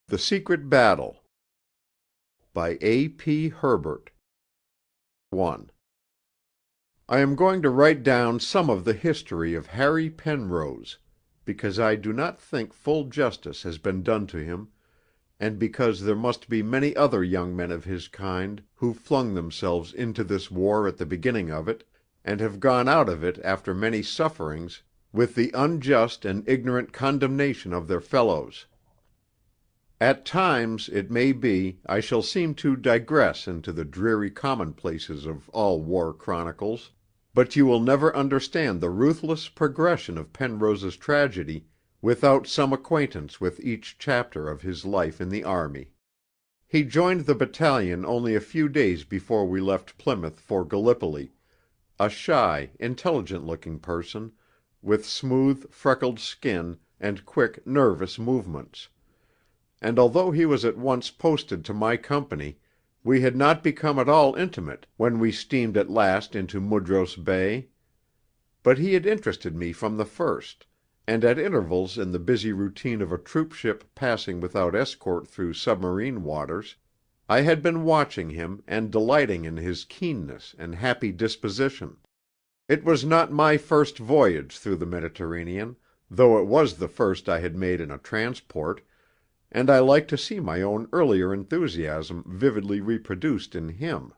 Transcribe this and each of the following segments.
The Secret Battle by A. P. Herbert 1. I am going to write down some of the history of Harry Penrose, because I do not think full justice has been done to him, and because there must be many other young men of his kind who flung themselves into this war at the beginning of it, and have gone out of it after many sufferings with the unjust and ignorant condemnation of their fellows. At times, it may be, I shall seem to digress into the dreary commonplaces of all war chronicles, but you will never understand the ruthless progression of Penrose's tragedy without some acquaintance with each chapter of his life in the army. He joined the battalion only a few days before we left Plymouth for Gallipoli, a shy, intelligent-looking person, with smooth, freckled skin and quick, nervous movements. And although he was at once posted to my company, we had not become at all intimate when we steamed at last into Mudros Bay. But he had interested me from the first, and at intervals in the busy routine of a troop ship passing without escort through submarine waters, I had been watching him and delighting in his keenness and happy disposition. It was not my first voyage through the Mediterranean, though it was the first I had made in a transport, and I liked to see my own earlier enthusiasm vividly reproduced in him.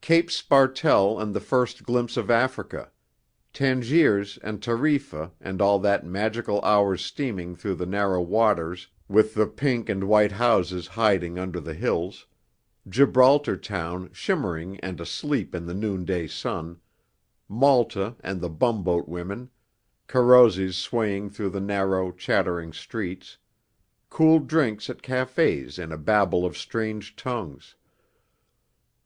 Cape Spartel and the first glimpse of Africa, Tangiers and Tarifa and all that magical hour's steaming through the narrow waters with the pink and white houses hiding under the hills, Gibraltar town shimmering and asleep in the noonday sun, Malta and the bumboat women, karozes swaying through the narrow, chattering streets, cool drinks at cafés in a babel of strange tongues.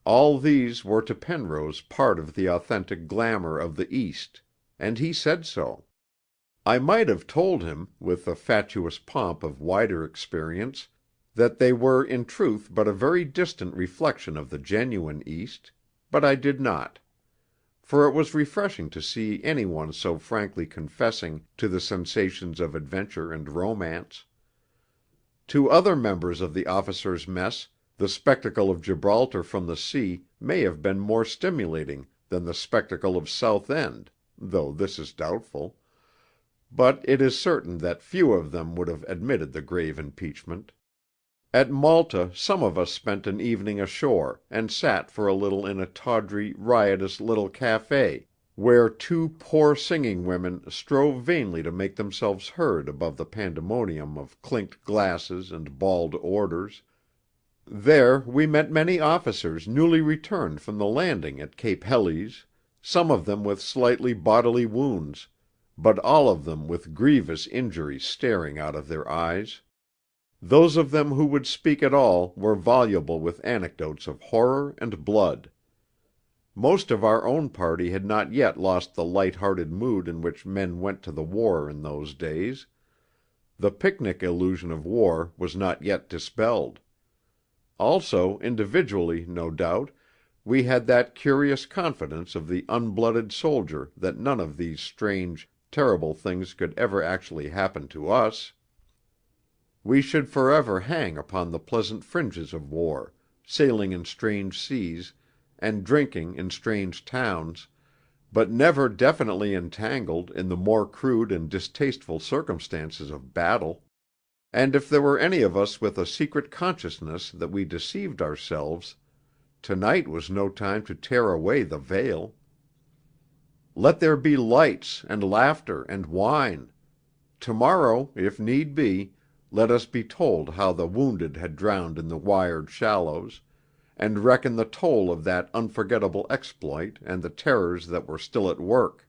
All these were to Penrose part of the authentic glamour of the East, and he said so. I might have told him, with the fatuous pomp of wider experience, that they were in truth but a very distant reflection of the genuine East, but I did not. For it was refreshing to see any one so frankly confessing to the sensations of adventure and romance. To other members of the officers' mess, the spectacle of Gibraltar from the sea may have been more stimulating than the spectacle of Southend, though this is doubtful; but it is certain that few of them would have admitted the grave impeachment. At Malta some of us spent an evening ashore, and sat for a little in a tawdry, riotous little café, where two poor singing women strove vainly to make themselves heard above the pandemonium of clinked glasses and bawled orders. There we met many officers newly returned from the landing at Cape Helles, some of them with slightly bodily wounds, but all of them with grievous injuries staring out of their eyes. Those of them who would speak at all were voluble with anecdotes of horror and blood. Most of our own party had not yet lost the light-hearted mood in which men went to the war in those days. The picnic illusion of war was not yet dispelled. Also, individually, no doubt, we had that curious confidence of the unblooded soldier that none of these strange, terrible things could ever actually happen to us. We should forever hang upon the pleasant fringes of war, sailing in strange seas, and drinking in strange towns, but never definitely entangled in the more crude and distasteful circumstances of battle. And if there were any of us with a secret consciousness that we deceived ourselves, tonight was no time to tear away the veil. Let there be lights and laughter and wine. Tomorrow, if need be, let us be told how the wounded had drowned in the wired shallows, and reckon the toll of that unforgettable exploit and the terrors that were still at work.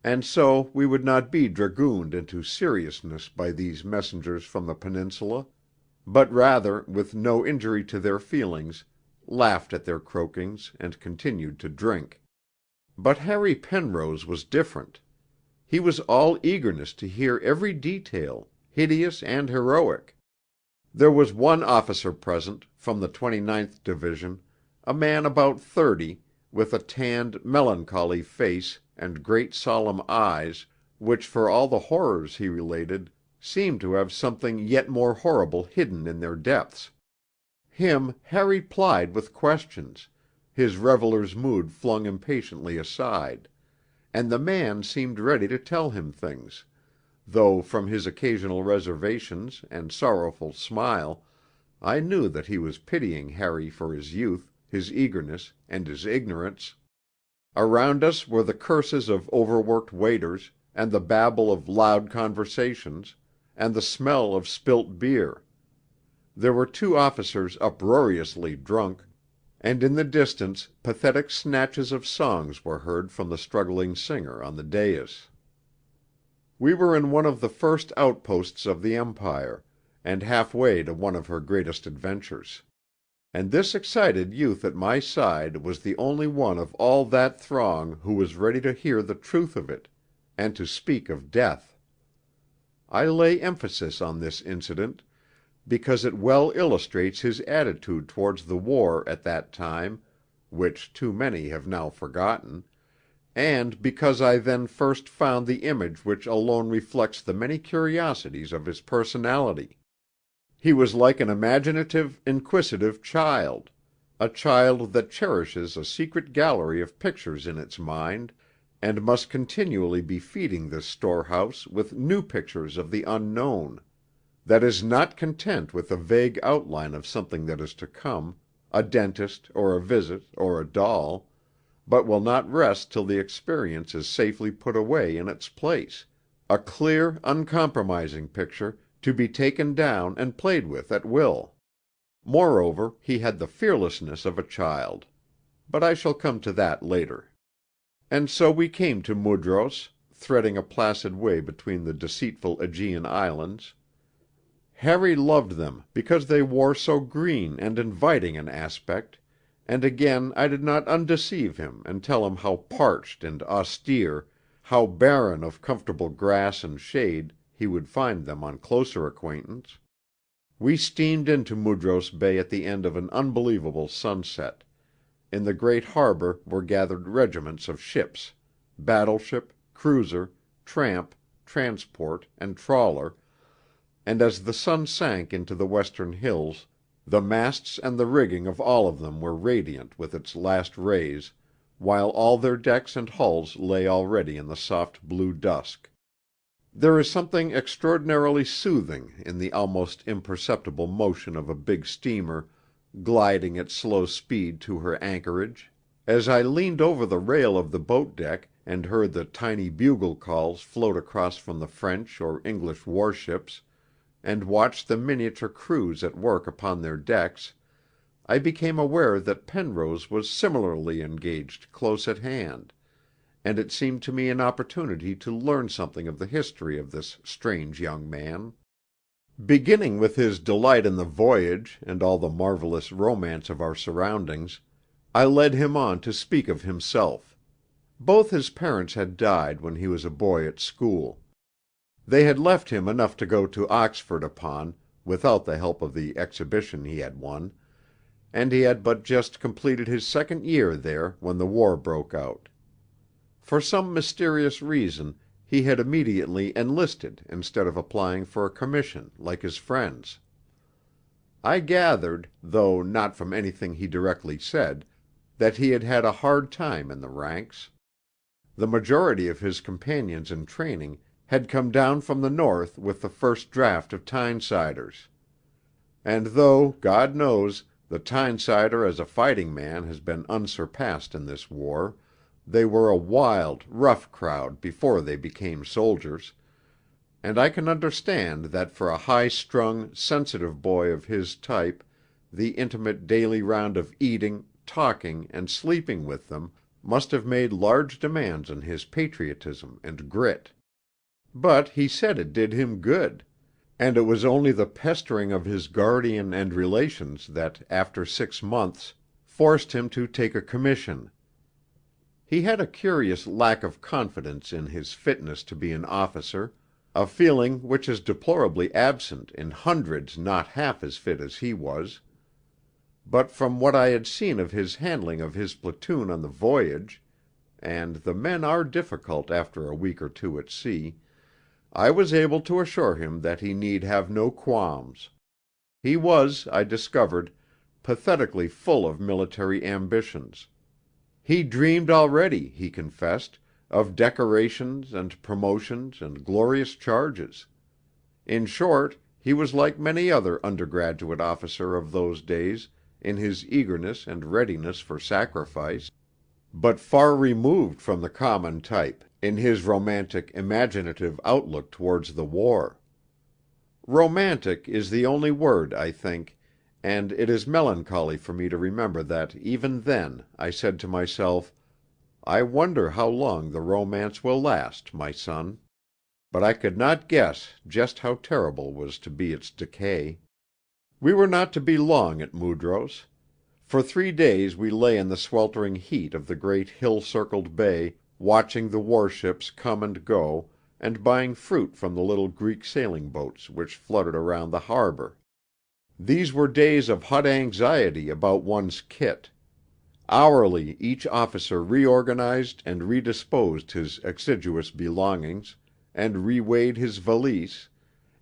And so we would not be dragooned into seriousness by these messengers from the Peninsula, but rather, with no injury to their feelings, laughed at their croakings and continued to drink. But Harry Penrose was different. He was all eagerness to hear every detail, hideous and heroic. There was one officer present, from the 29th Division, a man about 30, with a tanned, melancholy face and great solemn eyes, which for all the horrors he related seemed to have something yet more horrible hidden in their depths. Him Harry plied with questions, his reveler's mood flung impatiently aside, and the man seemed ready to tell him things, though from his occasional reservations and sorrowful smile I knew that he was pitying Harry for his youth, his eagerness, and his ignorance. Around us were the curses of overworked waiters, and the babble of loud conversations, and the smell of spilt beer. There were 2 officers uproariously drunk, and in the distance pathetic snatches of songs were heard from the struggling singer on the dais. We were in one of the first outposts of the Empire, and halfway to one of her greatest adventures. And this excited youth at my side was the only one of all that throng who was ready to hear the truth of it, and to speak of death. I lay emphasis on this incident, because it well illustrates his attitude towards the war at that time, which too many have now forgotten, and because I then first found the image which alone reflects the many curiosities of his personality. He was like an imaginative, inquisitive child, a child that cherishes a secret gallery of pictures in its mind, and must continually be feeding this storehouse with new pictures of the unknown, that is not content with a vague outline of something that is to come, a dentist or a visit or a doll, but will not rest till the experience is safely put away in its place, a clear, uncompromising picture to be taken down and played with at will. Moreover, he had the fearlessness of a child. But I shall come to that later. And so we came to Mudros, threading a placid way between the deceitful Aegean islands. Harry loved them because they wore so green and inviting an aspect, and again I did not undeceive him and tell him how parched and austere, how barren of comfortable grass and shade he would find them on closer acquaintance. We steamed into Mudros Bay at the end of an unbelievable sunset. In the great harbour were gathered regiments of ships, battleship, cruiser, tramp, transport, and trawler, and as the sun sank into the western hills, the masts and the rigging of all of them were radiant with its last rays, while all their decks and hulls lay already in the soft blue dusk. There is something extraordinarily soothing in the almost imperceptible motion of a big steamer gliding at slow speed to her anchorage. As I leaned over the rail of the boat deck and heard the tiny bugle calls float across from the French or English warships, and watched the miniature crews at work upon their decks, I became aware that Penrose was similarly engaged close at hand, and it seemed to me an opportunity to learn something of the history of this strange young man. Beginning with his delight in the voyage and all the marvellous romance of our surroundings, I led him on to speak of himself. Both his parents had died when he was a boy at school. They had left him enough to go to Oxford upon, without the help of the exhibition he had won, and he had but just completed his second year there when the war broke out. For some mysterious reason he had immediately enlisted instead of applying for a commission like his friends. I gathered, though not from anything he directly said, that he had had a hard time in the ranks. The majority of his companions in training had come down from the north with the first draft of Tynesiders. And though, God knows, the Tynesider as a fighting man has been unsurpassed in this war, they were a wild, rough crowd before they became soldiers, and I can understand that for a high-strung, sensitive boy of his type the intimate daily round of eating, talking, and sleeping with them must have made large demands on his patriotism and grit. But he said it did him good, and it was only the pestering of his guardian and relations that, after 6 months, forced him to take a commission. He had a curious lack of confidence in his fitness to be an officer, a feeling which is deplorably absent in hundreds not half as fit as he was. But from what I had seen of his handling of his platoon on the voyage, and the men are difficult after a week or two at sea, I was able to assure him that he need have no qualms. He was, I discovered, pathetically full of military ambitions. He dreamed already, he confessed, of decorations and promotions and glorious charges. In short, he was like many another undergraduate officer of those days in his eagerness and readiness for sacrifice, but far removed from the common type in his romantic, imaginative outlook towards the war. Romantic is the only word, I think, and it is melancholy for me to remember that even then I said to myself, "I wonder how long the romance will last, my son." But I could not guess just how terrible was to be its decay. We were not to be long at Mudros. For 3 days we lay in the sweltering heat of the great hill-circled bay, watching the warships come and go, and buying fruit from the little Greek sailing boats which fluttered around the harbour. These were days of hot anxiety about one's kit. Hourly each officer reorganized and redisposed his exiguous belongings, and reweighed his valise,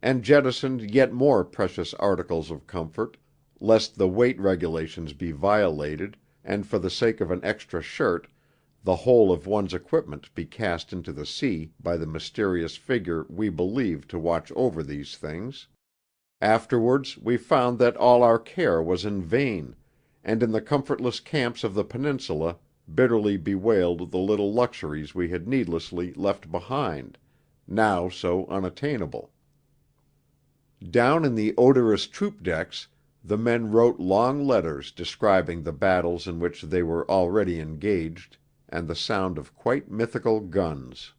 and jettisoned yet more precious articles of comfort, lest the weight regulations be violated, and for the sake of an extra shirt the whole of one's equipment be cast into the sea by the mysterious figure we believed to watch over these things. Afterwards we found that all our care was in vain, and in the comfortless camps of the Peninsula bitterly bewailed the little luxuries we had needlessly left behind, now so unattainable. Down in the odorous troop decks the men wrote long letters describing the battles in which they were already engaged, and the sound of quite mythical guns.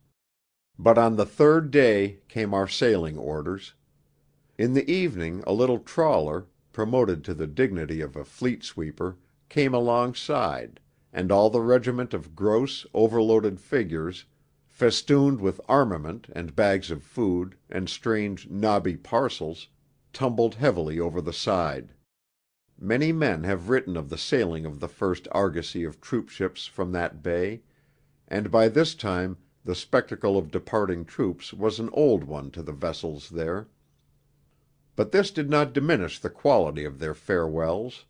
But on the 3rd day came our sailing orders. In the evening a little trawler, promoted to the dignity of a fleet sweeper, came alongside, and all the regiment of gross, overloaded figures, festooned with armament and bags of food and strange knobby parcels, tumbled heavily over the side. Many men have written of the sailing of the first argosy of troopships from that bay, and by this time the spectacle of departing troops was an old one to the vessels there. But this did not diminish the quality of their farewells.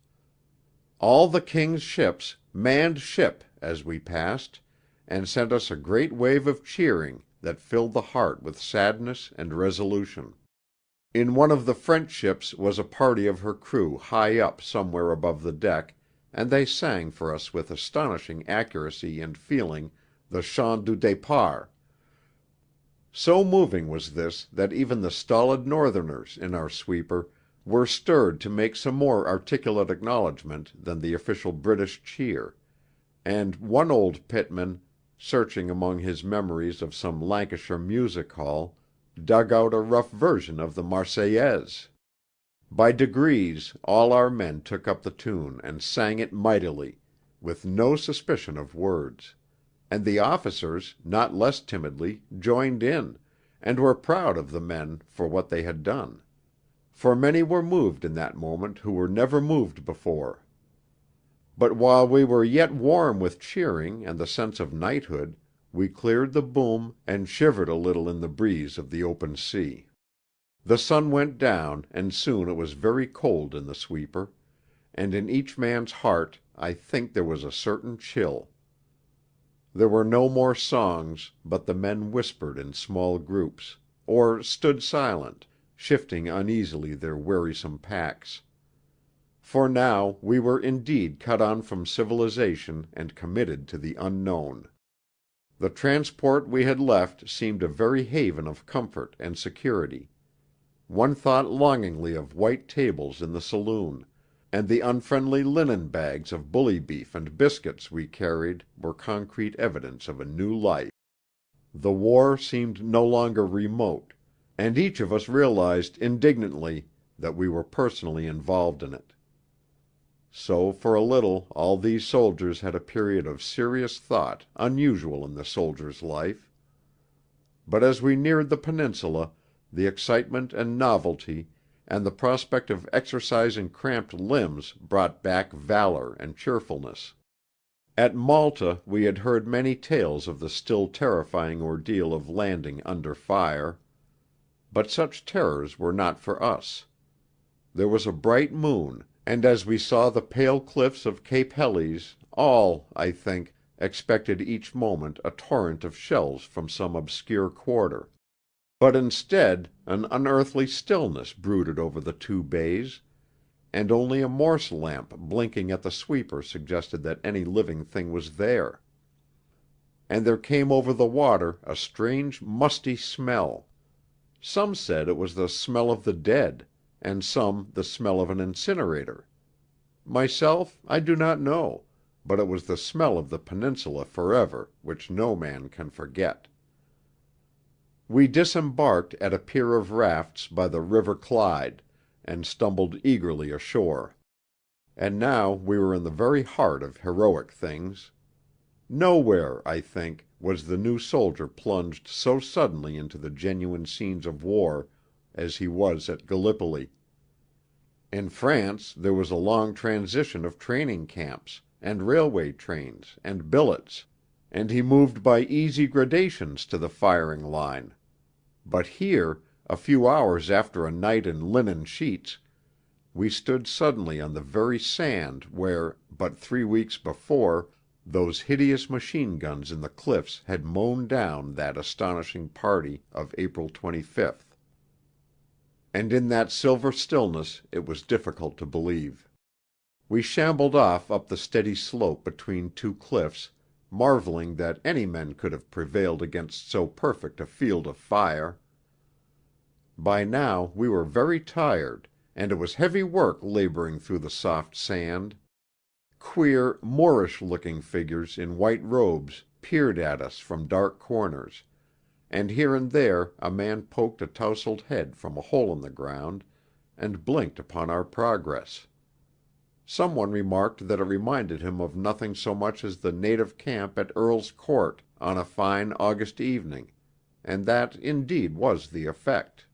All the King's ships manned ship as we passed, and sent us a great wave of cheering that filled the heart with sadness and resolution. In one of the French ships was a party of her crew high up somewhere above the deck, and they sang for us with astonishing accuracy and feeling the Chant du Départ. So moving was this that even the stolid Northerners in our sweeper were stirred to make some more articulate acknowledgment than the official British cheer, and one old pitman, searching among his memories of some Lancashire music hall, dug out a rough version of the Marseillaise. By degrees all our men took up the tune and sang it mightily, with no suspicion of words, and the officers, not less timidly, joined in, and were proud of the men for what they had done. For many were moved in that moment who were never moved before. But while we were yet warm with cheering and the sense of knighthood, we cleared the boom and shivered a little in the breeze of the open sea. The sun went down, and soon it was very cold in the sweeper, and in each man's heart I think there was a certain chill. There were no more songs, but the men whispered in small groups, or stood silent, shifting uneasily their wearisome packs. For now we were indeed cut on from civilization and committed to the unknown. The transport we had left seemed a very haven of comfort and security. One thought longingly of white tables in the saloon, and the unfriendly linen bags of bully beef and biscuits we carried were concrete evidence of a new life. The war seemed no longer remote, and each of us realized indignantly that we were personally involved in it. So for a little all these soldiers had a period of serious thought unusual in the soldier's life. But as we neared the Peninsula, the excitement and novelty, and the prospect of exercising cramped limbs brought back valour and cheerfulness. At Malta we had heard many tales of the still terrifying ordeal of landing under fire. but such terrors were not for us. There was a bright moon, and as we saw the pale cliffs of Cape Helles, all, I think, expected each moment a torrent of shells from some obscure quarter. But instead, an unearthly stillness brooded over the two bays, and only a Morse lamp blinking at the sweeper suggested that any living thing was there. And there came over the water a strange musty smell. Some said it was the smell of the dead, and some the smell of an incinerator. Myself, I do not know, but it was the smell of the peninsula forever, which no man can forget. We disembarked at a pier of rafts by the River Clyde, and stumbled eagerly ashore. And now we were in the very heart of heroic things. Nowhere, I think, was the new soldier plunged so suddenly into the genuine scenes of war as he was at Gallipoli. In France there was a long transition of training camps, and railway trains, and billets, and he moved by easy gradations to the firing line. But here, a few hours after a night in linen sheets, we stood suddenly on the very sand where, but 3 weeks before, those hideous machine guns in the cliffs had mown down that astonishing party of April 25th. And in that silver stillness it was difficult to believe. We shambled off up the steady slope between two cliffs, marvelling that any men could have prevailed against so perfect a field of fire. By now we were very tired, and it was heavy work labouring through the soft sand. Queer, Moorish-looking figures in white robes peered at us from dark corners, and here and there a man poked a tousled head from a hole in the ground, and blinked upon our progress. Some one remarked that it reminded him of nothing so much as the native camp at Earl's Court on a fine August evening, and that indeed was the effect.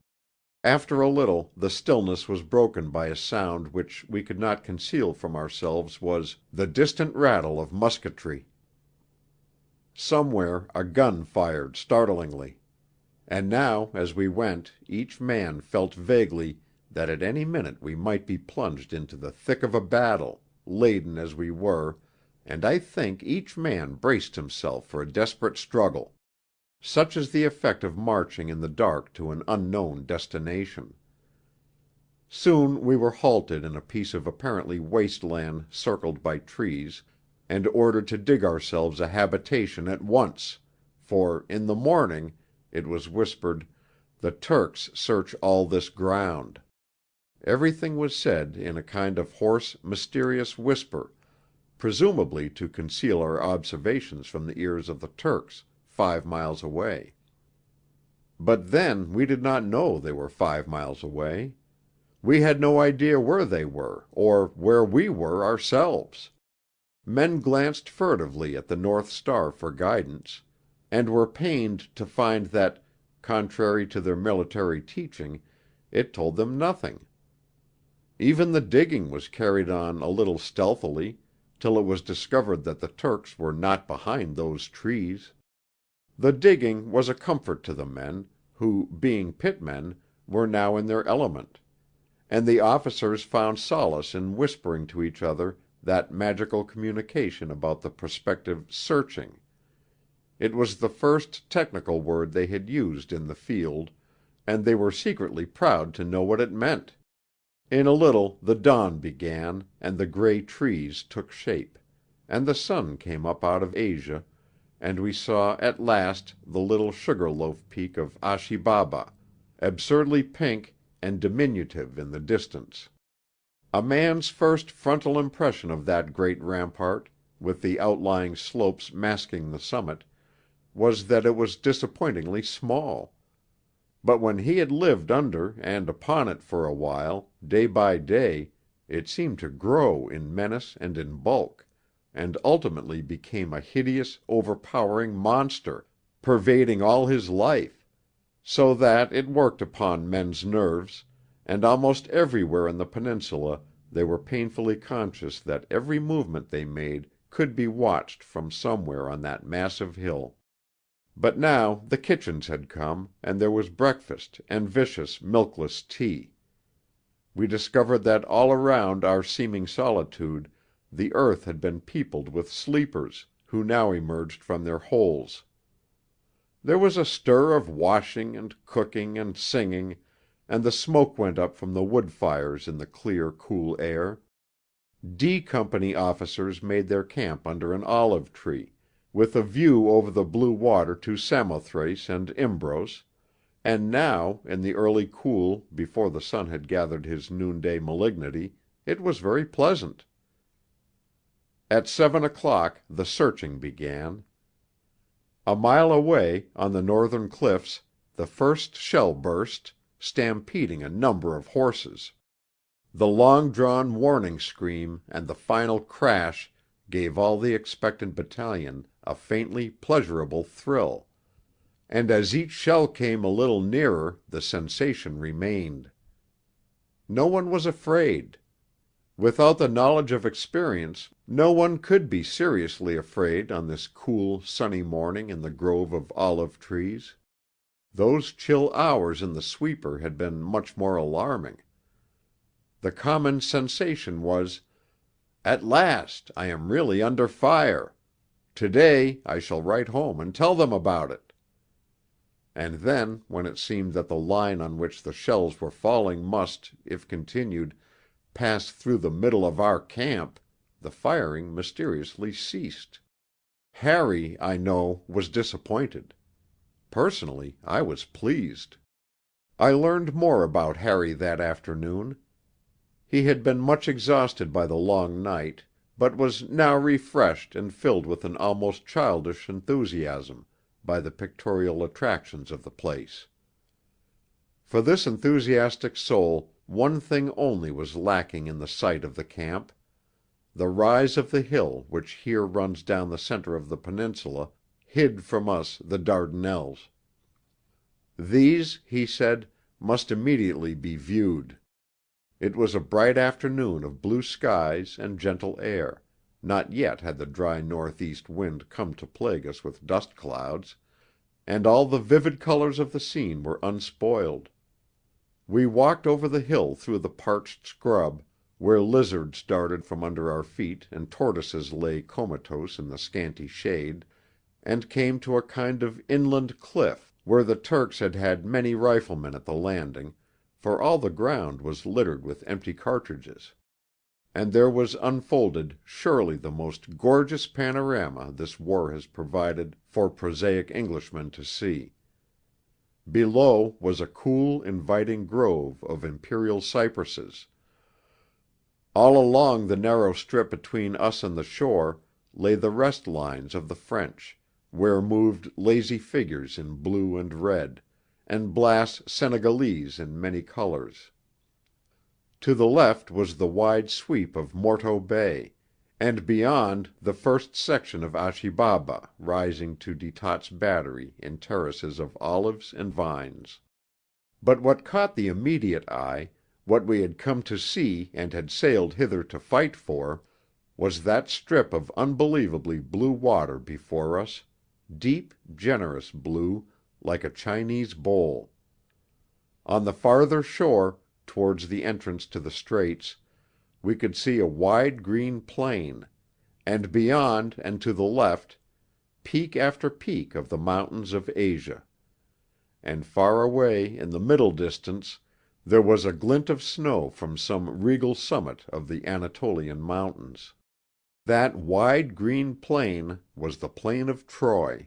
After a little the stillness was broken by a sound which we could not conceal from ourselves was the distant rattle of musketry. Somewhere a gun fired startlingly, and now as we went each man felt vaguely that at any minute we might be plunged into the thick of a battle, laden as we were, and I think each man braced himself for a desperate struggle. Such is the effect of marching in the dark to an unknown destination. Soon we were halted in a piece of apparently waste land circled by trees, and ordered to dig ourselves a habitation at once, for, in the morning, it was whispered, the Turks search all this ground. Everything was said in a kind of hoarse, mysterious whisper, presumably to conceal our observations from the ears of the Turks, 5 miles away. But then we did not know they were 5 miles away. We had no idea where they were, or where we were ourselves. Men glanced furtively at the North Star for guidance, and were pained to find that, contrary to their military teaching, it told them nothing. Even the digging was carried on a little stealthily, till it was discovered that the Turks were not behind those trees. The digging was a comfort to the men, who, being pitmen, were now in their element, and the officers found solace in whispering to each other that magical communication about the prospective "searching." It was the first technical word they had used in the field, and they were secretly proud to know what it meant. In a little the dawn began, and the grey trees took shape, and the sun came up out of Asia, and we saw at last the little sugar-loaf peak of Achi Baba, absurdly pink and diminutive in the distance. A man's first frontal impression of that great rampart, with the outlying slopes masking the summit, was that it was disappointingly small. But when he had lived under and upon it for a while, day by day, it seemed to grow in menace and in bulk, and ultimately became a hideous, overpowering monster, pervading all his life, so that it worked upon men's nerves, and almost everywhere in the peninsula they were painfully conscious that every movement they made could be watched from somewhere on that massive hill. But now the kitchens had come, and there was breakfast and vicious, milkless tea. We discovered that all around our seeming solitude the earth had been peopled with sleepers, who now emerged from their holes. There was a stir of washing and cooking and singing, and the smoke went up from the wood fires in the clear, cool air. D Company officers made their camp under an olive tree, with a view over the blue water to Samothrace and Imbros, and now, in the early cool before the sun had gathered his noonday malignity, it was very pleasant. At 7 o'clock the searching began. A mile away, on the northern cliffs, the first shell burst, stampeding a number of horses. The long-drawn warning scream and the final crash gave all the expectant battalion a faintly pleasurable thrill, and as each shell came a little nearer the sensation remained. No one was afraid. Without the knowledge of experience, no one could be seriously afraid on this cool, sunny morning in the grove of olive trees. Those chill hours in the sweeper had been much more alarming. The common sensation was, "At last I am really under fire. To-day I shall write home and tell them about it." And then, when it seemed that the line on which the shells were falling must, if continued, pass through the middle of our camp, the firing mysteriously ceased. Harry, I know, was disappointed. Personally, I was pleased. I learned more about Harry that afternoon. He had been much exhausted by the long night, but was now refreshed and filled with an almost childish enthusiasm by the pictorial attractions of the place. For this enthusiastic soul one thing only was lacking in the site of the camp: the rise of the hill which here runs down the center of the peninsula hid from us the Dardanelles. These, he said, must immediately be viewed. It was a bright afternoon of blue skies and gentle air; not yet had the dry northeast wind come to plague us with dust clouds, and all the vivid colors of the scene were unspoiled. We walked over the hill through the parched scrub, where lizards darted from under our feet and tortoises lay comatose in the scanty shade, and came to a kind of inland cliff, where the Turks had had many riflemen at the landing, for all the ground was littered with empty cartridges. And there was unfolded surely the most gorgeous panorama this war has provided for prosaic Englishmen to see. Below was a cool, inviting grove of imperial cypresses. All along the narrow strip between us and the shore lay the rest lines of the French, where moved lazy figures in blue and red, and blass Senegalese in many colors. To the left was the wide sweep of Morto Bay, and beyond the first section of Achi Baba rising to Detot's battery in terraces of olives and vines. But what caught the immediate eye, what we had come to see and had sailed hither to fight for, was that strip of unbelievably blue water before us, deep, generous blue, like a Chinese bowl. On the farther shore, towards the entrance to the straits, we could see a wide green plain, and beyond and to the left, peak after peak of the mountains of Asia. And far away in the middle distance there was a glint of snow from some regal summit of the Anatolian mountains. That wide green plain was the plain of Troy.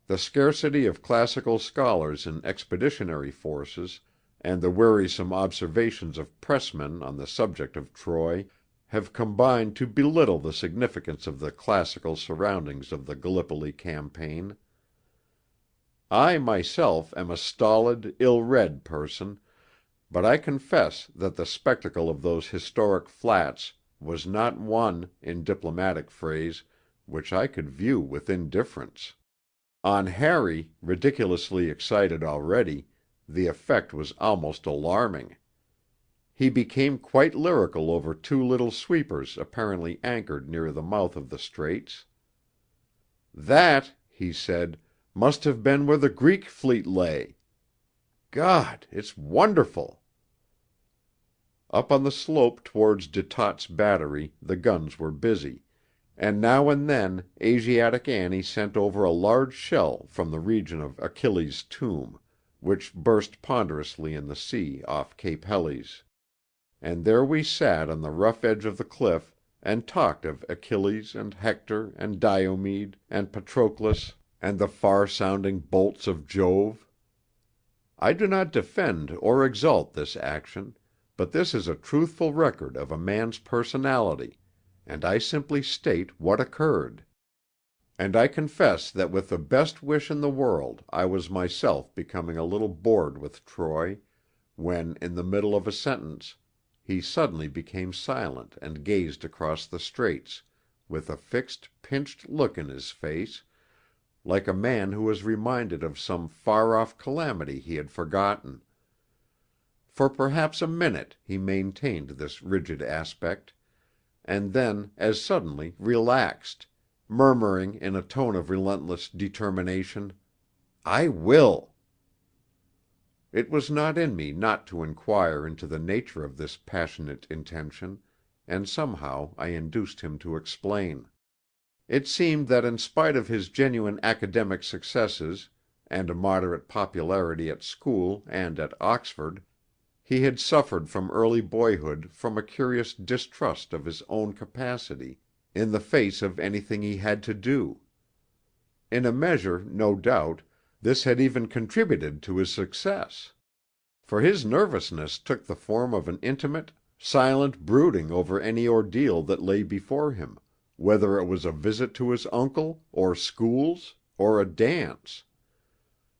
The scarcity of classical scholars in expeditionary forces, and the wearisome observations of pressmen on the subject of Troy, have combined to belittle the significance of the classical surroundings of the Gallipoli campaign. I myself am a stolid, ill-read person, but I confess that the spectacle of those historic flats was not one, in diplomatic phrase, which I could view with indifference. On Harry, ridiculously excited already, the effect was almost alarming. He became quite lyrical over two little sweepers apparently anchored near the mouth of the straits. "That," he said, Must have been where the Greek fleet lay. God, it's wonderful!" Up on the slope towards De Tott's battery the guns were busy, and now and then Asiatic Annie sent over a large shell from the region of Achilles' tomb, which burst ponderously in the sea off Cape Helles. And there we sat on the rough edge of the cliff and talked of Achilles and Hector and Diomed and Patroclus and the far-sounding bolts of Jove. I do not defend or exalt this action, but this is a truthful record of a man's personality, and I simply state what occurred. And I confess that with the best wish in the world I was myself becoming a little bored with Troy, when, in the middle of a sentence, he suddenly became silent and gazed across the straits, with a fixed, pinched look in his face, like a man who was reminded of some far-off calamity he had forgotten. For perhaps a minute he maintained this rigid aspect, and then as suddenly relaxed, murmuring in a tone of relentless determination, "I will!" It was not in me not to inquire into the nature of this passionate intention, and somehow I induced him to explain. It seemed that in spite of his genuine academic successes and a moderate popularity at school and at Oxford, he had suffered from early boyhood from a curious distrust of his own capacity in the face of anything he had to do. In a measure, no doubt, this had even contributed to his success; for his nervousness took the form of an intimate, silent brooding over any ordeal that lay before him, whether it was a visit to his uncle, or schools, or a dance.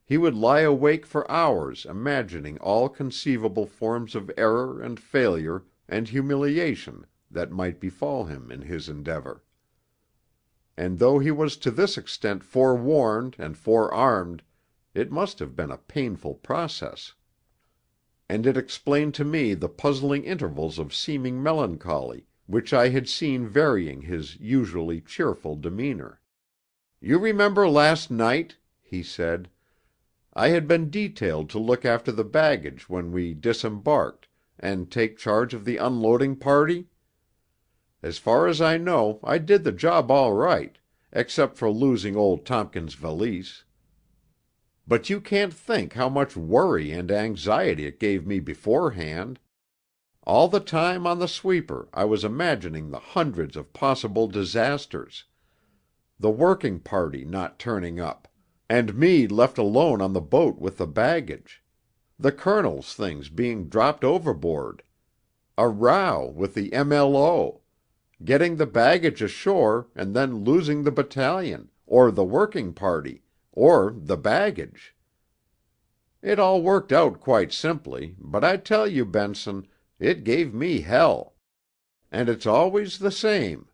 He would lie awake for hours imagining all conceivable forms of error and failure and humiliation that might befall him in his endeavor. And though he was to this extent forewarned and forearmed, it must have been a painful process. And it explained to me the puzzling intervals of seeming melancholy which I had seen varying his usually cheerful demeanor. "You remember last night," he said, "I had been detailed to look after the baggage when we disembarked, and take charge of the unloading party? As far as I know, I did the job all right, except for losing old Tompkins' valise. But you can't think how much worry and anxiety it gave me beforehand. All the time on the sweeper I was imagining the hundreds of possible disasters: the working party not turning up, and me left alone on the boat with the baggage; the colonel's things being dropped overboard; a row with the M.L.O.; getting the baggage ashore and then losing the battalion, or the working party, or the baggage. It all worked out quite simply, but I tell you, Benson, it gave me hell. And it's always the same.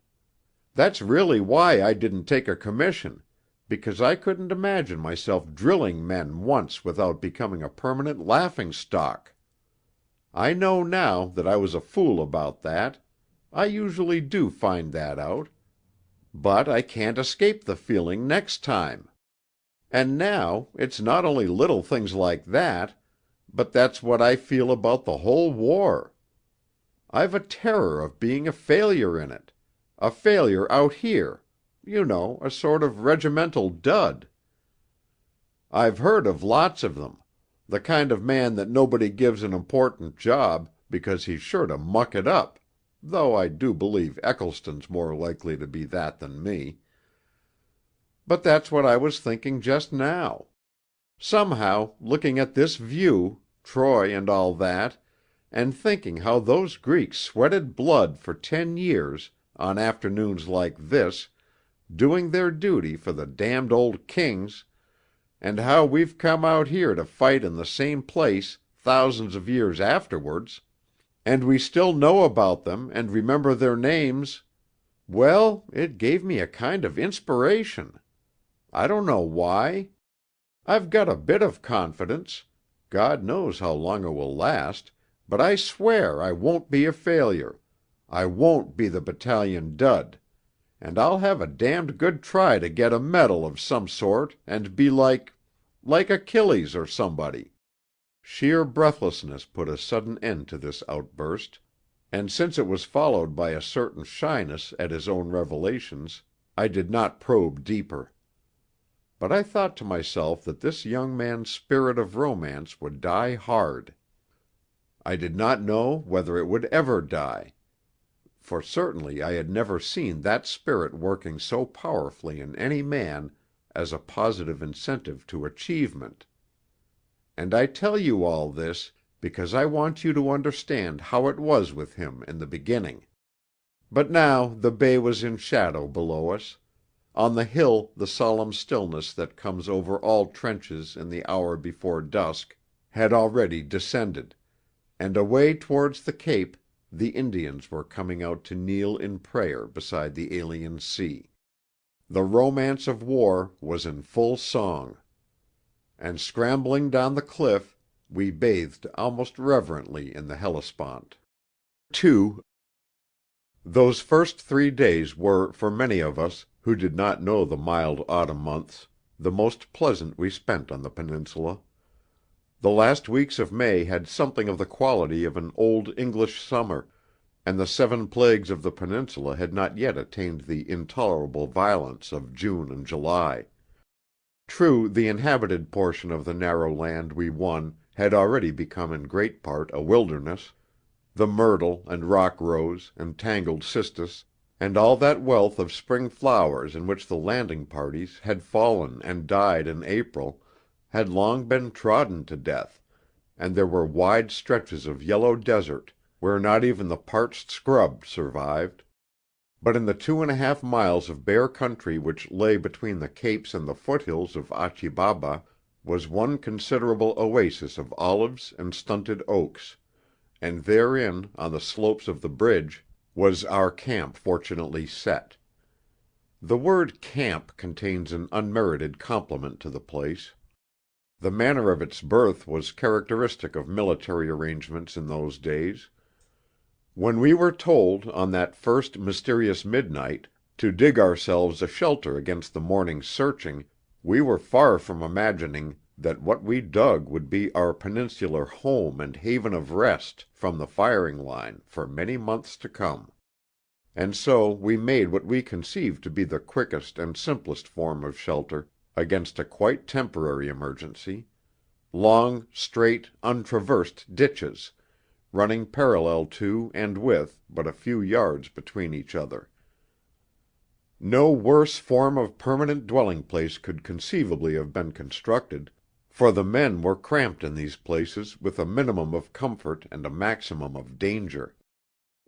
That's really why I didn't take a commission, because I couldn't imagine myself drilling men once without becoming a permanent laughing-stock. I know now that I was a fool about that. I usually do find that out. But I can't escape the feeling next time. And now it's not only little things like that, but that's what I feel about the whole war. I've a terror of being a failure in it, a failure out here, you know, a sort of regimental dud. I've heard of lots of them, the kind of man that nobody gives an important job because he's sure to muck it up, though I do believe Eccleston's more likely to be that than me. But that's what I was thinking just now. Somehow, looking at this view, Troy and all that, and thinking how those Greeks sweated blood for 10 years, on afternoons like this, doing their duty for the damned old kings, and how we've come out here to fight in the same place thousands of years afterwards, and we still know about them and remember their names, well, it gave me a kind of inspiration. I don't know why. I've got a bit of confidence, God knows how long it will last, but I swear I won't be a failure. I won't be the battalion dud. and I'll have a damned good try to get a medal of some sort and be like Achilles or somebody." Sheer breathlessness put a sudden end to this outburst, and since it was followed by a certain shyness at his own revelations, I did not probe deeper. But I thought to myself that this young man's spirit of romance would die hard. I did not know whether it would ever die, for certainly I had never seen that spirit working so powerfully in any man as a positive incentive to achievement. And I tell you all this because I want you to understand how it was with him in the beginning. But now the bay was in shadow below us. On the hill the solemn stillness that comes over all trenches in the hour before dusk had already descended, and away towards the cape the Indians were coming out to kneel in prayer beside the alien sea. The romance of war was in full song. And scrambling down the cliff, we bathed almost reverently in the Hellespont. 2. Those first 3 days were, for many of us, who did not know the mild autumn months, the most pleasant we spent on the peninsula. The last weeks of May had something of the quality of an old English summer, and the 7 plagues of the peninsula had not yet attained the intolerable violence of June and July. True, the inhabited portion of the narrow land we won had already become in great part a wilderness. The myrtle and rock rose and tangled cistus, and all that wealth of spring flowers in which the landing parties had fallen and died in April, had long been trodden to death, and there were wide stretches of yellow desert, where not even the parched scrub survived. But in the 2½ miles of bare country which lay between the capes and the foothills of Achi Baba was one considerable oasis of olives and stunted oaks, and therein, on the slopes of the bridge, was our camp fortunately set. The word camp contains an unmerited compliment to the place. The manner of its birth was characteristic of military arrangements in those days. When we were told, on that first mysterious midnight, to dig ourselves a shelter against the morning's searching, we were far from imagining that what we dug would be our peninsular home and haven of rest from the firing line for many months to come. And so we made what we conceived to be the quickest and simplest form of shelter against a quite temporary emergency: long, straight, untraversed ditches, running parallel to and with but a few yards between each other. No worse form of permanent dwelling place could conceivably have been constructed, for the men were cramped in these places with a minimum of comfort and a maximum of danger.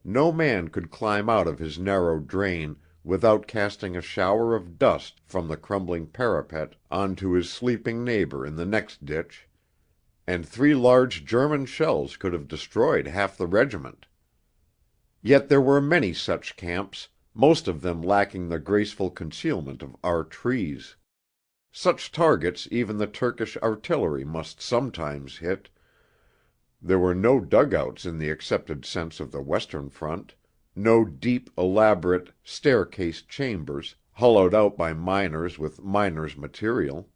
No man could climb out of his narrow drain without casting a shower of dust from the crumbling parapet on to his sleeping neighbour in the next ditch, and 3 large German shells could have destroyed half the regiment. Yet there were many such camps, most of them lacking the graceful concealment of our trees. Such targets even the Turkish artillery must sometimes hit. There were no dugouts in the accepted sense of the Western Front, no deep, elaborate, staircased chambers hollowed out by miners with miners' material.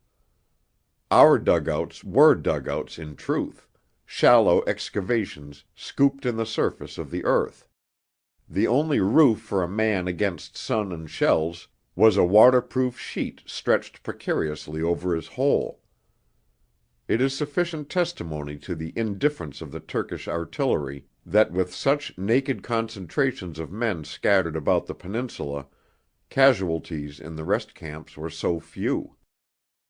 Our dugouts were dugouts in truth, shallow excavations scooped in the surface of the earth. The only roof for a man against sun and shells was a waterproof sheet stretched precariously over his hole. It is sufficient testimony to the indifference of the Turkish artillery that with such naked concentrations of men scattered about the peninsula, casualties in the rest camps were so few.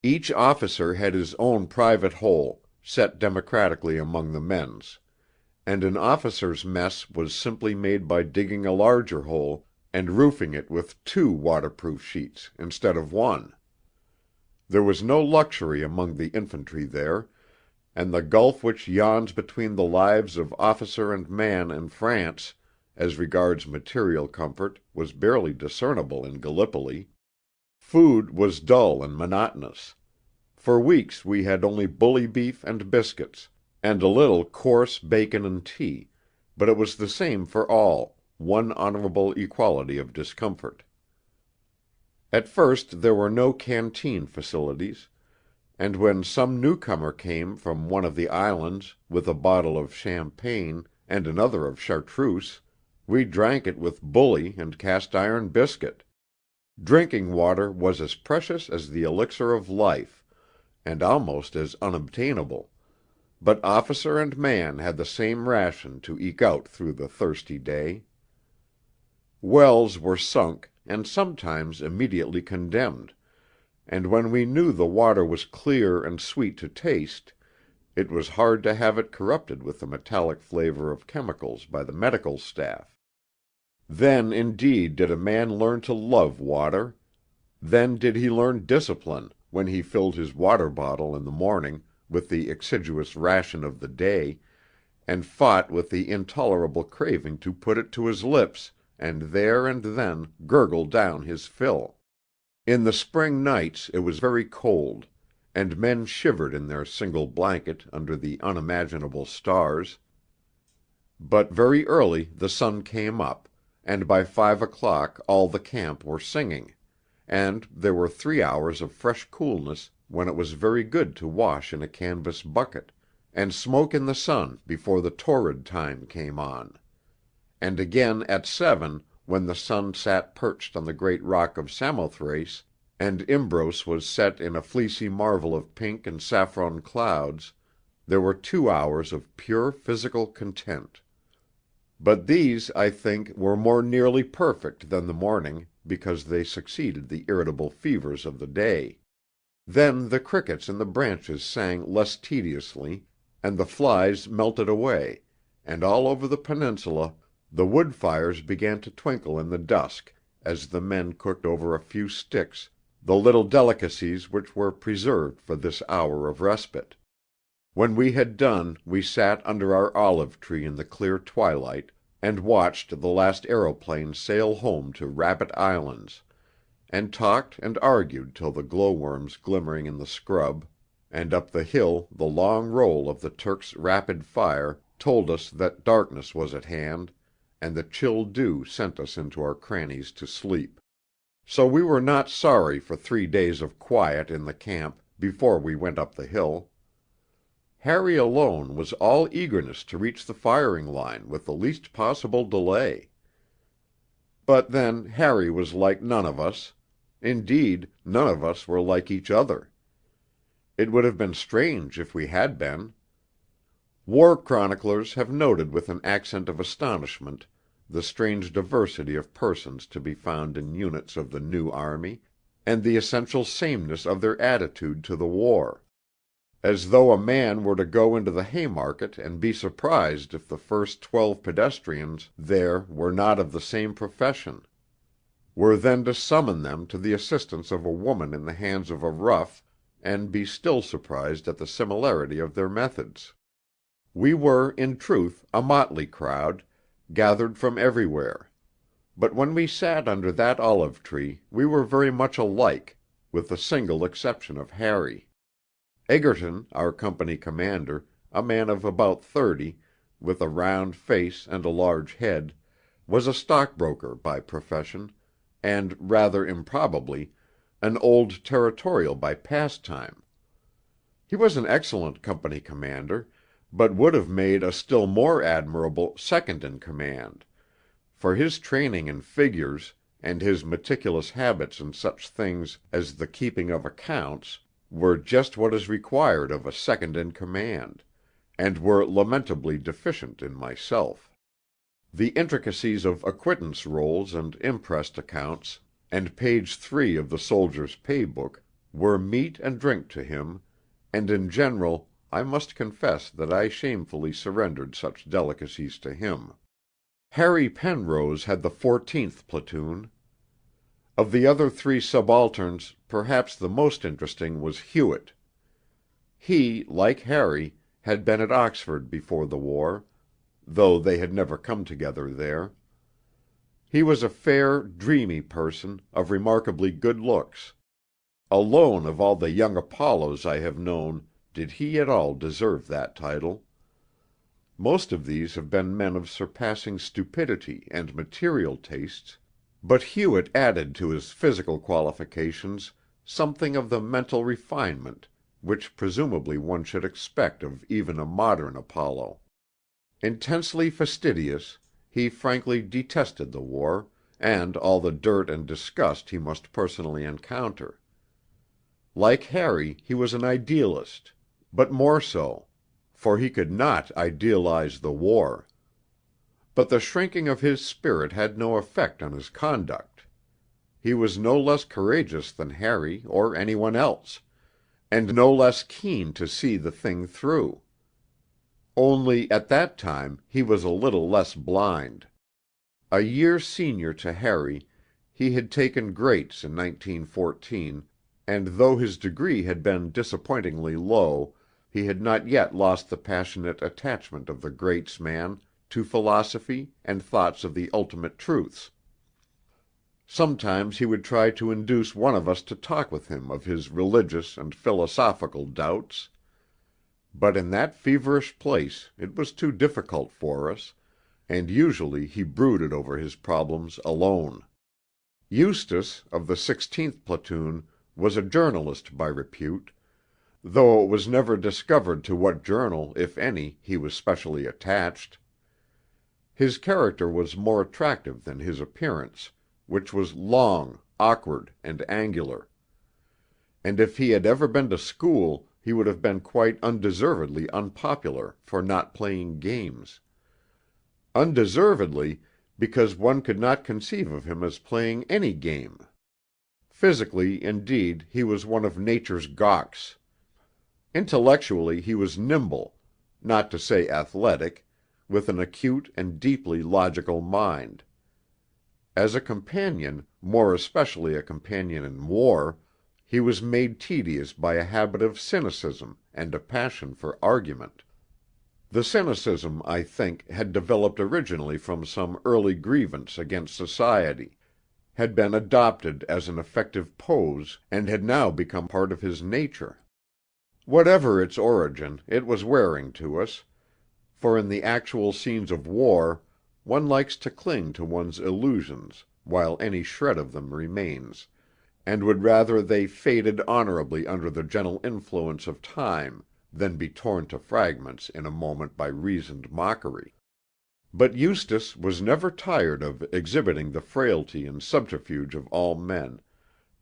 Each officer had his own private hole, set democratically among the men's, and an officer's mess was simply made by digging a larger hole and roofing it with 2 waterproof sheets instead of 1. There was no luxury among the infantry there, and the gulf which yawns between the lives of officer and man in France, as regards material comfort, was barely discernible in Gallipoli. Food was dull and monotonous. For weeks we had only bully beef and biscuits, and a little coarse bacon and tea, but it was the same for all, one honourable equality of discomfort. At first there were no canteen facilities, and when some newcomer came from one of the islands with a bottle of champagne and another of chartreuse, we drank it with bully and cast iron biscuit. Drinking water was as precious as the elixir of life, and almost as unobtainable, but officer and man had the same ration to eke out through the thirsty day. Wells were sunk, and sometimes immediately condemned, and when we knew the water was clear and sweet to taste, it was hard to have it corrupted with the metallic flavor of chemicals by the medical staff. Then indeed did a man learn to love water. Then did he learn discipline, when he filled his water bottle in the morning with the exiguous ration of the day, and fought with the intolerable craving to put it to his lips, and there and then gurgle down his fill. In the spring nights it was very cold, and men shivered in their single blanket under the unimaginable stars. But very early the sun came up, and by 5 o'clock all the camp were singing, and there were 3 hours of fresh coolness when it was very good to wash in a canvas bucket, and smoke in the sun before the torrid time came on. And again at 7, when the sun sat perched on the great rock of Samothrace, and Imbros was set in a fleecy marvel of pink and saffron clouds, there were 2 hours of pure physical content. But these, I think, were more nearly perfect than the morning, because they succeeded the irritable fevers of the day. Then the crickets in the branches sang less tediously, and the flies melted away, and all over the peninsula the wood fires began to twinkle in the dusk, as the men cooked over a few sticks the little delicacies which were preserved for this hour of respite. When we had done, we sat under our olive tree in the clear twilight, and watched the last aeroplane sail home to Rabbit Islands, and talked and argued till the glowworms glimmering in the scrub, and up the hill the long roll of the Turks' rapid fire told us that darkness was at hand, and the chill dew sent us into our crannies to sleep. So we were not sorry for 3 days of quiet in the camp before we went up the hill. Harry alone was all eagerness to reach the firing line with the least possible delay. But then Harry was like none of us; indeed, none of us were like each other. It would have been strange if we had been. War chroniclers have noted with an accent of astonishment the strange diversity of persons to be found in units of the new army, and the essential sameness of their attitude to the war. As though a man were to go into the Haymarket and be surprised if the first 12 pedestrians there were not of the same profession; were then to summon them to the assistance of a woman in the hands of a rough, and be still surprised at the similarity of their methods. We were, in truth, a motley crowd, gathered from everywhere; but when we sat under that olive tree we were very much alike, with the single exception of Harry. Egerton, our company commander, a man of about 30, with a round face and a large head, was a stockbroker by profession, and, rather improbably, an old territorial by pastime. He was an excellent company commander, but would have made a still more admirable second in command, for his training in figures, and his meticulous habits in such things as the keeping of accounts, were just what is required of a second in command, and were lamentably deficient in myself. The intricacies of acquittance rolls and imprest accounts, and page 3 of the soldier's pay book, were meat and drink to him, and in general I must confess that I shamefully surrendered such delicacies to him. Harry Penrose had the 14th platoon. Of the other 3 subalterns, perhaps the most interesting was Hewett. He, like Harry, had been at Oxford before the war, though they had never come together there. He was a fair, dreamy person, of remarkably good looks. Alone of all the young Apollos I have known did he at all deserve that title. Most of these have been men of surpassing stupidity and material tastes, But Hewitt added to his physical qualifications something of the mental refinement which presumably one should expect of even a modern Apollo. Intensely fastidious, he frankly detested the war, and all the dirt and disgust he must personally encounter. Like Harry, he was an idealist, but more so, for he could not idealize the war. But the shrinking of his spirit had no effect on his conduct. He was no less courageous than Harry or anyone else, and no less keen to see the thing through. Only, at that time, he was a little less blind. A year senior to Harry, he had taken Greats in 1914, and though his degree had been disappointingly low, he had not yet lost the passionate attachment of the Greats man to philosophy and thoughts of the ultimate truths. Sometimes he would try to induce one of us to talk with him of his religious and philosophical doubts. But in that feverish place it was too difficult for us, and usually he brooded over his problems alone. Eustace, of the 16th Platoon, was a journalist by repute, though it was never discovered to what journal, if any, he was specially attached. His character was more attractive than his appearance, which was long, awkward, and angular. And if he had ever been to school, he would have been quite undeservedly unpopular for not playing games. Undeservedly, because one could not conceive of him as playing any game. Physically, indeed, he was one of nature's gawks. Intellectually he was nimble, not to say athletic, with an acute and deeply logical mind. As a companion, more especially a companion in war, he was made tedious by a habit of cynicism and a passion for argument. The cynicism, I think, had developed originally from some early grievance against society, had been adopted as an effective pose, and had now become part of his nature. Whatever its origin, it was wearing to us, for in the actual scenes of war one likes to cling to one's illusions while any shred of them remains, and would rather they faded honorably under the gentle influence of time than be torn to fragments in a moment by reasoned mockery. But Eustace was never tired of exhibiting the frailty and subterfuge of all men,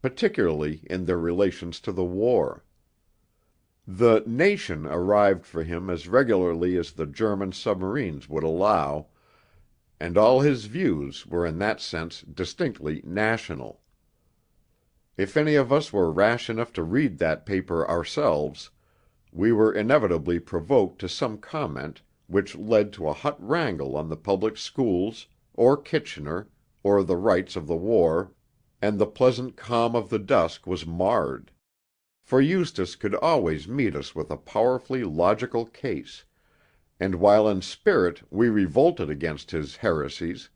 particularly in their relations to the war. The nation arrived for him as regularly as the German submarines would allow, and all his views were in that sense distinctly national. If any of us were rash enough to read that paper ourselves, we were inevitably provoked to some comment which led to a hot wrangle on the public schools, or Kitchener, or the rights of the war, and the pleasant calm of the dusk was marred. For Eustace could always meet us with a powerfully logical case, and while in spirit we revolted against his heresies,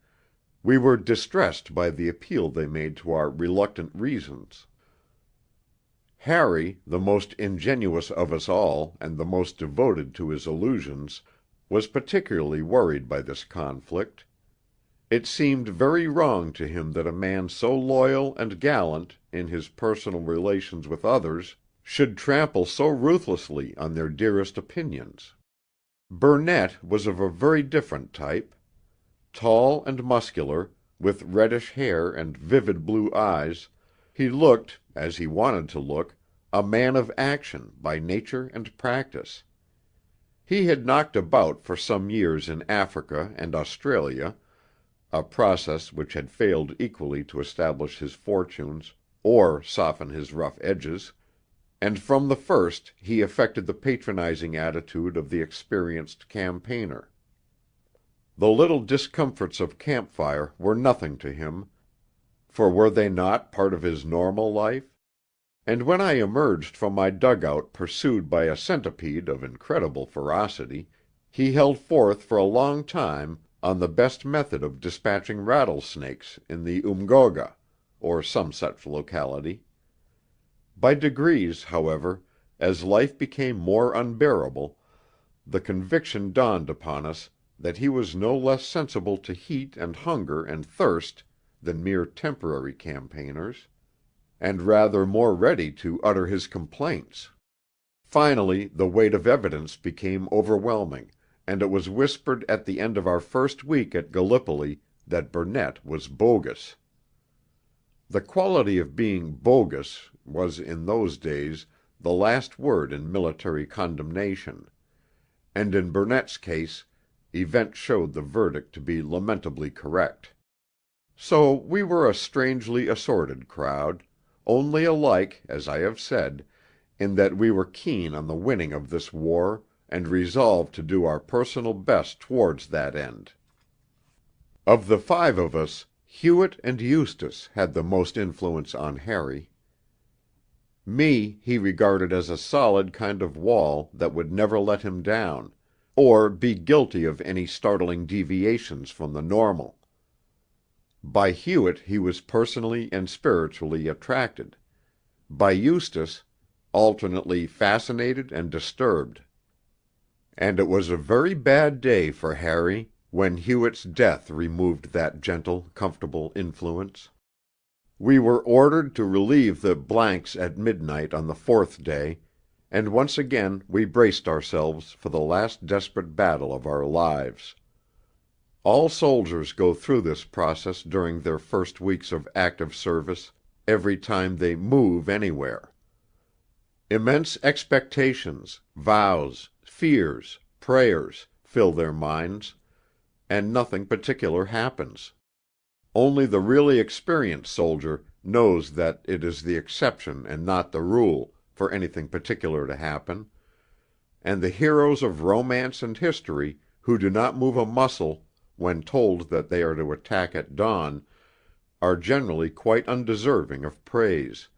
we were distressed by the appeal they made to our reluctant reasons. Harry, the most ingenuous of us all and the most devoted to his illusions, was particularly worried by this conflict. It seemed very wrong to him that a man so loyal and gallant in his personal relations with others should trample so ruthlessly on their dearest opinions. Burnett was of a very different type. Tall and muscular, with reddish hair and vivid blue eyes, he looked, as he wanted to look, a man of action by nature and practice. He had knocked about for some years in Africa and Australia, a process which had failed equally to establish his fortunes or soften his rough edges, and from the first he affected the patronizing attitude of the experienced campaigner. The little discomforts of campfire were nothing to him, for were they not part of his normal life? And when I emerged from my dugout pursued by a centipede of incredible ferocity, he held forth for a long time on the best method of dispatching rattlesnakes in the Umgoga, or some such locality. By degrees, however, as life became more unbearable, the conviction dawned upon us that he was no less sensible to heat and hunger and thirst than mere temporary campaigners, and rather more ready to utter his complaints. Finally, the weight of evidence became overwhelming, and it was whispered at the end of our first week at Gallipoli that Burnett was bogus. The quality of being bogus was in those days the last word in military condemnation, and in Burnett's case events showed the verdict to be lamentably correct. So we were a strangely assorted crowd, only alike, as I have said, in that we were keen on the winning of this war and resolved to do our personal best towards that end. Of the five of us, Hewett and Eustace had the most influence on Harry. Me he regarded as a solid kind of wall that would never let him down, or be guilty of any startling deviations from the normal. By Hewett he was personally and spiritually attracted; by Eustace, alternately fascinated and disturbed. And it was a very bad day for Harry when Hewett's death removed that gentle, comfortable influence. We were ordered to relieve the —s at midnight on the fourth day, and once again we braced ourselves for the last desperate battle of our lives. All soldiers go through this process during their first weeks of active service, every time they move anywhere. Immense expectations, vows, fears, prayers, fill their minds, and nothing particular happens. Only the really experienced soldier knows that it is the exception and not the rule for anything particular to happen, and the heroes of romance and history who do not move a muscle when told that they are to attack at dawn are generally quite undeserving of praise,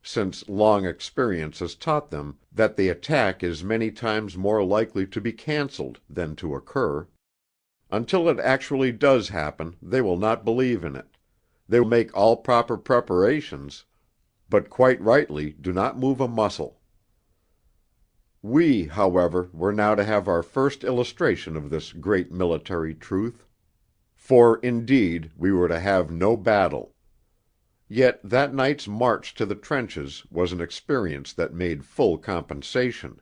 since long experience has taught them that the attack is many times more likely to be cancelled than to occur. Until it actually does happen they will not believe in it; they will make all proper preparations, but quite rightly do not move a muscle. We, however, were now to have our first illustration of this great military truth. For, indeed, we were to have no battle. Yet that night's march to the trenches was an experience that made full compensation.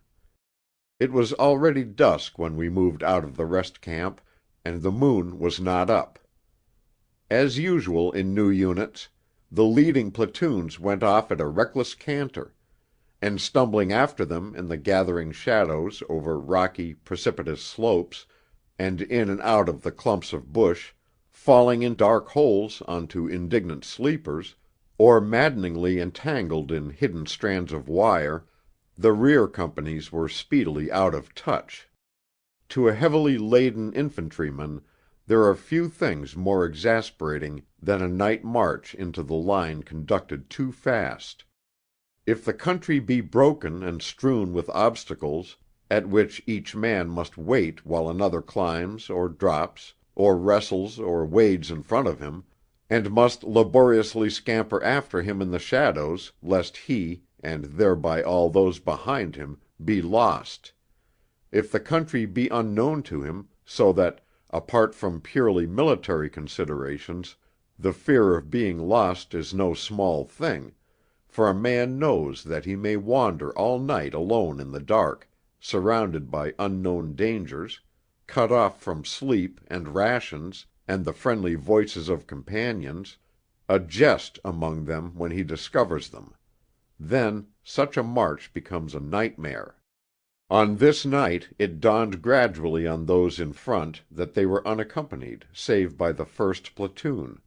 It was already dusk when we moved out of the rest camp, and the moon was not up. As usual in new units, the leading platoons went off at a reckless canter, and stumbling after them in the gathering shadows over rocky, precipitous slopes, and in and out of the clumps of bush, falling in dark holes onto indignant sleepers, or maddeningly entangled in hidden strands of wire, the rear companies were speedily out of touch. To a heavily laden infantryman there are few things more exasperating than a night march into the line conducted too fast. If the country be broken and strewn with obstacles, at which each man must wait while another climbs or drops, or wrestles or wades in front of him, and must laboriously scamper after him in the shadows lest he, and thereby all those behind him, be lost; if the country be unknown to him, so that, apart from purely military considerations, the fear of being lost is no small thing, for a man knows that he may wander all night alone in the dark, surrounded by unknown dangers, cut off from sleep and rations and the friendly voices of companions, a jest among them when he discovers them; then such a march becomes a nightmare. On this night it dawned gradually on those in front that they were unaccompanied save by the first platoon,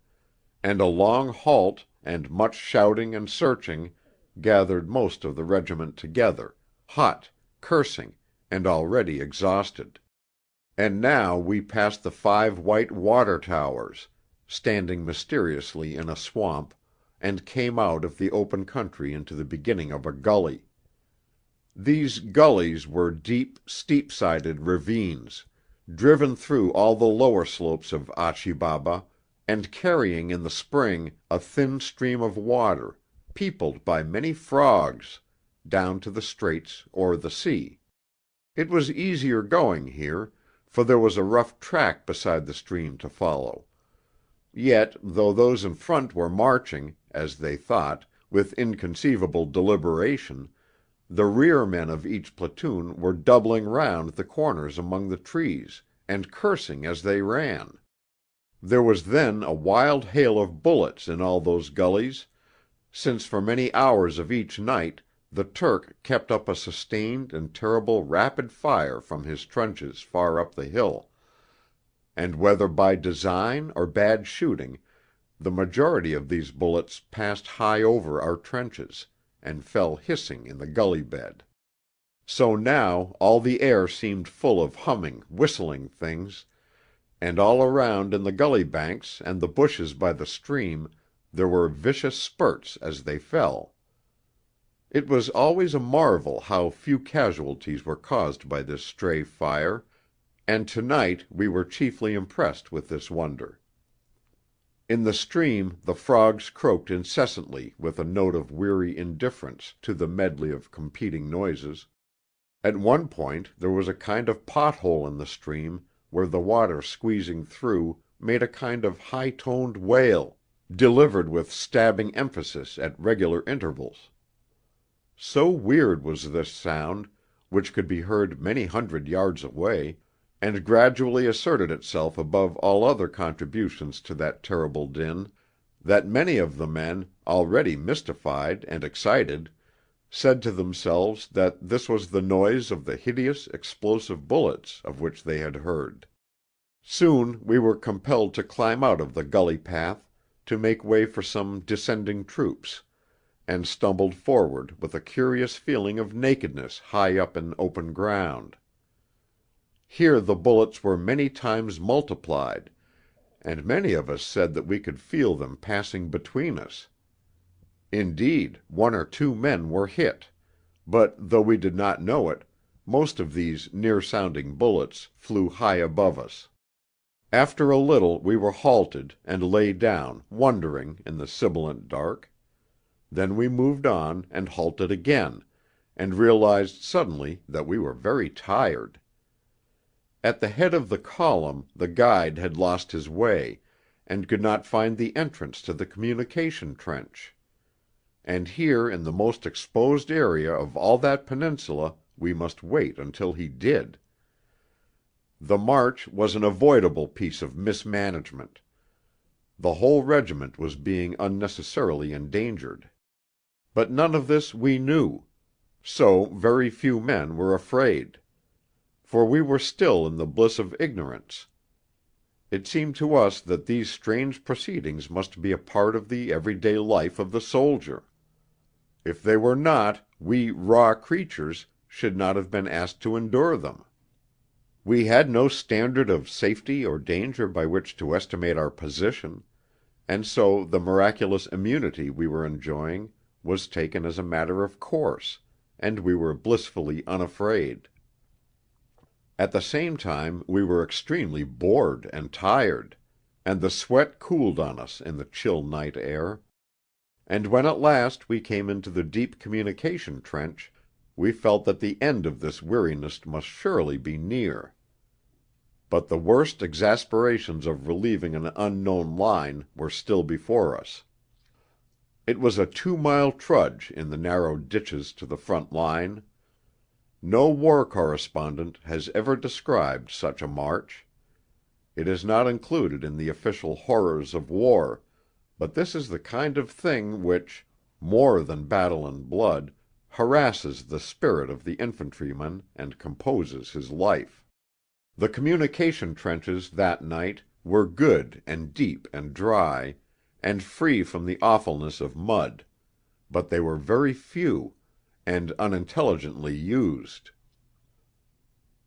and a long halt and much shouting and searching gathered most of the regiment together, hot, cursing, and already exhausted. And now we passed the 5 white water towers, standing mysteriously in a swamp, and came out of the open country into the beginning of a gully. These gullies were deep, steep-sided ravines, driven through all the lower slopes of Achi Baba, and carrying in the spring a thin stream of water, peopled by many frogs, down to the straits or the sea. It was easier going here, for there was a rough track beside the stream to follow. Yet, though those in front were marching, as they thought, with inconceivable deliberation, the rear men of each platoon were doubling round the corners among the trees, and cursing as they ran. There was then a wild hail of bullets in all those gullies, since for many hours of each night the Turk kept up a sustained and terrible rapid fire from his trenches far up the hill, and whether by design or bad shooting, the majority of these bullets passed high over our trenches, and fell hissing in the gully bed. So now all the air seemed full of humming, whistling things, and all around in the gully banks and the bushes by the stream there were vicious spurts as they fell. It was always a marvel how few casualties were caused by this stray fire, and tonight we were chiefly impressed with this wonder. In the stream the frogs croaked incessantly with a note of weary indifference to the medley of competing noises. At one point there was a kind of pot-hole in the stream where the water squeezing through made a kind of high-toned wail, delivered with stabbing emphasis at regular intervals. So weird was this sound, which could be heard many hundred yards away, and gradually asserted itself above all other contributions to that terrible din, that many of the men, already mystified and excited, said to themselves that this was the noise of the hideous explosive bullets of which they had heard. Soon we were compelled to climb out of the gully path to make way for some descending troops, and stumbled forward with a curious feeling of nakedness high up in open ground. Here the bullets were many times multiplied, and many of us said that we could feel them passing between us. Indeed, 1 or 2 men were hit, but though we did not know it, most of these near-sounding bullets flew high above us. After a little we were halted and lay down, wondering, in the sibilant dark. Then we moved on and halted again, and realized suddenly that we were very tired. At the head of the column the guide had lost his way, and could not find the entrance to the communication trench. And here in the most exposed area of all that peninsula we must wait until he did. The march was an avoidable piece of mismanagement. The whole regiment was being unnecessarily endangered. But none of this we knew, so very few men were afraid. For we were still in the bliss of ignorance. It seemed to us that these strange proceedings must be a part of the everyday life of the soldier. If they were not, we raw creatures should not have been asked to endure them. We had no standard of safety or danger by which to estimate our position, and so the miraculous immunity we were enjoying was taken as a matter of course, and we were blissfully unafraid. At the same time we were extremely bored and tired, and the sweat cooled on us in the chill night air. And when at last we came into the deep communication trench, we felt that the end of this weariness must surely be near. But the worst exasperations of relieving an unknown line were still before us. It was a 2-mile trudge in the narrow ditches to the front line. No war correspondent has ever described such a march. It is not included in the official horrors of war, but this is the kind of thing which, more than battle and blood, harasses the spirit of the infantryman and composes his life. The communication trenches that night were good and deep and dry, and free from the awfulness of mud, but they were very few, and unintelligently used.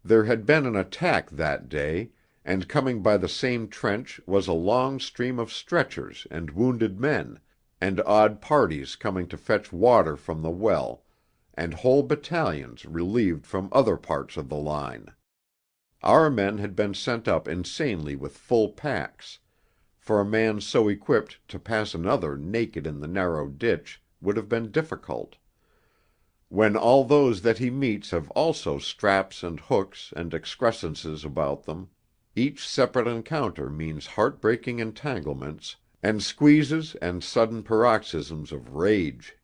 There had been an attack that day, and coming by the same trench was a long stream of stretchers and wounded men, and odd parties coming to fetch water from the well, and whole battalions relieved from other parts of the line. Our men had been sent up insanely with full packs, for a man so equipped to pass another naked in the narrow ditch would have been difficult. When all those that he meets have also straps and hooks and excrescences about them, Each separate encounter means heartbreaking entanglements, and squeezes and sudden paroxysms of rage.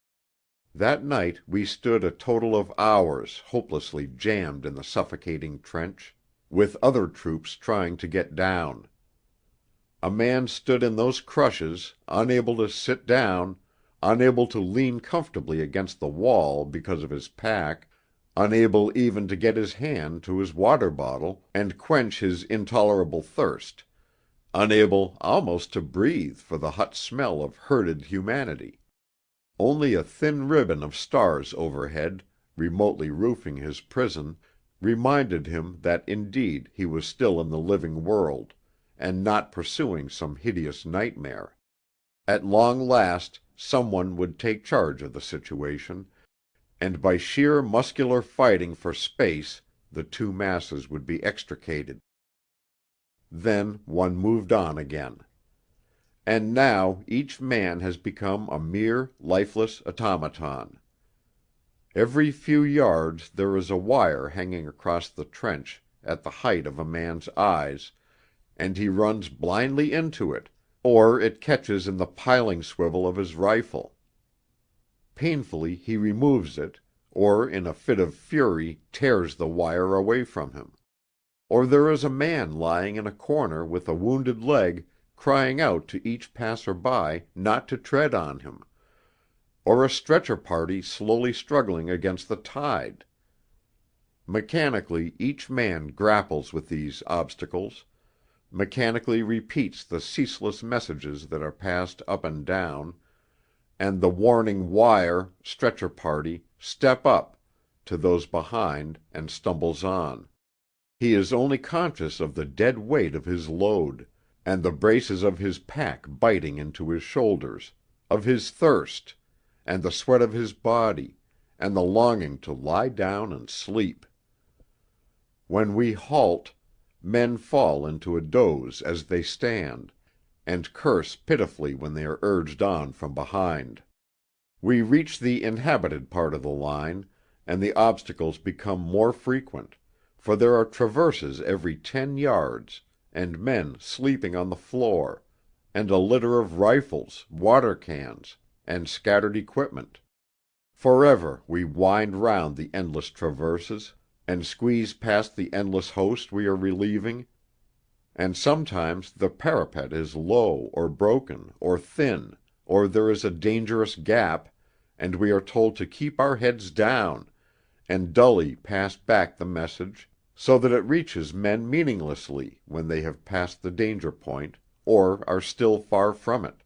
That night we stood a total of hours hopelessly jammed in the suffocating trench, with other troops trying to get down. A man stood in those crushes, unable to sit down, unable to lean comfortably against the wall because of his pack, unable even to get his hand to his water bottle and quench his intolerable thirst, unable almost to breathe for the hot smell of herded humanity. Only a thin ribbon of stars overhead, remotely roofing his prison, reminded him that indeed he was still in the living world, and not pursuing some hideous nightmare. At long last some one would take charge of the situation, and by sheer muscular fighting for space the two masses would be extricated. Then one moved on again. And now each man has become a mere lifeless automaton. Every few yards there is a wire hanging across the trench at the height of a man's eyes, and he runs blindly into it, or it catches in the piling swivel of his rifle. Painfully he removes it, or in a fit of fury tears the wire away from him. Or there is a man lying in a corner with a wounded leg crying out to each passer-by not to tread on him, or a stretcher party slowly struggling against the tide. Mechanically each man grapples with these obstacles, mechanically repeats the ceaseless messages that are passed up and down, and the warning wire, stretcher party, step up, to those behind and stumbles on. He is only conscious of the dead weight of his load, and the braces of his pack biting into his shoulders, of his thirst, and the sweat of his body, and the longing to lie down and sleep. When we halt, men fall into a doze as they stand, and curse pitifully when they are urged on from behind. We reach the inhabited part of the line, and the obstacles become more frequent, for there are traverses every 10 yards, and men sleeping on the floor, and a litter of rifles, water cans, and scattered equipment. Forever we wind round the endless traverses, and squeeze past the endless host we are relieving, and sometimes the parapet is low or broken or thin, or there is a dangerous gap, and we are told to keep our heads down, and dully pass back the message, so that it reaches men meaninglessly when they have passed the danger point, or are still far from it.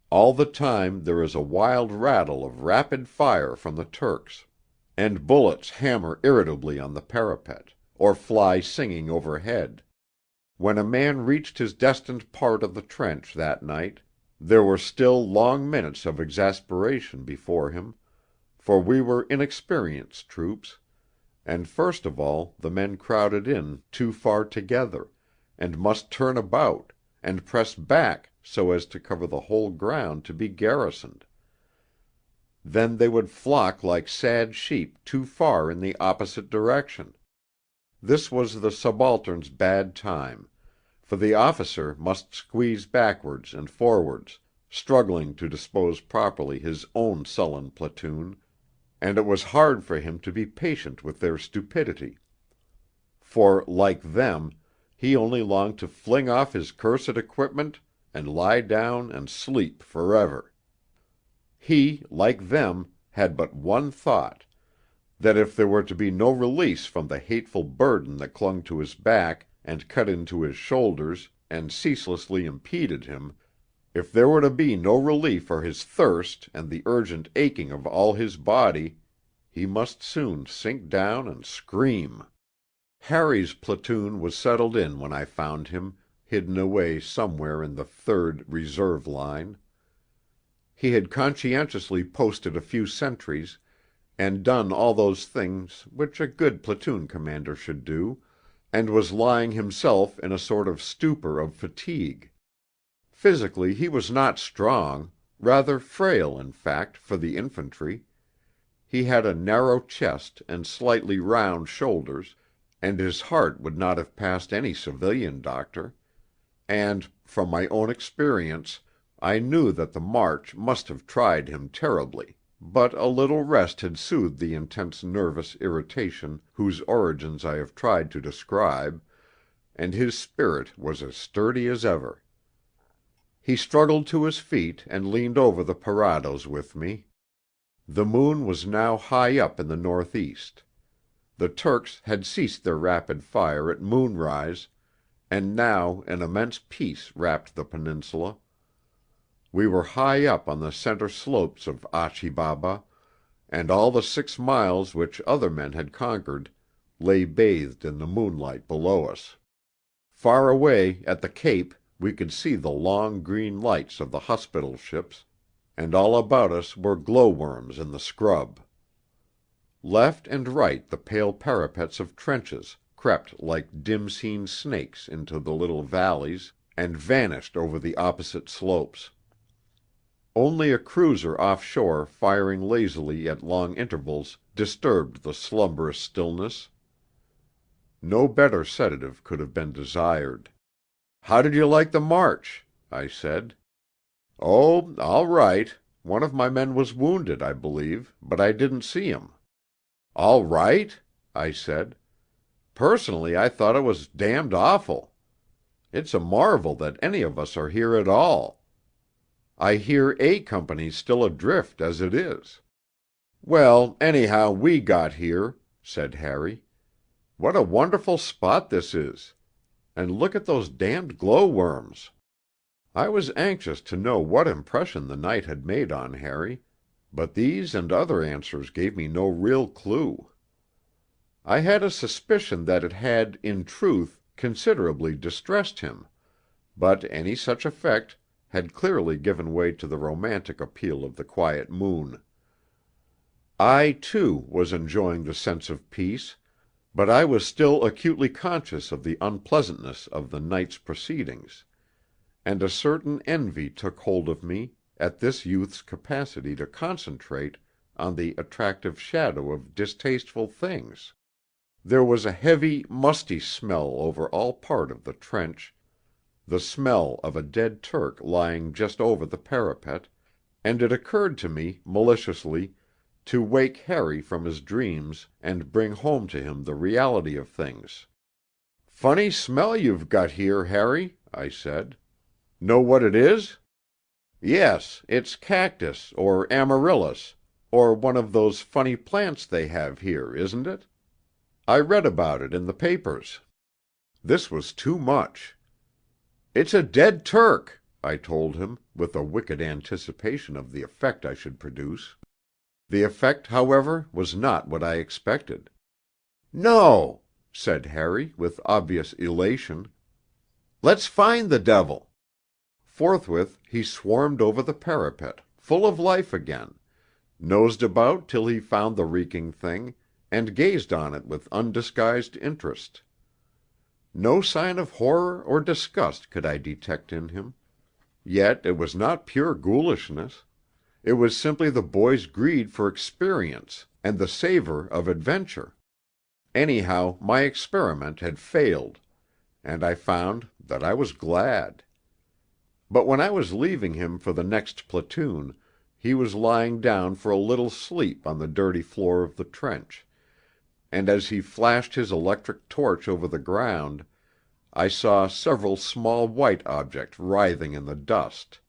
All the time there is a wild rattle of rapid fire from the Turks, and bullets hammer irritably on the parapet, or fly singing overhead. When a man reached his destined part of the trench that night, there were still long minutes of exasperation before him, for we were inexperienced troops, and first of all the men crowded in too far together, and must turn about, and press back so as to cover the whole ground to be garrisoned. Then they would flock like sad sheep too far in the opposite direction. This was the subaltern's bad time, for the officer must squeeze backwards and forwards, struggling to dispose properly his own sullen platoon, and it was hard for him to be patient with their stupidity. For, like them, he only longed to fling off his cursed equipment and lie down and sleep forever. He, like them, had but one thought, that if there were to be no release from the hateful burden that clung to his back and cut into his shoulders and ceaselessly impeded him, if there were to be no relief for his thirst and the urgent aching of all his body, he must soon sink down and scream. Harry's platoon was settled in when I found him, hidden away somewhere in the 3rd Reserve line. He had conscientiously posted a few sentries, and done all those things which a good platoon commander should do, and was lying himself in a sort of stupor of fatigue. Physically he was not strong, rather frail in fact for the infantry. He had a narrow chest and slightly round shoulders, and his heart would not have passed any civilian doctor, and, from my own experience, I knew that the march must have tried him terribly, but a little rest had soothed the intense nervous irritation whose origins I have tried to describe, and his spirit was as sturdy as ever. He struggled to his feet and leaned over the parados with me. The moon was now high up in the northeast. The Turks had ceased their rapid fire at moonrise, and now an immense peace wrapped the peninsula. We were high up on the centre slopes of Achi Baba, and all the 6 miles which other men had conquered lay bathed in the moonlight below us. Far away at the Cape we could see the long green lights of the hospital ships, and all about us were glowworms in the scrub. Left and right the pale parapets of trenches crept like dim-seen snakes into the little valleys and vanished over the opposite slopes. Only a cruiser offshore firing lazily at long intervals disturbed the slumberous stillness. No better sedative could have been desired. "How did you like the march?" I said. "Oh, all right. One of my men was wounded, I believe, but I didn't see him." "All right?" I said. "Personally, I thought it was damned awful. It's a marvel that any of us are here at all. I hear A Company's still adrift as it is." "Well, anyhow, we got here," said Harry. "What a wonderful spot this is! And look at those damned glowworms." I was anxious to know what impression the night had made on Harry, but these and other answers gave me no real clue. I had a suspicion that it had, in truth, considerably distressed him, but any such effect had clearly given way to the romantic appeal of the quiet moon. I, too, was enjoying the sense of peace, but I was still acutely conscious of the unpleasantness of the night's proceedings, and a certain envy took hold of me at this youth's capacity to concentrate on the attractive shadow of distasteful things. There was a heavy, musty smell over all part of the trench, the smell of a dead Turk lying just over the parapet, and it occurred to me, maliciously, to wake Harry from his dreams and bring home to him the reality of things. "Funny smell you've got here, Harry," I said. "Know what it is?" "Yes, it's cactus, or amaryllis, or one of those funny plants they have here, isn't it? I read about it in the papers." This was too much. "It's a dead Turk," I told him, with a wicked anticipation of the effect I should produce. The effect, however, was not what I expected. "No," said Harry, with obvious elation. "Let's find the devil." Forthwith he swarmed over the parapet, full of life again, nosed about till he found the reeking thing, and gazed on it with undisguised interest. No sign of horror or disgust could I detect in him. Yet it was not pure ghoulishness. It was simply the boy's greed for experience and the savour of adventure. Anyhow, my experiment had failed, and I found that I was glad. But when I was leaving him for the next platoon, he was lying down for a little sleep on the dirty floor of the trench, and as he flashed his electric torch over the ground, I saw several small white objects writhing in the dust.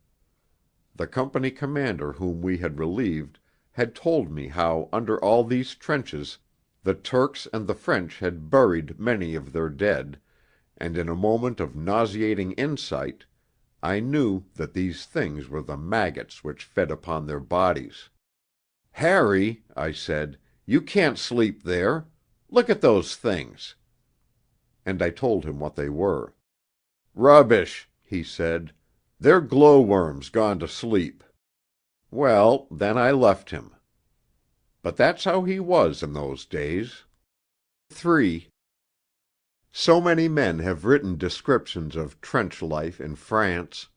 The company commander whom we had relieved had told me how under all these trenches the Turks and the French had buried many of their dead, and in a moment of nauseating insight I knew that these things were the maggots which fed upon their bodies. "Harry," I said, "you can't sleep there. Look at those things." And I told him what they were. "Rubbish," he said. "They're glowworms gone to sleep." Well, then I left him. But that's how he was in those days. 3. So many men have written descriptions of trench life in France.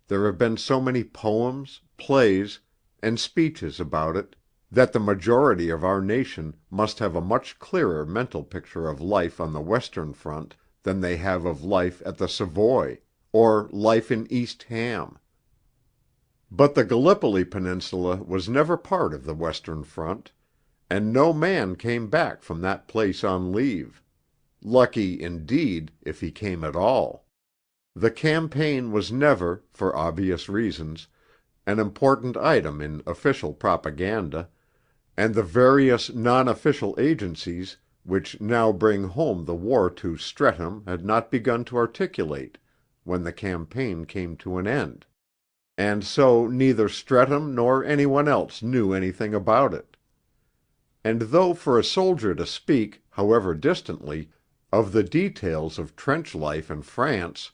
There have been so many poems, plays, and speeches about it, that the majority of our nation must have a much clearer mental picture of life on the Western Front than they have of life at the Savoy, or life in East Ham. But the Gallipoli Peninsula was never part of the Western Front, and no man came back from that place on leave. Lucky, indeed, if he came at all. The campaign was never, for obvious reasons, an important item in official propaganda, and the various non-official agencies which now bring home the war to Streatham had not begun to articulate when the campaign came to an end, and so neither Streatham nor anyone else knew anything about it. And though for a soldier to speak, however distantly, of the details of trench life in France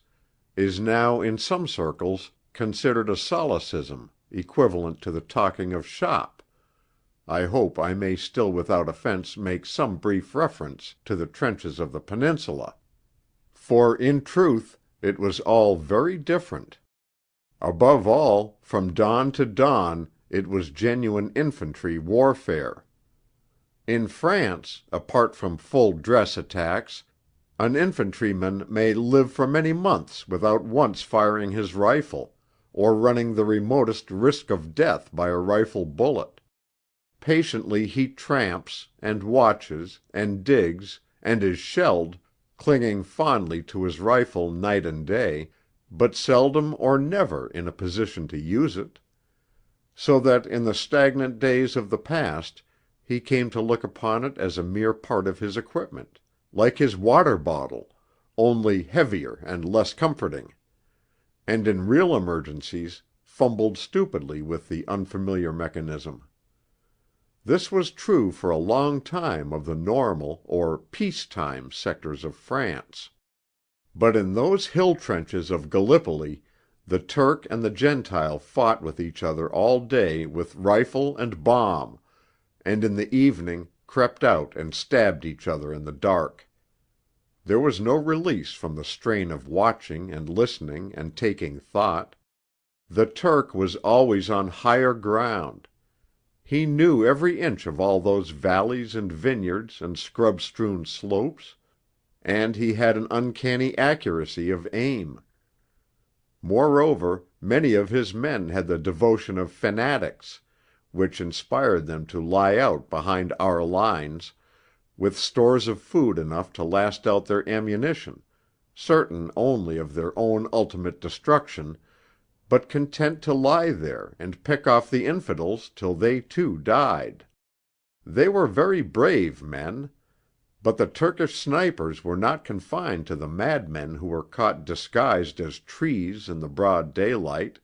is now in some circles considered a solecism equivalent to the talking of shop, I hope I may still without offence make some brief reference to the trenches of the Peninsula. For, in truth, it was all very different. Above all, from dawn to dawn it was genuine infantry warfare. In France, apart from full dress attacks, an infantryman may live for many months without once firing his rifle, or running the remotest risk of death by a rifle bullet. Patiently he tramps, and watches, and digs, and is shelled, clinging fondly to his rifle night and day, but seldom or never in a position to use it. So that in the stagnant days of the past he came to look upon it as a mere part of his equipment, like his water bottle, only heavier and less comforting, and in real emergencies fumbled stupidly with the unfamiliar mechanism. This was true for a long time of the normal or peace-time sectors of France. But in those hill trenches of Gallipoli the Turk and the Gentile fought with each other all day with rifle and bomb, and in the evening crept out and stabbed each other in the dark. There was no release from the strain of watching and listening and taking thought. The Turk was always on higher ground. He knew every inch of all those valleys and vineyards and scrub-strewn slopes, and he had an uncanny accuracy of aim. Moreover, many of his men had the devotion of fanatics, which inspired them to lie out behind our lines, with stores of food enough to last out their ammunition, certain only of their own ultimate destruction, but content to lie there and pick off the infidels till they too died. They were very brave men, but the Turkish snipers were not confined to the madmen who were caught disguised as trees in the broad daylight,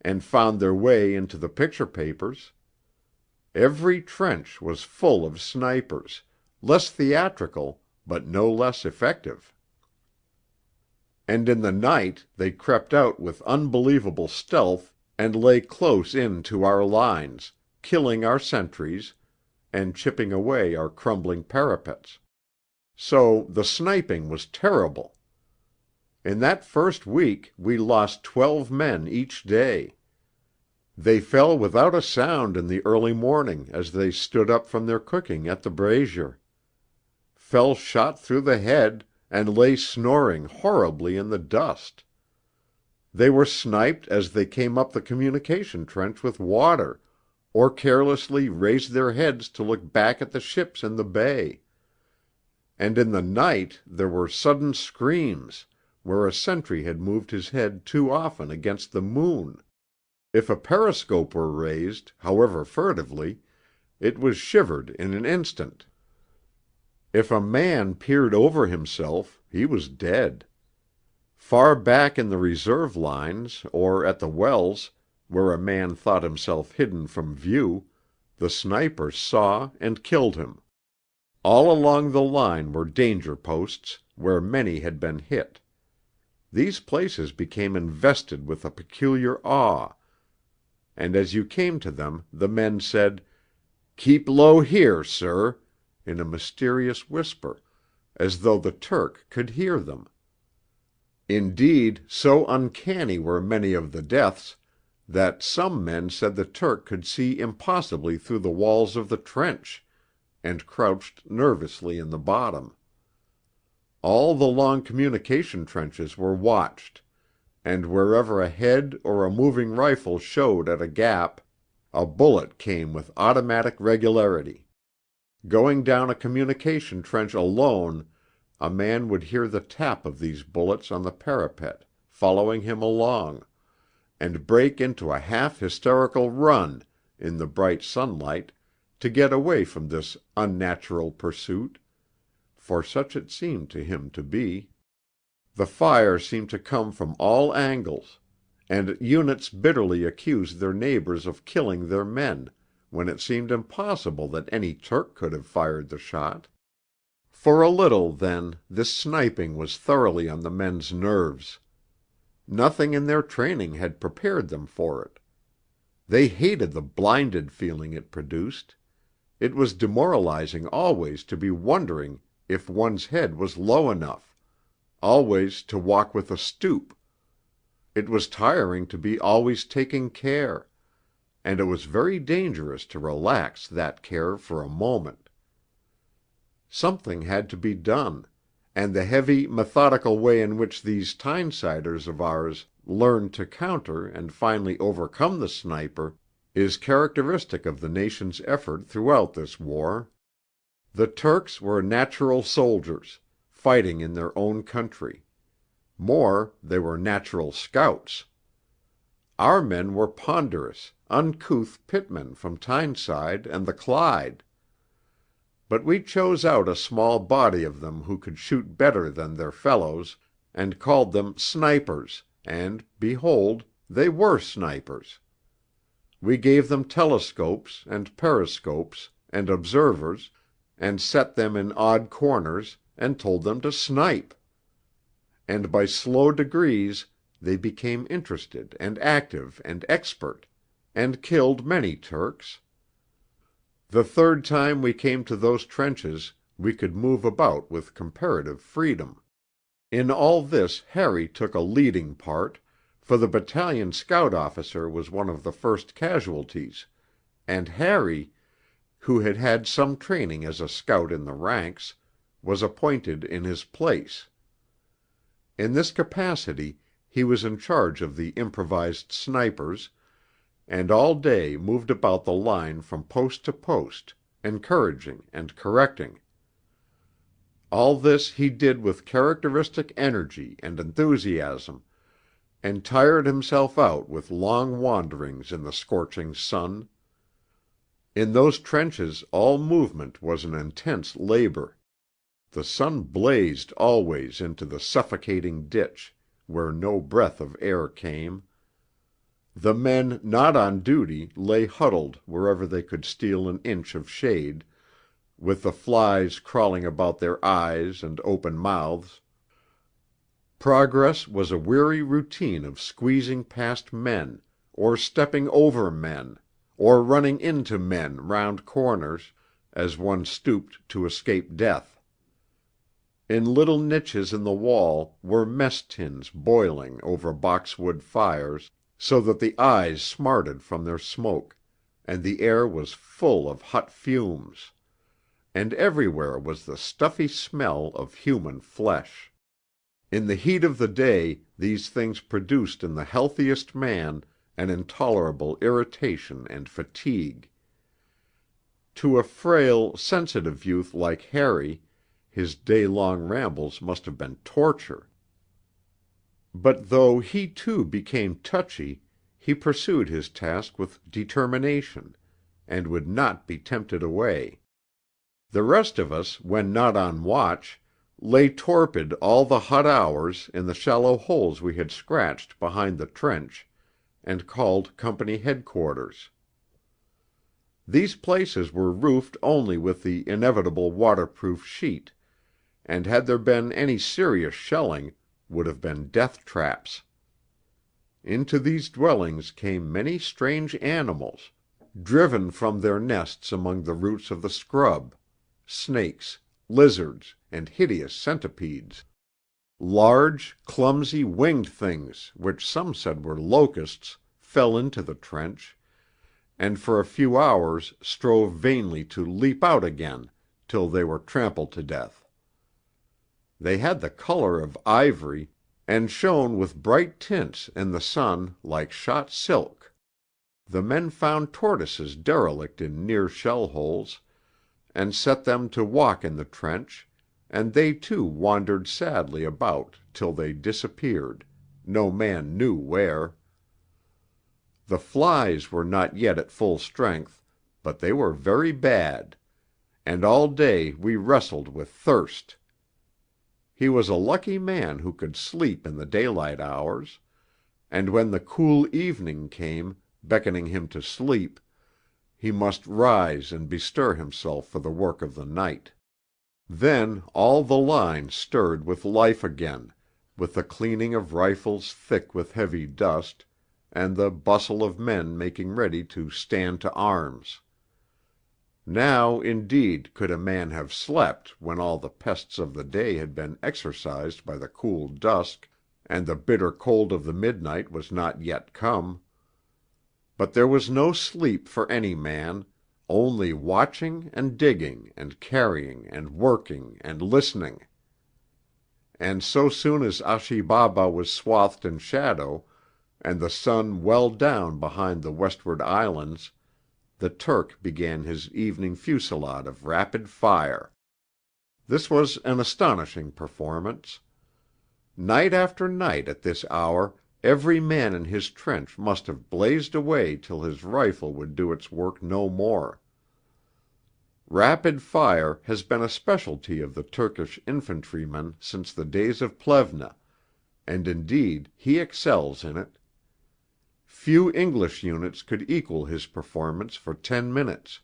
and found their way into the picture papers. Every trench was full of snipers, less theatrical, but no less effective. And in the night they crept out with unbelievable stealth and lay close in to our lines, killing our sentries, and chipping away our crumbling parapets. So the sniping was terrible. In that first week we lost 12 men each day. They fell without a sound in the early morning as they stood up from their cooking at the brazier. Fell shot through the head, and lay snoring horribly in the dust. They were sniped as they came up the communication trench with water, or carelessly raised their heads to look back at the ships in the bay. And in the night there were sudden screams, where a sentry had moved his head too often against the moon. If a periscope were raised, however furtively, it was shivered in an instant. If a man peered over himself, he was dead. Far back in the reserve lines, or at the wells, where a man thought himself hidden from view, the snipers saw and killed him. All along the line were danger posts, where many had been hit. These places became invested with a peculiar awe, and as you came to them the men said, "Keep low here, sir," in a mysterious whisper, as though the Turk could hear them. Indeed, so uncanny were many of the deaths, that some men said the Turk could see impossibly through the walls of the trench, and crouched nervously in the bottom. All the long communication trenches were watched, and wherever a head or a moving rifle showed at a gap, a bullet came with automatic regularity. Going down a communication trench alone, a man would hear the tap of these bullets on the parapet, following him along, and break into a half-hysterical run in the bright sunlight to get away from this unnatural pursuit, for such it seemed to him to be. The fire seemed to come from all angles, and units bitterly accused their neighbors of killing their men, when it seemed impossible that any Turk could have fired the shot. For a little, then, this sniping was thoroughly on the men's nerves. Nothing in their training had prepared them for it. They hated the blinded feeling it produced. It was demoralizing always to be wondering if one's head was low enough, always to walk with a stoop. It was tiring to be always taking care, and it was very dangerous to relax that care for a moment. Something had to be done, and the heavy, methodical way in which these Tynesiders of ours learned to counter and finally overcome the sniper is characteristic of the nation's effort throughout this war. The Turks were natural soldiers, fighting in their own country. More, they were natural scouts. Our men were ponderous, uncouth pitmen from Tyneside and the Clyde. But we chose out a small body of them who could shoot better than their fellows, and called them snipers, and, behold, they were snipers. We gave them telescopes, and periscopes, and observers, and set them in odd corners, and told them to snipe. And by slow degrees they became interested and active and expert, and killed many Turks. The third time we came to those trenches we could move about with comparative freedom. In all this Harry took a leading part, for the battalion scout officer was one of the first casualties, and Harry, who had had some training as a scout in the ranks, was appointed in his place. In this capacity he was in charge of the improvised snipers, and all day moved about the line from post to post, encouraging and correcting. All this he did with characteristic energy and enthusiasm, and tired himself out with long wanderings in the scorching sun. In those trenches all movement was an intense labour. The sun blazed always into the suffocating ditch, where no breath of air came. The men not on duty lay huddled wherever they could steal an inch of shade, with the flies crawling about their eyes and open mouths. Progress was a weary routine of squeezing past men, or stepping over men, or running into men round corners, as one stooped to escape death. In little niches in the wall were mess tins boiling over boxwood fires, so that the eyes smarted from their smoke, and the air was full of hot fumes, and everywhere was the stuffy smell of human flesh. In the heat of the day these things produced in the healthiest man an intolerable irritation and fatigue. To a frail, sensitive youth like Harry, his day-long rambles must have been torture. But though he too became touchy, he pursued his task with determination, and would not be tempted away. The rest of us, when not on watch, lay torpid all the hot hours in the shallow holes we had scratched behind the trench, and called company headquarters. These places were roofed only with the inevitable waterproof sheet, and had there been any serious shelling, would have been death traps. Into these dwellings came many strange animals, driven from their nests among the roots of the scrub, snakes, lizards, and hideous centipedes. Large, clumsy, winged things, which some said were locusts, fell into the trench, and for a few hours strove vainly to leap out again till they were trampled to death. They had the color of ivory, and shone with bright tints in the sun like shot silk. The men found tortoises derelict in near shell holes, and set them to walk in the trench, and they too wandered sadly about till they disappeared, no man knew where. The flies were not yet at full strength, but they were very bad, and all day we wrestled with thirst. He was a lucky man who could sleep in the daylight hours, and when the cool evening came, beckoning him to sleep, he must rise and bestir himself for the work of the night. Then all the line stirred with life again, with the cleaning of rifles thick with heavy dust, and the bustle of men making ready to stand to arms. Now, indeed, could a man have slept when all the pests of the day had been exorcised by the cool dusk, and the bitter cold of the midnight was not yet come. But there was no sleep for any man, only watching and digging and carrying and working and listening. And so soon as Achi Baba was swathed in shadow, and the sun well down behind the westward islands, the Turk began his evening fusillade of rapid fire. This was an astonishing performance. Night after night at this hour every man in his trench must have blazed away till his rifle would do its work no more. Rapid fire has been a specialty of the Turkish infantryman since the days of Plevna, and indeed he excels in it. Few English units could equal his performance for 10 minutes,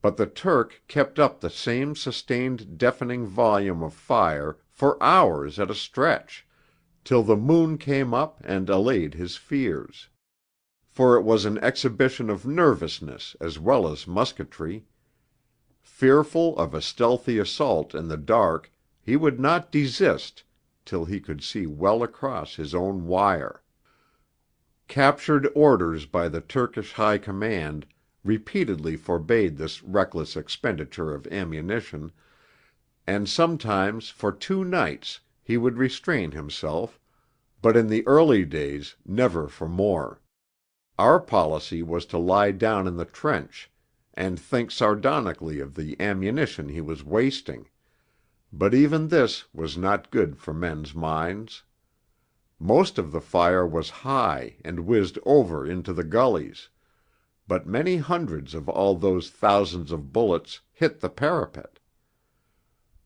but the Turk kept up the same sustained deafening volume of fire for hours at a stretch, till the moon came up and allayed his fears. For it was an exhibition of nervousness as well as musketry. Fearful of a stealthy assault in the dark, he would not desist till he could see well across his own wire. Captured orders by the Turkish High Command repeatedly forbade this reckless expenditure of ammunition, and sometimes for 2 nights he would restrain himself, but in the early days never for more. Our policy was to lie down in the trench, and think sardonically of the ammunition he was wasting, but even this was not good for men's minds. Most of the fire was high and whizzed over into the gullies, but many hundreds of all those thousands of bullets hit the parapet.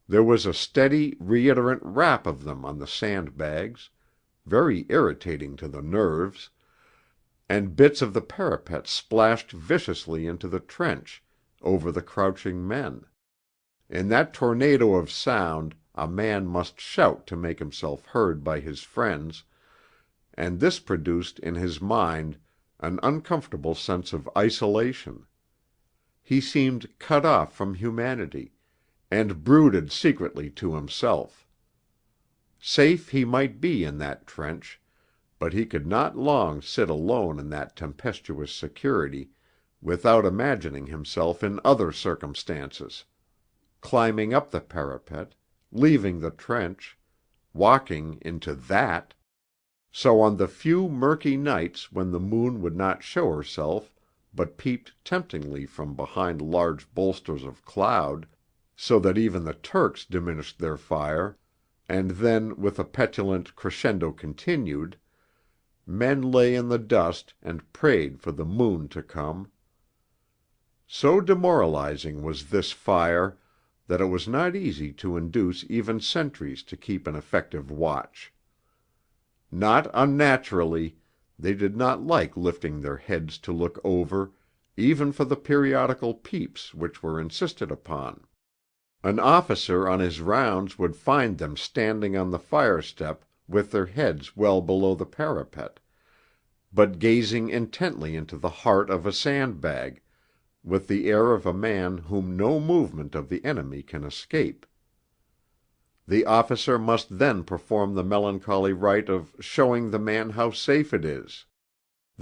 There was a steady, reiterant rap of them on the sandbags, very irritating to the nerves, and bits of the parapet splashed viciously into the trench, over the crouching men. In that tornado of sound a man must shout to make himself heard by his friends, and this produced in his mind an uncomfortable sense of isolation. He seemed cut off from humanity, and brooded secretly to himself. Safe he might be in that trench, but he could not long sit alone in that tempestuous security without imagining himself in other circumstances, climbing up the parapet, leaving the trench, walking into that. So on the few murky nights when the moon would not show herself but peeped temptingly from behind large bolsters of cloud, so that even the Turks diminished their fire, and then with a petulant crescendo continued, men lay in the dust and prayed for the moon to come. So demoralizing was this fire that it was not easy to induce even sentries to keep an effective watch. Not unnaturally, they did not like lifting their heads to look over, even for the periodical peeps which were insisted upon. An officer on his rounds would find them standing on the fire step with their heads well below the parapet, but gazing intently into the heart of a sandbag, with the air of a man whom no movement of the enemy can escape. The officer must then perform the melancholy rite of showing the man how safe it is.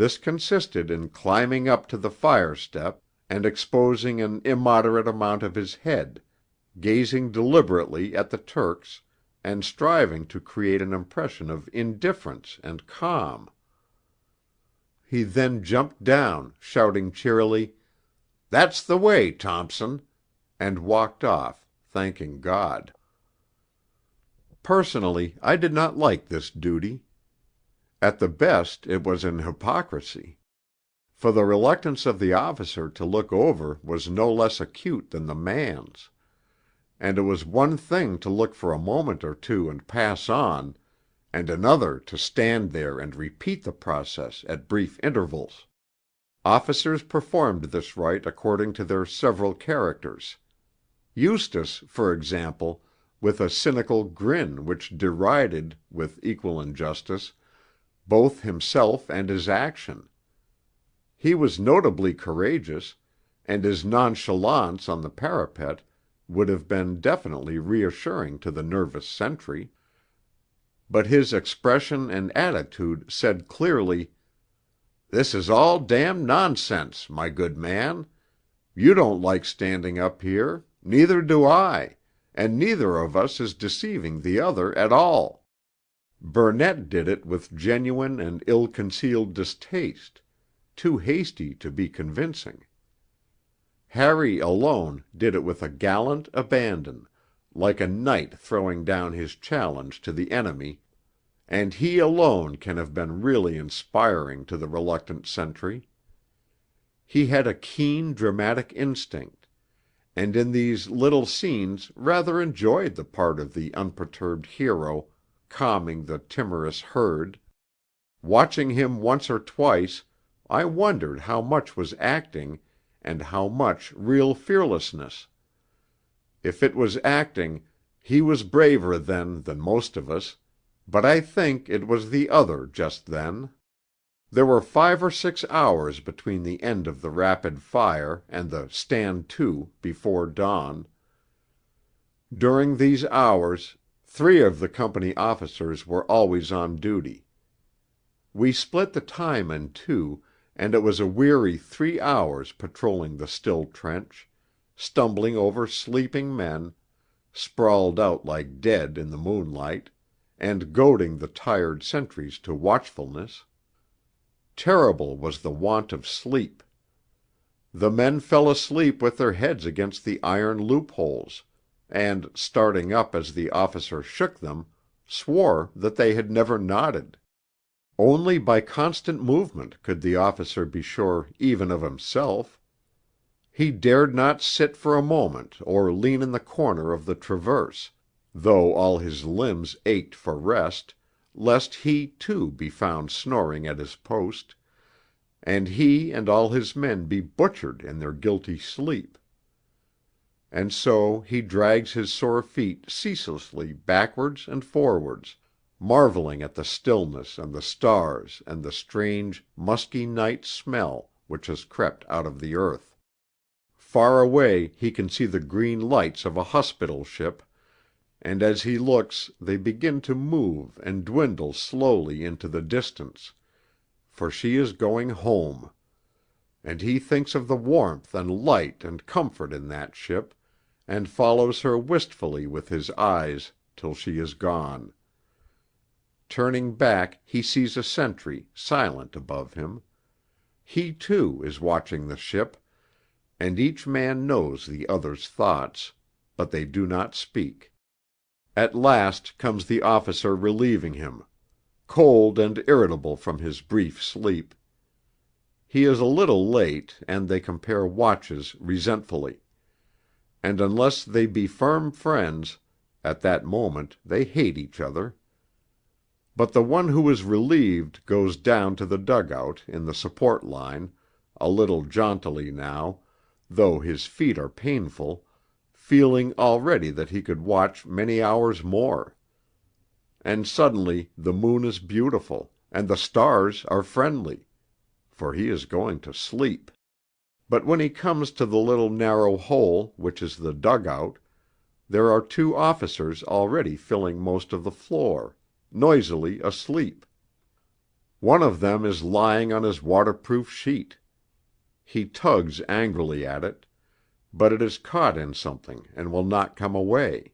This consisted in climbing up to the fire step and exposing an immoderate amount of his head, gazing deliberately at the Turks, and striving to create an impression of indifference and calm. He then jumped down, shouting cheerily, "That's the way, Thompson," and walked off, thanking God. Personally, I did not like this duty. At the best it was an hypocrisy. For the reluctance of the officer to look over was no less acute than the man's. And it was one thing to look for a moment or two and pass on, and another to stand there and repeat the process at brief intervals. Officers performed this rite according to their several characters. Eustace, for example, with a cynical grin which derided, with equal injustice, both himself and his action. He was notably courageous, and his nonchalance on the parapet would have been definitely reassuring to the nervous sentry. But his expression and attitude said clearly, "This is all damned nonsense, my good man. You don't like standing up here, neither do I, and neither of us is deceiving the other at all." Burnett did it with genuine and ill-concealed distaste, too hasty to be convincing. Harry alone did it with a gallant abandon, like a knight throwing down his challenge to the enemy, and he alone can have been really inspiring to the reluctant sentry. He had a keen dramatic instinct, and in these little scenes rather enjoyed the part of the unperturbed hero calming the timorous herd. Watching him once or twice, I wondered how much was acting and how much real fearlessness. If it was acting, he was braver then than most of us, but I think it was the other just then. There were 5 or 6 hours between the end of the rapid fire and the "stand to" before dawn. During these hours 3 of the company officers were always on duty. We split the time in 2, and it was a weary 3 hours patrolling the still trench, stumbling over sleeping men, sprawled out like dead in the moonlight, and goading the tired sentries to watchfulness. Terrible was the want of sleep. The men fell asleep with their heads against the iron loopholes, and, starting up as the officer shook them, swore that they had never nodded. Only by constant movement could the officer be sure even of himself. He dared not sit for a moment or lean in the corner of the traverse, though all his limbs ached for rest, lest he, too, be found snoring at his post, and he and all his men be butchered in their guilty sleep. And so he drags his sore feet ceaselessly backwards and forwards, marveling at the stillness and the stars and the strange, musky night smell which has crept out of the earth. Far away he can see the green lights of a hospital ship, and as he looks they begin to move and dwindle slowly into the distance, for she is going home. And he thinks of the warmth and light and comfort in that ship, and follows her wistfully with his eyes till she is gone. Turning back, he sees a sentry, silent above him. He, too, is watching the ship, and each man knows the other's thoughts, but they do not speak. At last comes the officer relieving him, cold and irritable from his brief sleep. He is a little late, and they compare watches resentfully. And unless they be firm friends, at that moment they hate each other. But the one who is relieved goes down to the dugout in the support line, a little jauntily now, though his feet are painful, feeling already that he could watch many hours more. And suddenly the moon is beautiful, and the stars are friendly, for he is going to sleep. But when he comes to the little narrow hole which is the dugout, there are 2 officers already filling most of the floor, noisily asleep. One of them is lying on his waterproof sheet. He tugs angrily at it, but it is caught in something and will not come away.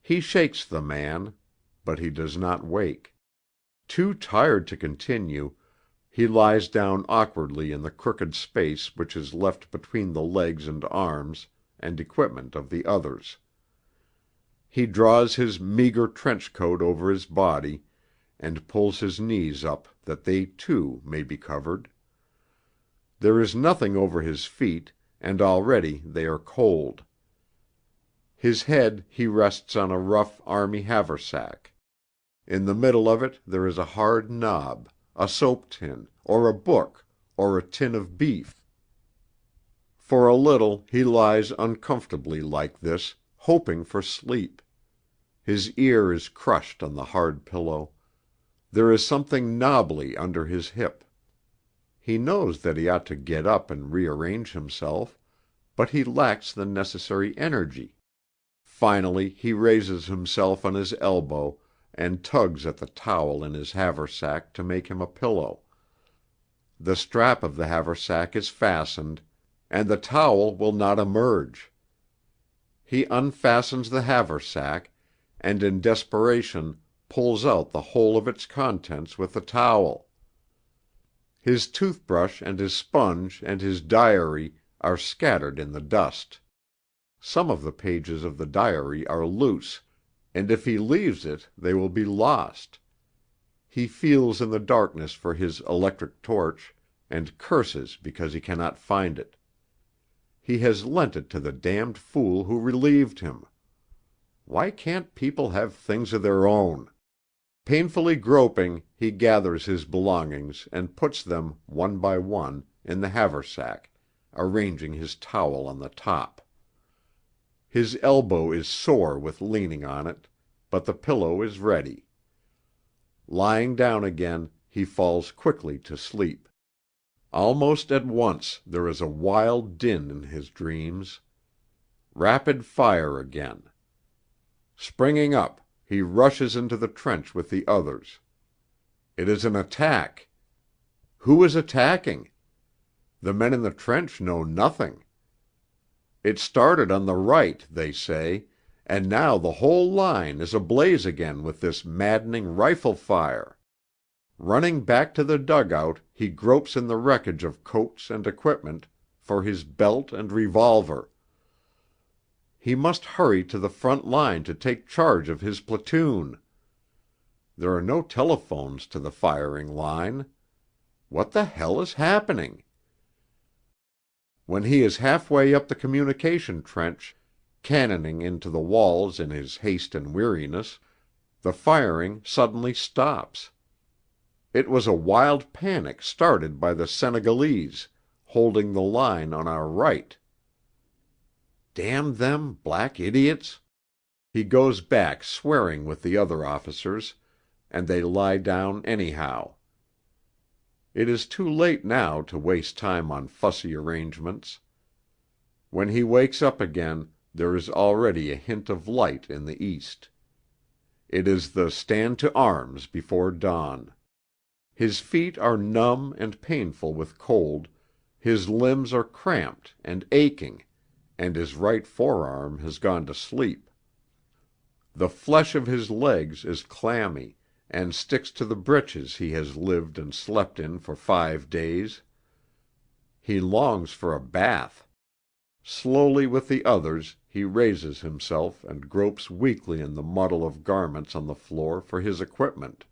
He shakes the man, but he does not wake. Too tired to continue, he lies down awkwardly in the crooked space which is left between the legs and arms and equipment of the others. He draws his meager trench coat over his body and pulls his knees up that they too may be covered. There is nothing over his feet, and already they are cold. His head he rests on a rough army haversack. In the middle of it there is a hard knob, a soap tin, or a book, or a tin of beef. For a little he lies uncomfortably like this, hoping for sleep. His ear is crushed on the hard pillow. There is something knobbly under his hip. He knows that he ought to get up and rearrange himself, but he lacks the necessary energy. Finally he raises himself on his elbow and tugs at the towel in his haversack to make him a pillow. The strap of the haversack is fastened, and the towel will not emerge. He unfastens the haversack, and in desperation pulls out the whole of its contents with the towel. His toothbrush and his sponge and his diary are scattered in the dust. Some of the pages of the diary are loose, and if he leaves it they will be lost. He feels in the darkness for his electric torch, and curses because he cannot find it. He has lent it to the damned fool who relieved him. Why can't people have things of their own? Painfully groping, he gathers his belongings and puts them, one by one, in the haversack, arranging his towel on the top. His elbow is sore with leaning on it, but the pillow is ready. Lying down again, he falls quickly to sleep. Almost at once there is a wild din in his dreams. Rapid fire again. Springing up, he rushes into the trench with the others. It is an attack. Who is attacking? The men in the trench know nothing. It started on the right, they say, and now the whole line is ablaze again with this maddening rifle fire. Running back to the dugout, he gropes in the wreckage of coats and equipment for his belt and revolver. He must hurry to the front line to take charge of his platoon. There are no telephones to the firing line. What the hell is happening? When he is halfway up the communication trench, cannoning into the walls in his haste and weariness, the firing suddenly stops. It was a wild panic started by the Senegalese, holding the line on our right. Damn them black idiots! He goes back swearing with the other officers, and they lie down anyhow. It is too late now to waste time on fussy arrangements. When he wakes up again, there is already a hint of light in the east. It is the stand to arms before dawn. His feet are numb and painful with cold, his limbs are cramped and aching, and his right forearm has gone to sleep. The flesh of his legs is clammy, and sticks to the breeches he has lived and slept in for 5 days. He longs for a bath. Slowly with the others he raises himself and gropes weakly in the muddle of garments on the floor for his equipment.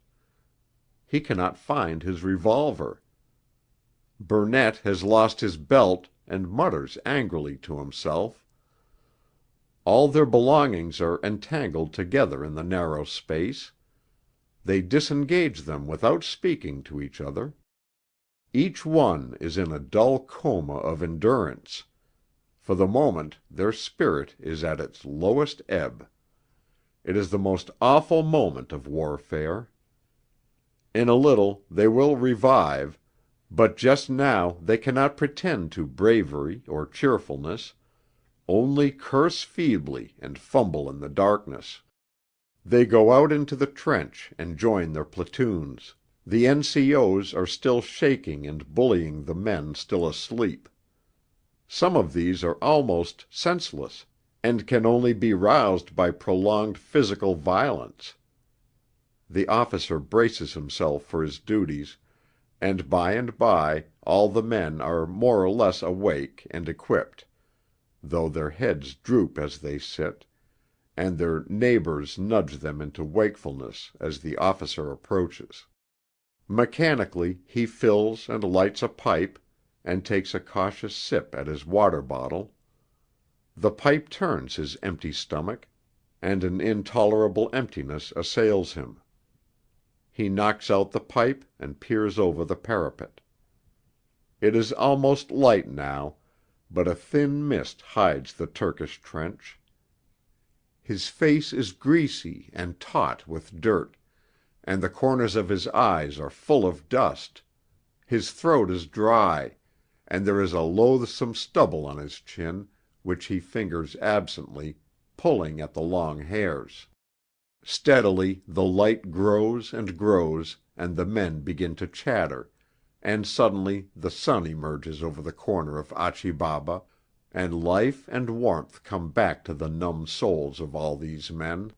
He cannot find his revolver. Burnett has lost his belt and mutters angrily to himself. All their belongings are entangled together in the narrow space. They disengage them without speaking to each other. Each one is in a dull coma of endurance. For the moment their spirit is at its lowest ebb. It is the most awful moment of warfare. In a little they will revive, but just now they cannot pretend to bravery or cheerfulness, only curse feebly and fumble in the darkness. They go out into the trench and join their platoons. The N.C.O.'s are still shaking and bullying the men still asleep. Some of these are almost senseless, and can only be roused by prolonged physical violence. The officer braces himself for his duties, and by all the men are more or less awake and equipped, though their heads droop as they sit, and their neighbors nudge them into wakefulness as the officer approaches. Mechanically he fills and lights a pipe, and takes a cautious sip at his water bottle. The pipe turns his empty stomach, and an intolerable emptiness assails him. He knocks out the pipe and peers over the parapet. It is almost light now, but a thin mist hides the Turkish trench. His face is greasy and taut with dirt, and the corners of his eyes are full of dust. His throat is dry, and there is a loathsome stubble on his chin, which he fingers absently, pulling at the long hairs. Steadily the light grows and grows, and the men begin to chatter, and suddenly the sun emerges over the corner of Achi Baba, and life and warmth come back to the numb souls of all these men.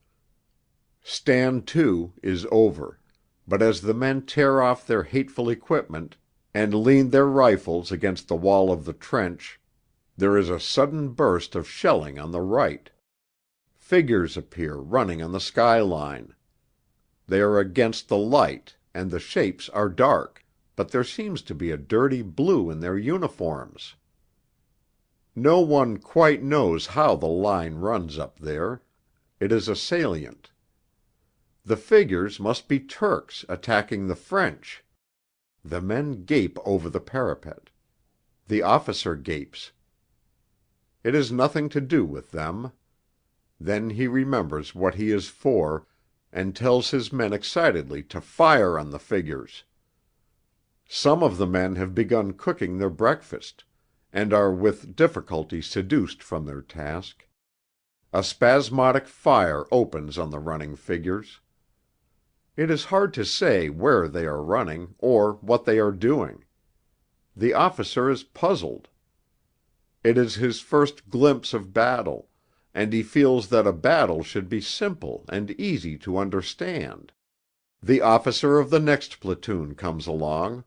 Stand to is over, but as the men tear off their hateful equipment and lean their rifles against the wall of the trench, there is a sudden burst of shelling on the right. Figures appear running on the skyline. They are against the light, and the shapes are dark, but there seems to be a dirty blue in their uniforms. No one quite knows how the line runs up there. It is a salient. The figures must be Turks attacking the French. The men gape over the parapet. The officer gapes. It has nothing to do with them. Then he remembers what he is for, and tells his men excitedly to fire on the figures. Some of the men have begun cooking their breakfast, and are with difficulty seduced from their task. A spasmodic fire opens on the running figures. It is hard to say where they are running, or what they are doing. The officer is puzzled. It is his first glimpse of battle, and he feels that a battle should be simple and easy to understand. The officer of the next platoon comes along.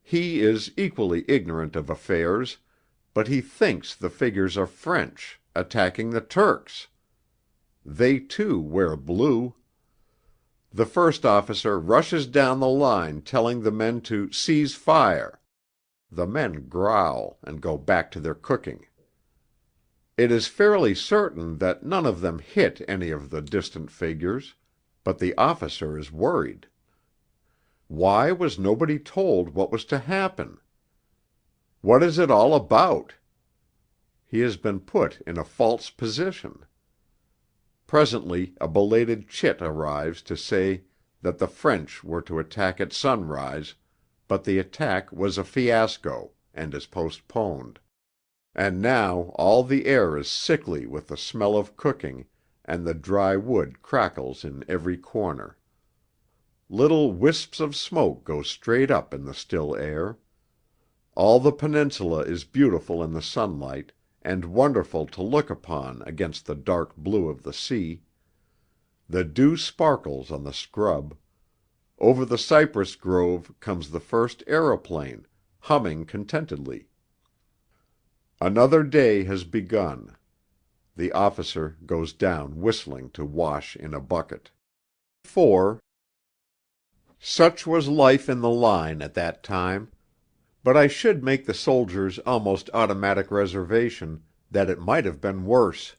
He is equally ignorant of affairs, but he thinks the figures are French, attacking the Turks. They too wear blue. The first officer rushes down the line telling the men to cease fire. The men growl and go back to their cooking. It is fairly certain that none of them hit any of the distant figures, but the officer is worried. Why was nobody told what was to happen? What is it all about? He has been put in a false position. Presently a belated chit arrives to say that the French were to attack at sunrise, but the attack was a fiasco, and is postponed. And now all the air is sickly with the smell of cooking, and the dry wood crackles in every corner. Little wisps of smoke go straight up in the still air. All the peninsula is beautiful in the sunlight, and wonderful to look upon against the dark blue of the sea. The dew sparkles on the scrub. Over the cypress grove comes the first aeroplane, humming contentedly. Another day has begun. The officer goes down whistling to wash in a bucket. 4. Such was life in the line at that time. But I should make the soldiers' almost automatic reservation that it might have been worse.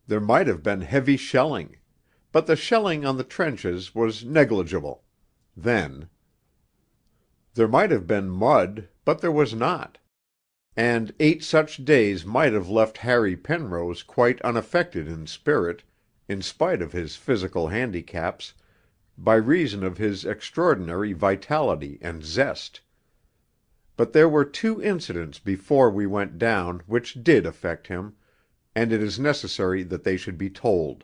There might have been heavy shelling, but the shelling on the trenches was negligible then. There might have been mud, but there was not. And 8 such days might have left Harry Penrose quite unaffected in spirit, in spite of his physical handicaps, by reason of his extraordinary vitality and zest. But there were 2 incidents before we went down which did affect him, and it is necessary that they should be told.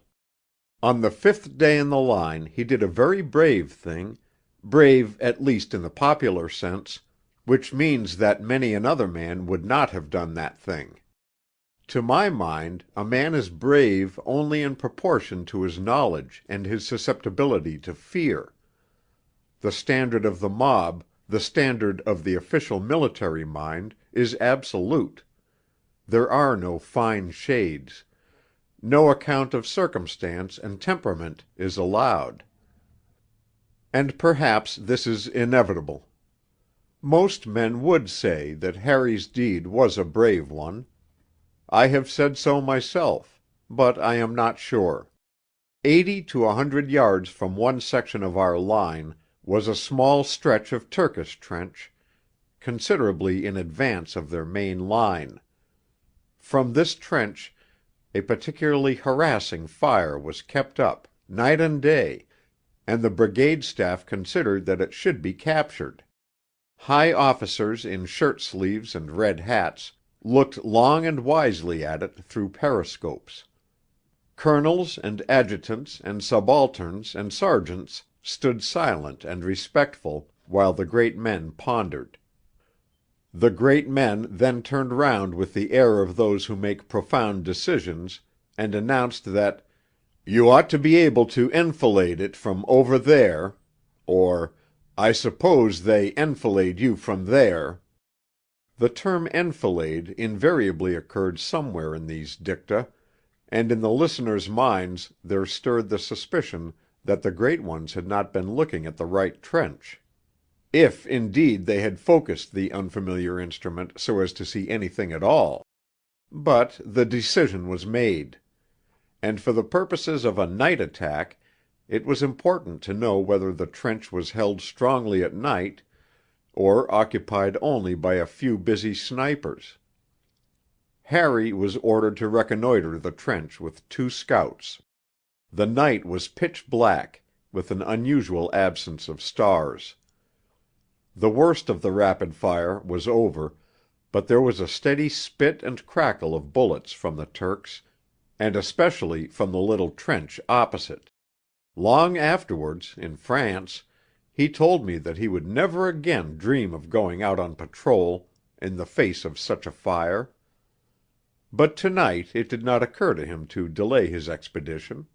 On the 5th day in the line he did a very brave thing, brave at least in the popular sense, which means that many another man would not have done that thing. To my mind, a man is brave only in proportion to his knowledge and his susceptibility to fear. The standard of the mob, the standard of the official military mind, is absolute. There are no fine shades. No account of circumstance and temperament is allowed. And perhaps this is inevitable. Most men would say that Harry's deed was a brave one. I have said so myself, but I am not sure. 80 to 100 yards from one section of our line was a small stretch of Turkish trench, considerably in advance of their main line. From this trench a particularly harassing fire was kept up, night and day, and the brigade staff considered that it should be captured. High officers in shirt sleeves and red hats looked long and wisely at it through periscopes. Colonels and adjutants and subalterns and sergeants stood silent and respectful while the great men pondered. The great men then turned round with the air of those who make profound decisions and announced that "you ought to be able to enfilade it from over there," or "I suppose they enfilade you from there." The term enfilade invariably occurred somewhere in these dicta, and in the listeners' minds there stirred the suspicion that the great ones had not been looking at the right trench. If, indeed, they had focused the unfamiliar instrument so as to see anything at all. But the decision was made. And for the purposes of a night attack, it was important to know whether the trench was held strongly at night or occupied only by a few busy snipers. Harry was ordered to reconnoitre the trench with 2 scouts. The night was pitch black, with an unusual absence of stars. The worst of the rapid fire was over, but there was a steady spit and crackle of bullets from the Turks, and especially from the little trench opposite. Long afterwards, in France, he told me that he would never again dream of going out on patrol in the face of such a fire. But tonight it did not occur to him to delay his expedition.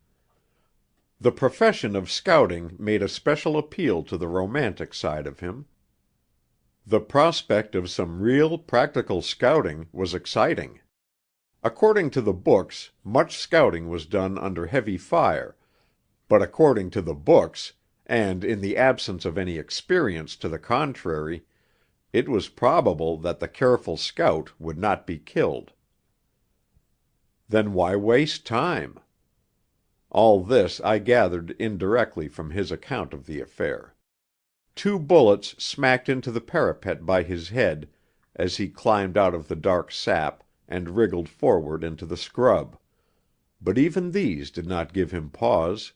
The profession of scouting made a special appeal to the romantic side of him. The prospect of some real practical scouting was exciting. According to the books, much scouting was done under heavy fire, but according to the books, and in the absence of any experience to the contrary, it was probable that the careful scout would not be killed. Then why waste time? All this I gathered indirectly from his account of the affair. 2 bullets smacked into the parapet by his head as he climbed out of the dark sap and wriggled forward into the scrub, but even these did not give him pause.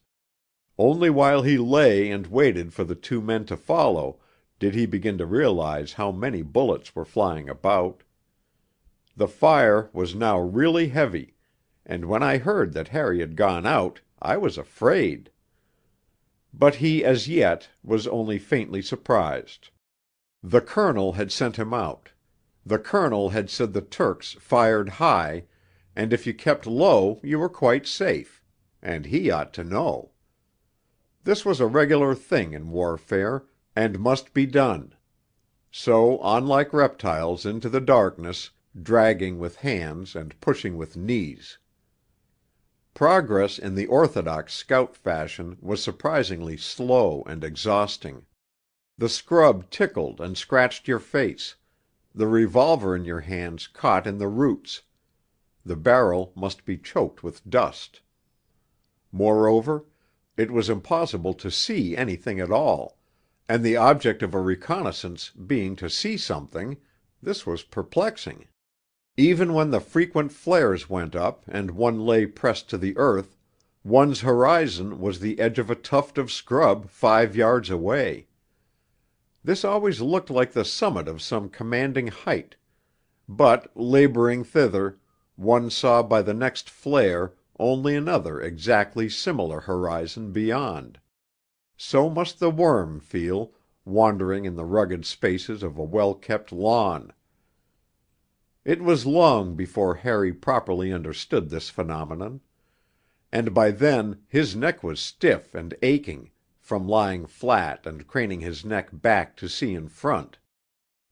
Only while he lay and waited for the 2 men to follow did he begin to realize how many bullets were flying about. The fire was now really heavy, and when I heard that Harry had gone out I was afraid. But he as yet was only faintly surprised. The colonel had sent him out. The colonel had said the Turks fired high, and if you kept low you were quite safe, and he ought to know. This was a regular thing in warfare, and must be done. So on like reptiles into the darkness, dragging with hands and pushing with knees. Progress in the orthodox scout fashion was surprisingly slow and exhausting. The scrub tickled and scratched your face, the revolver in your hands caught in the roots, the barrel must be choked with dust. Moreover, it was impossible to see anything at all, and the object of a reconnaissance being to see something, this was perplexing. Even when the frequent flares went up and one lay pressed to the earth, one's horizon was the edge of a tuft of scrub 5 yards away. This always looked like the summit of some commanding height, but, laboring thither, one saw by the next flare only another exactly similar horizon beyond. So must the worm feel, wandering in the rugged spaces of a well-kept lawn. It was long before Harry properly understood this phenomenon, and by then his neck was stiff and aching from lying flat and craning his neck back to see in front.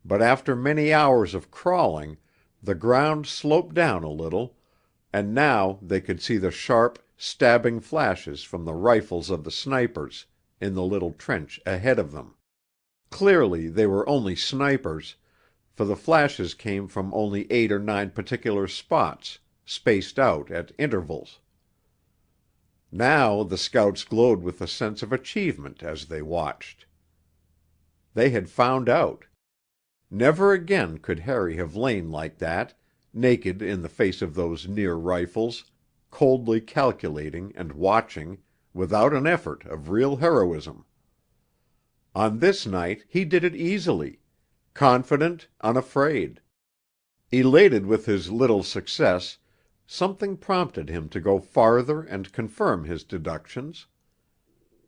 But after many hours of crawling, the ground sloped down a little, and now they could see the sharp, stabbing flashes from the rifles of the snipers in the little trench ahead of them. Clearly they were only snipers, for the flashes came from only 8 or 9 particular spots, spaced out at intervals. Now the scouts glowed with a sense of achievement as they watched. They had found out. Never again could Harry have lain like that, naked in the face of those near rifles, coldly calculating and watching, without an effort of real heroism. On this night he did it easily, confident, unafraid. Elated with his little success, something prompted him to go farther and confirm his deductions.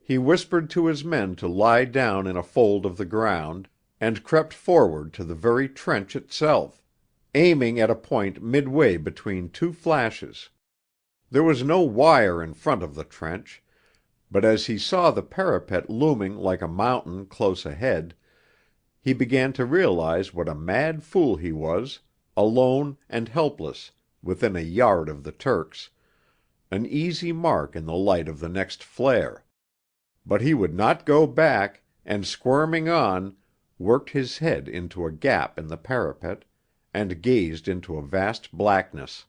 He whispered to his men to lie down in a fold of the ground, and crept forward to the very trench itself, aiming at a point midway between 2 flashes. There was no wire in front of the trench, but as he saw the parapet looming like a mountain close ahead, he began to realize what a mad fool he was, alone and helpless, within a yard of the Turks, an easy mark in the light of the next flare. But he would not go back, and squirming on, worked his head into a gap in the parapet, and gazed into a vast blackness.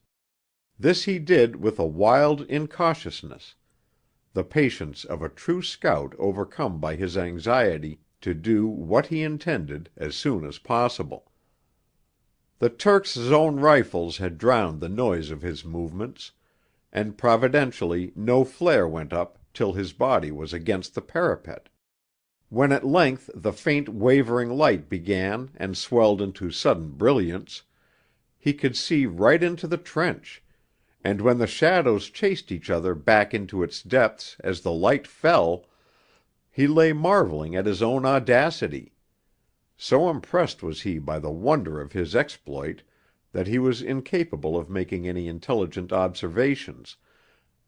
This he did with a wild incautiousness, the patience of a true scout overcome by his anxiety to do what he intended as soon as possible. The Turks' own rifles had drowned the noise of his movements, and providentially no flare went up till his body was against the parapet. When at length the faint wavering light began and swelled into sudden brilliance, he could see right into the trench, and when the shadows chased each other back into its depths as the light fell, he lay marveling at his own audacity. So impressed was he by the wonder of his exploit that he was incapable of making any intelligent observations,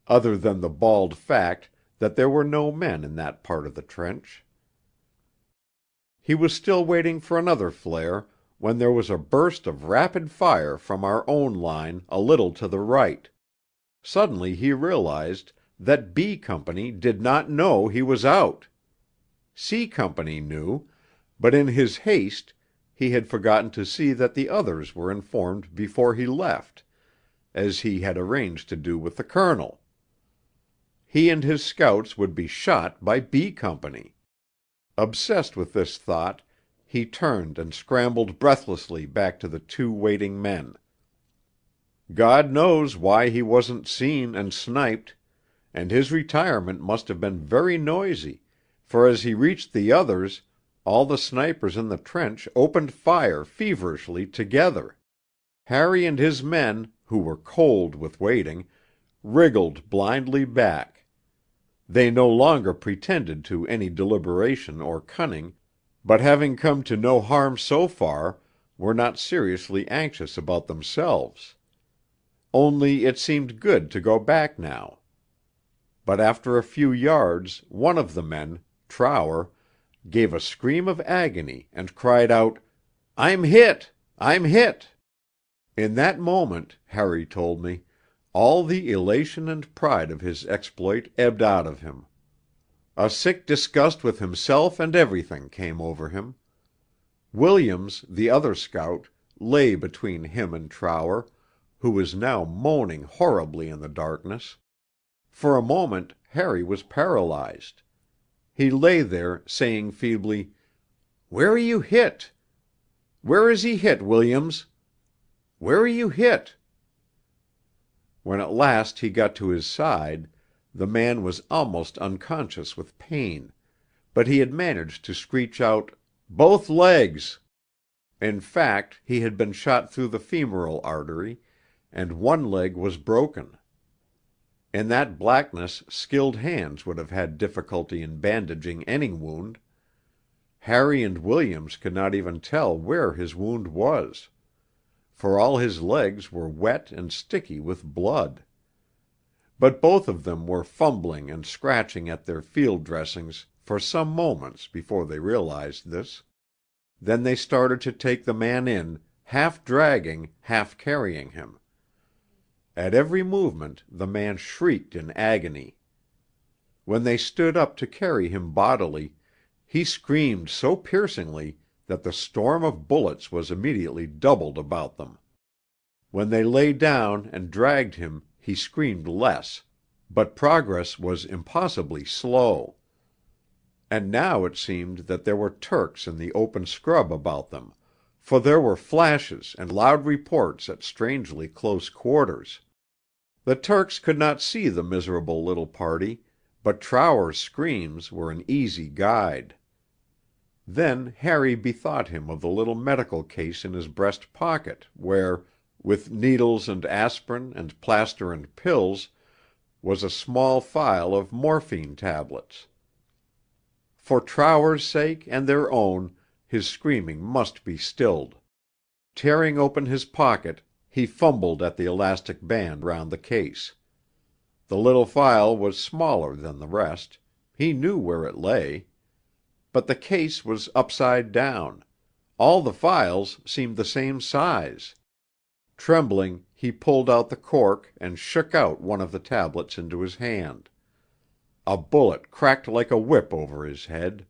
other than the bald fact that there were no men in that part of the trench. He was still waiting for another flare when there was a burst of rapid fire from our own line a little to the right. Suddenly he realized that B Company did not know he was out. C Company knew, but in his haste he had forgotten to see that the others were informed before he left, as he had arranged to do with the colonel. He and his scouts would be shot by B Company. Obsessed with this thought, he turned and scrambled breathlessly back to the 2 waiting men. God knows why he wasn't seen and sniped, and his retirement must have been very noisy, for as he reached the others, all the snipers in the trench opened fire feverishly together. Harry and his men, who were cold with waiting, wriggled blindly back. They no longer pretended to any deliberation or cunning, but having come to no harm so far, were not seriously anxious about themselves. Only it seemed good to go back now. But after a few yards one of the men, Trower, gave a scream of agony and cried out, "I'm hit! I'm hit!" In that moment, Harry told me, all the elation and pride of his exploit ebbed out of him. A sick disgust with himself and everything came over him. Williams, the other scout, lay between him and Trower, who was now moaning horribly in the darkness. For a moment Harry was paralyzed. He lay there, saying feebly, "Where are you hit? Where is he hit, Williams? Where are you hit?" When at last he got to his side, the man was almost unconscious with pain, but he had managed to screech out, "Both legs!" In fact, he had been shot through the femoral artery, and one leg was broken. In that blackness skilled hands would have had difficulty in bandaging any wound. Harry and Williams could not even tell where his wound was, for all his legs were wet and sticky with blood. But both of them were fumbling and scratching at their field dressings for some moments before they realized this. Then they started to take the man in, half dragging, half carrying him. At every movement the man shrieked in agony. When they stood up to carry him bodily, he screamed so piercingly that the storm of bullets was immediately doubled about them. When they lay down and dragged him he screamed less, but progress was impossibly slow. And now it seemed that there were Turks in the open scrub about them, for there were flashes and loud reports at strangely close quarters. The Turks could not see the miserable little party, but Trower's screams were an easy guide. Then Harry bethought him of the little medical case in his breast pocket where, with needles and aspirin and plaster and pills, was a small phial of morphine tablets. For Trower's sake and their own, his screaming must be stilled. Tearing open his pocket, he fumbled at the elastic band round the case. The little phial was smaller than the rest; he knew where it lay. But the case was upside down; all the phials seemed the same size. Trembling, he pulled out the cork and shook out one of the tablets into his hand. A bullet cracked like a whip over his head.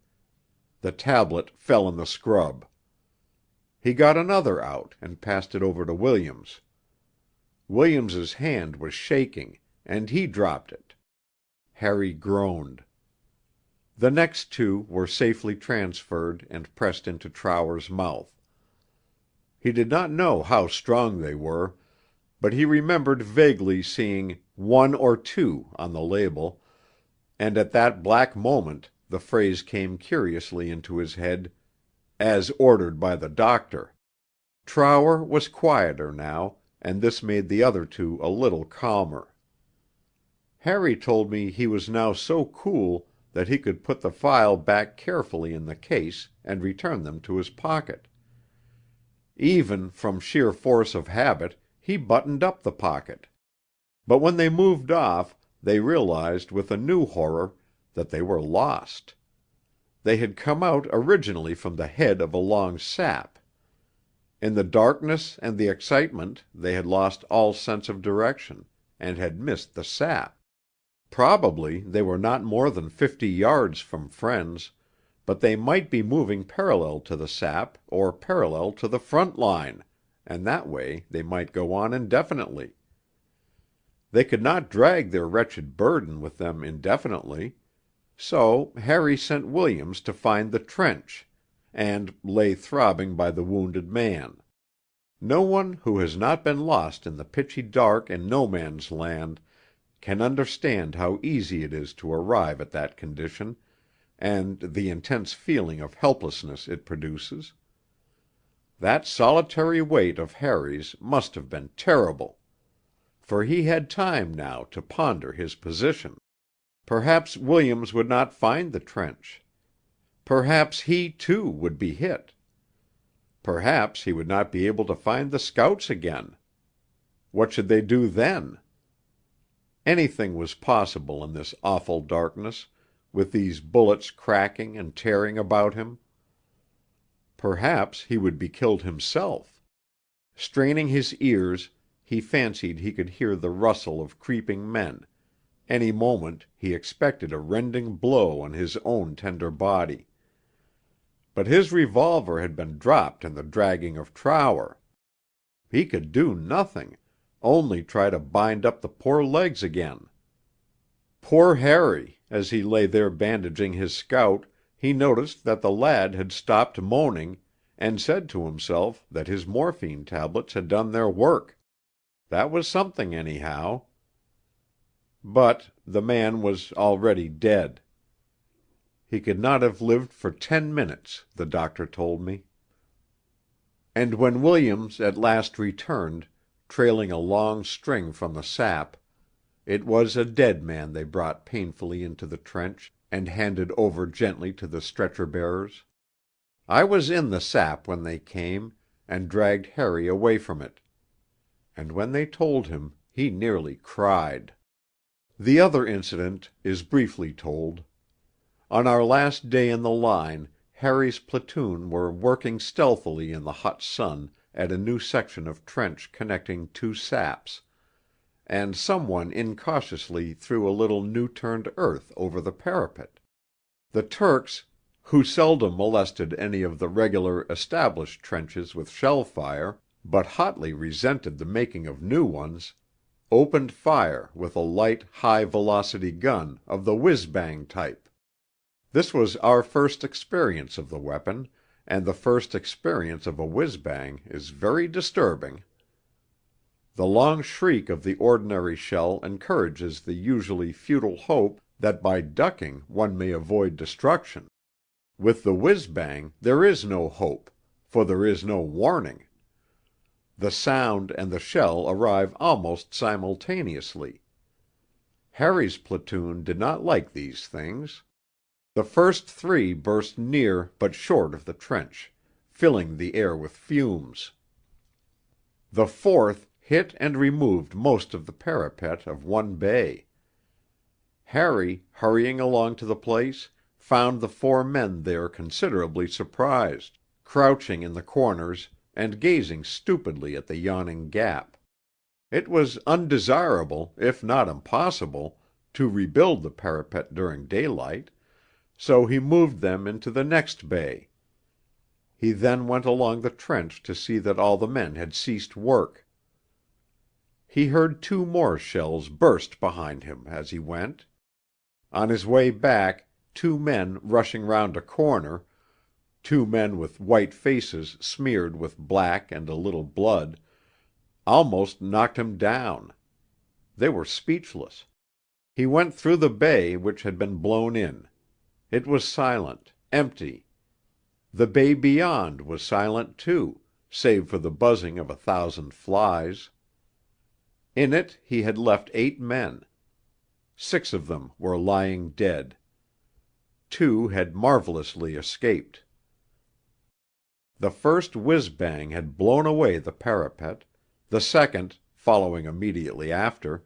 The tablet fell in the scrub. He got another out and passed it over to Williams. Williams's hand was shaking, and he dropped it. Harry groaned. The next two were safely transferred and pressed into Trower's mouth. He did not know how strong they were, but he remembered vaguely seeing "1 or 2" on the label, and at that black moment the phrase came curiously into his head, "as ordered by the doctor." Trower was quieter now, and this made the other two a little calmer. Harry told me he was now so cool that he could put the phial back carefully in the case and return them to his pocket. Even from sheer force of habit, he buttoned up the pocket. But when they moved off, they realized with a new horror that they were lost. They had come out originally from the head of a long sap. In the darkness and the excitement they had lost all sense of direction, and had missed the sap. Probably they were not more than 50 yards from friends, but they might be moving parallel to the sap or parallel to the front line, and that way they might go on indefinitely. They could not drag their wretched burden with them indefinitely. So Harry sent Williams to find the trench, and lay throbbing by the wounded man. No one who has not been lost in the pitchy dark in No Man's Land can understand how easy it is to arrive at that condition, and the intense feeling of helplessness it produces. That solitary wait of Harry's must have been terrible, for he had time now to ponder his position. Perhaps Williams would not find the trench. Perhaps he, too, would be hit. Perhaps he would not be able to find the scouts again. What should they do then? Anything was possible in this awful darkness, with these bullets cracking and tearing about him. Perhaps he would be killed himself. Straining his ears, he fancied he could hear the rustle of creeping men. Any moment he expected a rending blow on his own tender body. But his revolver had been dropped in the dragging of Trower. He could do nothing, only try to bind up the poor legs again. Poor Harry, as he lay there bandaging his scout, he noticed that the lad had stopped moaning, and said to himself that his morphine tablets had done their work. That was something, anyhow. But the man was already dead. He could not have lived for 10 minutes, the doctor told me. And when Williams at last returned, trailing a long string from the sap, It was a dead man they brought painfully into the trench and handed over gently to the stretcher bearers. I was in the sap when they came, and dragged Harry away from it. And when they told him, he nearly cried. The other incident is briefly told. On our last day in the line, Harry's platoon were working stealthily in the hot sun at a new section of trench connecting two saps, and someone incautiously threw a little new-turned earth over the parapet. The Turks, who seldom molested any of the regular established trenches with shell fire, but hotly resented the making of new ones, opened fire with a light, high-velocity gun of the whiz-bang type. This was our first experience of the weapon, and the first experience of a whiz-bang is very disturbing. The long shriek of the ordinary shell encourages the usually futile hope that by ducking one may avoid destruction. With the whiz-bang there is no hope, for there is no warning. The sound and the shell arrive almost simultaneously. Harry's platoon did not like these things. The first three burst near but short of the trench, filling the air with fumes. The fourth hit and removed most of the parapet of one bay. Harry, hurrying along to the place, found the four men there considerably surprised, crouching in the corners and gazing stupidly at the yawning gap. It was undesirable, if not impossible, to rebuild the parapet during daylight, so he moved them into the next bay. He then went along the trench to see that all the men had ceased work. He heard two more shells burst behind him as he went. On his way back, two men rushing round a corner, two men with white faces smeared with black and a little blood, almost knocked him down. They were speechless. He went through the bay which had been blown in. It was silent, empty. The bay beyond was silent too, save for the buzzing of 1,000 flies. In it he had left 8 men. 6 of them were lying dead. 2 had marvelously escaped. The first whiz-bang had blown away the parapet, the second, following immediately after,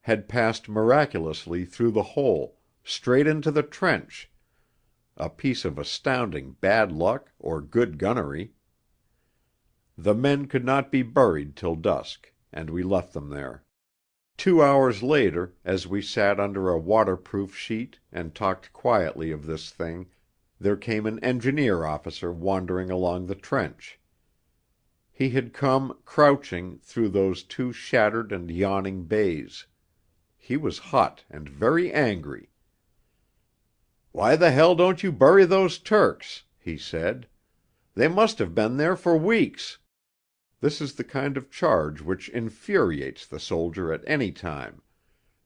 had passed miraculously through the hole, straight into the trench, a piece of astounding bad luck or good gunnery. The men could not be buried till dusk, and we left them there. 2 hours later, as we sat under a waterproof sheet and talked quietly of this thing, there came an engineer officer wandering along the trench. He had come, crouching, through those 2 shattered and yawning bays. He was hot and very angry. "Why the hell don't you bury those Turks?" he said. "They must have been there for weeks." This is the kind of charge which infuriates the soldier at any time,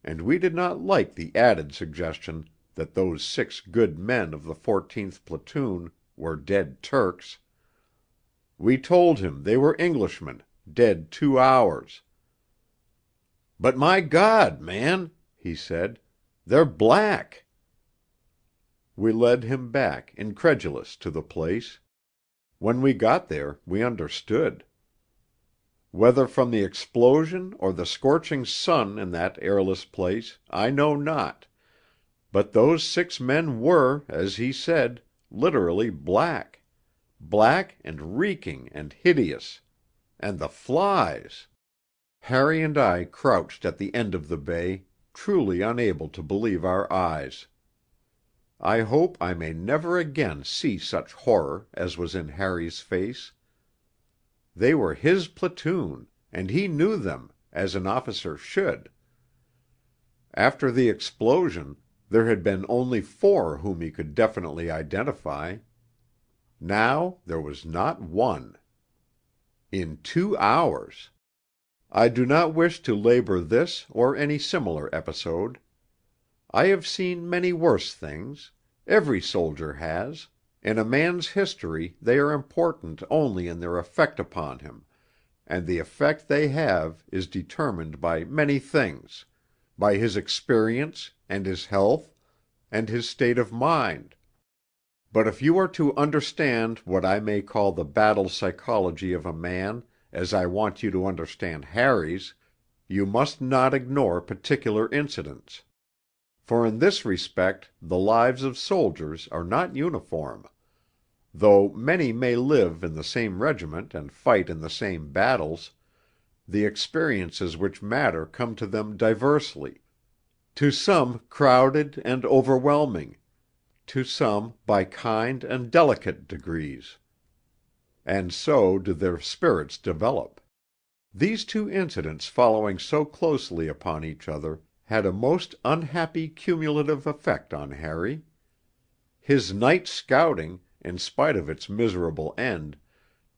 and we did not like the added suggestion that those 6 good men of the 14th Platoon were dead Turks. We told him they were Englishmen, dead 2 hours. "But my God, man," he said, "they're black." We led him back, incredulous, to the place. When we got there, we understood. Whether from the explosion or the scorching sun in that airless place, I know not, but those 6 men were, as he said, literally black. Black and reeking and hideous. And the flies! Harry and I crouched at the end of the bay, truly unable to believe our eyes. I hope I may never again see such horror as was in Harry's face. They were his platoon, and he knew them, as an officer should. After the explosion, there had been only 4 whom he could definitely identify. Now there was not one. In 2 hours! I do not wish to labor this or any similar episode. I have seen many worse things. Every soldier has. In a man's history they are important only in their effect upon him, and the effect they have is determined by many things, by his experience, and his health, and his state of mind. But if you are to understand what I may call the battle psychology of a man as I want you to understand Harry's, you must not ignore particular incidents. For in this respect the lives of soldiers are not uniform. Though many may live in the same regiment and fight in the same battles, the experiences which matter come to them diversely, to some crowded and overwhelming, to some by kind and delicate degrees. And so do their spirits develop. These two incidents following so closely upon each other had a most unhappy cumulative effect on Harry. His night's scouting, in spite of its miserable end,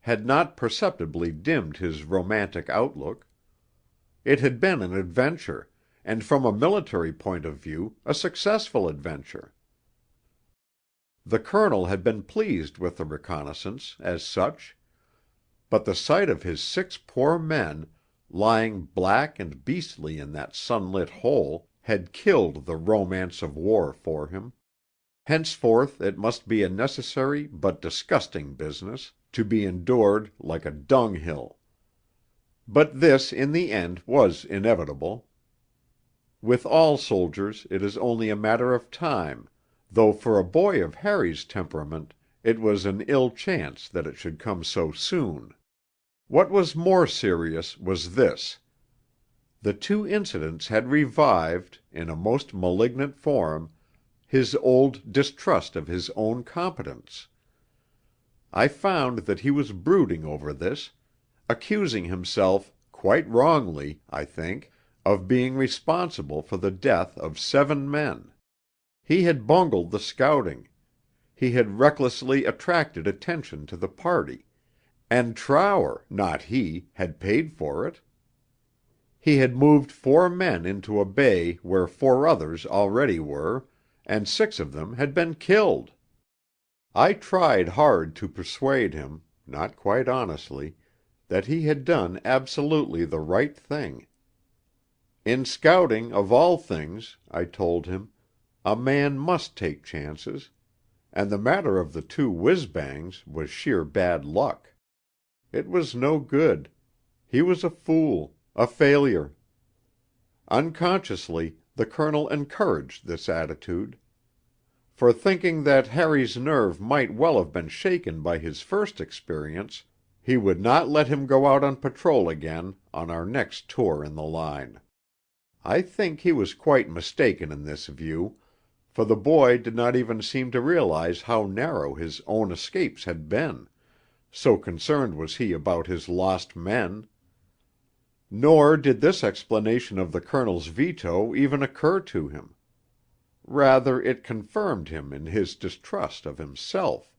had not perceptibly dimmed his romantic outlook. It had been an adventure, and from a military point of view a successful adventure. The colonel had been pleased with the reconnaissance, as such, but the sight of his 6 poor men, lying black and beastly in that sunlit hole, had killed the romance of war for him. Henceforth it must be a necessary but disgusting business, to be endured like a dunghill. But this, in the end, was inevitable. With all soldiers it is only a matter of time, though for a boy of Harry's temperament it was an ill chance that it should come so soon. What was more serious was this: the two incidents had revived, in a most malignant form, his old distrust of his own competence. I found that he was brooding over this, accusing himself, quite wrongly, I think, of being responsible for the death of 7 men. He had bungled the scouting. He had recklessly attracted attention to the party, and Trower, not he, had paid for it. He had moved 4 men into a bay where 4 others already were, and 6 of them had been killed. I tried hard to persuade him, not quite honestly, that he had done absolutely the right thing. In scouting, of all things, I told him, a man must take chances, and the matter of the 2 whizbangs was sheer bad luck. It was no good. He was a fool, a failure. Unconsciously, the colonel encouraged this attitude. For thinking that Harry's nerve might well have been shaken by his first experience, he would not let him go out on patrol again on our next tour in the line. I think he was quite mistaken in this view, for the boy did not even seem to realize how narrow his own escapes had been, so concerned was he about his lost men. Nor did this explanation of the colonel's veto even occur to him. Rather, it confirmed him in his distrust of himself,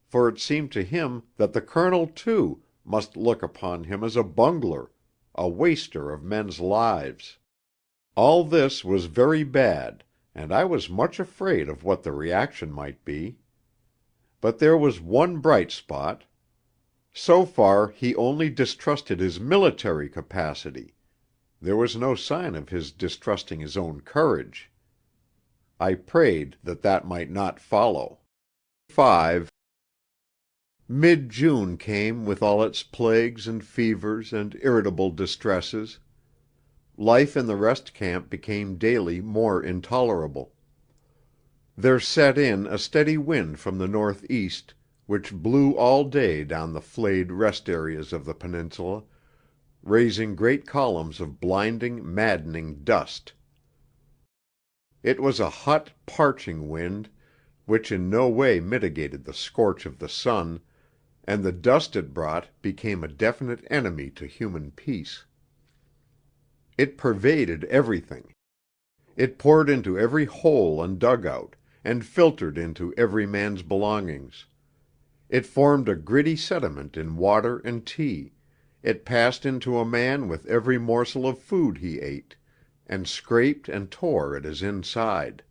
for it seemed to him that the colonel, too, must look upon him as a bungler, a waster of men's lives. All this was very bad, and I was much afraid of what the reaction might be. But there was one bright spot. So far he only distrusted his military capacity. There was no sign of his distrusting his own courage. I prayed that that might not follow. 5. Mid-June came with all its plagues and fevers and irritable distresses. Life in the rest camp became daily more intolerable. There set in a steady wind from the northeast, which blew all day down the flayed rest areas of the peninsula, raising great columns of blinding, maddening dust. It was a hot, parching wind, which in no way mitigated the scorch of the sun, and the dust it brought became a definite enemy to human peace. It pervaded everything. It poured into every hole and dugout, and filtered into every man's belongings. It formed a gritty sediment in water and tea, it passed into a man with every morsel of food he ate, and scraped and tore at his inside.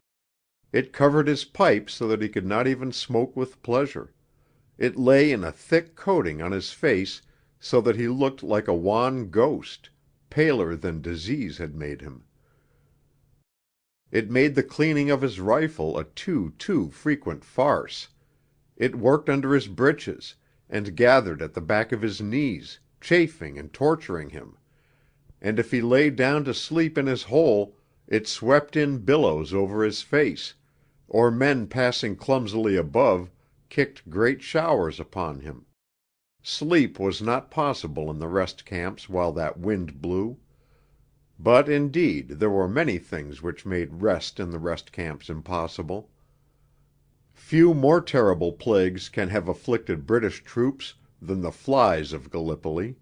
It covered his pipe so that he could not even smoke with pleasure. It lay in a thick coating on his face so that he looked like a wan ghost, paler than disease had made him. It made the cleaning of his rifle a too frequent farce. It worked under his breeches, and gathered at the back of his knees, chafing and torturing him, and if he lay down to sleep in his hole, it swept in billows over his face, or men passing clumsily above kicked great showers upon him. Sleep was not possible in the rest camps while that wind blew. But indeed there were many things which made rest in the rest camps impossible. Few more terrible plagues can have afflicted British troops than the flies of Gallipoli.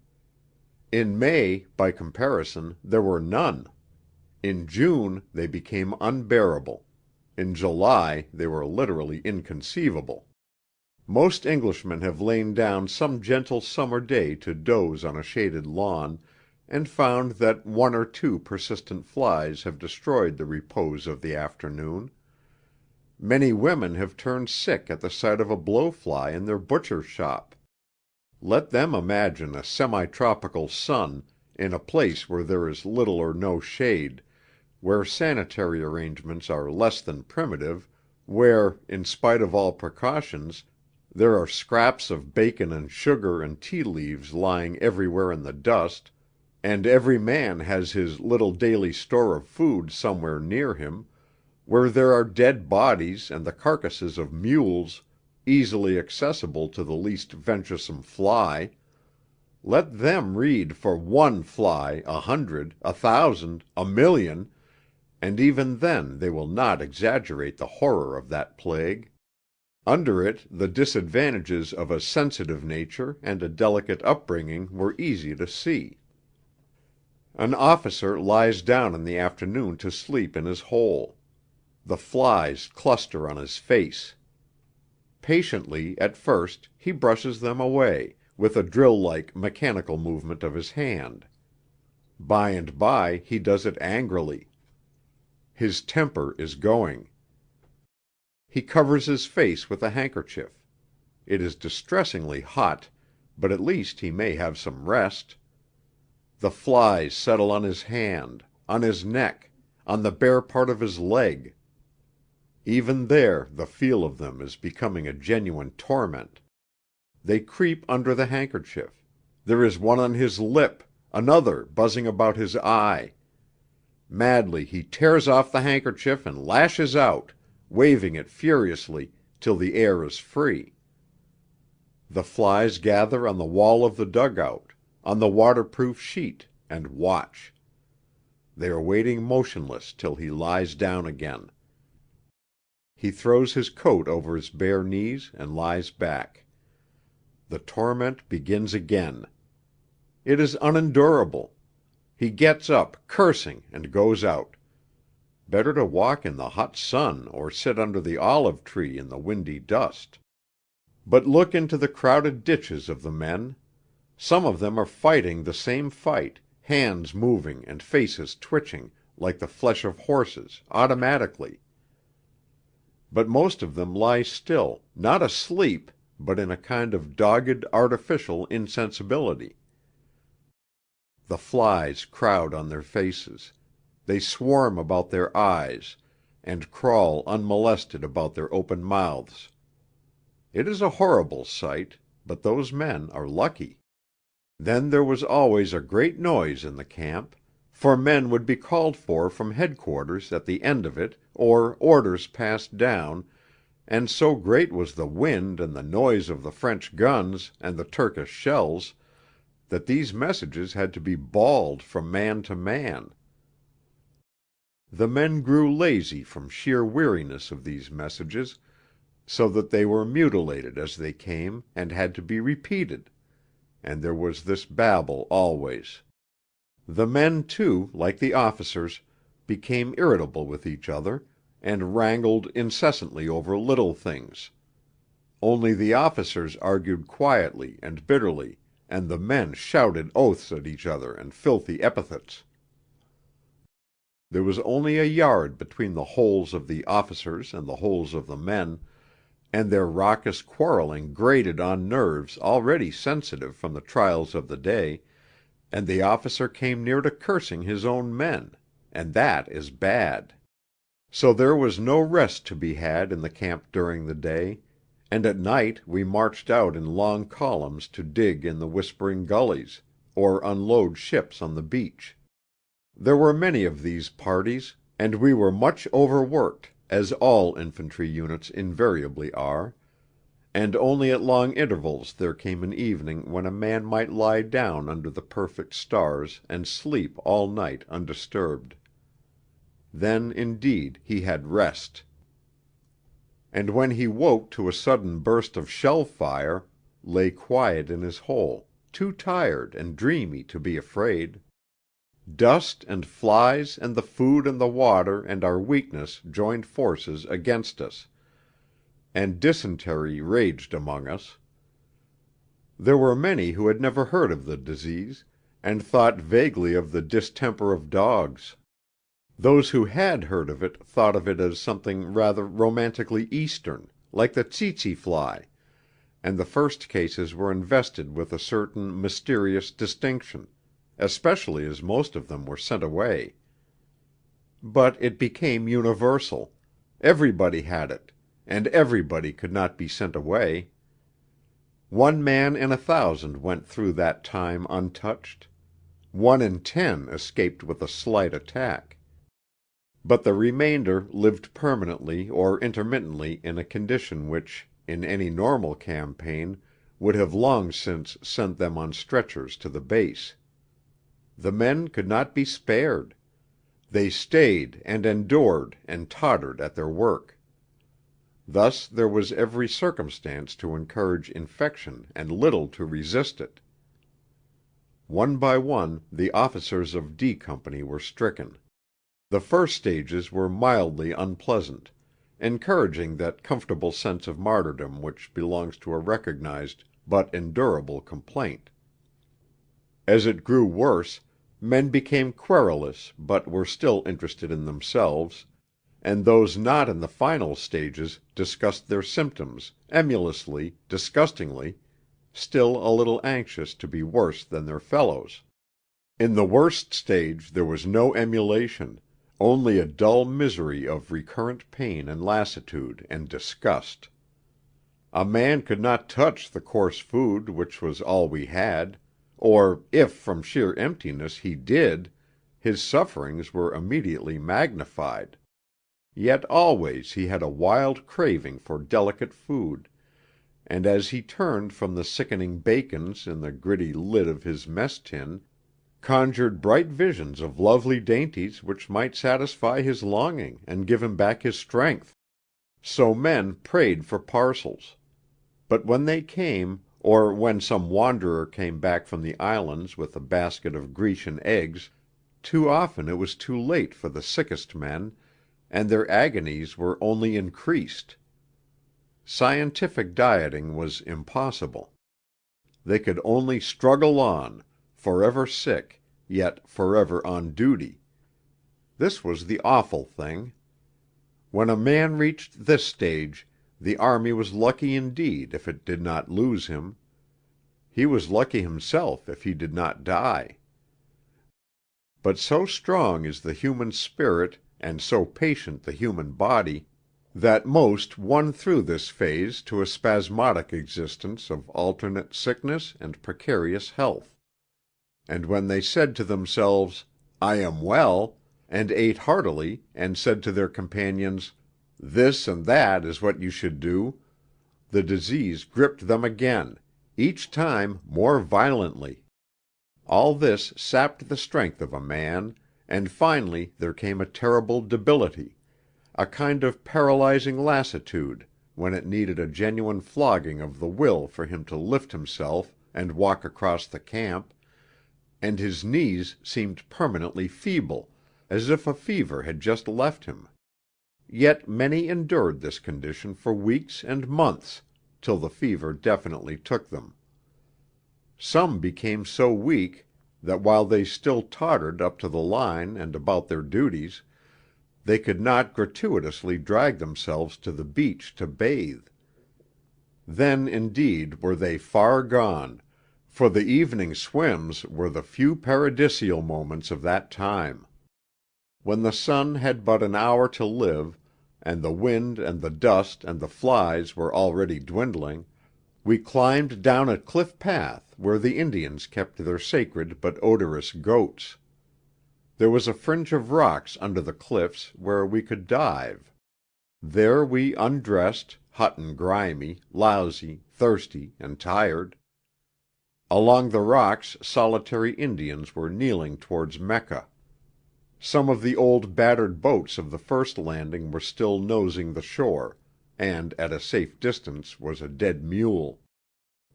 In May, by comparison, there were none. In June they became unbearable. In July they were literally inconceivable. Most Englishmen have lain down some gentle summer day to doze on a shaded lawn, and found that one or two persistent flies have destroyed the repose of the afternoon. Many women have turned sick at the sight of a blowfly in their butcher's shop. Let them imagine a semi-tropical sun in a place where there is little or no shade, where sanitary arrangements are less than primitive, where, in spite of all precautions, there are scraps of bacon and sugar and tea leaves lying everywhere in the dust, and every man has his little daily store of food somewhere near him, where there are dead bodies and the carcasses of mules easily accessible to the least venturesome fly. Let them read for one fly 100, 1,000, 1,000,000, and even then they will not exaggerate the horror of that plague. Under it the disadvantages of a sensitive nature and a delicate upbringing were easy to see. An officer lies down in the afternoon to sleep in his hole. The flies cluster on his face. Patiently, at first, he brushes them away, with a drill-like mechanical movement of his hand. By and by he does it angrily. His temper is going. He covers his face with a handkerchief. It is distressingly hot, but at least he may have some rest. The flies settle on his hand, on his neck, on the bare part of his leg. Even there the feel of them is becoming a genuine torment. They creep under the handkerchief. There is one on his lip, another buzzing about his eye. Madly he tears off the handkerchief and lashes out, waving it furiously till the air is free. The flies gather on the wall of the dugout, on the waterproof sheet, and watch. They are waiting motionless till he lies down again. He throws his coat over his bare knees and lies back. The torment begins again. It is unendurable. He gets up, cursing, and goes out. Better to walk in the hot sun or sit under the olive tree in the windy dust. But look into the crowded ditches of the men. Some of them are fighting the same fight, hands moving and faces twitching, like the flesh of horses, automatically. But most of them lie still, not asleep, but in a kind of dogged artificial insensibility. The flies crowd on their faces. They swarm about their eyes, and crawl unmolested about their open mouths. It is a horrible sight, but those men are lucky. Then there was always a great noise in the camp, for men would be called for from headquarters at the end of it, or orders passed down, and so great was the wind and the noise of the French guns and the Turkish shells that these messages had to be bawled from man to man. The men grew lazy from sheer weariness of these messages, so that they were mutilated as they came and had to be repeated, and there was this babble always. The men, too, like the officers, became irritable with each other, and wrangled incessantly over little things. Only the officers argued quietly and bitterly, and the men shouted oaths at each other and filthy epithets. There was only a yard between the holes of the officers and the holes of the men, and their raucous quarreling grated on nerves already sensitive from the trials of the day, and the officer came near to cursing his own men, and that is bad. So there was no rest to be had in the camp during the day, and at night we marched out in long columns to dig in the whispering gullies, or unload ships on the beach. There were many of these parties, and we were much overworked, as all infantry units invariably are, and only at long intervals there came an evening when a man might lie down under the perfect stars and sleep all night undisturbed. Then, indeed, he had rest. And when he woke to a sudden burst of shell fire, lay quiet in his hole, too tired and dreamy to be afraid. Dust and flies and the food and the water and our weakness joined forces against us, and dysentery raged among us. There were many who had never heard of the disease, and thought vaguely of the distemper of dogs. Those who had heard of it thought of it as something rather romantically Eastern, like the tsetse fly, and the first cases were invested with a certain mysterious distinction, especially as most of them were sent away. But it became universal. Everybody had it, and everybody could not be sent away. 1 man in 1,000 went through that time untouched. 1 in 10 escaped with a slight attack. But the remainder lived permanently or intermittently in a condition which, in any normal campaign, would have long since sent them on stretchers to the base. The men could not be spared. They stayed and endured and tottered at their work. Thus there was every circumstance to encourage infection and little to resist it. One by one the officers of D Company were stricken. The first stages were mildly unpleasant, encouraging that comfortable sense of martyrdom which belongs to a recognized but endurable complaint. As it grew worse, men became querulous but were still interested in themselves, and those not in the final stages discussed their symptoms, emulously, disgustingly, still a little anxious to be worse than their fellows. In the worst stage there was no emulation, only a dull misery of recurrent pain and lassitude and disgust. A man could not touch the coarse food which was all we had, or if from sheer emptiness he did, his sufferings were immediately magnified. Yet always he had a wild craving for delicate food, and as he turned from the sickening bacons in the gritty lid of his mess tin, conjured bright visions of lovely dainties which might satisfy his longing and give him back his strength. So men prayed for parcels. But when they came, or when some wanderer came back from the islands with a basket of Grecian eggs, too often it was too late for the sickest men, and their agonies were only increased. Scientific dieting was impossible. They could only struggle on, forever sick, yet forever on duty. This was the awful thing. When a man reached this stage, the army was lucky indeed if it did not lose him. He was lucky himself if he did not die. But so strong is the human spirit and so patient the human body, that most won through this phase to a spasmodic existence of alternate sickness and precarious health. And when they said to themselves, "I am well," and ate heartily, and said to their companions, "This and that is what you should do," the disease gripped them again, each time more violently. All this sapped the strength of a man, and finally there came a terrible debility, a kind of paralyzing lassitude when it needed a genuine flogging of the will for him to lift himself and walk across the camp, and his knees seemed permanently feeble, as if a fever had just left him. Yet many endured this condition for weeks and months, till the fever definitely took them. Some became so weak that while they still tottered up to the line and about their duties, they could not gratuitously drag themselves to the beach to bathe. Then indeed were they far gone, for the evening swims were the few paradisial moments of that time. When the sun had but an hour to live, and the wind and the dust and the flies were already dwindling, we climbed down a cliff path where the Indians kept their sacred but odorous goats. There was a fringe of rocks under the cliffs where we could dive. There we undressed, hot and grimy, lousy, thirsty, and tired. Along the rocks solitary Indians were kneeling towards Mecca. Some of the old battered boats of the first landing were still nosing the shore, and at a safe distance was a dead mule.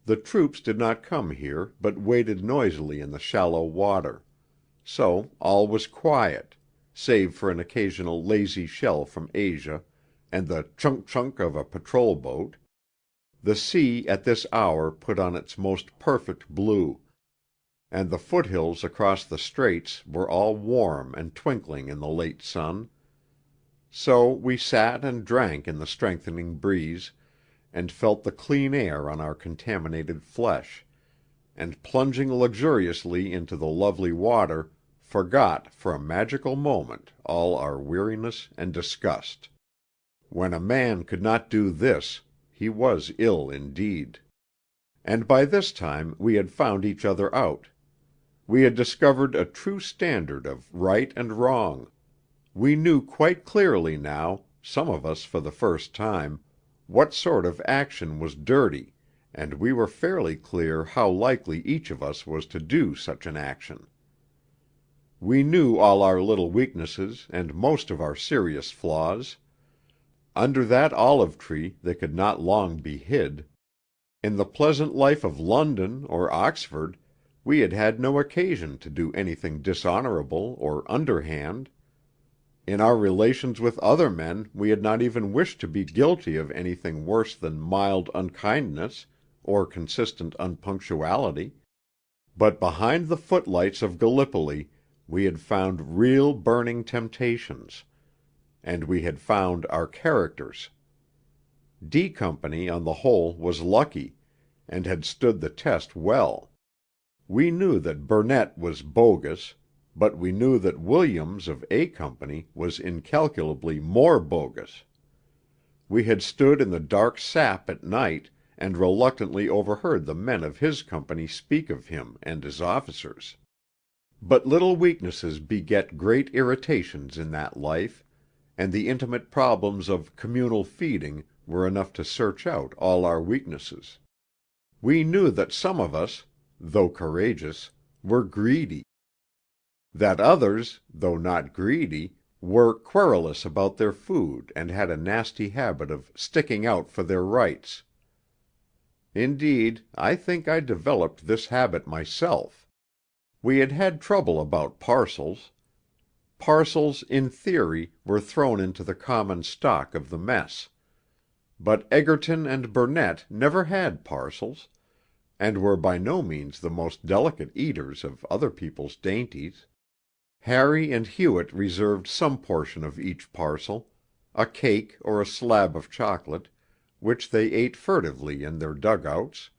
The troops did not come here, but waded noisily in the shallow water. So all was quiet, save for an occasional lazy shell from Asia and the chunk-chunk of a patrol boat. The sea at this hour put on its most perfect blue, and the foothills across the straits were all warm and twinkling in the late sun. So we sat and drank in the strengthening breeze, and felt the clean air on our contaminated flesh, and plunging luxuriously into the lovely water, forgot for a magical moment all our weariness and disgust. When a man could not do this, he was ill indeed. And by this time we had found each other out. We had discovered a true standard of right and wrong. We knew quite clearly now, some of us for the first time, what sort of action was dirty, and we were fairly clear how likely each of us was to do such an action. We knew all our little weaknesses and most of our serious flaws. Under that olive tree they could not long be hid. In the pleasant life of London or Oxford we had had no occasion to do anything dishonourable or underhand. In our relations with other men we had not even wished to be guilty of anything worse than mild unkindness or consistent unpunctuality. But behind the footlights of Gallipoli we had found real burning temptations, and we had found our characters. D Company on the whole was lucky, and had stood the test well. We knew that Burnett was bogus, but we knew that Williams of A Company was incalculably more bogus. We had stood in the dark sap at night, and reluctantly overheard the men of his company speak of him and his officers. But little weaknesses beget great irritations in that life, and the intimate problems of communal feeding were enough to search out all our weaknesses. We knew that some of us, though courageous, were greedy; that others, though not greedy, were querulous about their food and had a nasty habit of sticking out for their rights. Indeed, I think I developed this habit myself. We had had trouble about parcels. Parcels, in theory, were thrown into the common stock of the mess. But Egerton and Burnett never had parcels, and were by no means the most delicate eaters of other people's dainties. Harry and Hewett reserved some portion of each parcel, a cake or a slab of chocolate, which they ate furtively in their dugouts,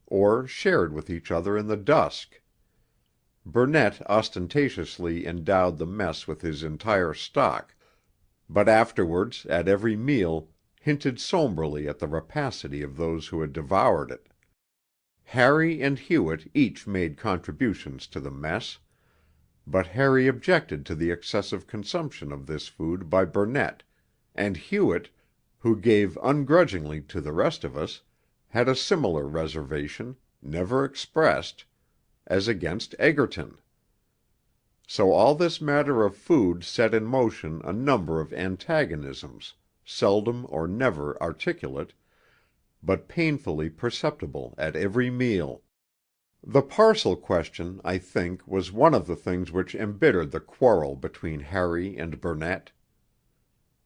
or shared with each other in the dusk. Burnett ostentatiously endowed the mess with his entire stock, but afterwards, at every meal, hinted sombrely at the rapacity of those who had devoured it. Harry and Hewett each made contributions to the mess, but Harry objected to the excessive consumption of this food by Burnett, and Hewett, who gave ungrudgingly to the rest of us, had a similar reservation, never expressed, as against Egerton. So all this matter of food set in motion a number of antagonisms, seldom or never articulate, but painfully perceptible at every meal. The parcel question, I think, was one of the things which embittered the quarrel between Harry and Burnett.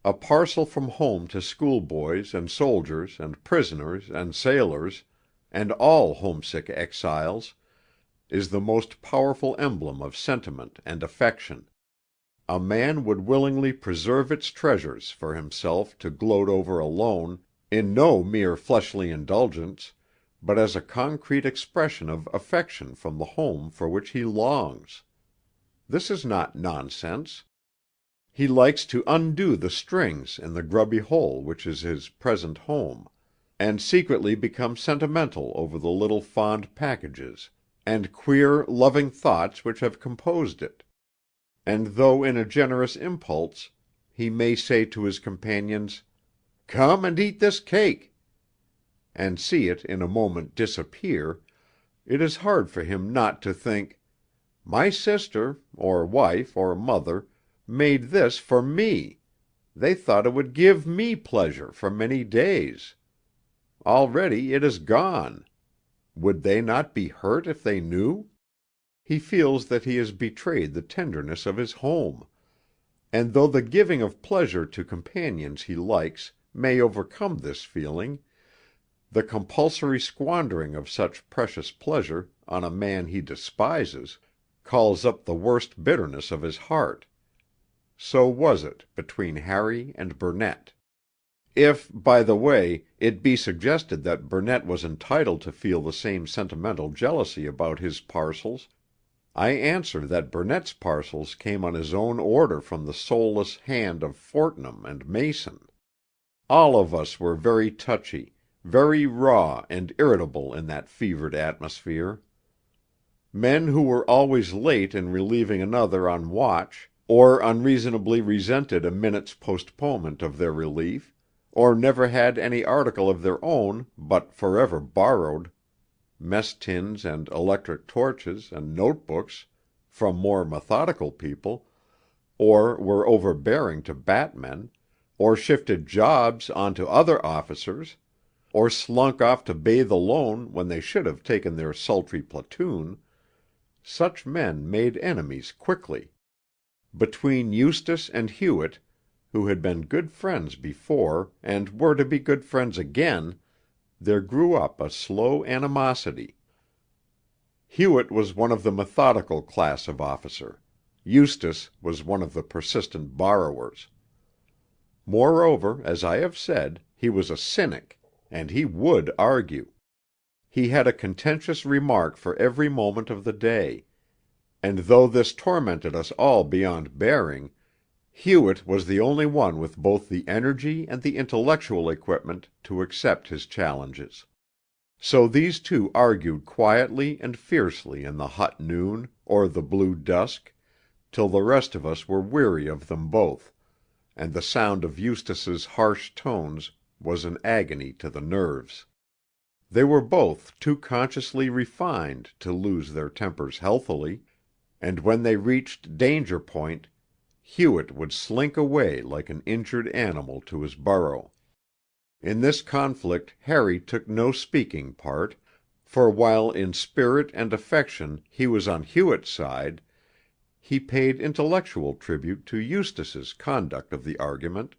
A parcel from home to schoolboys and soldiers and prisoners and sailors, and all homesick exiles, is the most powerful emblem of sentiment and affection. A man would willingly preserve its treasures for himself to gloat over alone, in no mere fleshly indulgence, but as a concrete expression of affection from the home for which he longs. This is not nonsense. He likes to undo the strings in the grubby hole which is his present home, and secretly become sentimental over the little fond packages and queer, loving thoughts which have composed it; and though in a generous impulse he may say to his companions, "Come and eat this cake," and see it in a moment disappear, it is hard for him not to think, "My sister, or wife, or mother, made this for me; they thought it would give me pleasure for many days. Already it is gone. Would they not be hurt if they knew?" He feels that he has betrayed the tenderness of his home; and though the giving of pleasure to companions he likes may overcome this feeling, the compulsory squandering of such precious pleasure on a man he despises calls up the worst bitterness of his heart. So was it between Harry and Burnett. If, by the way, it be suggested that Burnett was entitled to feel the same sentimental jealousy about his parcels, I answer that Burnett's parcels came on his own order from the soulless hand of Fortnum and Mason. All of us were very touchy, very raw and irritable in that fevered atmosphere. Men who were always late in relieving another on watch, or unreasonably resented a minute's postponement of their relief, or never had any article of their own but forever borrowed, mess tins and electric torches and notebooks from more methodical people, or were overbearing to batmen, or shifted jobs onto other officers, or slunk off to bathe alone when they should have taken their sultry platoon, such men made enemies quickly. Between Eustace and Hewett, who had been good friends before and were to be good friends again, there grew up a slow animosity. Hewett was one of the methodical class of officer; Eustace was one of the persistent borrowers. Moreover, as I have said, he was a cynic, and he would argue. He had a contentious remark for every moment of the day; and though this tormented us all beyond bearing, Hewett was the only one with both the energy and the intellectual equipment to accept his challenges. So these two argued quietly and fiercely in the hot noon, or the blue dusk, till the rest of us were weary of them both, and the sound of Eustace's harsh tones was an agony to the nerves. They were both too consciously refined to lose their tempers healthily, and when they reached danger point, Hewett would slink away like an injured animal to his burrow. In this conflict Harry took no speaking part, for while in spirit and affection he was on Hewett's side, he paid intellectual tribute to Eustace's conduct of the argument,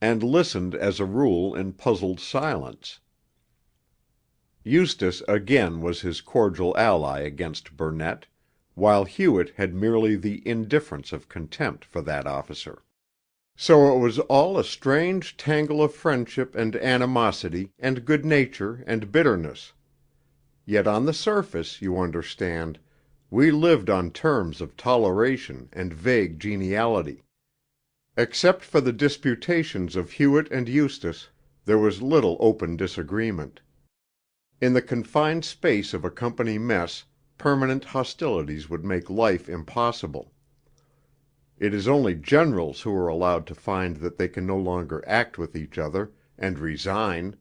and listened as a rule in puzzled silence. Eustace again was his cordial ally against Burnett, while Hewett had merely the indifference of contempt for that officer. So it was all a strange tangle of friendship and animosity and good nature and bitterness. Yet on the surface, you understand, we lived on terms of toleration and vague geniality. Except for the disputations of Hewett and Eustace, there was little open disagreement. In the confined space of a company mess, permanent hostilities would make life impossible. It is only generals who are allowed to find that they can no longer act with each other, and resign.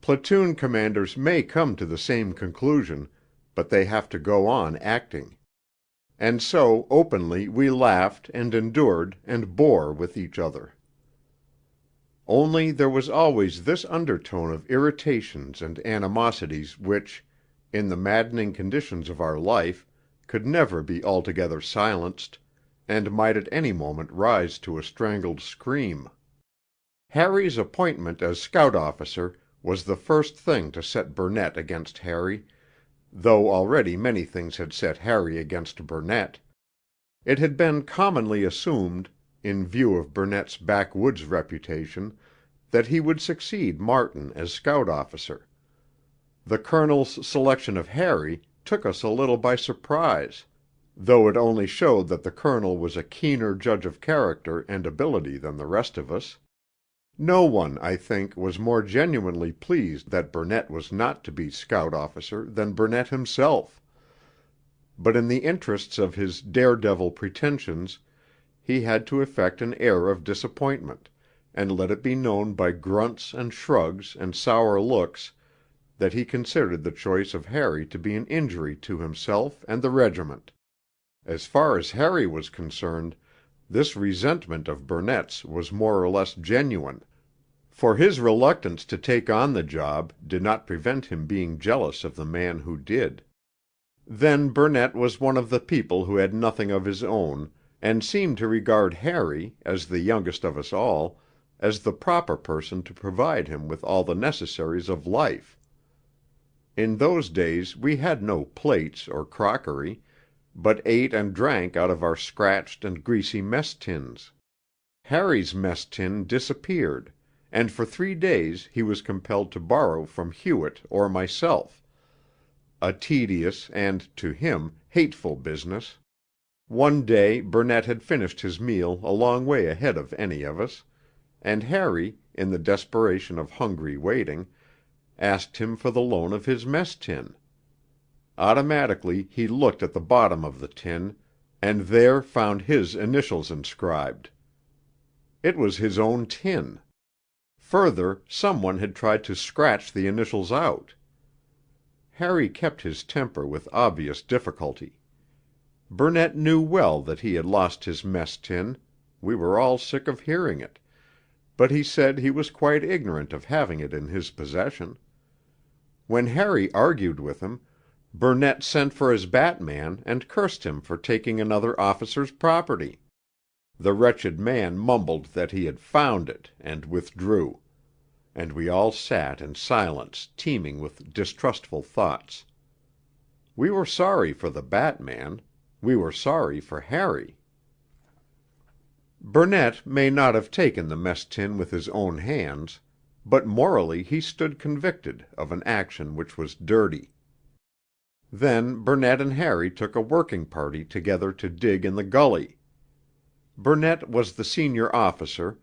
Platoon commanders may come to the same conclusion, but they have to go on acting. And so openly we laughed and endured and bore with each other. Only there was always this undertone of irritations and animosities which, in the maddening conditions of our life, could never be altogether silenced, and might at any moment rise to a strangled scream. Harry's appointment as scout officer was the first thing to set Burnett against Harry, though already many things had set Harry against Burnett. It had been commonly assumed, in view of Burnett's backwoods reputation, that he would succeed Martin as scout officer. The colonel's selection of Harry took us a little by surprise, though it only showed that the Colonel was a keener judge of character and ability than the rest of us. No one, I think, was more genuinely pleased that Burnett was not to be scout officer than Burnett himself, but in the interests of his daredevil pretensions he had to affect an air of disappointment, and let it be known by grunts and shrugs and sour looks that he considered the choice of Harry to be an injury to himself and the regiment. As far as Harry was concerned, this resentment of Burnett's was more or less genuine, for his reluctance to take on the job did not prevent him being jealous of the man who did. Then Burnett was one of the people who had nothing of his own, and seemed to regard Harry, as the youngest of us all, as the proper person to provide him with all the necessaries of life. In those days we had no plates or crockery, but ate and drank out of our scratched and greasy mess tins. Harry's mess tin disappeared, and for 3 days he was compelled to borrow from Hewett or myself, a tedious and, to him, hateful business. One day Burnett had finished his meal a long way ahead of any of us, and Harry, in the desperation of hungry waiting, asked him for the loan of his mess tin. Automatically he looked at the bottom of the tin, and there found his initials inscribed. It was his own tin. Further, someone had tried to scratch the initials out. Harry kept his temper with obvious difficulty. Burnett knew well that he had lost his mess tin, we were all sick of hearing it, but he said he was quite ignorant of having it in his possession. When Harry argued with him, Burnett sent for his batman and cursed him for taking another officer's property. The wretched man mumbled that he had found it, and withdrew, and we all sat in silence teeming with distrustful thoughts. We were sorry for the batman, we were sorry for Harry. Burnett may not have taken the mess tin with his own hands, but morally he stood convicted of an action which was dirty. Then Burnett and Harry took a working party together to dig in the gully. Burnett was the senior officer,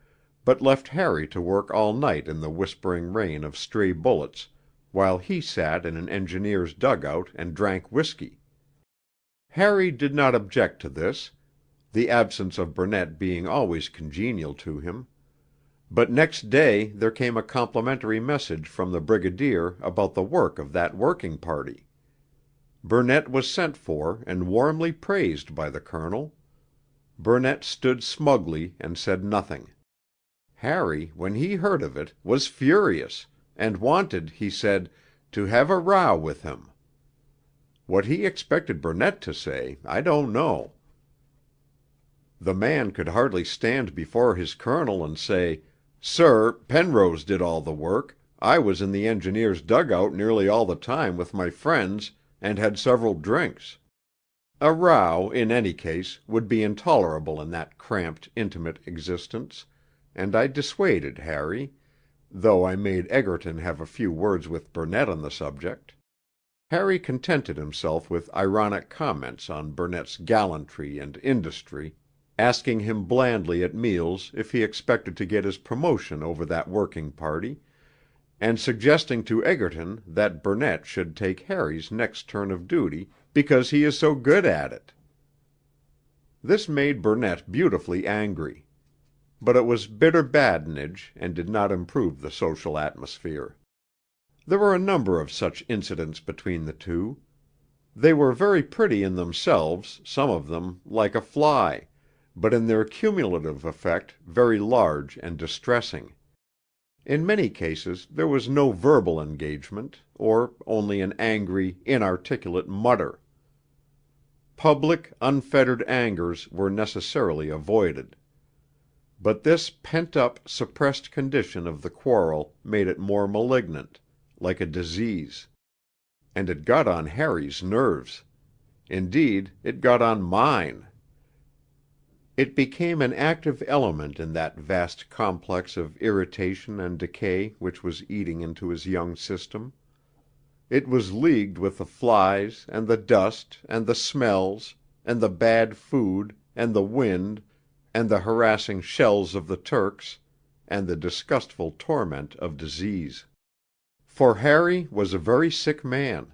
but left Harry to work all night in the whispering rain of stray bullets, while he sat in an engineer's dugout and drank whiskey. Harry did not object to this, the absence of Burnett being always congenial to him. But next day there came a complimentary message from the Brigadier about the work of that working party. Burnett was sent for and warmly praised by the Colonel. Burnett stood smugly and said nothing. Harry, when he heard of it, was furious, and wanted, he said, to have a row with him. What he expected Burnett to say, I don't know. The man could hardly stand before his colonel and say, "Sir, Penrose did all the work. I was in the engineer's dugout nearly all the time with my friends and had several drinks." A row, in any case, would be intolerable in that cramped, intimate existence, and I dissuaded Harry, though I made Egerton have a few words with Burnett on the subject. Harry contented himself with ironic comments on Burnett's gallantry and industry, asking him blandly at meals if he expected to get his promotion over that working party, and suggesting to Egerton that Burnett should take Harry's next turn of duty because he is so good at it. This made Burnett beautifully angry. But it was bitter badinage and did not improve the social atmosphere. There were a number of such incidents between the two. They were very pretty in themselves, some of them, like a fly, but in their cumulative effect very large and distressing. In many cases there was no verbal engagement, or only an angry, inarticulate mutter. Public, unfettered angers were necessarily avoided. But this pent-up, suppressed condition of the quarrel made it more malignant, like a disease. And it got on Harry's nerves. Indeed, it got on mine. It became an active element in that vast complex of irritation and decay which was eating into his young system. It was leagued with the flies and the dust and the smells and the bad food, and the wind, and the harassing shells of the Turks, and the disgustful torment of disease. For Harry was a very sick man.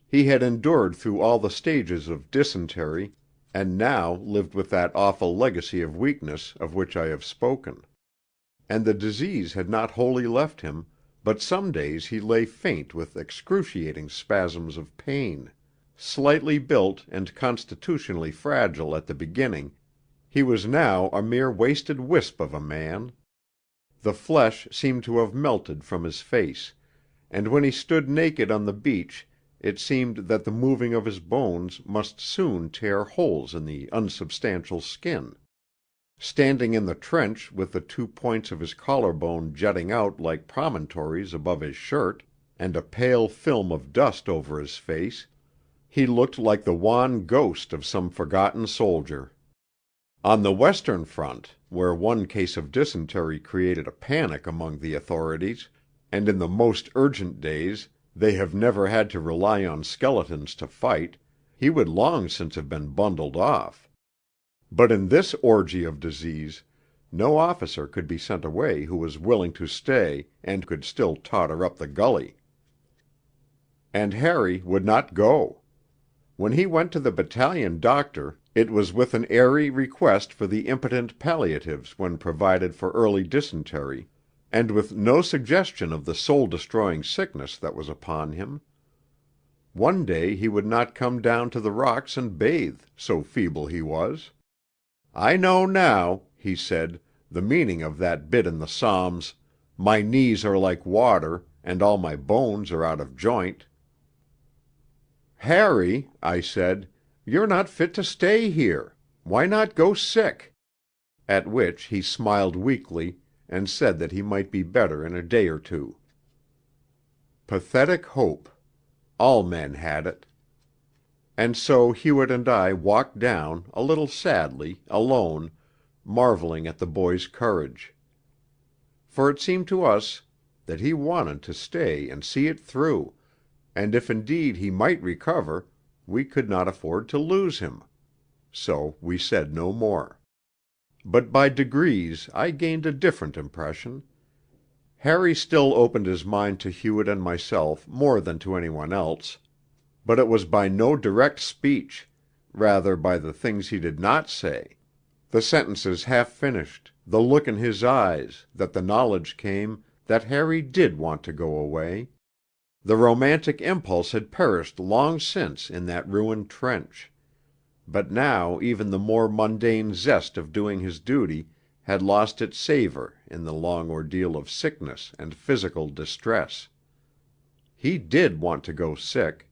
He had endured through all the stages of dysentery, and now lived with that awful legacy of weakness of which I have spoken. And the disease had not wholly left him, but some days he lay faint with excruciating spasms of pain. Slightly built and constitutionally fragile at the beginning, he was now a mere wasted wisp of a man. The flesh seemed to have melted from his face, and when he stood naked on the beach it seemed that the moving of his bones must soon tear holes in the unsubstantial skin. Standing in the trench with the 2 points of his collarbone jutting out like promontories above his shirt, and a pale film of dust over his face, he looked like the wan ghost of some forgotten soldier. On the Western Front, where one case of dysentery created a panic among the authorities, and in the most urgent days they have never had to rely on skeletons to fight, he would long since have been bundled off. But in this orgy of disease, no officer could be sent away who was willing to stay and could still totter up the gully. And Harry would not go. When he went to the battalion doctor, it was with an airy request for the impotent palliatives when provided for early dysentery, and with no suggestion of the soul-destroying sickness that was upon him. One day he would not come down to the rocks and bathe, so feeble he was. "I know now," he said, "the meaning of that bit in the Psalms, 'My knees are like water, and all my bones are out of joint.'" "Harry," I said, "you're not fit to stay here. Why not go sick?" At which he smiled weakly, and said that he might be better in a day or two. Pathetic hope! All men had it. And so Hewett and I walked down, a little sadly, alone, marvelling at the boy's courage. For it seemed to us that he wanted to stay and see it through, and if indeed he might recover, we could not afford to lose him. So we said no more. But by degrees I gained a different impression. Harry still opened his mind to Hewett and myself more than to anyone else, but it was by no direct speech, rather by the things he did not say, the sentences half finished, the look in his eyes, that the knowledge came that Harry did want to go away. The romantic impulse had perished long since in that ruined trench, but now even the more mundane zest of doing his duty had lost its savour in the long ordeal of sickness and physical distress. He did want to go sick.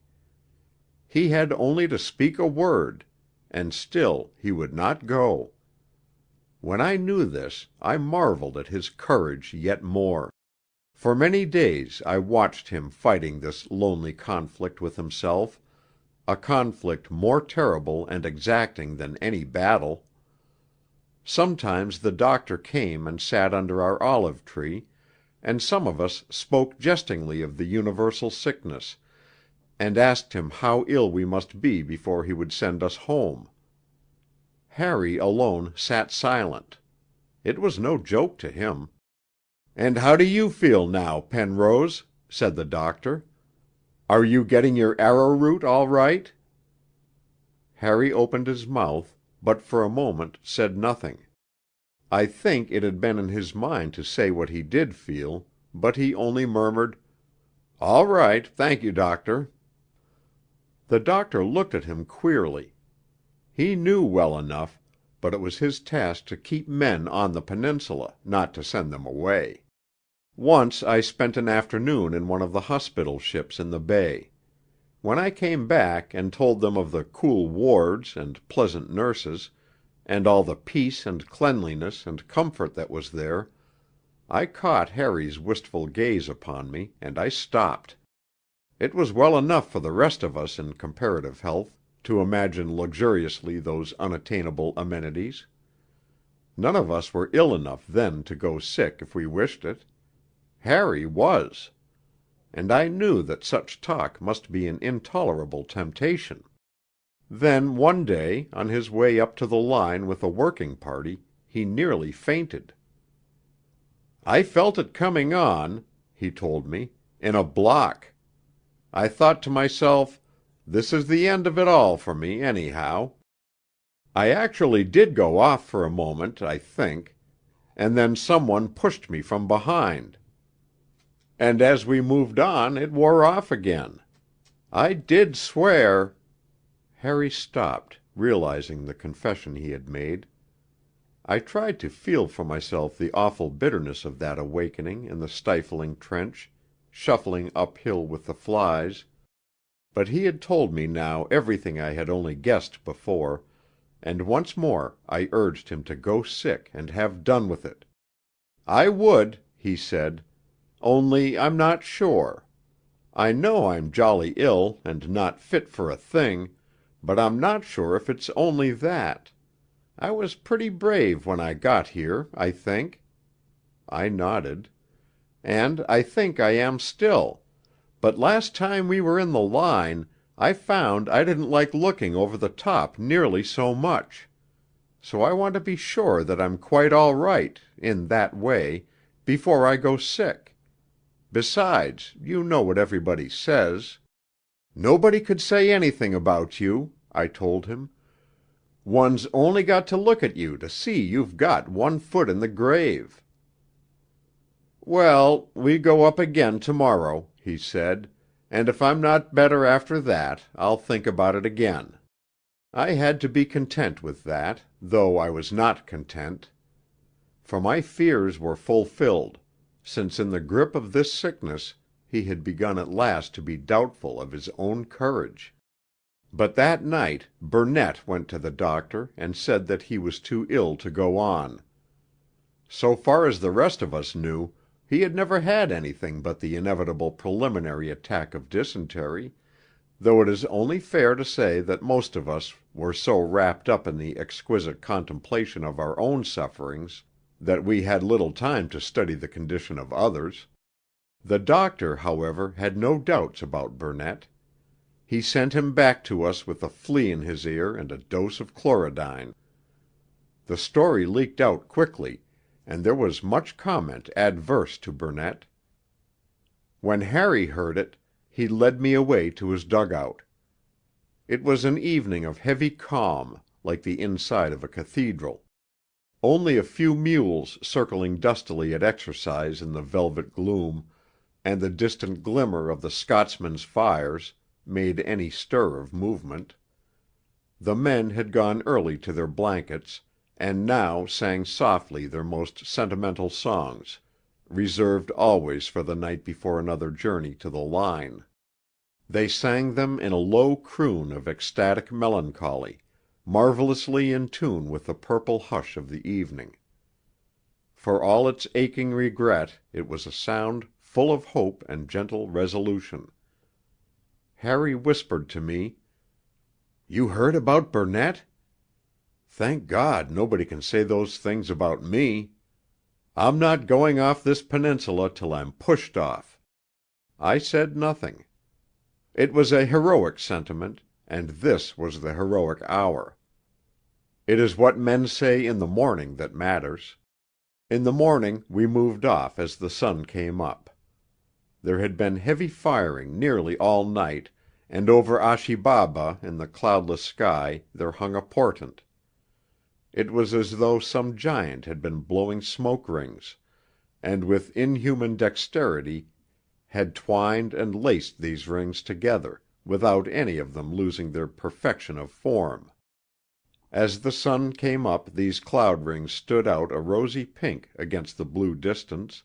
He had only to speak a word, and still he would not go. When I knew this, I marvelled at his courage yet more. For many days I watched him fighting this lonely conflict with himself, a conflict more terrible and exacting than any battle. Sometimes the doctor came and sat under our olive tree, and some of us spoke jestingly of the universal sickness, and asked him how ill we must be before he would send us home. Harry alone sat silent. It was no joke to him. "And how do you feel now, Penrose?" said the doctor. "Are you getting your arrowroot all right?" Harry opened his mouth, but for a moment said nothing. I think it had been in his mind to say what he did feel, but he only murmured, "All right, thank you, doctor." The doctor looked at him queerly. He knew well enough, but it was his task to keep men on the Peninsula, not to send them away. Once I spent an afternoon in one of the hospital ships in the bay. When I came back and told them of the cool wards and pleasant nurses, and all the peace and cleanliness and comfort that was there, I caught Harry's wistful gaze upon me, and I stopped. It was well enough for the rest of us in comparative health to imagine luxuriously those unattainable amenities. None of us were ill enough then to go sick if we wished it. Harry was. And I knew that such talk must be an intolerable temptation. Then one day, on his way up to the line with a working party, he nearly fainted. "I felt it coming on," he told me, "in a block. I thought to myself, 'This is the end of it all for me, anyhow.' I actually did go off for a moment, I think, and then some one pushed me from behind. And as we moved on it wore off again. I did swear—" Harry stopped, realizing the confession he had made. I tried to feel for myself the awful bitterness of that awakening in the stifling trench, shuffling uphill with the flies. But he had told me now everything I had only guessed before, and once more I urged him to go sick and have done with it. I would, he said, only I'm not sure. I know I'm jolly ill and not fit for a thing, but I'm not sure if it's only that. I was pretty brave when I got here, I think." I nodded. "And I think I am still. But last time we were in the line, I found I didn't like looking over the top nearly so much. So I want to be sure that I'm quite all right, in that way, before I go sick. Besides, you know what everybody says." "Nobody could say anything about you," I told him. "One's only got to look at you to see you've got one foot in the grave." "Well, we go up again to-morrow," he said, "and if I'm not better after that, I'll think about it again." I had to be content with that, though I was not content. For my fears were fulfilled, since in the grip of this sickness he had begun at last to be doubtful of his own courage. But that night Burnett went to the doctor and said that he was too ill to go on. So far as the rest of us knew, he had never had anything but the inevitable preliminary attack of dysentery, though it is only fair to say that most of us were so wrapped up in the exquisite contemplation of our own sufferings that we had little time to study the condition of others. The doctor, however, had no doubts about Burnett. He sent him back to us with a flea in his ear and a dose of chlorodyne. The story leaked out quickly, and there was much comment adverse to Burnett. When Harry heard it, he led me away to his dugout. It was an evening of heavy calm, like the inside of a cathedral. Only a few mules circling dustily at exercise in the velvet gloom, and the distant glimmer of the Scotsmen's fires, made any stir of movement. The men had gone early to their blankets, and now sang softly their most sentimental songs, reserved always for the night before another journey to the line. They sang them in a low croon of ecstatic melancholy, marvellously in tune with the purple hush of the evening. For all its aching regret, it was a sound full of hope and gentle resolution. Harry whispered to me, "You heard about Burnett? Thank God nobody can say those things about me. I'm not going off this peninsula till I'm pushed off." I said nothing. It was a heroic sentiment, and this was the heroic hour. It is what men say in the morning that matters. In the morning we moved off as the sun came up. There had been heavy firing nearly all night, and over Achi Baba in the cloudless sky there hung a portent. It was as though some giant had been blowing smoke rings, and with inhuman dexterity had twined and laced these rings together, without any of them losing their perfection of form. As the sun came up these cloud rings stood out a rosy pink against the blue distance,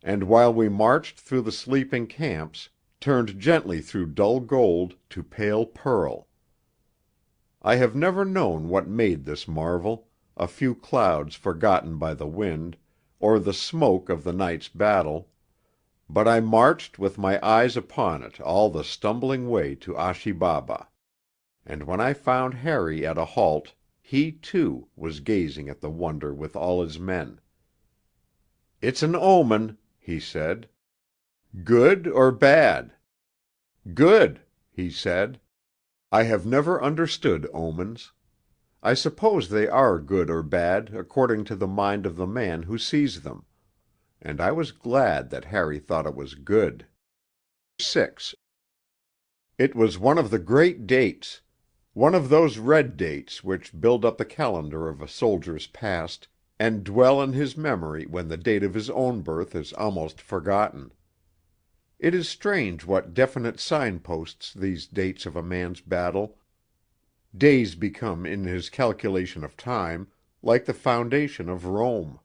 and while we marched through the sleeping camps, turned gently through dull gold to pale pearl. I have never known what made this marvel, a few clouds forgotten by the wind, or the smoke of the night's battle, but I marched with my eyes upon it all the stumbling way to Achi Baba. And when I found Harry at a halt, he, too, was gazing at the wonder with all his men. "It's an omen," he said. "Good or bad?" "Good," he said. I have never understood omens. I suppose they are good or bad according to the mind of the man who sees them, and I was glad that Harry thought it was good. 6. It was one of the great dates, one of those red dates which build up the calendar of a soldier's past and dwell in his memory when the date of his own birth is almost forgotten. It is strange what definite signposts these dates of a man's battle days become in his calculation of time, like the foundation of Rome.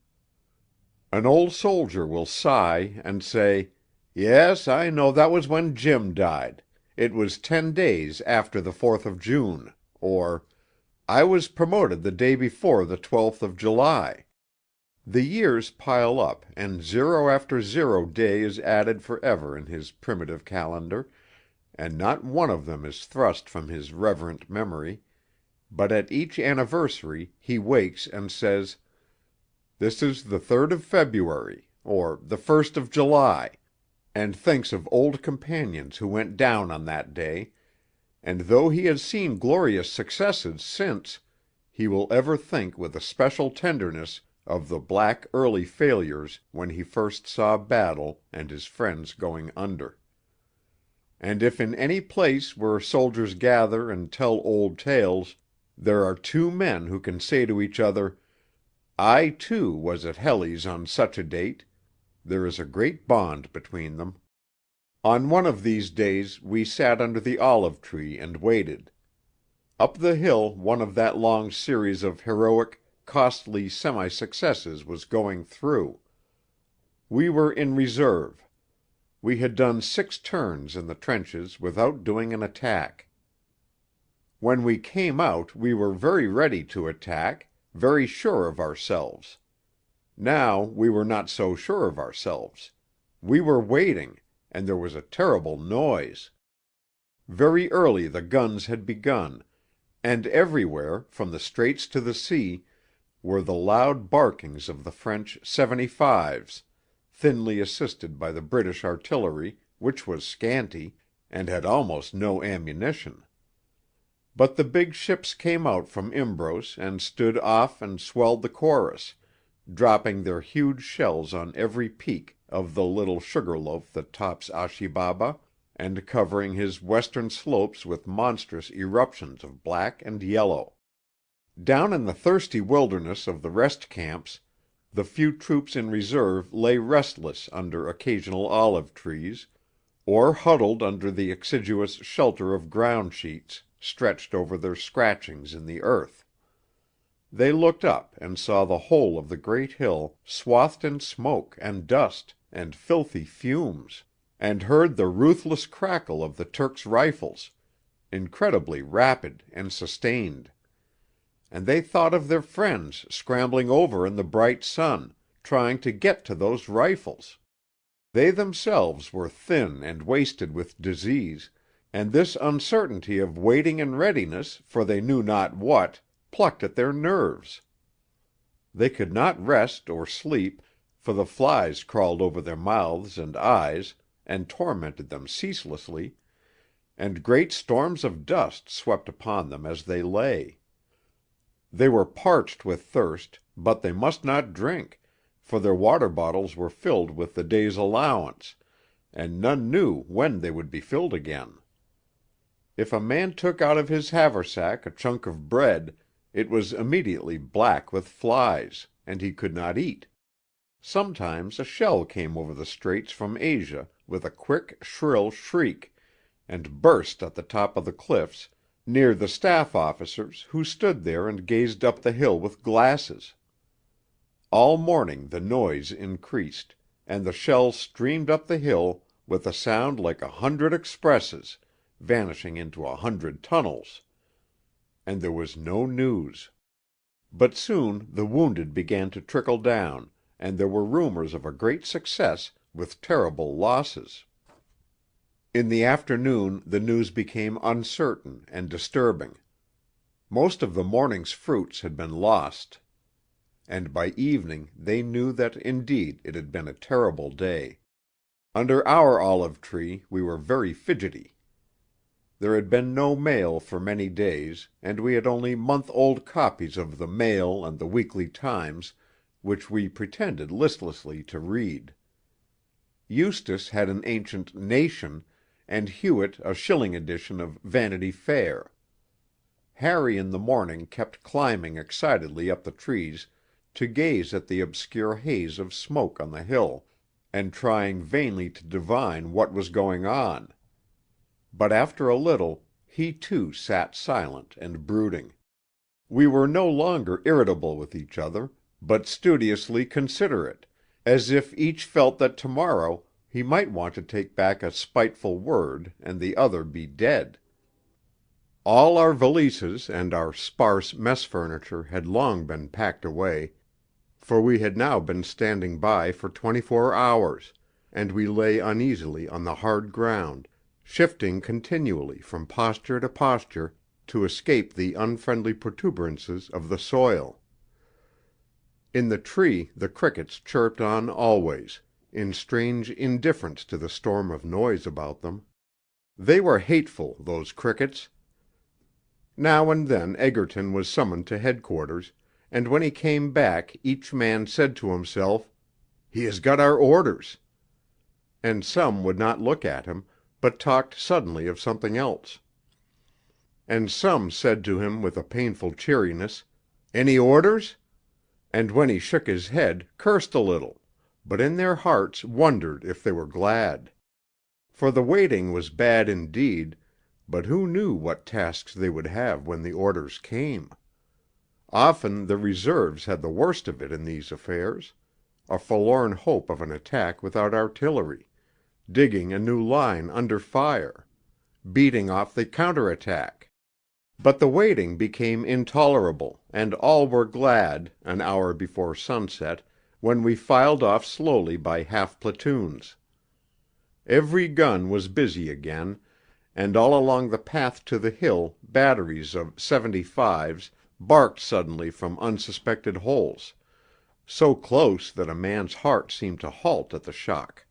An old soldier will sigh and say, "Yes, I know that was when Jim died. It was 10 days after the 4th of June," or "I was promoted the day before the 12th of July." The years pile up, and 0 after 0 day is added forever in his primitive calendar, and not one of them is thrust from his reverent memory, but at each anniversary he wakes and says, "This is the 3rd of February," or the 1st of July, and thinks of old companions who went down on that day, and though he has seen glorious successes since, he will ever think with a special tenderness of the black early failures when he first saw battle and his friends going under. And if in any place where soldiers gather and tell old tales, there are two men who can say to each other, "I, too, was at Helles on such a date," there is a great bond between them. On one of these days we sat under the olive tree and waited. Up the hill one of that long series of heroic, costly semi-successes was going through. We were in reserve. We had done 6 turns in the trenches without doing an attack. When we came out we were very ready to attack, very sure of ourselves. Now we were not so sure of ourselves. We were waiting, and there was a terrible noise. Very early the guns had begun, and everywhere, from the Straits to the sea, were the loud barkings of the French 75's, thinly assisted by the British artillery, which was scanty, and had almost no ammunition. But the big ships came out from Imbros and stood off and swelled the chorus, dropping their huge shells on every peak of the little sugar loaf that tops Achi Baba, and covering his western slopes with monstrous eruptions of black and yellow. Down in the thirsty wilderness of the rest camps, the few troops in reserve lay restless under occasional olive trees, or huddled under the exiguous shelter of ground sheets stretched over their scratchings in the earth. They looked up and saw the whole of the great hill swathed in smoke and dust and filthy fumes, and heard the ruthless crackle of the Turks' rifles, incredibly rapid and sustained. And they thought of their friends scrambling over in the bright sun, trying to get to those rifles. They themselves were thin and wasted with disease, and this uncertainty of waiting in readiness for they knew not what, plucked at their nerves. They could not rest or sleep, for the flies crawled over their mouths and eyes, and tormented them ceaselessly, and great storms of dust swept upon them as they lay. They were parched with thirst, but they must not drink, for their water bottles were filled with the day's allowance, and none knew when they would be filled again. If a man took out of his haversack a chunk of bread, it was immediately black with flies, and he could not eat. Sometimes a shell came over the straits from Asia with a quick, shrill shriek, and burst at the top of the cliffs, near the staff officers who stood there and gazed up the hill with glasses. All morning the noise increased, and the shells streamed up the hill with a sound like 100 expresses, vanishing into 100 tunnels. And there was no news. But soon the wounded began to trickle down, and there were rumors of a great success with terrible losses. In the afternoon the news became uncertain and disturbing. Most of the morning's fruits had been lost. And by evening they knew that indeed it had been a terrible day. Under our olive tree we were very fidgety. There had been no mail for many days, and we had only month-old copies of the Mail and the Weekly Times, which we pretended listlessly to read. Eustace had an ancient Nation, and Hewett a shilling edition of Vanity Fair. Harry in the morning kept climbing excitedly up the trees to gaze at the obscure haze of smoke on the hill, and trying vainly to divine what was going on. But after a little he too sat silent and brooding. We were no longer irritable with each other, but studiously considerate, as if each felt that tomorrow he might want to take back a spiteful word and the other be dead. All our valises and our sparse mess furniture had long been packed away, for we had now been standing by for 24 hours, and we lay uneasily on the hard ground, shifting continually from posture to posture to escape the unfriendly protuberances of the soil. In the tree the crickets chirped on always, in strange indifference to the storm of noise about them. They were hateful, those crickets. Now and then Egerton was summoned to headquarters, and when he came back each man said to himself, "He has got our orders," and some would not look at him, but talked suddenly of something else. And some said to him with a painful cheeriness, "Any orders?" and when he shook his head, cursed a little, but in their hearts wondered if they were glad. For the waiting was bad indeed, but who knew what tasks they would have when the orders came? Often the reserves had the worst of it in these affairs, a forlorn hope of an attack without artillery, digging a new line under fire, beating off the counter-attack. But the waiting became intolerable, and all were glad, an hour before sunset, when we filed off slowly by half platoons. Every gun was busy again, and all along the path to the hill batteries of 75's barked suddenly from unsuspected holes, so close that a man's heart seemed to halt at the shock.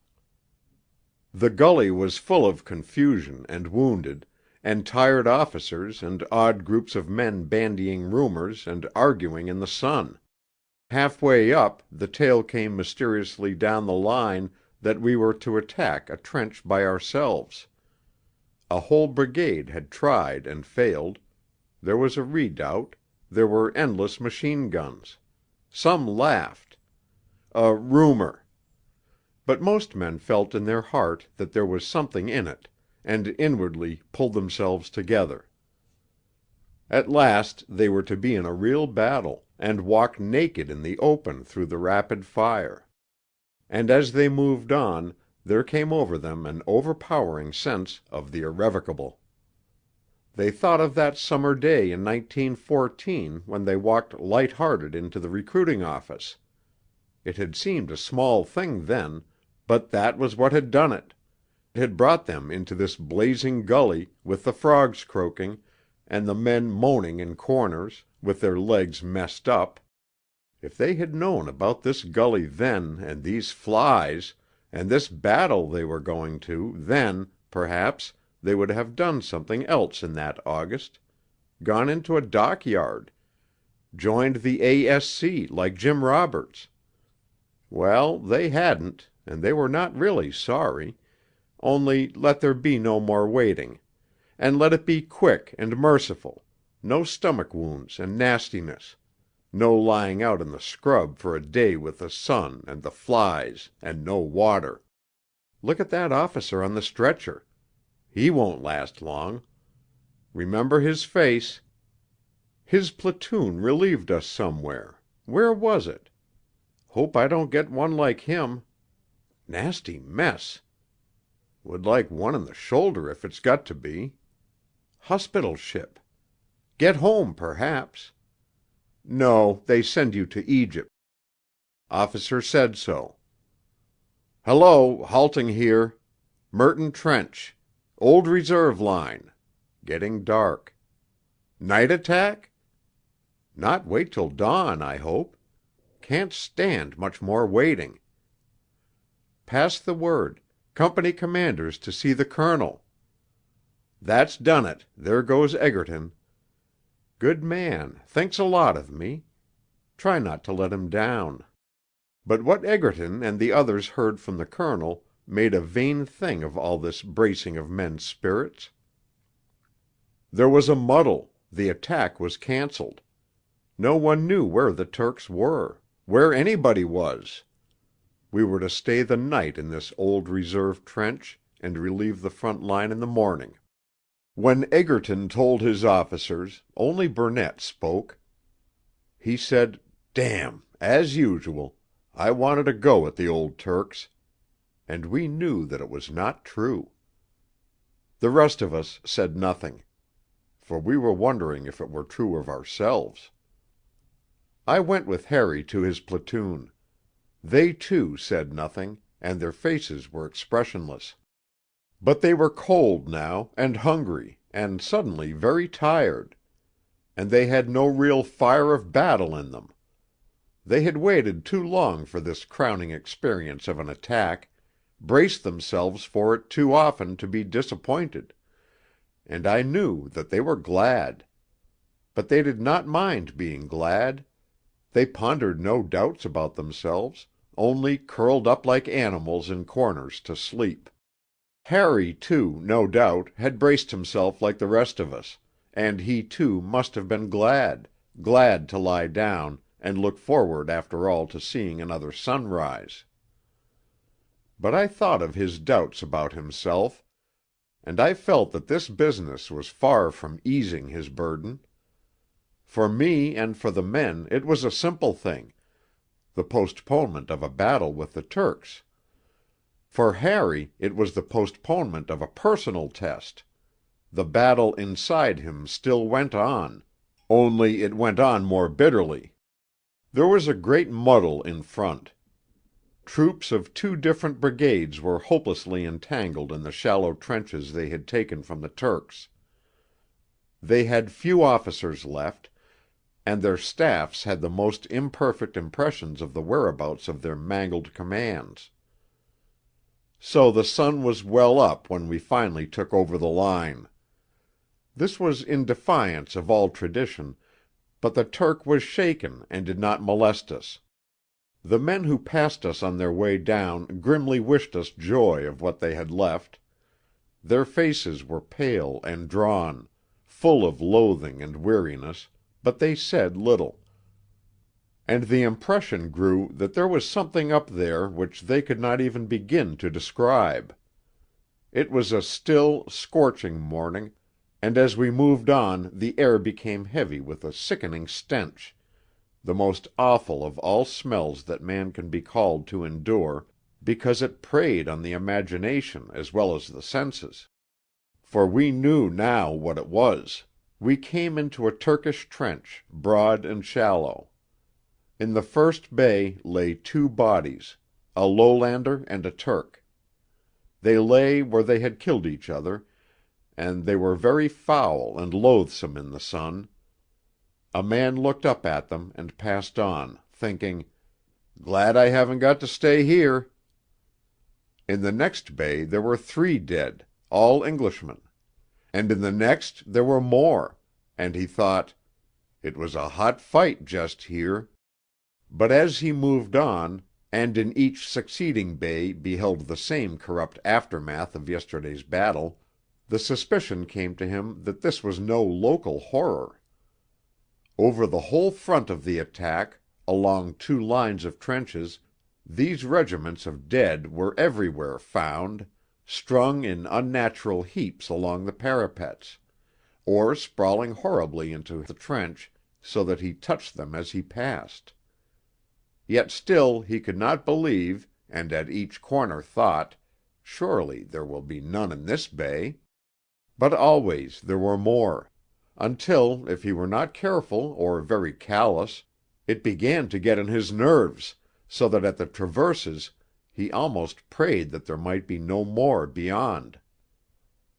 The gully was full of confusion and wounded, and tired officers and odd groups of men bandying rumors and arguing in the sun. Halfway up, the tale came mysteriously down the line that we were to attack a trench by ourselves. A whole brigade had tried and failed. There was a redoubt. There were endless machine guns. Some laughed. A rumor. But most men felt in their heart that there was something in it, and inwardly pulled themselves together. At last they were to be in a real battle, and walk naked in the open through the rapid fire. And as they moved on, there came over them an overpowering sense of the irrevocable. They thought of that summer day in 1914 when they walked light-hearted into the recruiting office. It had seemed a small thing then, but that was what had done it. It had brought them into this blazing gully, with the frogs croaking, and the men moaning in corners, with their legs messed up. If they had known about this gully then, and these flies, and this battle they were going to, then, perhaps, they would have done something else in that August, gone into a dockyard, joined the A.S.C. like Jim Roberts. Well, they hadn't, and they were not really sorry, only let there be no more waiting, and let it be quick and merciful, no stomach wounds and nastiness, no lying out in the scrub for a day with the sun and the flies and no water. Look at that officer on the stretcher. He won't last long. Remember his face. His platoon relieved us somewhere. Where was it? Hope I don't get one like him. Nasty mess. Would like one in the shoulder if it's got to be. Hospital ship. Get home, perhaps. No, they send you to Egypt. Officer said so. Hello, halting here. Merton Trench. Old reserve line. Getting dark. Night attack? Not wait till dawn, I hope. Can't stand much more waiting. Pass the word. Company commanders to see the colonel. That's done it, there goes Egerton. Good man, thinks a lot of me. Try not to let him down. But what Egerton and the others heard from the colonel made a vain thing of all this bracing of men's spirits. There was a muddle, the attack was cancelled. No one knew where the Turks were, where anybody was. We were to stay the night in this old reserve trench and relieve the front line in the morning. When Egerton told his officers, only Burnett spoke. He said, "Damn, as usual, I wanted a go at the old Turks." And we knew that it was not true. The rest of us said nothing, for we were wondering if it were true of ourselves. I went with Harry to his platoon. They, too, said nothing, and their faces were expressionless. But they were cold now, and hungry, and suddenly very tired. And they had no real fire of battle in them. They had waited too long for this crowning experience of an attack, braced themselves for it too often to be disappointed, and I knew that they were glad. But they did not mind being glad. They pondered no doubts about themselves, only curled up like animals in corners to sleep. Harry, too, no doubt, had braced himself like the rest of us, and he, too, must have been glad, glad to lie down and look forward after all to seeing another sunrise. But I thought of his doubts about himself, and I felt that this business was far from easing his burden. For me and for the men it was a simple thing, the postponement of a battle with the Turks. For Harry it was the postponement of a personal test. The battle inside him still went on, only it went on more bitterly. There was a great muddle in front. Troops of two different brigades were hopelessly entangled in the shallow trenches they had taken from the Turks. They had few officers left, and their staffs had the most imperfect impressions of the whereabouts of their mangled commands. So the sun was well up when we finally took over the line. This was in defiance of all tradition, but the Turk was shaken and did not molest us. The men who passed us on their way down grimly wished us joy of what they had left. Their faces were pale and drawn, full of loathing and weariness, but they said little. And the impression grew that there was something up there which they could not even begin to describe. It was a still, scorching morning, and as we moved on the air became heavy with a sickening stench, the most awful of all smells that man can be called to endure, because it preyed on the imagination as well as the senses. For we knew now what it was. We came into a Turkish trench, broad and shallow. In the first bay lay two bodies, a Lowlander and a Turk. They lay where they had killed each other, and they were very foul and loathsome in the sun. A man looked up at them and passed on, thinking, "Glad I haven't got to stay here." In the next bay there were 3 dead, all Englishmen. And in the next there were more, and he thought, "It was a hot fight just here." But as he moved on, and in each succeeding bay beheld the same corrupt aftermath of yesterday's battle, the suspicion came to him that this was no local horror. Over the whole front of the attack, along 2 lines of trenches, these regiments of dead were everywhere found, strung in unnatural heaps along the parapets, or sprawling horribly into the trench so that he touched them as he passed. Yet still he could not believe, and at each corner thought, "Surely there will be none in this bay." But always there were more, until, if he were not careful or very callous, it began to get on his nerves, so that at the traverses he almost prayed that there might be no more beyond.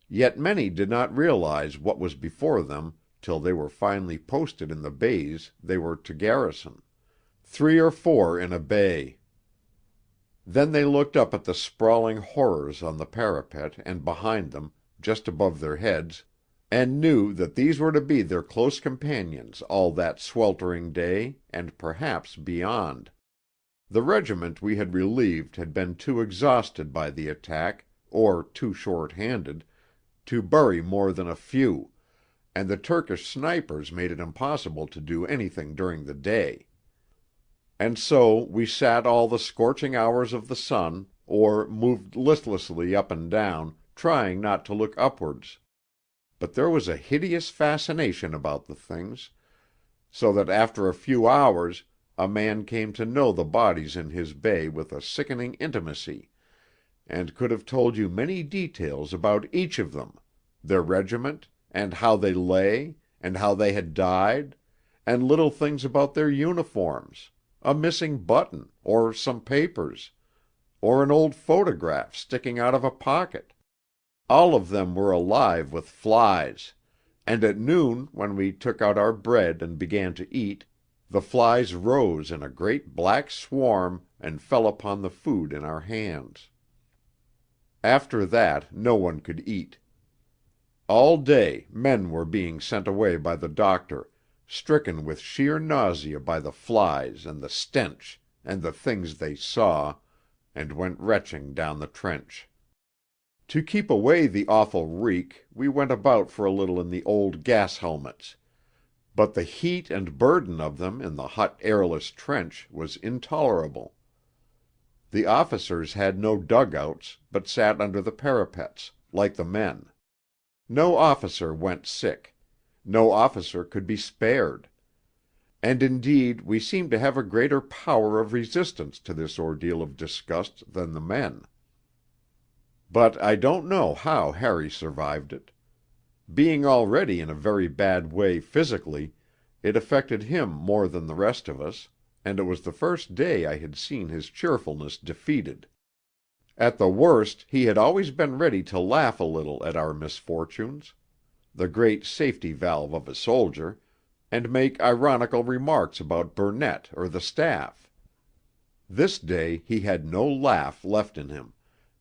Yet many did not realize what was before them till they were finally posted in the bays they were to garrison, 3 or 4 in a bay. Then they looked up at the sprawling horrors on the parapet and behind them, just above their heads, and knew that these were to be their close companions all that sweltering day, and perhaps beyond. The regiment we had relieved had been too exhausted by the attack, or too short-handed, to bury more than a few, and the Turkish snipers made it impossible to do anything during the day. And so we sat all the scorching hours of the sun, or moved listlessly up and down, trying not to look upwards. But there was a hideous fascination about the things, so that after a few hours a man came to know the bodies in his bay with a sickening intimacy, and could have told you many details about each of them, their regiment, and how they lay, and how they had died, and little things about their uniforms, a missing button, or some papers, or an old photograph sticking out of a pocket. All of them were alive with flies, and at noon, when we took out our bread and began to eat, the flies rose in a great black swarm and fell upon the food in our hands. After that no one could eat. All day men were being sent away by the doctor, stricken with sheer nausea by the flies and the stench and the things they saw, and went retching down the trench. To keep away the awful reek we went about for a little in the old gas helmets, but the heat and burden of them in the hot airless trench was intolerable. The officers had no dugouts, but sat under the parapets, like the men. No officer went sick; no officer could be spared. And indeed we seemed to have a greater power of resistance to this ordeal of disgust than the men. But I don't know how Harry survived it. Being already in a very bad way physically, it affected him more than the rest of us, and it was the first day I had seen his cheerfulness defeated. At the worst he had always been ready to laugh a little at our misfortunes, the great safety valve of a soldier, and make ironical remarks about Burnett or the staff. This day he had no laugh left in him,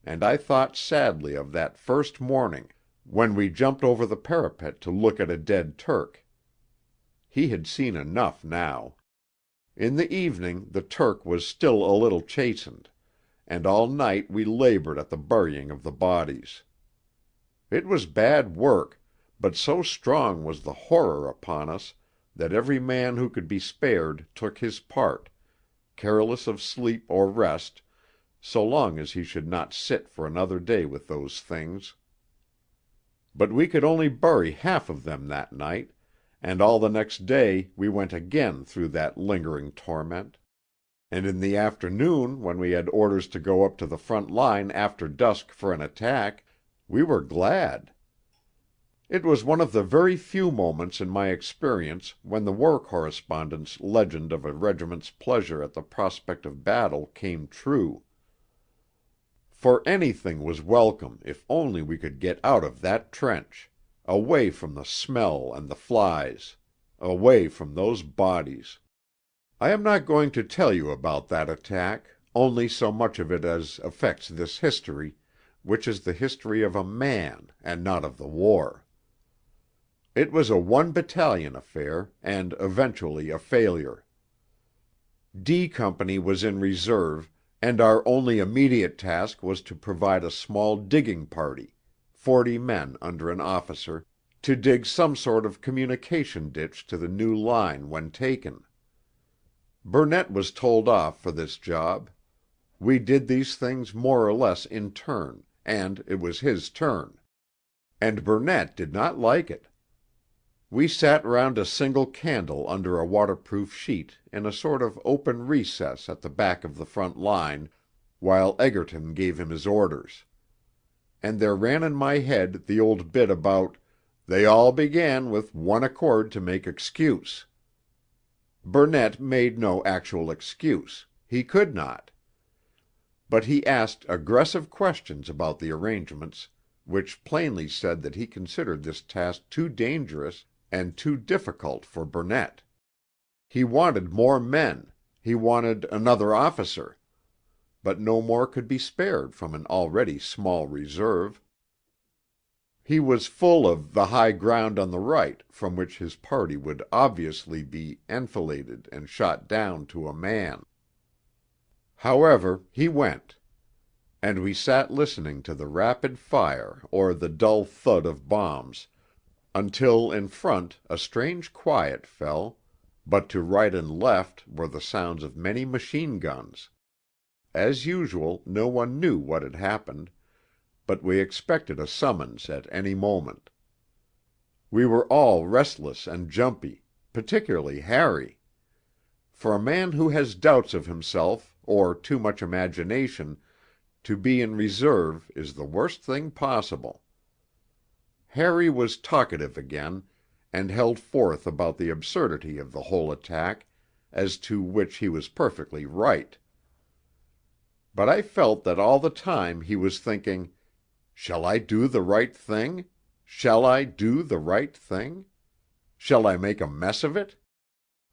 and I thought sadly of that first morning, when we jumped over the parapet to look at a dead Turk. He had seen enough now. In the evening the Turk was still a little chastened, and all night we laboured at the burying of the bodies. It was bad work, but so strong was the horror upon us that every man who could be spared took his part, careless of sleep or rest, so long as he should not sit for another day with those things. But we could only bury half of them that night, and all the next day we went again through that lingering torment. And in the afternoon, when we had orders to go up to the front line after dusk for an attack, we were glad. It was one of the very few moments in my experience when the war correspondent's legend of a regiment's pleasure at the prospect of battle came true. For anything was welcome if only we could get out of that trench, away from the smell and the flies, away from those bodies. I am not going to tell you about that attack, only so much of it as affects this history, which is the history of a man and not of the war. It was a one-battalion affair, and eventually a failure. D Company was in reserve, and our only immediate task was to provide a small digging party, 40 men under an officer, to dig some sort of communication ditch to the new line when taken. Burnett was told off for this job. We did these things more or less in turn, and it was his turn. And Burnett did not like it. We sat round a single candle under a waterproof sheet in a sort of open recess at the back of the front line, while Egerton gave him his orders. And there ran in my head the old bit about "they all began with one accord to make excuse." Burnett made no actual excuse; he could not. But he asked aggressive questions about the arrangements, which plainly said that he considered this task too dangerous and too difficult for Burnett. He wanted more men, he wanted another officer, but no more could be spared from an already small reserve. He was full of the high ground on the right, from which his party would obviously be enfiladed and shot down to a man. However, he went, and we sat listening to the rapid fire or the dull thud of bombs until in front a strange quiet fell, but to right and left were the sounds of many machine guns. As usual, no one knew what had happened, but we expected a summons at any moment. We were all restless and jumpy, particularly Harry. For a man who has doubts of himself or too much imagination, to be in reserve is the worst thing possible. Harry was talkative again, and held forth about the absurdity of the whole attack, as to which he was perfectly right. But I felt that all the time he was thinking, "Shall I do the right thing? Shall I do the right thing? Shall I make a mess of it?"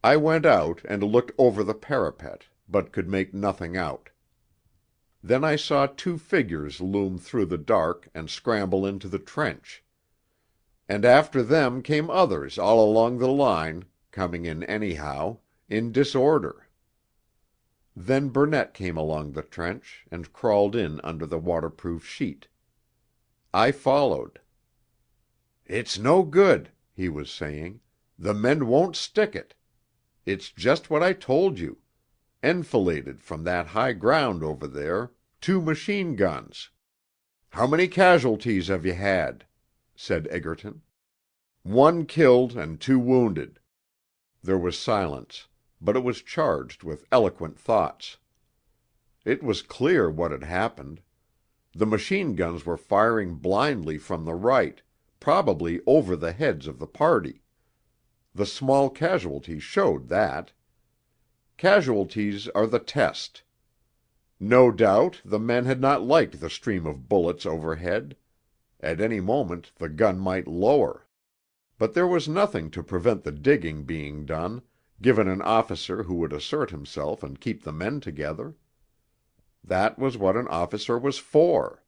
I went out and looked over the parapet, but could make nothing out. Then I saw two figures loom through the dark and scramble into the trench. And after them came others all along the line, coming in anyhow, in disorder. Then Burnett came along the trench and crawled in under the waterproof sheet. I followed. "It's no good," he was saying. "The men won't stick it. It's just what I told you. Enfiladed from that high ground over there, 2 machine guns." "How many casualties have you had?" said Egerton. "1 killed and 2 wounded." There was silence, but it was charged with eloquent thoughts. It was clear what had happened. The machine guns were firing blindly from the right, probably over the heads of the party. The small casualties showed that. Casualties are the test. No doubt the men had not liked the stream of bullets overhead. At any moment the gun might lower. But there was nothing to prevent the digging being done, given an officer who would assert himself and keep the men together. That was what an officer was for.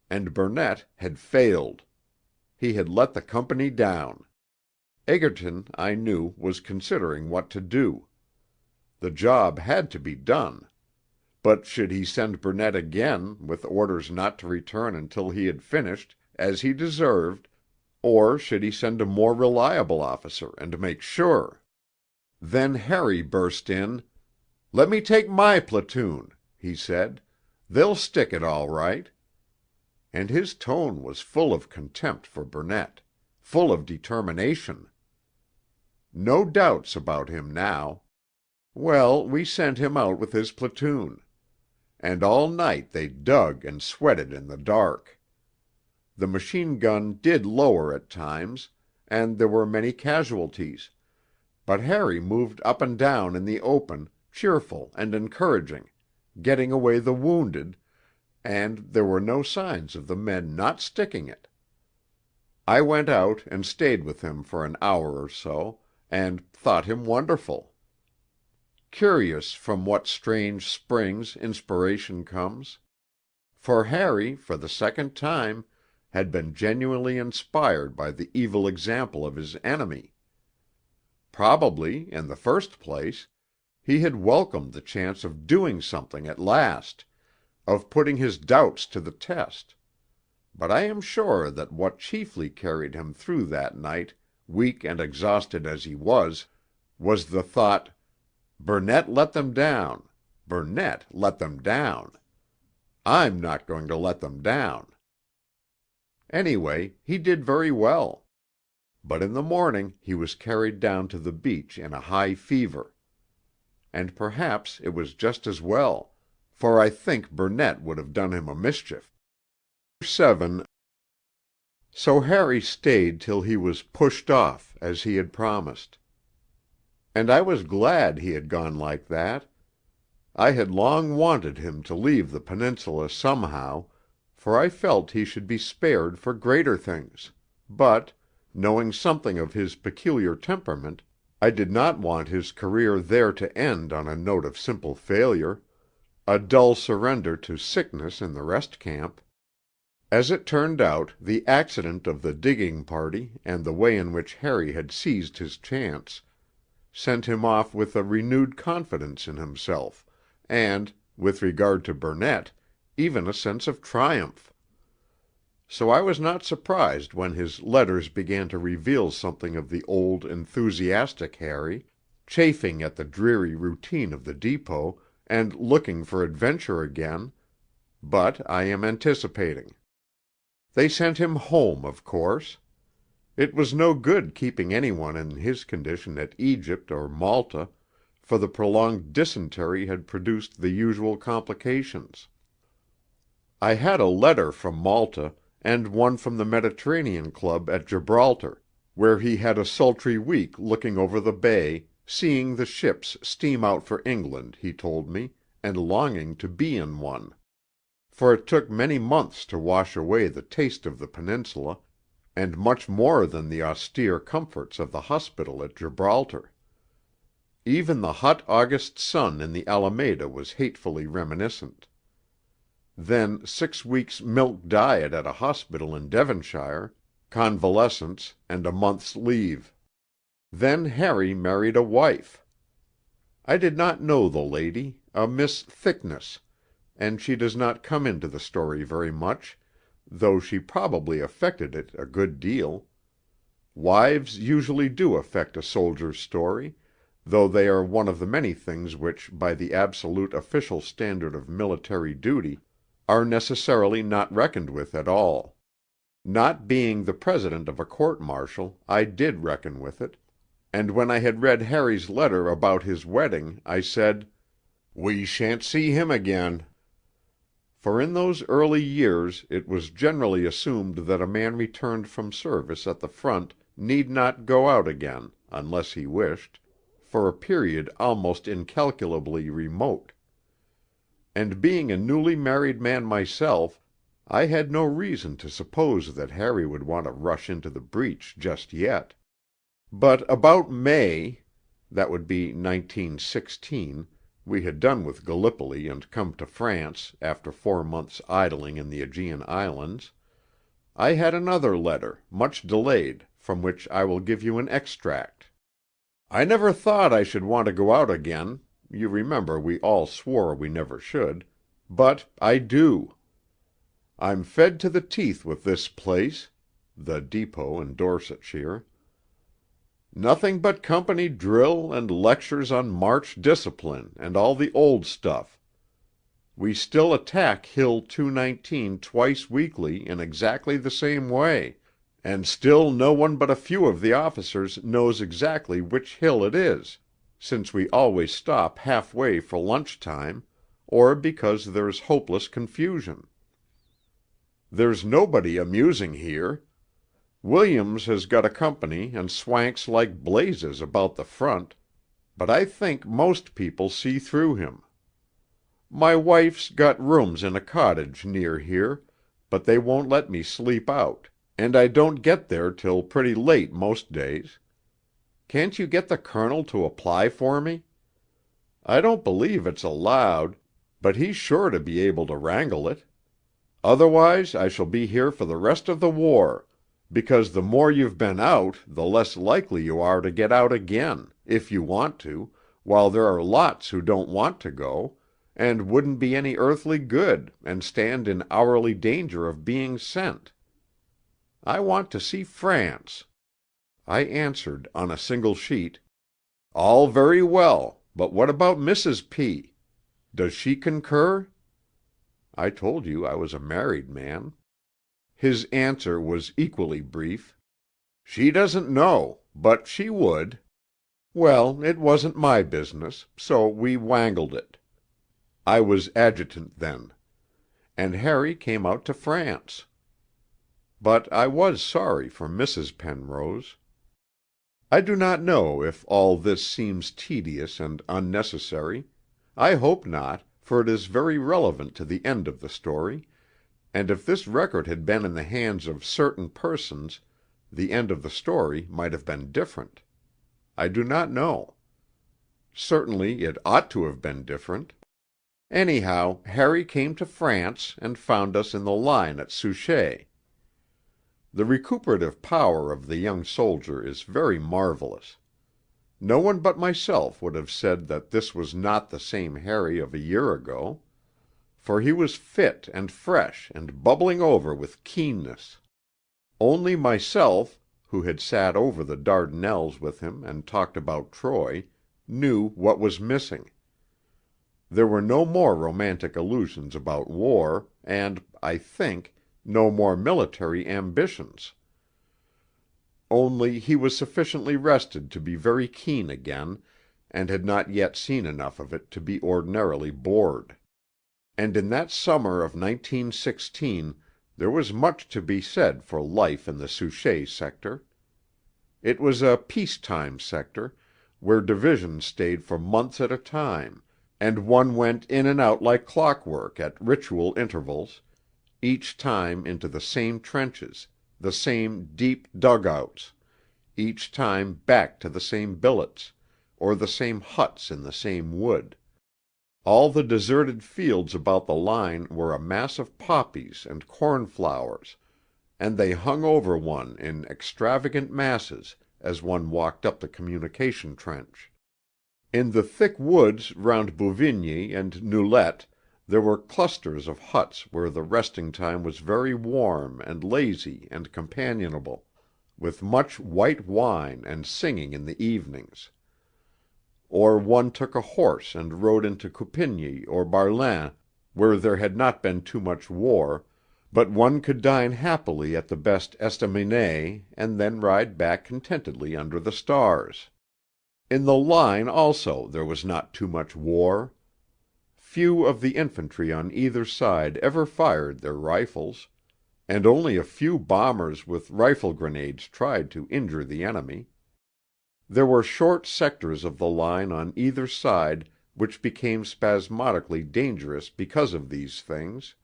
And Burnett had failed. He had let the company down. Egerton, I knew, was considering what to do. The job had to be done. But should he send Burnett again, with orders not to return until he had finished, as he deserved, or should he send a more reliable officer and make sure? Then Harry burst in. "Let me take my platoon," he said. "They'll stick it all right." And his tone was full of contempt for Burnett, full of determination. No doubts about him now. Well, we sent him out with his platoon. And all night they dug and sweated in the dark. The machine gun did lower at times, and there were many casualties, but Harry moved up and down in the open, cheerful and encouraging, getting away the wounded, and there were no signs of the men not sticking it. I went out and stayed with him for an hour or so, and thought him wonderful. Curious from what strange springs inspiration comes. For Harry, for the second time, had been genuinely inspired by the evil example of his enemy. Probably, in the first place, he had welcomed the chance of doing something at last, of putting his doubts to the test. But I am sure that what chiefly carried him through that night, weak and exhausted as he was the thought, "Burnett let them down. Burnett let them down. I'm not going to let them down." Anyway, he did very well. But in the morning he was carried down to the beach in a high fever. And perhaps it was just as well, for I think Burnett would have done him a mischief. 7. So Harry stayed till he was pushed off, as he had promised. And I was glad he had gone like that. I had long wanted him to leave the peninsula somehow, for I felt he should be spared for greater things, but, knowing something of his peculiar temperament, I did not want his career there to end on a note of simple failure, a dull surrender to sickness in the rest camp. As it turned out, the accident of the digging party and the way in which Harry had seized his chance sent him off with a renewed confidence in himself, and, with regard to Burnett, even a sense of triumph. So I was not surprised when his letters began to reveal something of the old enthusiastic Harry, chafing at the dreary routine of the depot and looking for adventure again. But I am anticipating. They sent him home, of course. It was no good keeping anyone in his condition at Egypt or Malta, for the prolonged dysentery had produced the usual complications. I had a letter from Malta, and one from the Mediterranean Club at Gibraltar, where he had a sultry week looking over the bay, seeing the ships steam out for England, he told me, and longing to be in one. For it took many months to wash away the taste of the peninsula, and much more than the austere comforts of the hospital at Gibraltar. Even the hot August sun in the Alameda was hatefully reminiscent. Then 6 weeks' milk diet at a hospital in Devonshire, convalescence, and a month's leave. Then Harry married a wife. I did not know the lady, a Miss Thickness, and she does not come into the story very much, though she probably affected it a good deal. Wives usually do affect a soldier's story, though they are one of the many things which, by the absolute official standard of military duty, are necessarily not reckoned with at all. Not being the president of a court-martial, I did reckon with it, and when I had read Harry's letter about his wedding, I said, "We shan't see him again." For in those early years it was generally assumed that a man returned from service at the front need not go out again, unless he wished, for a period almost incalculably remote. And being a newly married man myself, I had no reason to suppose that Harry would want to rush into the breach just yet. But about May, that would be 1916, we had done with Gallipoli and come to France after 4 months' idling in the Aegean Islands, I had another letter, much delayed, from which I will give you an extract. I never thought I should want to go out again, you remember we all swore we never should, but I do. I'm fed to the teeth with this place, the depot in Dorsetshire. Nothing but company drill and lectures on march discipline and all the old stuff. We still attack Hill 219 twice weekly in exactly the same way, and still no one but a few of the officers knows exactly which hill it is, since we always stop halfway for lunch time, or because there's hopeless confusion. There's nobody amusing here. Williams has got a company and swanks like blazes about the front, but I think most people see through him. My wife's got rooms in a cottage near here, but they won't let me sleep out, and I don't get there till pretty late most days. Can't you get the Colonel to apply for me? I don't believe it's allowed, but he's sure to be able to wrangle it. Otherwise I shall be here for the rest of the war, because the more you've been out the less likely you are to get out again, if you want to, while there are lots who don't want to go, and wouldn't be any earthly good and stand in hourly danger of being sent. I want to see France." I answered on a single sheet, "All very well, but what about Mrs. P.? Does she concur?" I told you I was a married man. His answer was equally brief. "She doesn't know, but she would." Well, it wasn't my business, so we wangled it. I was adjutant then. And Harry came out to France. But I was sorry for Mrs. Penrose. I do not know if all this seems tedious and unnecessary. I hope not, for it is very relevant to the end of the story, and if this record had been in the hands of certain persons the end of the story might have been different. I do not know. Certainly it ought to have been different. Anyhow, Harry came to France and found us in the line at Souchez. The recuperative power of the young soldier is very marvelous. No one but myself would have said that this was not the same Harry of a year ago. For he was fit and fresh and bubbling over with keenness. Only myself, who had sat over the Dardanelles with him and talked about Troy, knew what was missing. There were no more romantic illusions about war, and, I think, no more military ambitions. Only he was sufficiently rested to be very keen again, and had not yet seen enough of it to be ordinarily bored. And in that summer of 1916 there was much to be said for life in the Souchez sector. It was a peacetime sector, where divisions stayed for months at a time, and one went in and out like clockwork at ritual intervals, each time into the same trenches, the same deep dugouts, each time back to the same billets, or the same huts in the same wood. All the deserted fields about the line were a mass of poppies and cornflowers, and they hung over one in extravagant masses as one walked up the communication trench. In the thick woods round Bouvigny and Noulette there were clusters of huts where the resting time was very warm and lazy and companionable, with much white wine and singing in the evenings. Or one took a horse and rode into Coupigny or Barlin, where there had not been too much war, but one could dine happily at the best estaminet and then ride back contentedly under the stars. In the line also there was not too much war. Few of the infantry on either side ever fired their rifles, and only a few bombers with rifle grenades tried to injure the enemy. There were short sectors of the line on either side which became spasmodically dangerous because of these things,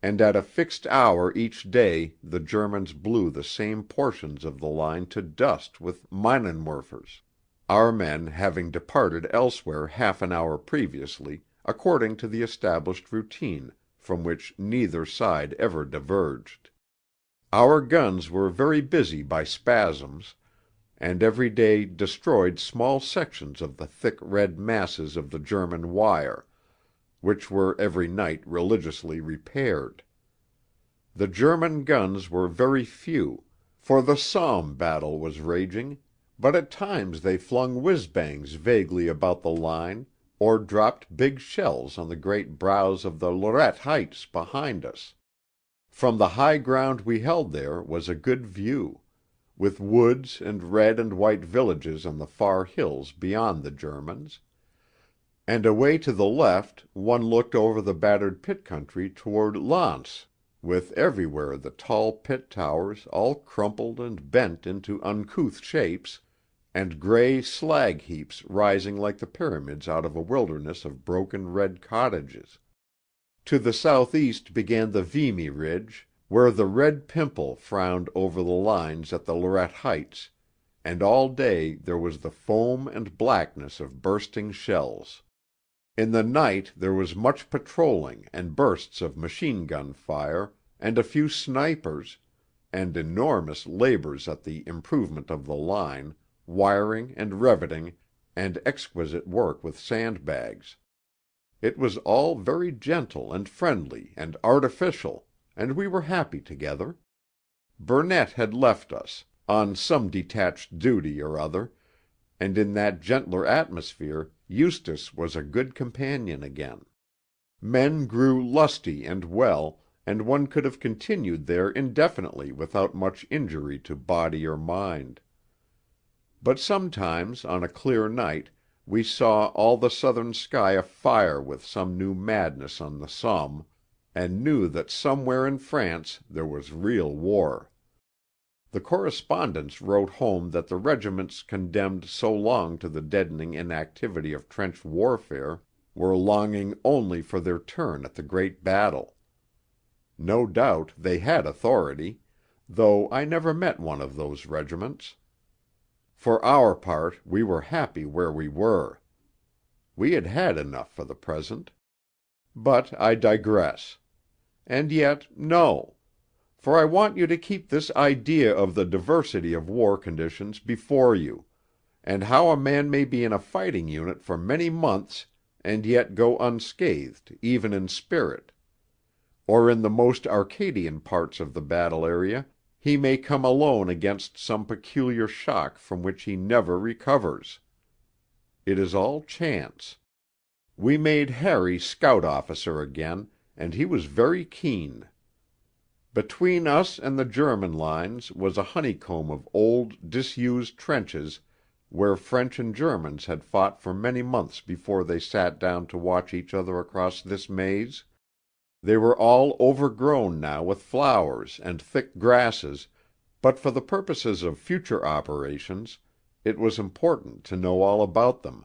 and at a fixed hour each day the Germans blew the same portions of the line to dust with Minenwerfers, our men having departed elsewhere half an hour previously, according to the established routine from which neither side ever diverged. Our guns were very busy by spasms, and every day destroyed small sections of the thick red masses of the German wire, which were every night religiously repaired. The German guns were very few, for the Somme battle was raging, but at times they flung whizz-bangs vaguely about the line, or dropped big shells on the great brows of the Lorette heights behind us. From the high ground we held there was a good view, with woods and red and white villages on the far hills beyond the Germans, and away to the left one looked over the battered pit country toward Lens, with everywhere the tall pit towers all crumpled and bent into uncouth shapes, and gray slag heaps rising like the pyramids out of a wilderness of broken red cottages. To the southeast began the Vimy Ridge, where the red pimple frowned over the lines at the Lorette Heights, and all day there was the foam and blackness of bursting shells. In the night there was much patrolling and bursts of machine-gun fire, and a few snipers, and enormous labours at the improvement of the line, wiring and revetting, and exquisite work with sandbags. It was all very gentle and friendly and artificial, and we were happy together. Burnett had left us, on some detached duty or other, and in that gentler atmosphere Eustace was a good companion again. Men grew lusty and well, and one could have continued there indefinitely without much injury to body or mind. But sometimes, on a clear night, we saw all the southern sky afire with some new madness on the Somme, and knew that somewhere in France there was real war. The correspondents wrote home that the regiments condemned so long to the deadening inactivity of trench warfare were longing only for their turn at the great battle. No doubt they had authority, though I never met one of those regiments. For our part we were happy where we were. We had had enough for the present. But I digress. And yet, no. For I want you to keep this idea of the diversity of war conditions before you, and how a man may be in a fighting unit for many months and yet go unscathed even in spirit. Or in the most Arcadian parts of the battle area, he may come alone against some peculiar shock from which he never recovers. It is all chance. We made Harry scout officer again, and he was very keen. Between us and the German lines was a honeycomb of old, disused trenches where French and Germans had fought for many months before they sat down to watch each other across this maze. They were all overgrown now with flowers and thick grasses, but for the purposes of future operations it was important to know all about them,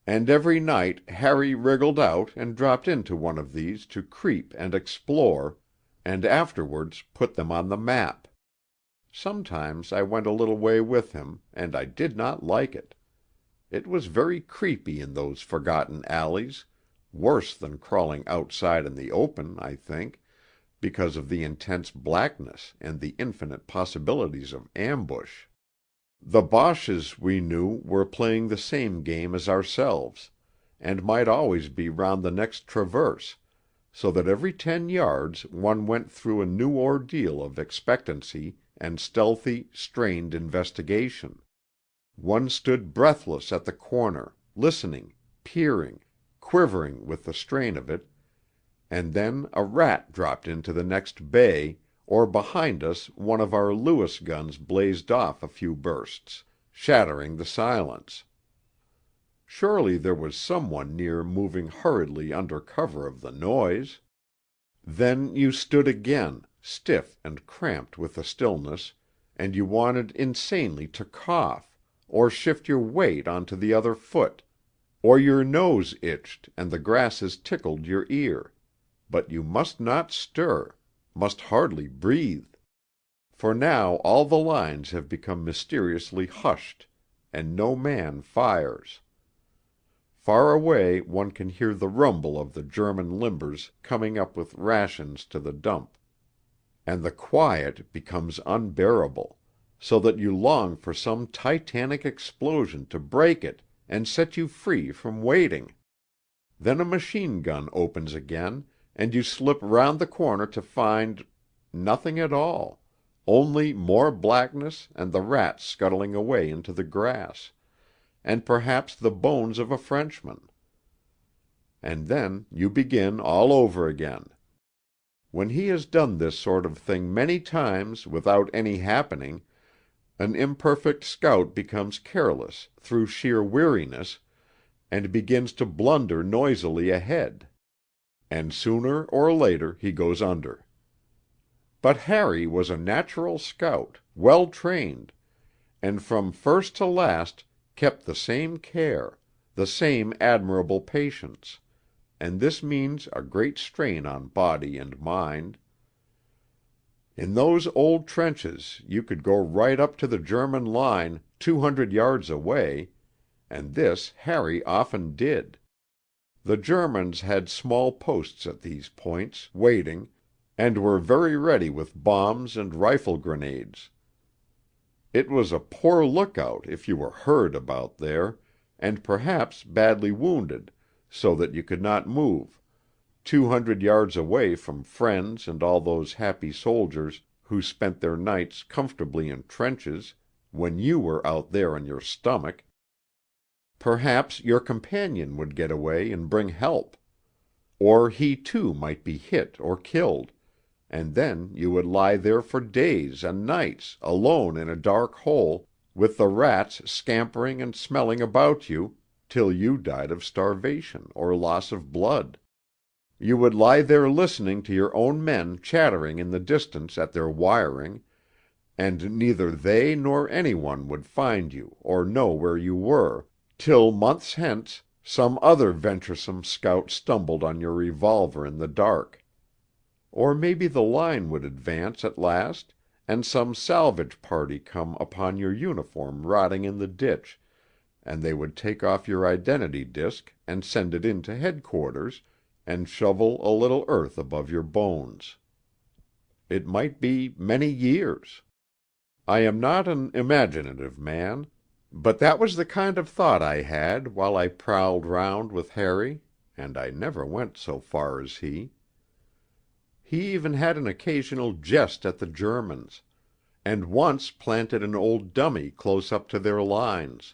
and every night Harry wriggled out and dropped into one of these to creep and explore, and afterwards put them on the map. Sometimes I went a little way with him, and I did not like it. It was very creepy in those forgotten alleys, worse than crawling outside in the open, I think, because of the intense blackness and the infinite possibilities of ambush. The Boches, we knew, were playing the same game as ourselves, and might always be round the next traverse, so that every 10 yards one went through a new ordeal of expectancy and stealthy, strained investigation. One stood breathless at the corner, listening, peering, quivering with the strain of it, and then a rat dropped into the next bay, or behind us one of our Lewis guns blazed off a few bursts, shattering the silence. Surely there was some one near moving hurriedly under cover of the noise. Then you stood again, stiff and cramped with the stillness, and you wanted insanely to cough, or shift your weight onto the other foot, or your nose itched and the grasses tickled your ear, but you must not stir, must hardly breathe. For now all the lines have become mysteriously hushed, and no man fires. Far away one can hear the rumble of the German limbers coming up with rations to the dump, and the quiet becomes unbearable, so that you long for some titanic explosion to break it and set you free from waiting. Then a machine gun opens again, and you slip round the corner to find nothing at all, only more blackness and the rats scuttling away into the grass, and perhaps the bones of a Frenchman. And then you begin all over again. When he has done this sort of thing many times without any happening, an imperfect scout becomes careless through sheer weariness, and begins to blunder noisily ahead. And sooner or later he goes under. But Harry was a natural scout, well trained, and from first to last kept the same care, the same admirable patience, and this means a great strain on body and mind. In those old trenches you could go right up to the German line 200 yards away, and this Harry often did. The Germans had small posts at these points, waiting, and were very ready with bombs and rifle grenades. It was a poor lookout if you were hurt about there, and perhaps badly wounded, so that you could not move, 200 yards away from friends and all those happy soldiers who spent their nights comfortably in trenches when you were out there on your stomach. Perhaps your companion would get away and bring help. Or he too might be hit or killed, and then you would lie there for days and nights alone in a dark hole, with the rats scampering and smelling about you, till you died of starvation or loss of blood. You would lie there listening to your own men chattering in the distance at their wiring, and neither they nor any one would find you or know where you were, till months hence some other venturesome scout stumbled on your revolver in the dark. Or maybe the line would advance at last, and some salvage party come upon your uniform rotting in the ditch, and they would take off your identity disk and send it in to headquarters, and shovel a little earth above your bones. It might be many years. I am not an imaginative man, but that was the kind of thought I had while I prowled round with Harry, and I never went so far as he. He even had an occasional jest at the Germans, and once planted an old dummy close up to their lines.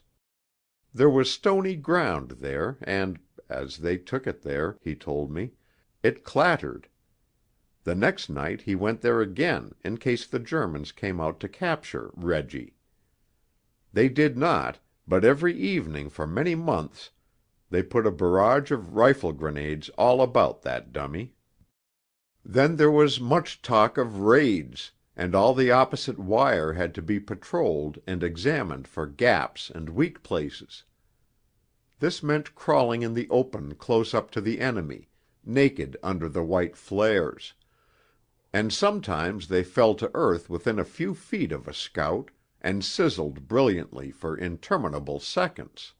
There was stony ground there, and, as they took it there, he told me, it clattered. The next night he went there again in case the Germans came out to capture Reggie. They did not, but every evening for many months they put a barrage of rifle grenades all about that dummy. Then there was much talk of raids, and all the opposite wire had to be patrolled and examined for gaps and weak places. This meant crawling in the open close up to the enemy, naked under the white flares. And sometimes they fell to earth within a few feet of a scout, and sizzled brilliantly for interminable seconds.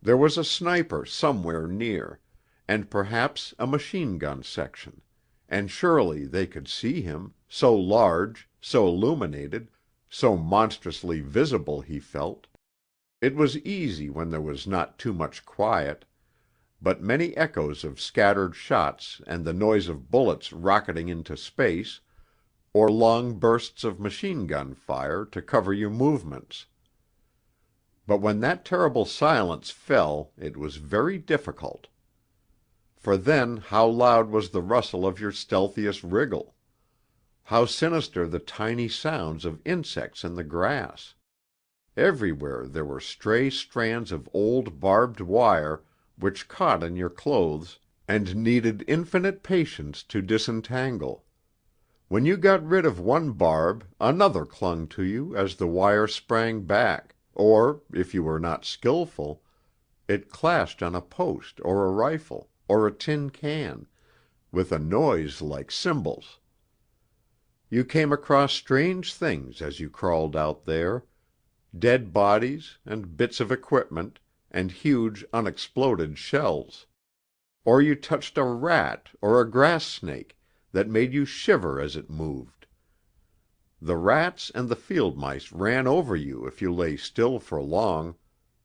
There was a sniper somewhere near, and perhaps a machine-gun section, and surely they could see him, so large, so illuminated, so monstrously visible he felt. It was easy when there was not too much quiet, but many echoes of scattered shots and the noise of bullets rocketing into space, or long bursts of machine-gun fire to cover your movements. But when that terrible silence fell it was very difficult. For then how loud was the rustle of your stealthiest wriggle! How sinister the tiny sounds of insects in the grass! Everywhere there were stray strands of old barbed wire which caught in your clothes and needed infinite patience to disentangle. When you got rid of one barb, another clung to you as the wire sprang back, or, if you were not skillful, it clashed on a post or a rifle or a tin can, with a noise like cymbals. You came across strange things as you crawled out there, dead bodies and bits of equipment and huge unexploded shells. Or you touched a rat or a grass snake that made you shiver as it moved. The rats and the field mice ran over you if you lay still for long,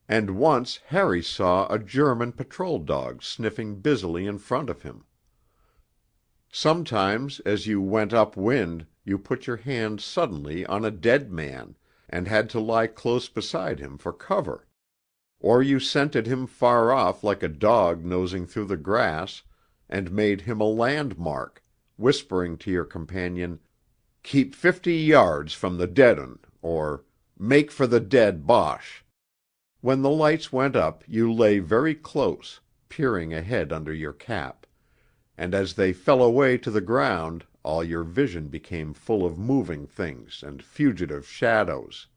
and once Harry saw a German patrol dog sniffing busily in front of him. Sometimes as you went up wind you put your hand suddenly on a dead man and had to lie close beside him for cover. Or you scented him far off like a dog nosing through the grass, and made him a landmark, whispering to your companion, "Keep 50 yards from the dead 'un," or "Make for the dead Boche." When the lights went up you lay very close, peering ahead under your cap, and as they fell away to the ground all your vision became full of moving things and fugitive shadows.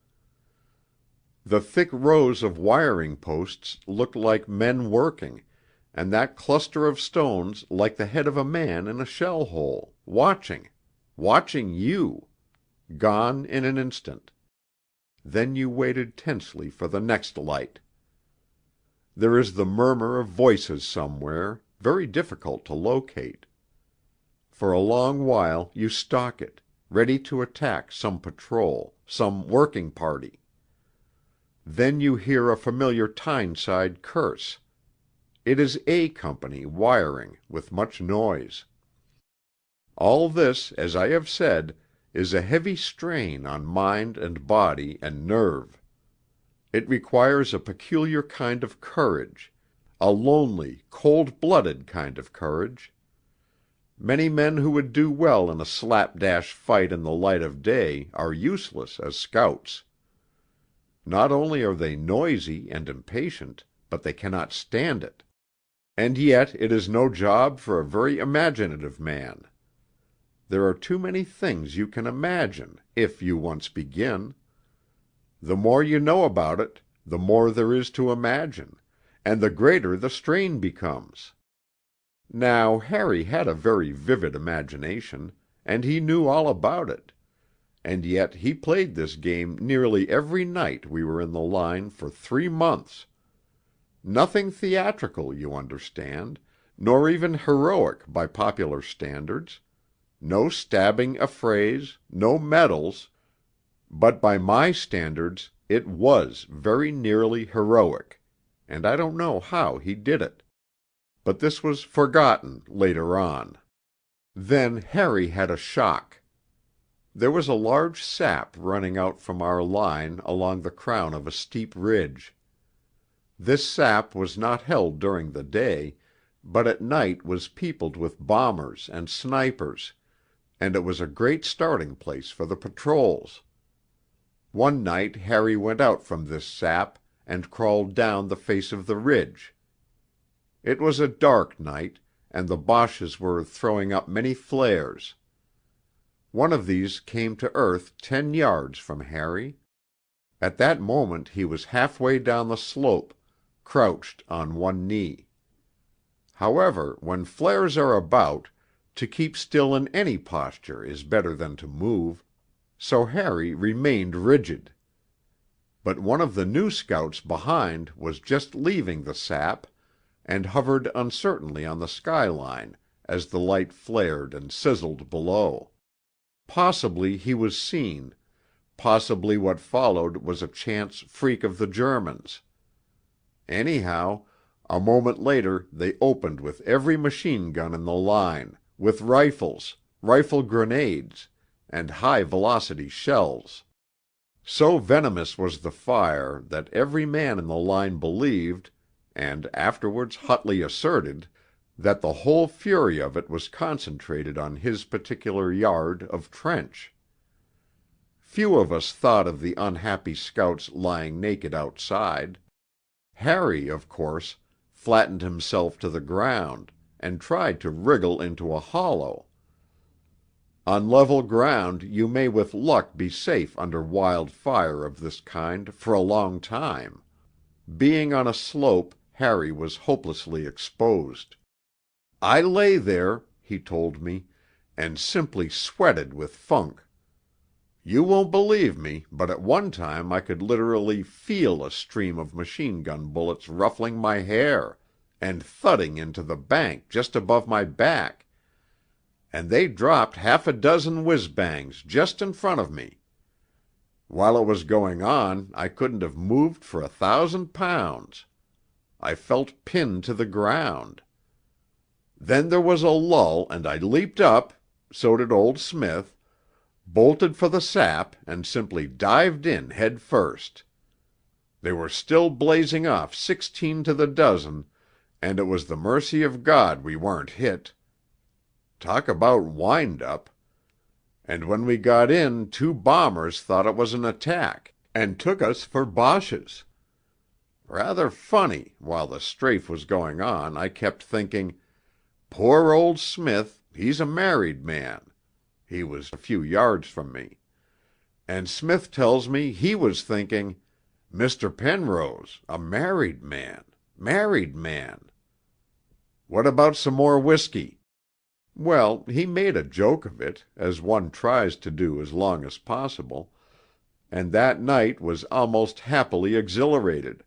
The thick rows of wiring posts looked like men working, and that cluster of stones like the head of a man in a shell hole, watching you, gone in an instant. Then you waited tensely for the next light. There is the murmur of voices somewhere, very difficult to locate. For a long while you stalk it, ready to attack some patrol, some working party. Then you hear a familiar Tyneside curse. It is A Company wiring with much noise. All this, as I have said, is a heavy strain on mind and body and nerve. It requires a peculiar kind of courage, a lonely, cold-blooded kind of courage. Many men who would do well in a slapdash fight in the light of day are useless as scouts. Not only are they noisy and impatient, but they cannot stand it. And yet it is no job for a very imaginative man. There are too many things you can imagine, if you once begin. The more you know about it, the more there is to imagine, and the greater the strain becomes. Now Harry had a very vivid imagination, and he knew all about it, and yet he played this game nearly every night we were in the line for 3 months. Nothing theatrical, you understand, nor even heroic by popular standards, no stabbing affrays, no medals, but by my standards it was very nearly heroic, and I don't know how he did it. But this was forgotten later on. Then Harry had a shock. There was a large sap running out from our line along the crown of a steep ridge. This sap was not held during the day, but at night was peopled with bombers and snipers, and it was a great starting place for the patrols. One night Harry went out from this sap and crawled down the face of the ridge. It was a dark night, and the Boches were throwing up many flares. One of these came to earth 10 yards from Harry. At that moment he was halfway down the slope, crouched on one knee. However, when flares are about, to keep still in any posture is better than to move, so Harry remained rigid. But one of the new scouts behind was just leaving the sap, and hovered uncertainly on the skyline as the light flared and sizzled below. Possibly he was seen, possibly what followed was a chance freak of the Germans. Anyhow, a moment later they opened with every machine gun in the line, with rifles, rifle grenades, and high-velocity shells. So venomous was the fire that every man in the line believed, and afterwards hotly asserted, that the whole fury of it was concentrated on his particular yard of trench. Few of us thought of the unhappy scouts lying naked outside. Harry, of course, flattened himself to the ground, and tried to wriggle into a hollow. On level ground you may with luck be safe under wild fire of this kind for a long time. Being on a slope, Harry was hopelessly exposed. I lay there, he told me, and simply sweated with funk. You won't believe me, but at one time I could literally feel a stream of machine gun bullets ruffling my hair, and thudding into the bank just above my back, and they dropped half a dozen whiz-bangs just in front of me. While it was going on I couldn't have moved for 1,000 pounds. I felt pinned to the ground. Then there was a lull and I leaped up, so did old Smith, bolted for the sap and simply dived in head first. They were still blazing off 16 to the dozen, and it was the mercy of God we weren't hit. Talk about wind-up. And when we got in 2 bombers thought it was an attack, and took us for Boches. Rather funny, while the strafe was going on I kept thinking, poor old Smith, he's a married man. He was a few yards from me. And Smith tells me he was thinking, Mr. Penrose, a married man, married man. What about some more whiskey? Well, he made a joke of it, as one tries to do as long as possible, and that night was almost happily exhilarated,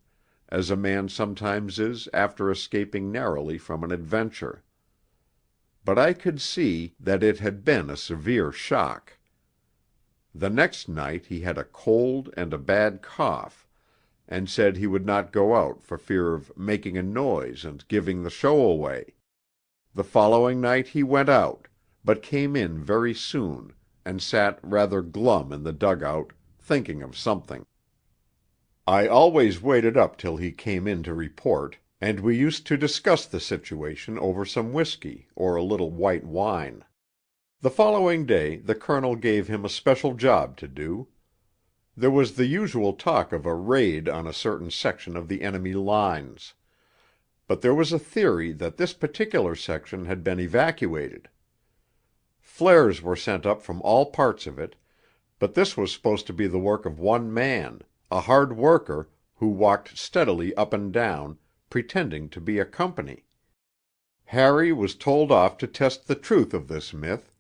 as a man sometimes is after escaping narrowly from an adventure. But I could see that it had been a severe shock. The next night he had a cold and a bad cough, and said he would not go out for fear of making a noise and giving the show away. The following night he went out, but came in very soon, and sat rather glum in the dugout, thinking of something. I always waited up till he came in to report, and we used to discuss the situation over some whiskey or a little white wine. The following day the colonel gave him a special job to do. There was the usual talk of a raid on a certain section of the enemy lines. But there was a theory that this particular section had been evacuated. Flares were sent up from all parts of it, but this was supposed to be the work of one man, a hard worker, who walked steadily up and down, pretending to be a company. Harry was told off to test the truth of this myth,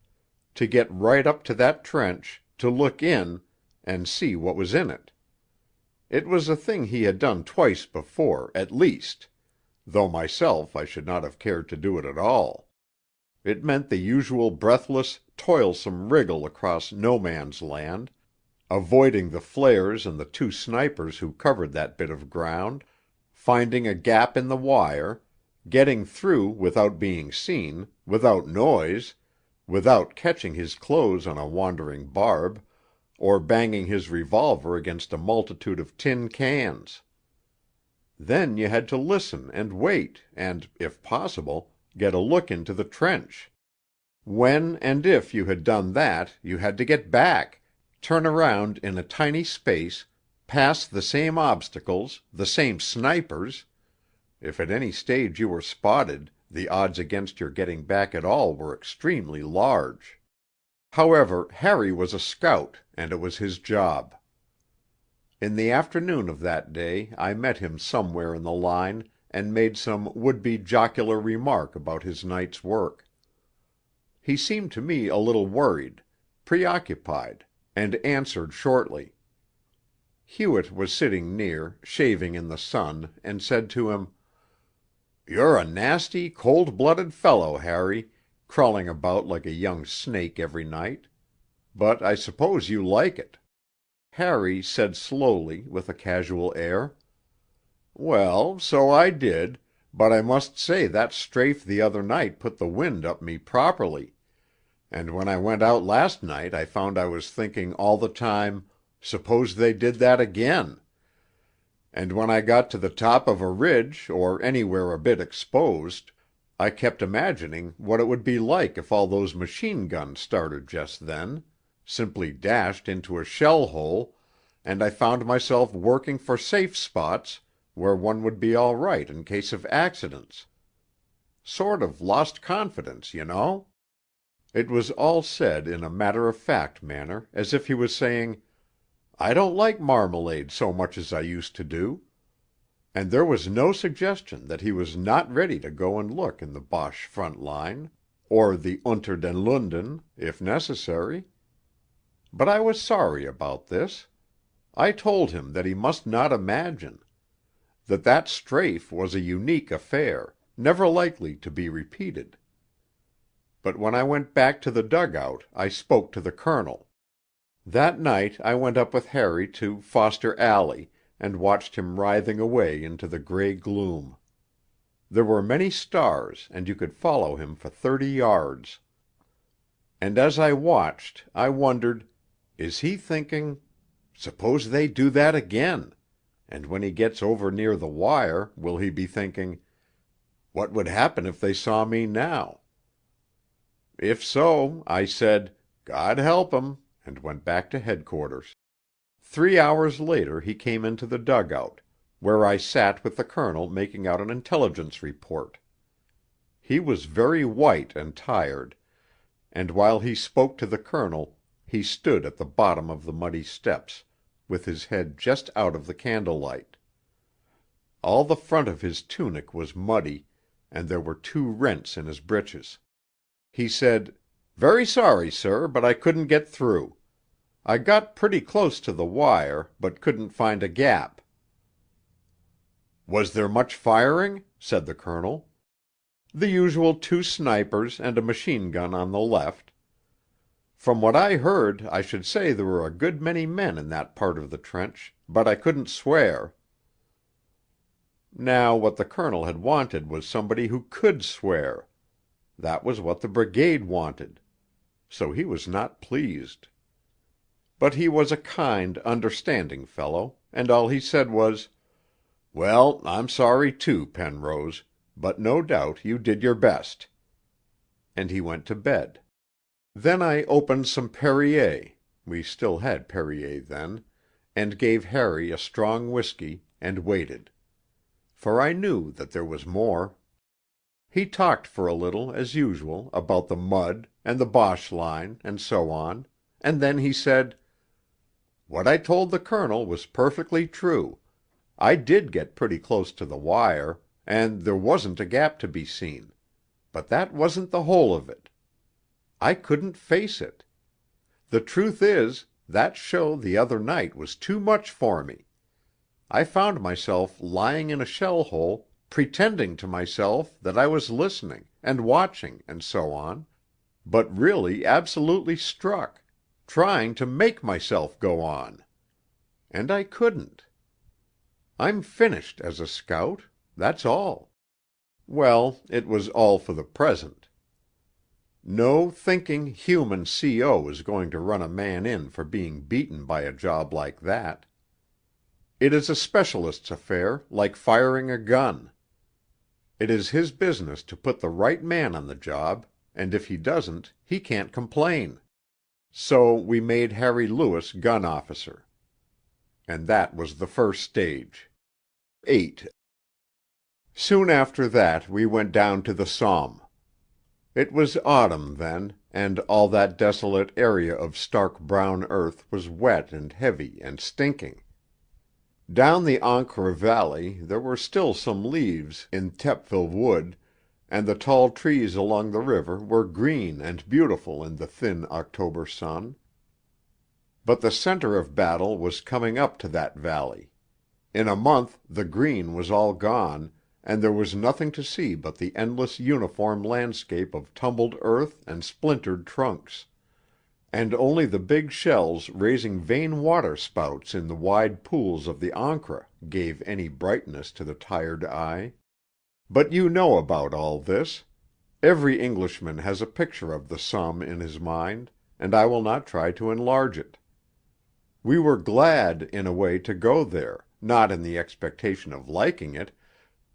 to get right up to that trench, to look in, and see what was in it. It was a thing he had done twice before, at least. though myself I should not have cared to do it at all. It meant the usual breathless, toilsome wriggle across no man's land, avoiding the flares and the two snipers who covered that bit of ground, finding a gap in the wire, getting through without being seen, without noise, without catching his clothes on a wandering barb, or banging his revolver against a multitude of tin cans. Then you had to listen and wait and, if possible, get a look into the trench. When and if you had done that, you had to get back, turn around in a tiny space, pass the same obstacles, the same snipers. If at any stage you were spotted, the odds against your getting back at all were extremely large. However, Harry was a scout, and it was his job. In the afternoon of that day I met him somewhere in the line and made some would-be jocular remark about his night's work. He seemed to me a little worried, preoccupied, and answered shortly. Hewett was sitting near, shaving in the sun, and said to him, "You're a nasty, cold-blooded fellow, Harry, crawling about like a young snake every night. But I suppose you like it." Harry said slowly, with a casual air, "Well, so I did, but I must say that strafe the other night put the wind up me properly, and when I went out last night I found I was thinking all the time, suppose they did that again. And when I got to the top of a ridge or anywhere a bit exposed, I kept imagining what it would be like if all those machine guns started just then, simply dashed into a shell hole, and I found myself working for safe spots where one would be all right in case of accidents. Sort of lost confidence, you know." It was all said in a matter-of-fact manner, as if he was saying, "I don't like marmalade so much as I used to do." And there was no suggestion that he was not ready to go and look in the Boche front line, or the Unter den Linden, if necessary. But I was sorry about this. I told him that he must not imagine; that strafe was a unique affair, never likely to be repeated. But when I went back to the dugout I spoke to the colonel. That night I went up with Harry to Foster Alley, and watched him writhing away into the grey gloom. There were many stars, and you could follow him for 30 yards. And as I watched, I wondered, is he thinking, suppose they do that again? And when he gets over near the wire, will he be thinking, what would happen if they saw me now? If so, I said, God help him, and went back to headquarters. 3 hours later he came into the dugout, where I sat with the colonel making out an intelligence report. He was very white and tired, and while he spoke to the colonel he stood at the bottom of the muddy steps, with his head just out of the candlelight. All the front of his tunic was muddy, and there were 2 rents in his breeches. He said, "Very sorry, sir, but I couldn't get through. I got pretty close to the wire, but couldn't find a gap." "Was there much firing?" said the colonel. "The usual 2 snipers and a machine gun on the left. From what I heard I should say there were a good many men in that part of the trench, but I couldn't swear." Now what the colonel had wanted was somebody who could swear. That was what the brigade wanted. So he was not pleased. But he was a kind, understanding fellow, and all he said was, "Well, I'm sorry too, Penrose, but no doubt you did your best." And he went to bed. Then I opened some Perrier, we still had Perrier then, and gave Harry a strong whiskey, and waited. For I knew that there was more. He talked for a little, as usual, about the mud, and the Boche line, and so on, and then he said, "What I told the colonel was perfectly true. I did get pretty close to the wire, and there wasn't a gap to be seen. But that wasn't the whole of it. I couldn't face it. The truth is, that show the other night was too much for me. I found myself lying in a shell hole pretending to myself that I was listening, and watching, and so on, but really absolutely struck, trying to make myself go on. And I couldn't. I'm finished as a scout. That's all. Well, it was all for the present. No thinking, human CO is going to run a man in for being beaten by a job like that. It is a specialist's affair, like firing a gun. It is his business to put the right man on the job, and if he doesn't, he can't complain. So we made Harry Lewis gun officer. And that was the first stage. 8. Soon after that we went down to the Somme. It was autumn then, and all that desolate area of stark brown earth was wet and heavy and stinking. Down the Ancre valley there were still some leaves in Tepeville wood, and the tall trees along the river were green and beautiful in the thin October sun. But the center of battle was coming up to that valley. In a month the green was all gone, and there was nothing to see but the endless uniform landscape of tumbled earth and splintered trunks, and only the big shells raising vain water-spouts in the wide pools of the Ancre gave any brightness to the tired eye. But you know about all this. Every Englishman has a picture of the Somme in his mind, and I will not try to enlarge it. We were glad, in a way, to go there, not in the expectation of liking it,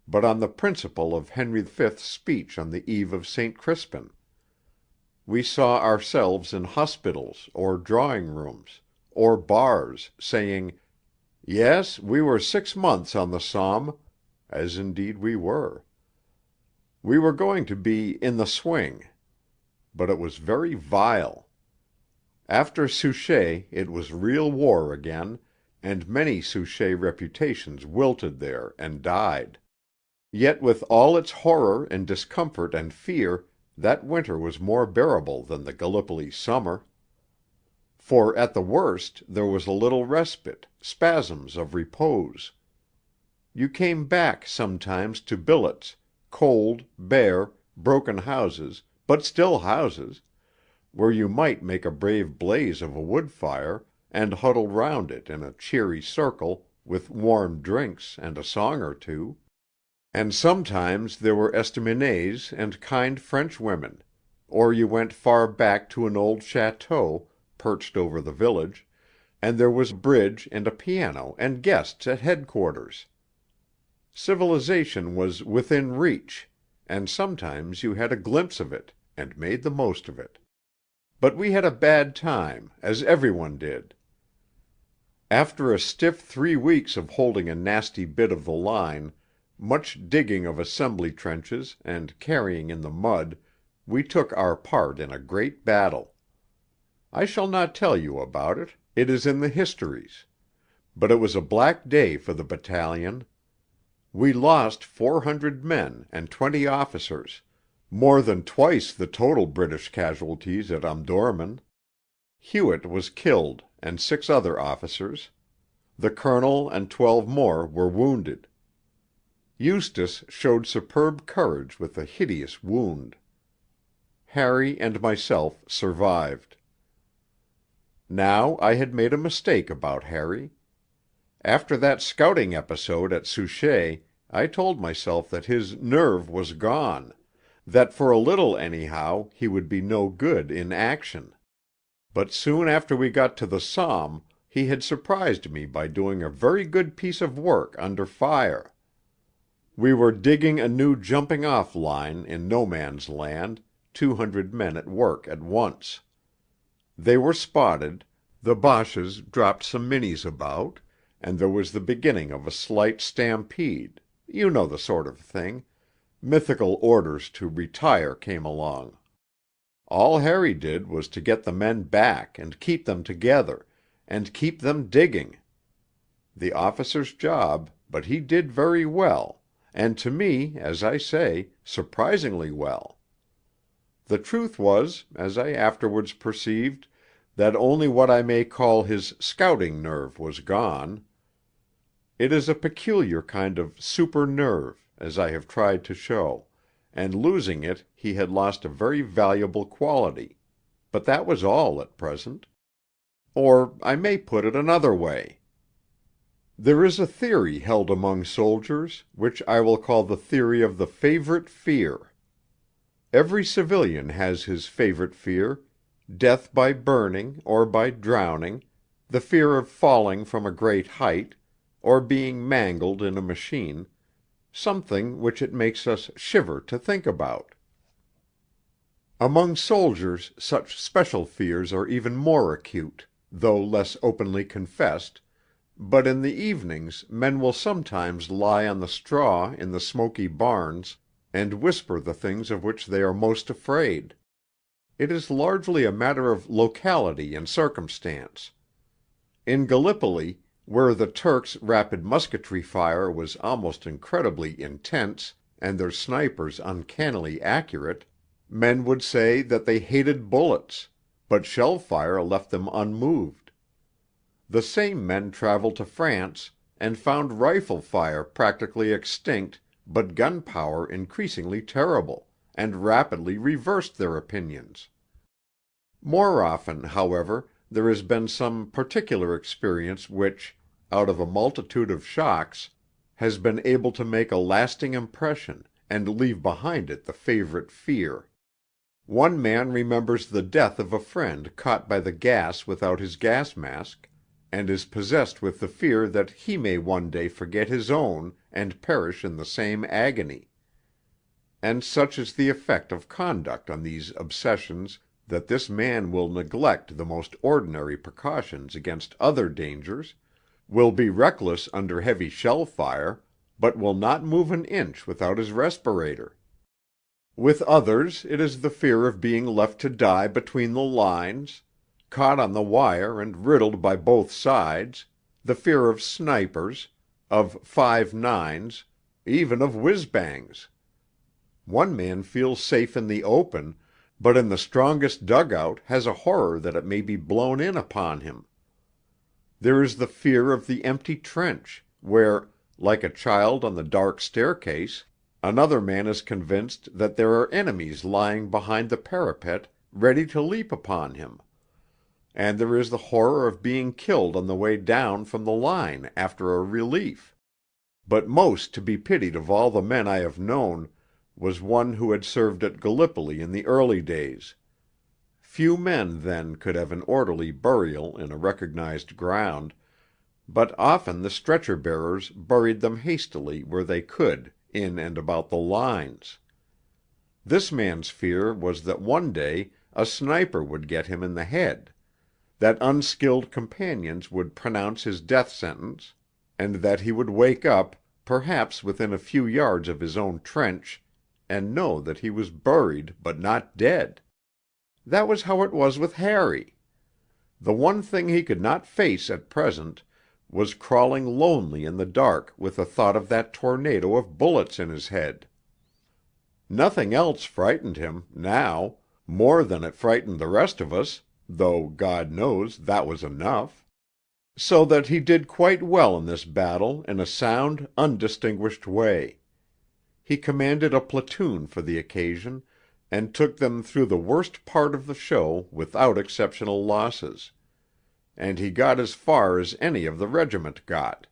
but on the principle of Henry V's speech on the eve of St. Crispin. We saw ourselves in hospitals, or drawing-rooms, or bars, saying, "Yes, we were 6 months on the Somme," as indeed we were. We were going to be "in the swing." But it was very vile. After Souchez it was real war again, and many Souchez reputations wilted there and died. Yet with all its horror and discomfort and fear, that winter was more bearable than the Gallipoli summer. For at the worst there was a little respite, spasms of repose. You came back sometimes to billets, cold, bare, broken houses, but still houses, where you might make a brave blaze of a wood fire and huddle round it in a cheery circle with warm drinks and a song or two. And sometimes there were estaminets and kind French women, or you went far back to an old château, perched over the village, and there was bridge and a piano and guests at headquarters. Civilization was within reach, and sometimes you had a glimpse of it, and made the most of it. But we had a bad time, as everyone did. After a stiff 3 weeks of holding a nasty bit of the line, much digging of assembly trenches, and carrying in the mud, we took our part in a great battle. I shall not tell you about it, it is in the histories. But it was a black day for the battalion. We lost 400 men and 20 officers, more than twice the total British casualties at Omdurman. Hewitt was killed, and 6 other officers. The colonel and 12 more were wounded. Eustace showed superb courage with a hideous wound. Harry and myself survived. Now I had made a mistake about Harry. After that scouting episode at Souchez, I told myself that his nerve was gone, that for a little anyhow he would be no good in action. But soon after we got to the Somme he had surprised me by doing a very good piece of work under fire. We were digging a new jumping-off line in no man's land, 200 men at work at once. They were spotted, the Boches dropped some Minnies about, and there was the beginning of a slight stampede, you know the sort of thing. Mythical orders to retire came along. All Harry did was to get the men back and keep them together, and keep them digging. The officer's job, but he did very well, and to me, as I say, surprisingly well. The truth was, as I afterwards perceived, that only what I may call his scouting nerve was gone. It is a peculiar kind of super nerve, as I have tried to show, and losing it he had lost a very valuable quality, but that was all at present. Or I may put it another way. There is a theory held among soldiers, which I will call the theory of the favorite fear. Every civilian has his favorite fear: death by burning or by drowning, the fear of falling from a great height, or being mangled in a machine, something which it makes us shiver to think about. Among soldiers such special fears are even more acute, though less openly confessed, but in the evenings men will sometimes lie on the straw in the smoky barns and whisper the things of which they are most afraid. It is largely a matter of locality and circumstance. In Gallipoli, where the Turks' rapid musketry fire was almost incredibly intense and their snipers uncannily accurate, men would say that they hated bullets, but shell fire left them unmoved. The same men traveled to France and found rifle fire practically extinct but gunpowder increasingly terrible, and rapidly reversed their opinions. More often, however, there has been some particular experience which, out of a multitude of shocks, has been able to make a lasting impression, and leave behind it the favorite fear. One man remembers the death of a friend caught by the gas without his gas mask, and is possessed with the fear that he may one day forget his own and perish in the same agony. And such is the effect of conduct on these obsessions that this man will neglect the most ordinary precautions against other dangers, will be reckless under heavy shell fire, but will not move an inch without his respirator. With others it is the fear of being left to die between the lines, caught on the wire and riddled by both sides, the fear of snipers, of 5.9's, even of whizz-bangs. One man feels safe in the open, but in the strongest dugout has a horror that it may be blown in upon him. There is the fear of the empty trench, where, like a child on the dark staircase, another man is convinced that there are enemies lying behind the parapet ready to leap upon him. And there is the horror of being killed on the way down from the line after a relief. But most to be pitied of all the men I have known was one who had served at Gallipoli in the early days. Few men then could have an orderly burial in a recognized ground, but often the stretcher-bearers buried them hastily where they could in and about the lines. This man's fear was that one day a sniper would get him in the head, that unskilled companions would pronounce his death sentence, and that he would wake up, perhaps within a few yards of his own trench, and know that he was buried but not dead. That was how it was with Harry. The one thing he could not face at present was crawling lonely in the dark with the thought of that tornado of bullets in his head. Nothing else frightened him, now, more than it frightened the rest of us, though, God knows, that was enough. So that he did quite well in this battle in a sound, undistinguished way. He commanded a platoon for the occasion, and took them through the worst part of the show without exceptional losses, and he got as far as any of the regiment got.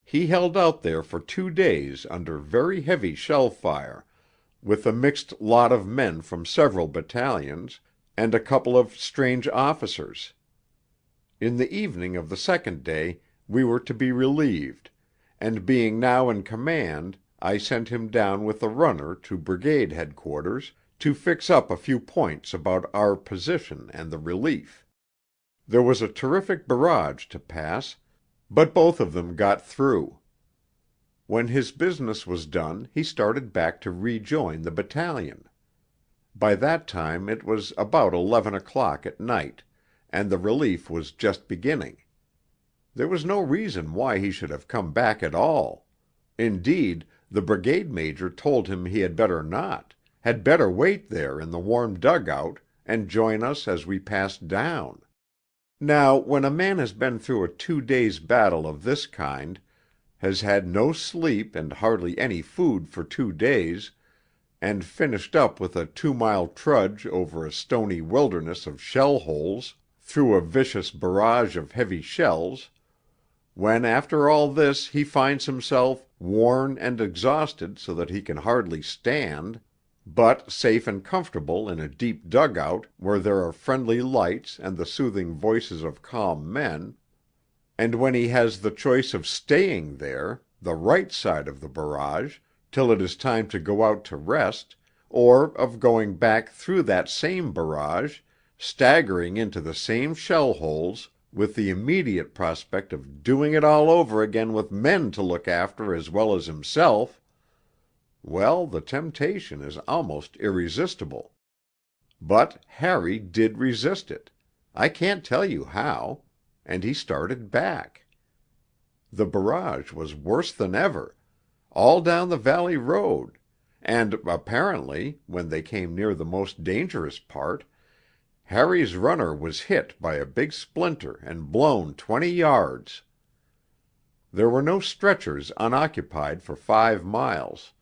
He held out there for 2 days under very heavy shell fire, with a mixed lot of men from several battalions, and a couple of strange officers. In the evening of the second day we were to be relieved, and being now in command I sent him down with a runner to brigade headquarters to fix up a few points about our position and the relief. There was a terrific barrage to pass, but both of them got through. When his business was done he started back to rejoin the battalion. By that time it was about 11 o'clock at night, and the relief was just beginning. There was no reason why he should have come back at all. Indeed, the brigade major told him he had better not, had better wait there in the warm dugout and join us as we passed down. Now, when a man has been through a 2 days' battle of this kind, has had no sleep and hardly any food for 2 days, and finished up with a 2-mile trudge over a stony wilderness of shell holes, through a vicious barrage of heavy shells, when after all this he finds himself, worn and exhausted so that he can hardly stand, but safe and comfortable in a deep dugout where there are friendly lights and the soothing voices of calm men, and when he has the choice of staying there, the right side of the barrage, till it is time to go out to rest, or of going back through that same barrage, staggering into the same shell holes, with the immediate prospect of doing it all over again with men to look after as well as himself, well, the temptation is almost irresistible. But Harry did resist it. I can't tell you how. And he started back. The barrage was worse than ever, all down the valley road, and apparently, when they came near the most dangerous part, Harry's runner was hit by a big splinter and blown 20 yards. There were no stretchers unoccupied for 5 miles,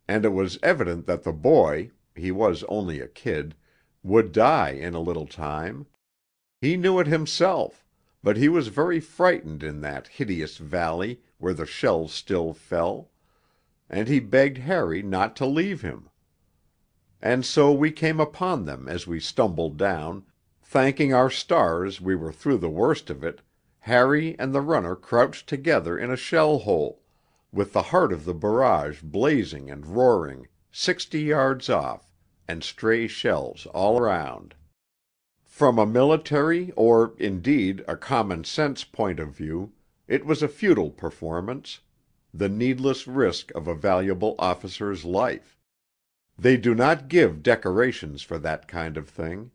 and it was evident that the boy, he was only a kid, would die in a little time. He knew it himself, but he was very frightened in that hideous valley where the shells still fell, and he begged Harry not to leave him. And so we came upon them as we stumbled down, thanking our stars we were through the worst of it, Harry and the runner crouched together in a shell hole, with the heart of the barrage blazing and roaring 60 yards off, and stray shells all around. From a military, or, indeed, a common-sense point of view, it was a futile performance, the needless risk of a valuable officer's life. They do not give decorations for that kind of thing.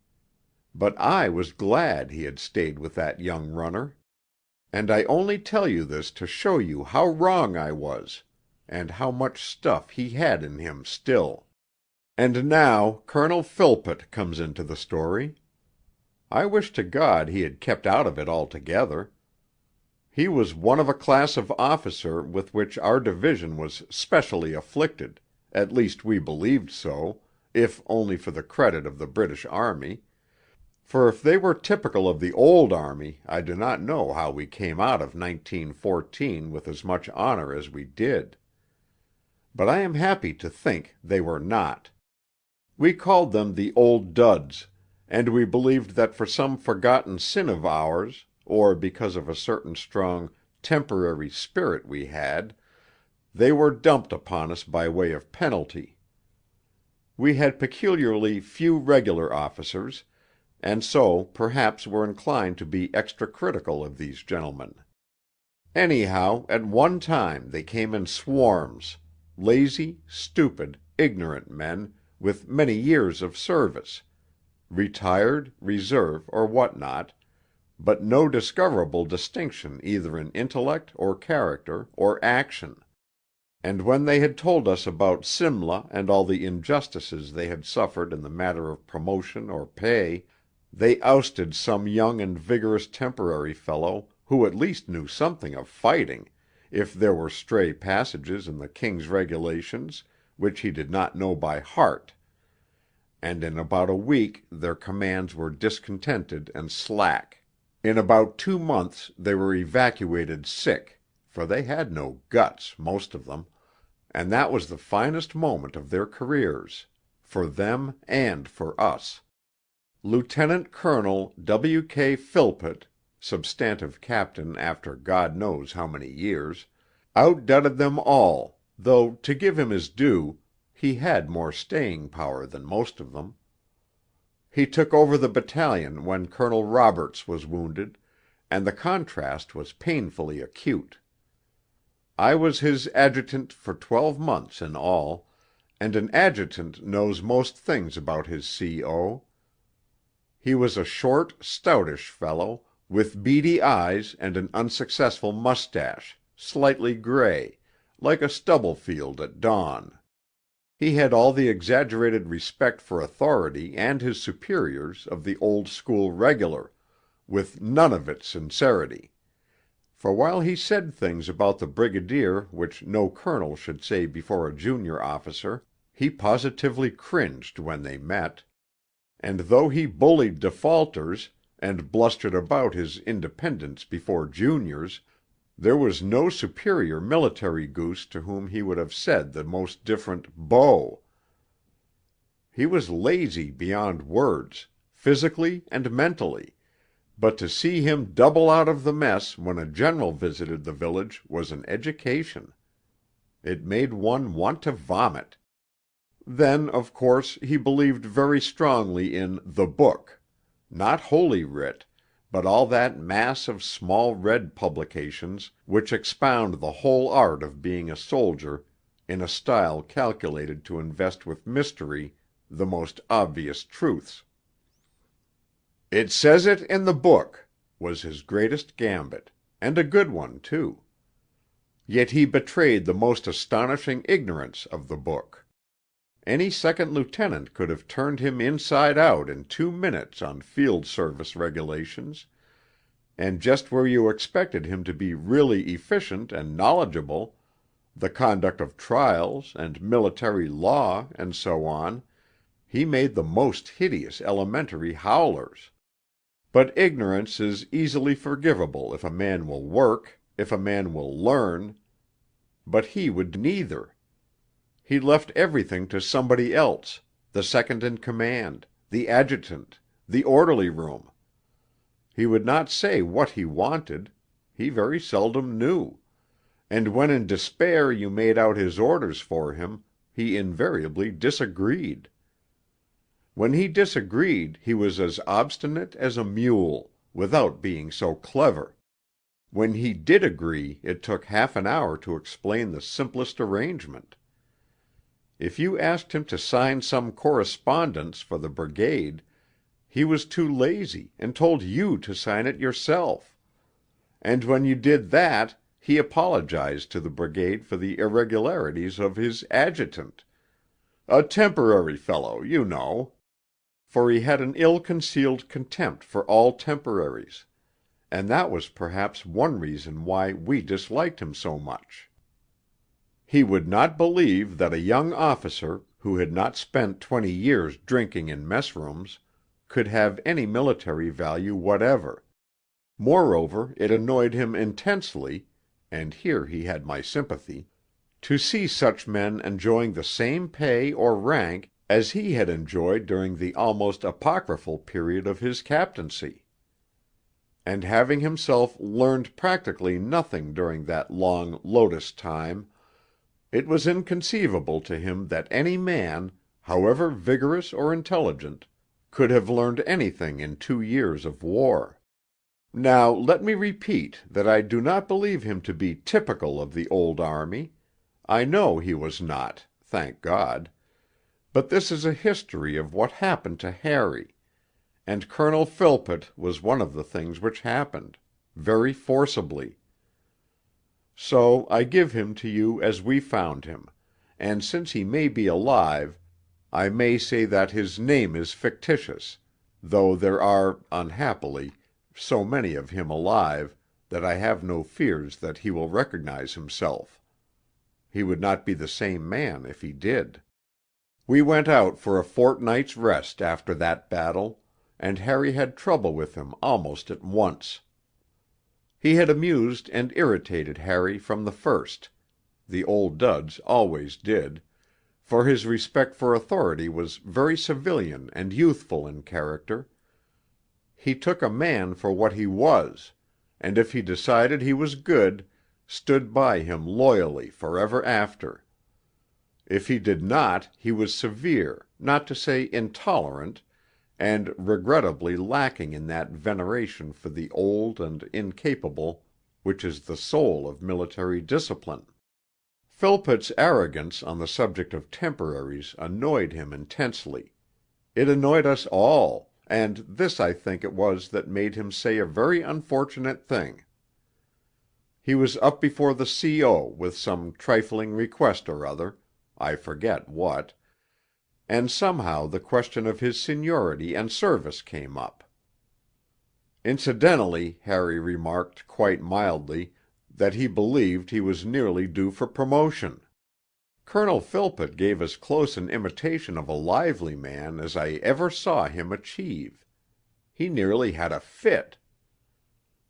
But I was glad he had stayed with that young runner. And I only tell you this to show you how wrong I was, and how much stuff he had in him still. And now Colonel Philpott comes into the story. I wish to God he had kept out of it altogether. He was one of a class of officer with which our division was specially afflicted, at least we believed so, if only for the credit of the British Army, for if they were typical of the old army I do not know how we came out of 1914 with as much honor as we did. But I am happy to think they were not. We called them the Old Duds, and we believed that for some forgotten sin of ours, or because of a certain strong, temporary spirit we had, they were dumped upon us by way of penalty. We had peculiarly few regular officers, and so perhaps were inclined to be extra critical of these gentlemen. Anyhow, at one time they came in swarms, lazy, stupid, ignorant men, with many years of service, retired, reserve, or what not, but no discoverable distinction either in intellect or character or action. And when they had told us about Simla and all the injustices they had suffered in the matter of promotion or pay, they ousted some young and vigorous temporary fellow who at least knew something of fighting, if there were stray passages in the King's Regulations which he did not know by heart, and in about a week their commands were discontented and slack. In about 2 months they were evacuated sick, for they had no guts, most of them, and that was the finest moment of their careers, for them and for us. Lieutenant Colonel W. K. Philpott, substantive captain after God knows how many years, outdudded them all, though, to give him his due, he had more staying power than most of them. He took over the battalion when Colonel Roberts was wounded, and the contrast was painfully acute. I was his adjutant for 12 months in all, and an adjutant knows most things about his C.O. He was a short, stoutish fellow, with beady eyes and an unsuccessful mustache, slightly gray, like a stubble field at dawn. He had all the exaggerated respect for authority and his superiors of the old school regular, with none of its sincerity, for while he said things about the brigadier which no colonel should say before a junior officer, he positively cringed when they met; and though he bullied defaulters, and blustered about his independence before juniors, there was no superior military goose to whom he would have said the most different "Bo." He was lazy beyond words, physically and mentally, but to see him double out of the mess when a general visited the village was an education. It made one want to vomit. Then, of course, he believed very strongly in the Book, not Holy Writ, but all that mass of small red publications which expound the whole art of being a soldier in a style calculated to invest with mystery the most obvious truths. "It says it in the Book," was his greatest gambit, and a good one, too. Yet he betrayed the most astonishing ignorance of the Book. Any second lieutenant could have turned him inside out in 2 minutes on field service regulations, and just where you expected him to be really efficient and knowledgeable, the conduct of trials and military law and so on, he made the most hideous elementary howlers. But ignorance is easily forgivable if a man will work, if a man will learn. But he would neither. He left everything to somebody else, the second in command, the adjutant, the orderly room. He would not say what he wanted; he very seldom knew; and when in despair you made out his orders for him, he invariably disagreed. When he disagreed he was as obstinate as a mule, without being so clever. When he did agree it took half an hour to explain the simplest arrangement. If you asked him to sign some correspondence for the brigade, he was too lazy and told you to sign it yourself; and when you did that he apologized to the brigade for the irregularities of his adjutant, a temporary fellow, you know, for he had an ill-concealed contempt for all temporaries, and that was perhaps one reason why we disliked him so much. He would not believe that a young officer, who had not spent 20 years drinking in mess rooms, could have any military value whatever. Moreover, it annoyed him intensely, and here he had my sympathy, to see such men enjoying the same pay or rank as he had enjoyed during the almost apocryphal period of his captaincy. And having himself learned practically nothing during that long lotus time, it was inconceivable to him that any man, however vigorous or intelligent, could have learned anything in 2 years of war. Now let me repeat that I do not believe him to be typical of the old army. I know he was not, thank God. But this is a history of what happened to Harry, and Colonel Philpott was one of the things which happened, very forcibly. So I give him to you as we found him, and since he may be alive, I may say that his name is fictitious, though there are, unhappily, so many of him alive that I have no fears that he will recognize himself. He would not be the same man if he did. We went out for a fortnight's rest after that battle, and Harry had trouble with him almost at once. He had amused and irritated Harry from the first, the old duds always did, for his respect for authority was very civilian and youthful in character. He took a man for what he was, and if he decided he was good, stood by him loyally forever after. If he did not, he was severe, not to say intolerant, and regrettably lacking in that veneration for the old and incapable which is the soul of military discipline. Philpott's arrogance on the subject of temporaries annoyed him intensely. It annoyed us all, and this I think it was that made him say a very unfortunate thing. He was up before the CO. with some trifling request or other, I forget what, and somehow the question of his seniority and service came up. Incidentally, Harry remarked quite mildly that he believed he was nearly due for promotion. Colonel Philpott gave as close an imitation of a lively man as I ever saw him achieve. He nearly had a fit.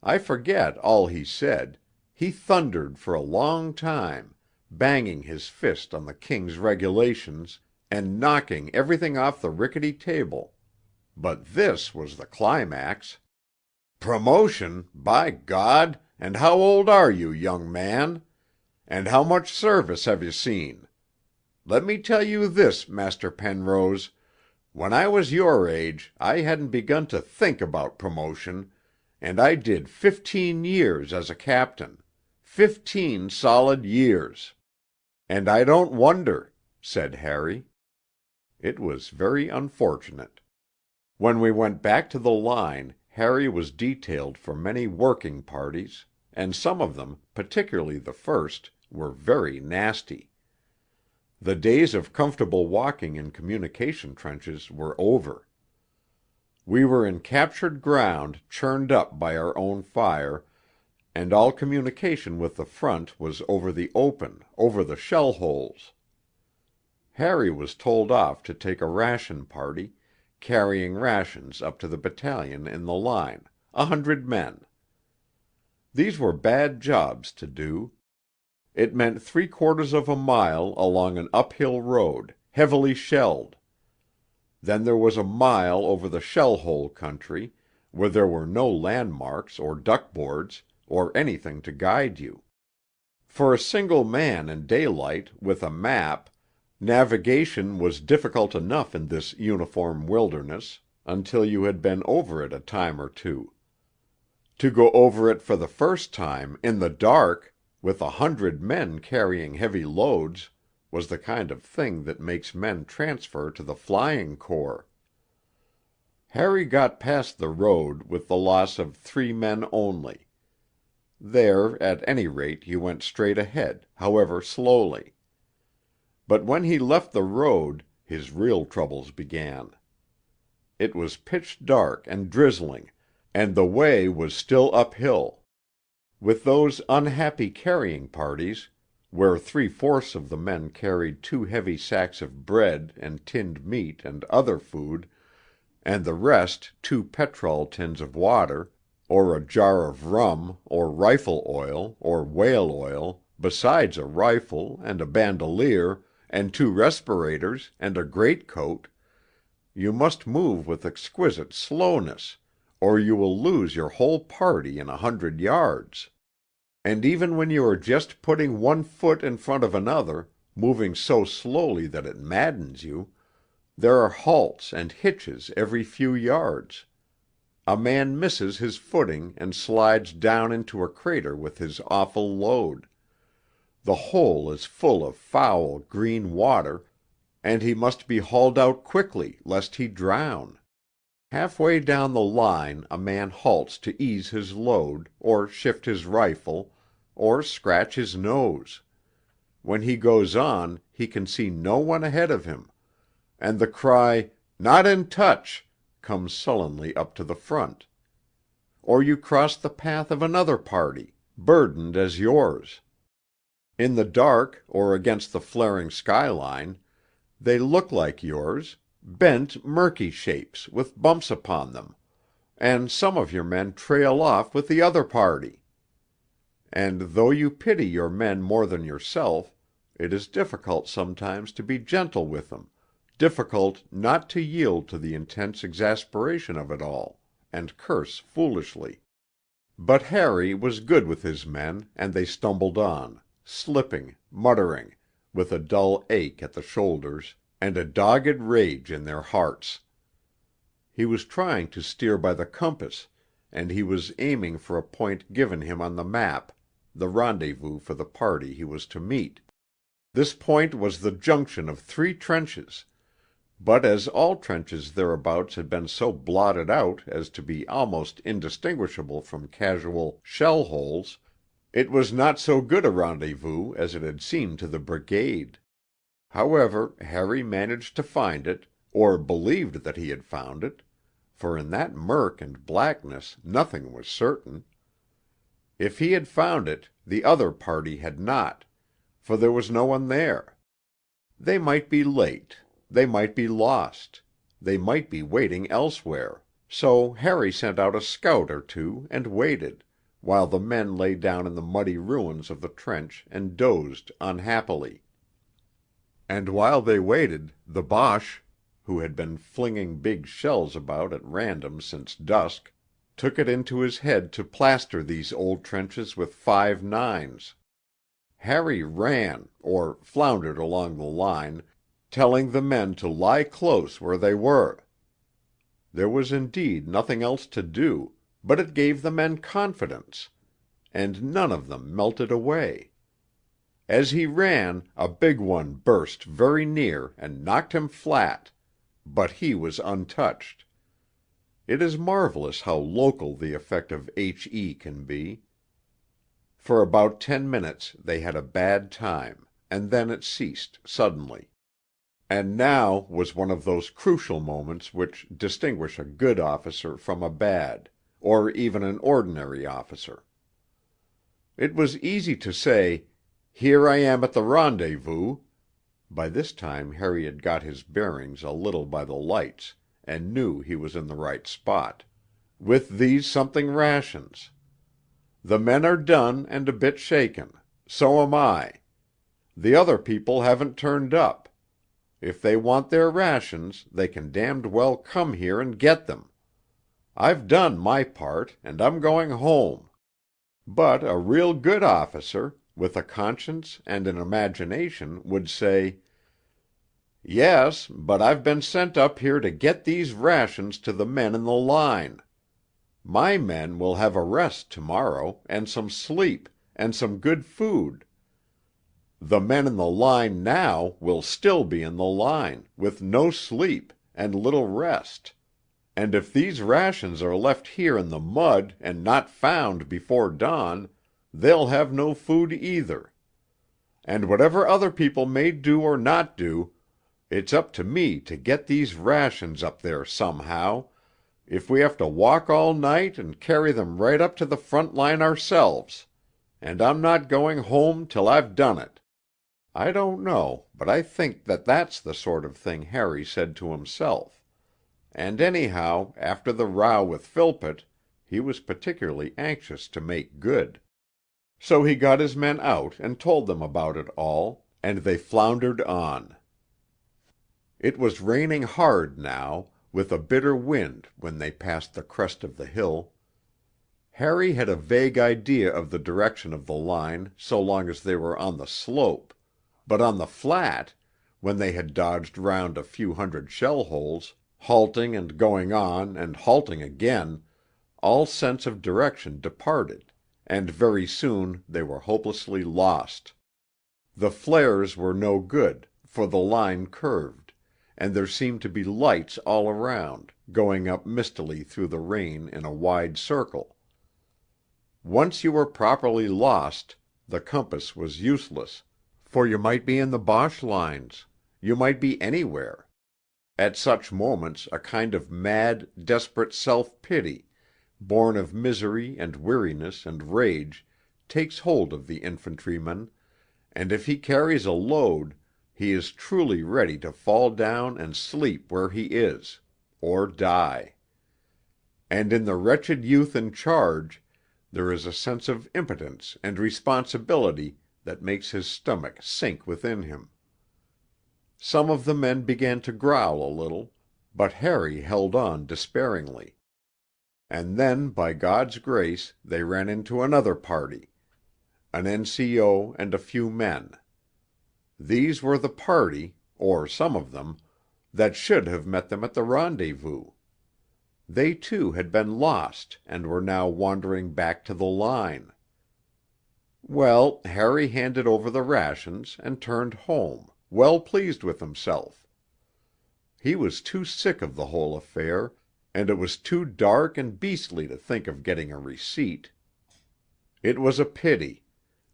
I forget all he said. He thundered for a long time, banging his fist on the King's Regulations, and knocking everything off the rickety table. But this was the climax. "Promotion, by God! And how old are you, young man? And how much service have you seen? Let me tell you this, Master Penrose, when I was your age I hadn't begun to think about promotion, and I did 15 years as a captain. 15 solid years. And I don't wonder," said Harry. It was very unfortunate. When we went back to the line, Harry was detailed for many working parties, and some of them, particularly the first, were very nasty. The days of comfortable walking in communication trenches were over. We were in captured ground churned up by our own fire, and all communication with the front was over the open, over the shell holes. Harry was told off to take a ration party, carrying rations up to the battalion in the line, 100 men. These were bad jobs to do. It meant 3/4 of a mile along an uphill road, heavily shelled. Then there was a mile over the shell hole country, where there were no landmarks or duckboards, or anything to guide you. For a single man in daylight, with a map, navigation was difficult enough in this uniform wilderness, until you had been over it a time or two. To go over it for the first time, in the dark, with 100 men carrying heavy loads, was the kind of thing that makes men transfer to the Flying Corps. Harry got past the road with the loss of 3 men only. There, at any rate, you went straight ahead, however slowly. But when he left the road, his real troubles began. It was pitch dark and drizzling, and the way was still uphill. With those unhappy carrying parties, where 3/4 of the men carried 2 heavy sacks of bread and tinned meat and other food, and the rest 2 petrol tins of water, or a jar of rum, or rifle oil, or whale oil, besides a rifle, and a bandolier, and 2 respirators, and a greatcoat, you must move with exquisite slowness, or you will lose your whole party in 100 yards. And even when you are just putting one foot in front of another, moving so slowly that it maddens you, there are halts and hitches every few yards. A man misses his footing and slides down into a crater with his awful load. The hole is full of foul green water, and he must be hauled out quickly lest he drown. Halfway down the line a man halts to ease his load, or shift his rifle, or scratch his nose. When he goes on, he can see no one ahead of him, and the cry, "Not in touch," comes sullenly up to the front. Or you cross the path of another party, burdened as yours. In the dark, or against the flaring skyline, they look like yours, bent, murky shapes with bumps upon them, and some of your men trail off with the other party. And though you pity your men more than yourself, it is difficult sometimes to be gentle with them, difficult not to yield to the intense exasperation of it all, and curse foolishly. But Harry was good with his men, and they stumbled on, slipping, muttering, with a dull ache at the shoulders, and a dogged rage in their hearts. He was trying to steer by the compass, and he was aiming for a point given him on the map, the rendezvous for the party he was to meet. This point was the junction of 3 trenches, but as all trenches thereabouts had been so blotted out as to be almost indistinguishable from casual shell holes, it was not so good a rendezvous as it had seemed to the brigade. However, Harry managed to find it, or believed that he had found it, for in that murk and blackness nothing was certain. If he had found it, the other party had not, for there was no one there. They might be late, they might be lost, they might be waiting elsewhere, so Harry sent out a scout or two and waited, while the men lay down in the muddy ruins of the trench and dozed unhappily. And while they waited, the Boche, who had been flinging big shells about at random since dusk, took it into his head to plaster these old trenches with 5.9s. Harry ran, or floundered along the line, telling the men to lie close where they were. There was indeed nothing else to do, but it gave the men confidence, and none of them melted away. As he ran, a big one burst very near and knocked him flat, but he was untouched. It is marvelous how local the effect of H.E. can be. For about 10 minutes they had a bad time, and then it ceased suddenly. And now was one of those crucial moments which distinguish a good officer from a bad, or even an ordinary officer. It was easy to say, "Here I am at the rendezvous." By this time Harry had got his bearings a little by the lights, and knew he was in the right spot. "With these something rations. The men are done and a bit shaken. So am I. The other people haven't turned up. If they want their rations, they can damned well come here and get them. I've done my part, and I'm going home. But a real good officer, with a conscience and an imagination, would say, 'Yes, but I've been sent up here to get these rations to the men in the line. My men will have a rest to-morrow, and some sleep, and some good food. The men in the line now will still be in the line, with no sleep, and little rest. And if these rations are left here in the mud and not found before dawn, they'll have no food either. And whatever other people may do or not do, it's up to me to get these rations up there somehow, if we have to walk all night and carry them right up to the front line ourselves, and I'm not going home till I've done it.' I don't know, but I think that that's the sort of thing Harry said to himself. And anyhow, after the row with Philpott, he was particularly anxious to make good. So he got his men out and told them about it all, and they floundered on. It was raining hard now, with a bitter wind when they passed the crest of the hill. Harry had a vague idea of the direction of the line so long as they were on the slope, but on the flat, when they had dodged round a few hundred shell holes, halting and going on and halting again, all sense of direction departed, and very soon they were hopelessly lost. The flares were no good, for the line curved, and there seemed to be lights all around, going up mistily through the rain in a wide circle. Once you were properly lost, the compass was useless, for you might be in the Boche lines, you might be anywhere. At such moments a kind of mad, desperate self-pity, born of misery and weariness and rage, takes hold of the infantryman, and if he carries a load, he is truly ready to fall down and sleep where he is, or die. And in the wretched youth in charge, there is a sense of impotence and responsibility that makes his stomach sink within him. Some of the men began to growl a little, but Harry held on despairingly. And then, by God's grace, they ran into another party, an N.C.O. and a few men. These were the party, or some of them, that should have met them at the rendezvous. They too had been lost and were now wandering back to the line. Well, Harry handed over the rations and turned home, well pleased with himself. He was too sick of the whole affair, and it was too dark and beastly to think of getting a receipt. It was a pity,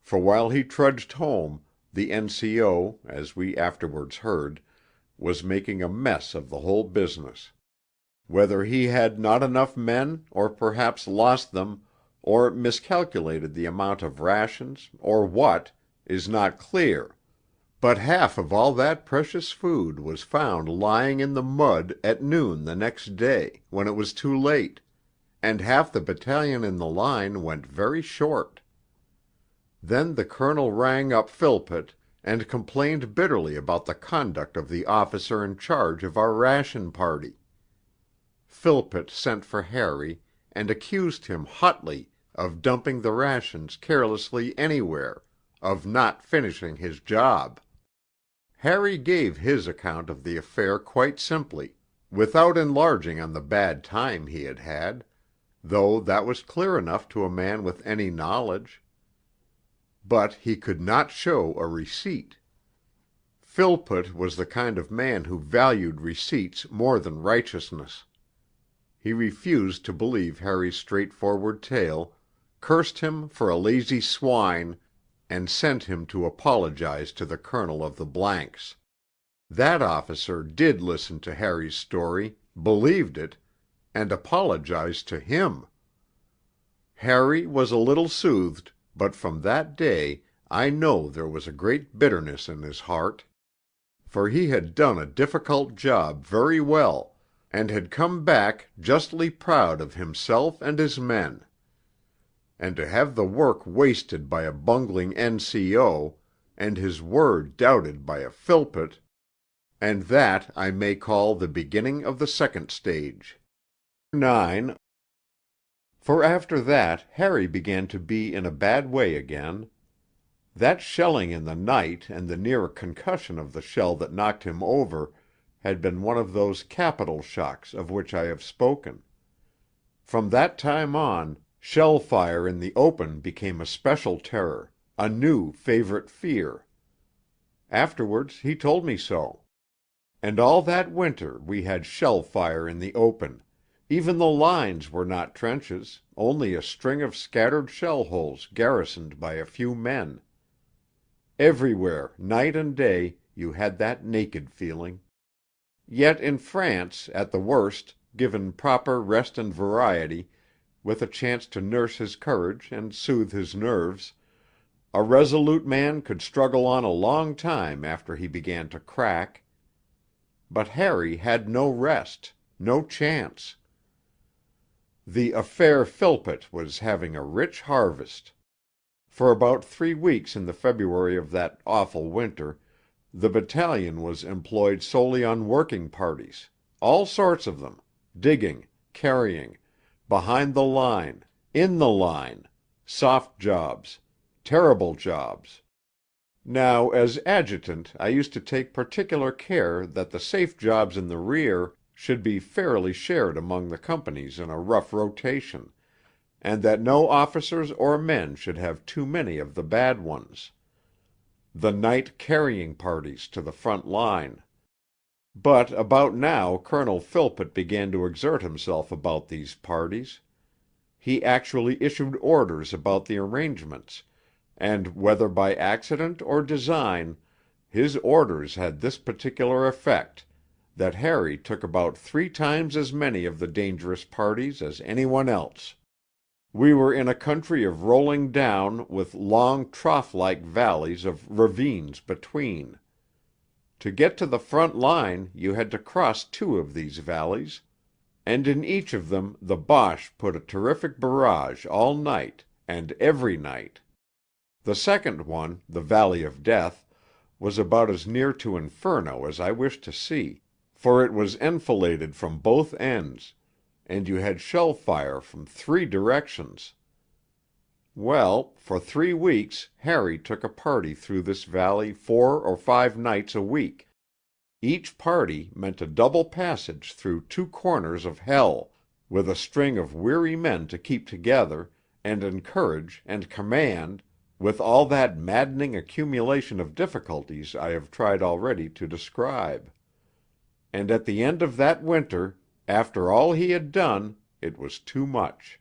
for while he trudged home, the N.C.O., as we afterwards heard, was making a mess of the whole business. Whether he had not enough men, or perhaps lost them, or miscalculated the amount of rations, or what, is not clear, but half of all that precious food was found lying in the mud at noon the next day, when it was too late, and half the battalion in the line went very short. Then the colonel rang up Philpott and complained bitterly about the conduct of the officer in charge of our ration party. Philpott sent for Harry and accused him hotly of dumping the rations carelessly anywhere, of not finishing his job. Harry gave his account of the affair quite simply, without enlarging on the bad time he had had, though that was clear enough to a man with any knowledge. But he could not show a receipt. Philpott was the kind of man who valued receipts more than righteousness. He refused to believe Harry's straightforward tale, cursed him for a lazy swine, and sent him to apologize to the colonel of the blanks. That officer did listen to Harry's story, believed it, and apologized to him. Harry was a little soothed, but from that day I know there was a great bitterness in his heart. For he had done a difficult job very well, and had come back justly proud of himself and his men. And to have the work wasted by a bungling N.C.O., and his word doubted by a Philpott, and that I may call the beginning of the second stage. 9. For after that Harry began to be in a bad way again. That shelling in the night and the near concussion of the shell that knocked him over had been one of those capital shocks of which I have spoken. From that time on, shell fire in the open became a special terror, a new favorite fear. Afterwards he told me so. And all that winter we had shell fire in the open. Even the lines were not trenches, only a string of scattered shell holes garrisoned by a few men. Everywhere, night and day, you had that naked feeling. Yet in France, at the worst, given proper rest and variety, with a chance to nurse his courage and soothe his nerves, a resolute man could struggle on a long time after he began to crack. But Harry had no rest, no chance. The affaire Philpott was having a rich harvest. For about 3 weeks in the February of that awful winter, the battalion was employed solely on working parties, all sorts of them, digging, carrying, behind the line, in the line, soft jobs, terrible jobs. Now, as adjutant, I used to take particular care that the safe jobs in the rear should be fairly shared among the companies in a rough rotation, and that no officers or men should have too many of the bad ones. The night carrying parties to the front line. But about now Colonel Philpott began to exert himself about these parties. He actually issued orders about the arrangements, and whether by accident or design, his orders had this particular effect, that Harry took about 3 times as many of the dangerous parties as anyone else. We were in a country of rolling down with long trough-like valleys of ravines between. To get to the front line you had to cross 2 of these valleys, and in each of them the Boche put a terrific barrage all night, and every night. The second one, the Valley of Death, was about as near to Inferno as I wished to see, for it was enfiladed from both ends, and you had shell fire from 3 directions. Well, for 3 weeks Harry took a party through this valley 4 or 5 nights a week. Each party meant a double passage through 2 corners of hell, with a string of weary men to keep together, and encourage and command, with all that maddening accumulation of difficulties I have tried already to describe. And at the end of that winter, after all he had done, it was too much.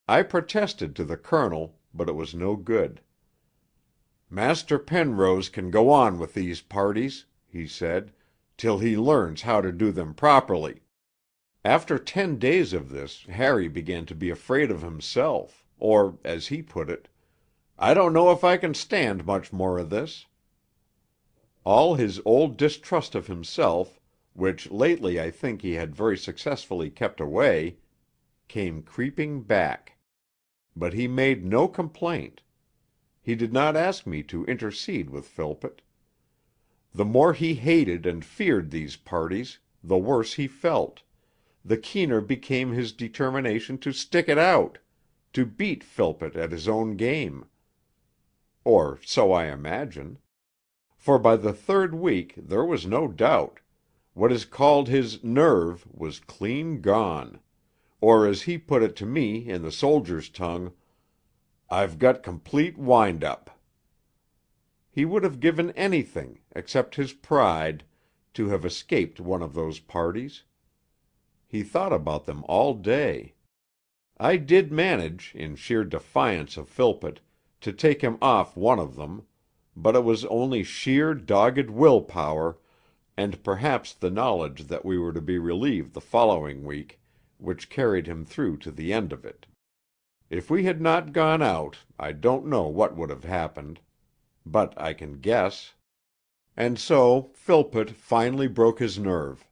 I protested to the colonel, but it was no good. "Master Penrose can go on with these parties," he said, "till he learns how to do them properly. After 10 days of this, Harry began to be afraid of himself, or, as he put it, "I don't know if I can stand much more of this." All his old distrust of himself, which lately I think he had very successfully kept away, came creeping back. But he made no complaint. He did not ask me to intercede with Philpott. The more he hated and feared these parties, the worse he felt, the keener became his determination to stick it out, to beat Philpott at his own game. Or so I imagine. For by the third week there was no doubt. What is called his nerve was clean gone. Or as he put it to me in the soldier's tongue, "I've got complete wind-up." He would have given anything, except his pride, to have escaped one of those parties. He thought about them all day. I did manage, in sheer defiance of Philpott, to take him off one of them, but it was only sheer dogged will power, and perhaps the knowledge that we were to be relieved the following week, which carried him through to the end of it. If we had not gone out, I don't know what would have happened. But I can guess. And so Philpott finally broke his nerve.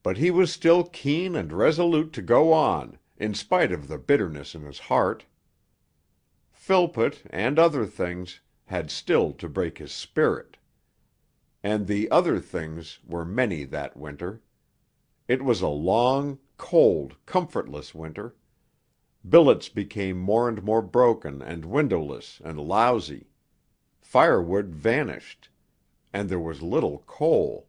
But he was still keen and resolute to go on, in spite of the bitterness in his heart. Philpott, and other things, had still to break his spirit. And the other things were many that winter. It was a long, cold, comfortless winter. Billets became more and more broken and windowless and lousy. Firewood vanished. And there was little coal.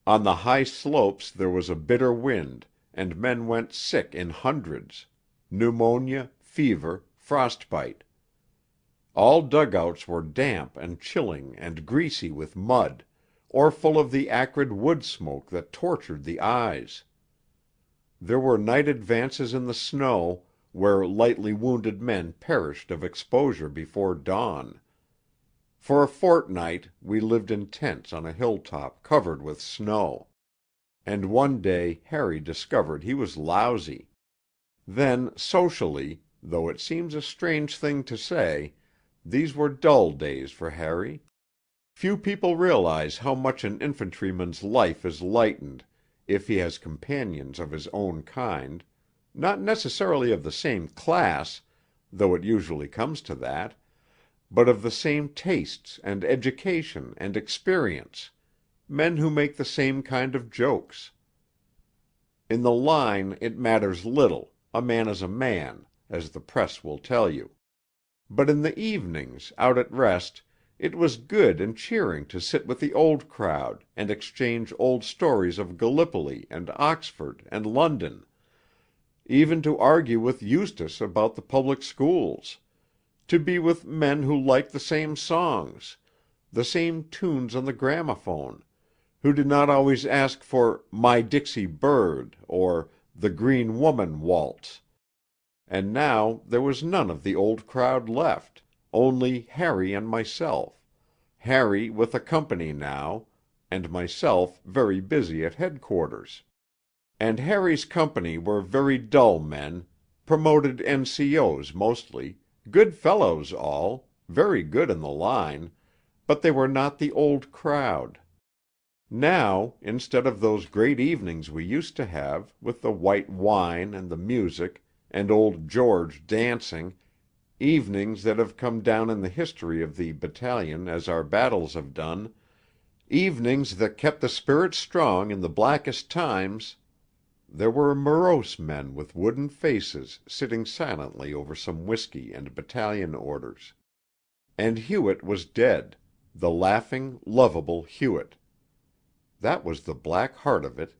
On the high slopes there was a bitter wind, and men went sick in hundreds. Pneumonia, fever, frostbite. All dugouts were damp and chilling and greasy with mud, or full of the acrid wood smoke that tortured the eyes. There were night advances in the snow, where lightly wounded men perished of exposure before dawn. For a fortnight we lived in tents on a hilltop covered with snow. And one day Harry discovered he was lousy. Then, socially, though it seems a strange thing to say, these were dull days for Harry. Few people realize how much an infantryman's life is lightened if he has companions of his own kind, not necessarily of the same class, though it usually comes to that, but of the same tastes and education and experience, men who make the same kind of jokes. In the line it matters little, a man is a man, as the press will tell you. But in the evenings, out at rest, it was good and cheering to sit with the old crowd and exchange old stories of Gallipoli and Oxford and London, even to argue with Eustace about the public schools, to be with men who liked the same songs, the same tunes on the gramophone, who did not always ask for "My Dixie Bird" or "The Green Woman Waltz." And now there was none of the old crowd left, only Harry and myself, Harry with a company now, and myself very busy at headquarters. And Harry's company were very dull men, promoted N.C.O.'s mostly, good fellows all, very good in the line, but they were not the old crowd. Now, instead of those great evenings we used to have, with the white wine and the music, and old George dancing, evenings that have come down in the history of the battalion as our battles have done, evenings that kept the spirit strong in the blackest times, there were morose men with wooden faces sitting silently over some whiskey and battalion orders. And Hewett was dead, the laughing, lovable Hewett. That was the black heart of it.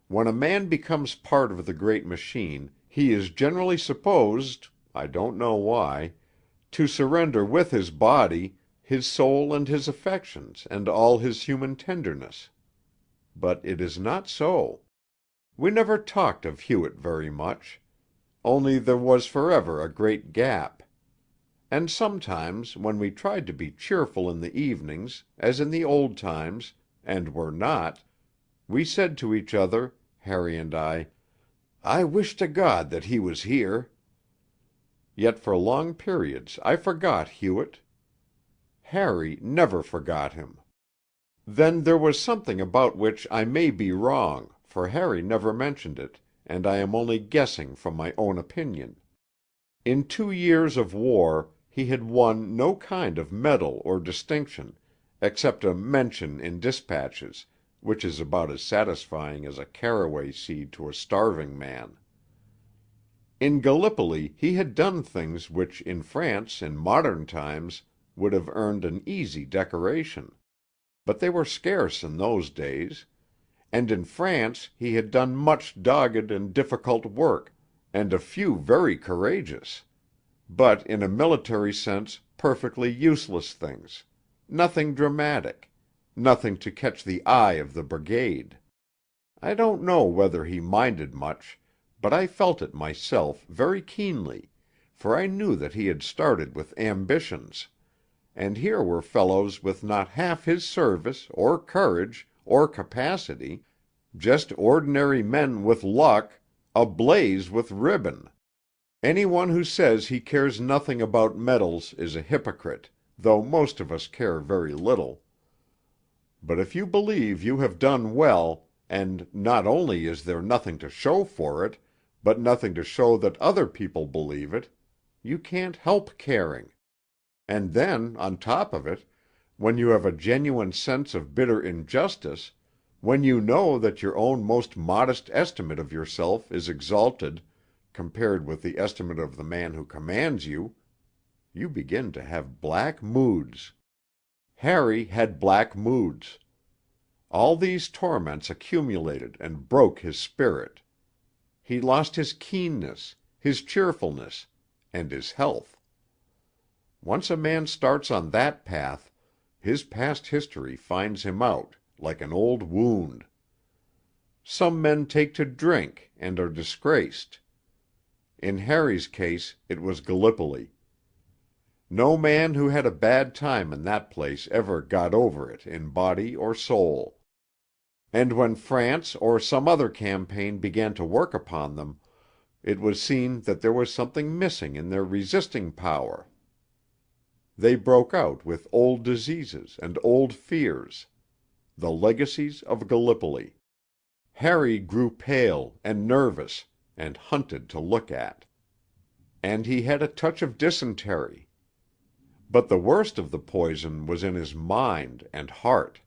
When a man becomes part of the great machine, he is generally supposed, I don't know why, to surrender with his body his soul and his affections and all his human tenderness. But it is not so. We never talked of Hewett very much, only there was forever a great gap. And sometimes, when we tried to be cheerful in the evenings, as in the old times, and were not, we said to each other, Harry and I wish to God that he was here." Yet for long periods I forgot Hewett. Harry never forgot him. Then there was something about which I may be wrong, for Harry never mentioned it, and I am only guessing from my own opinion. In 2 years of war he had won no kind of medal or distinction, except a mention in dispatches, which is about as satisfying as a caraway seed to a starving man. In Gallipoli he had done things which in France in modern times would have earned an easy decoration. But they were scarce in those days. And in France he had done much dogged and difficult work, and a few very courageous, but in a military sense perfectly useless things, nothing dramatic, nothing to catch the eye of the brigade. I don't know whether he minded much, but I felt it myself very keenly, for I knew that he had started with ambitions, and here were fellows with not half his service, or courage, or capacity, just ordinary men with luck, ablaze with ribbon. Any one who says he cares nothing about medals is a hypocrite, though most of us care very little. But if you believe you have done well, and not only is there nothing to show for it, but nothing to show that other people believe it, you can't help caring. And then, on top of it, when you have a genuine sense of bitter injustice, when you know that your own most modest estimate of yourself is exalted compared with the estimate of the man who commands you, you begin to have black moods. Harry had black moods. All these torments accumulated and broke his spirit. He lost his keenness, his cheerfulness, and his health. Once a man starts on that path, his past history finds him out, like an old wound. Some men take to drink and are disgraced. In Harry's case it was Gallipoli. No man who had a bad time in that place ever got over it in body or soul. And when France or some other campaign began to work upon them, it was seen that there was something missing in their resisting power. They broke out with old diseases and old fears, the legacies of Gallipoli. Harry grew pale and nervous and hunted to look at. And he had a touch of dysentery. But the worst of the poison was in his mind and heart.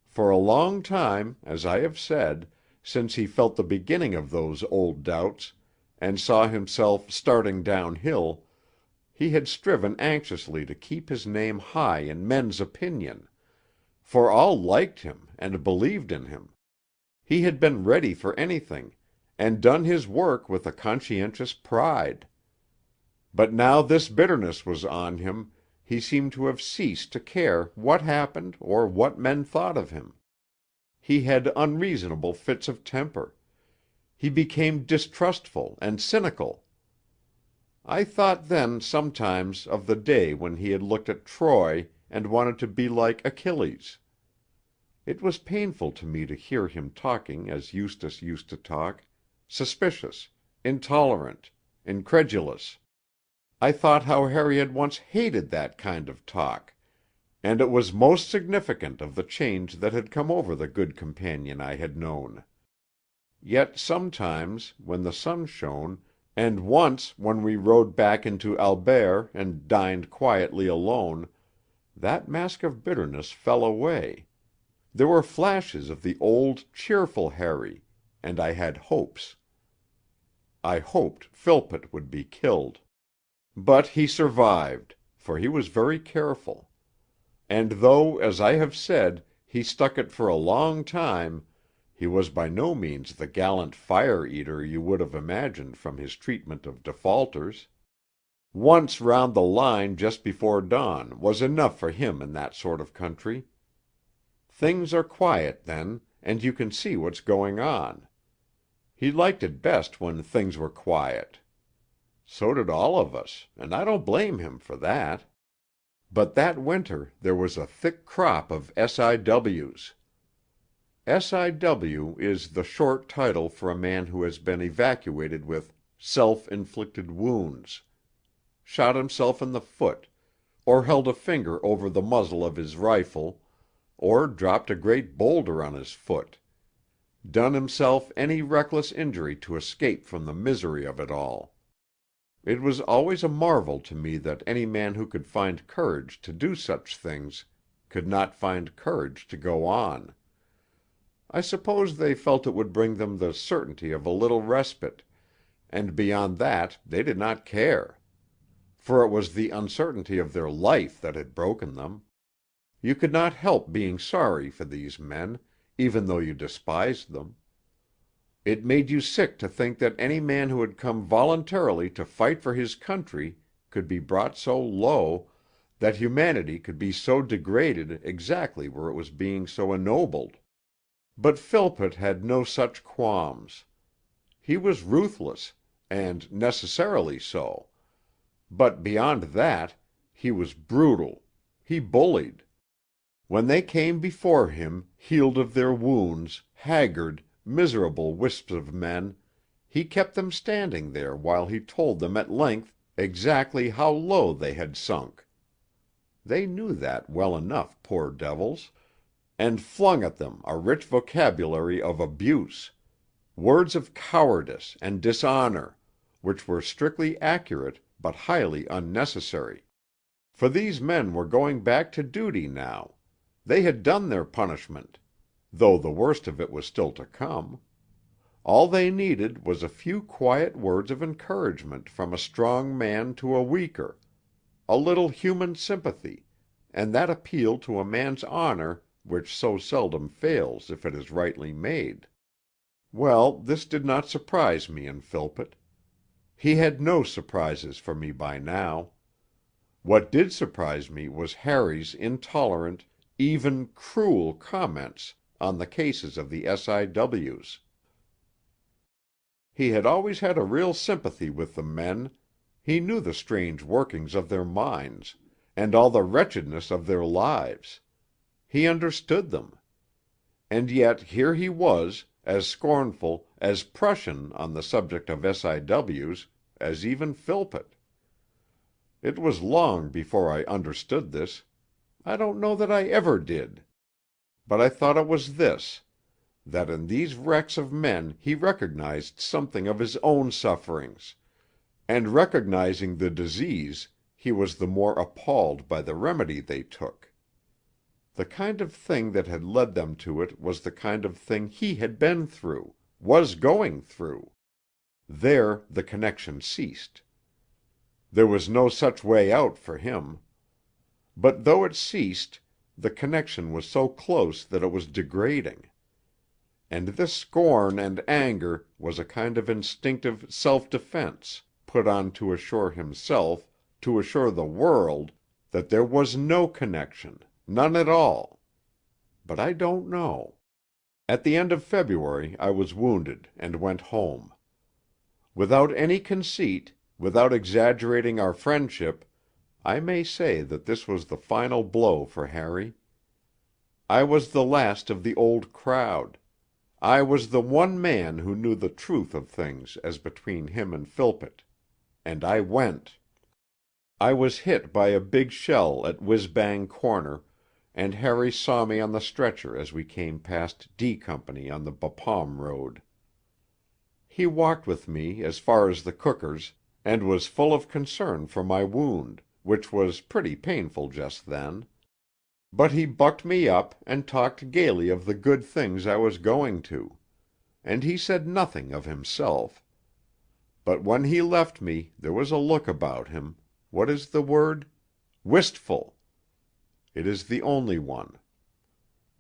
For a long time, as I have said, since he felt the beginning of those old doubts, and saw himself starting downhill, he had striven anxiously to keep his name high in men's opinion, for all liked him and believed in him. He had been ready for anything, and done his work with a conscientious pride. But now this bitterness was on him, he seemed to have ceased to care what happened or what men thought of him. He had unreasonable fits of temper. He became distrustful and cynical. I thought then sometimes of the day when he had looked at Troy and wanted to be like Achilles. It was painful to me to hear him talking as Eustace used to talk, suspicious, intolerant, incredulous. I thought how Harry had once hated that kind of talk, and it was most significant of the change that had come over the good companion I had known. Yet sometimes, when the sun shone, and once when we rode back into Albert and dined quietly alone, that mask of bitterness fell away. There were flashes of the old, cheerful Harry, and I had hopes. I hoped Philpott would be killed. But he survived, for he was very careful. And though, as I have said, he stuck it for a long time, he was by no means the gallant fire-eater you would have imagined from his treatment of defaulters. Once round the line just before dawn was enough for him in that sort of country. Things are quiet then, and you can see what's going on. He liked it best when things were quiet. So did all of us, and I don't blame him for that. But that winter there was a thick crop of SIWs. SIW is the short title for a man who has been evacuated with self-inflicted wounds, shot himself in the foot, or held a finger over the muzzle of his rifle, or dropped a great boulder on his foot, done himself any reckless injury to escape from the misery of it all. It was always a marvel to me that any man who could find courage to do such things could not find courage to go on. I suppose they felt it would bring them the certainty of a little respite, and beyond that they did not care. For it was the uncertainty of their life that had broken them. You could not help being sorry for these men, even though you despised them. It made you sick to think that any man who had come voluntarily to fight for his country could be brought so low, that humanity could be so degraded exactly where it was being so ennobled. But Philpott had no such qualms. He was ruthless, and necessarily so. But beyond that, he was brutal. He bullied. When they came before him, healed of their wounds, haggard, miserable wisps of men, he kept them standing there while he told them at length exactly how low they had sunk. They knew that well enough, poor devils, and flung at them a rich vocabulary of abuse, words of cowardice and dishonor, which were strictly accurate but highly unnecessary. For these men were going back to duty now. They had done their punishment, though the worst of it was still to come. All they needed was a few quiet words of encouragement from a strong man to a weaker, a little human sympathy, and that appeal to a man's honor which so seldom fails if it is rightly made. Well, this did not surprise me in Philpott. He had no surprises for me by now. What did surprise me was Harry's intolerant, even cruel comments on the cases of the SIWs. He had always had a real sympathy with the men. He knew the strange workings of their minds, and all the wretchedness of their lives. He understood them. And yet here he was, as scornful, as Prussian on the subject of SIWs, as even Philpott. It was long before I understood this. I don't know that I ever did. But I thought it was this, that in these wrecks of men he recognized something of his own sufferings, and recognizing the disease, he was the more appalled by the remedy they took. The kind of thing that had led them to it was the kind of thing he had been through, was going through. There the connection ceased. There was no such way out for him. But though it ceased, the connection was so close that it was degrading. And this scorn and anger was a kind of instinctive self-defense, put on to assure himself, to assure the world, that there was no connection, none at all. But I don't know. At the end of February I was wounded and went home. Without any conceit, without exaggerating our friendship, I may say that this was the final blow for Harry. I was the last of the old crowd. I was the one man who knew the truth of things as between him and Philpott. And I went. I was hit by a big shell at Whizbang Corner, and Harry saw me on the stretcher as we came past D Company on the Bapaume road. He walked with me as far as the cookers, and was full of concern for my wound, which was pretty painful just then. But he bucked me up and talked gaily of the good things I was going to. And he said nothing of himself. But when he left me there was a look about him, what is the word? Wistful. It is the only one.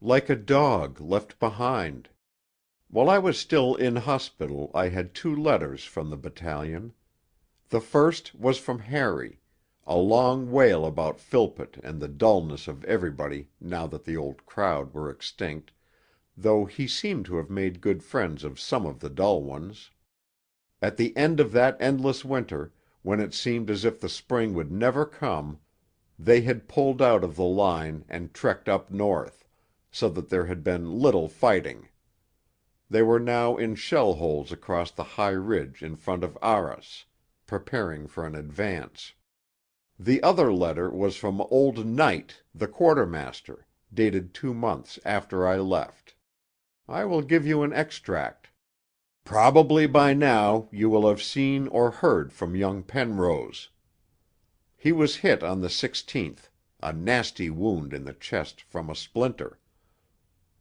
Like a dog left behind. While I was still in hospital I had 2 letters from the battalion. The first was from Harry, a long wail about Philpott and the dullness of everybody now that the old crowd were extinct, though he seemed to have made good friends of some of the dull ones. At the end of that endless winter, when it seemed as if the spring would never come, they had pulled out of the line and trekked up north, so that there had been little fighting. They were now in shell holes across the high ridge in front of Arras, preparing for an advance. The other letter was from old Knight, the quartermaster, dated 2 months after I left. I will give you an extract. Probably by now you will have seen or heard from young Penrose. He was hit on the 16th, a nasty wound in the chest from a splinter.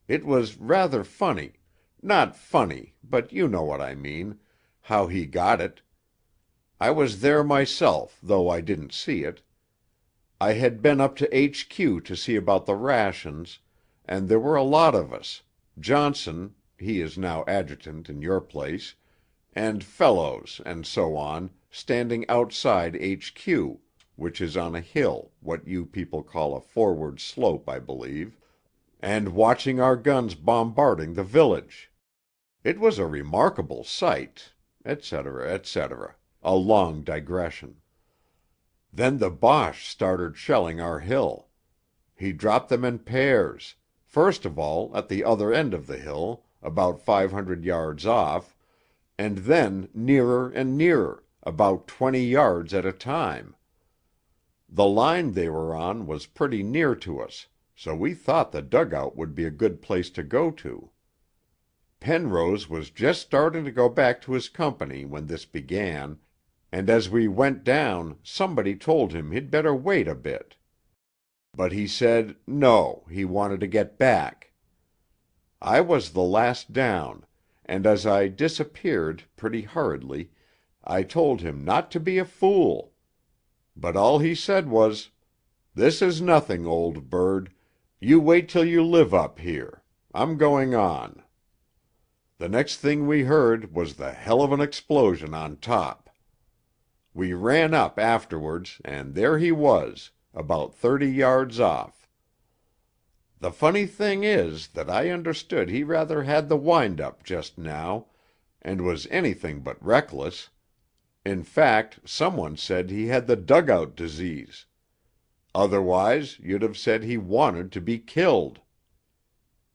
It was rather funny, not funny, but you know what I mean, how he got it. I was there myself, though I didn't see it. I had been up to HQ to see about the rations, and there were a lot of us, Johnson, he is now adjutant in your place, and Fellows and so on, standing outside HQ, which is on a hill, what you people call a forward slope, I believe, and watching our guns bombarding the village. It was a remarkable sight, etc., etc., a long digression. Then the Boche started shelling our hill. He dropped them in pairs, first of all at the other end of the hill, about 500 yards off, and then nearer and nearer, about 20 yards at a time. The line they were on was pretty near to us, so we thought the dugout would be a good place to go to. Penrose was just starting to go back to his company when this began, and as we went down somebody told him he'd better wait a bit. But he said no, he wanted to get back. I was the last down, and as I disappeared, pretty hurriedly, I told him not to be a fool. But all he said was, "This is nothing, old bird. You wait till you live up here. I'm going on." The next thing we heard was the hell of an explosion on top. We ran up afterwards, and there he was, about 30 yards off. The funny thing is that I understood he rather had the wind-up just now, and was anything but reckless. In fact, someone said he had the dugout disease. Otherwise, you'd have said he wanted to be killed.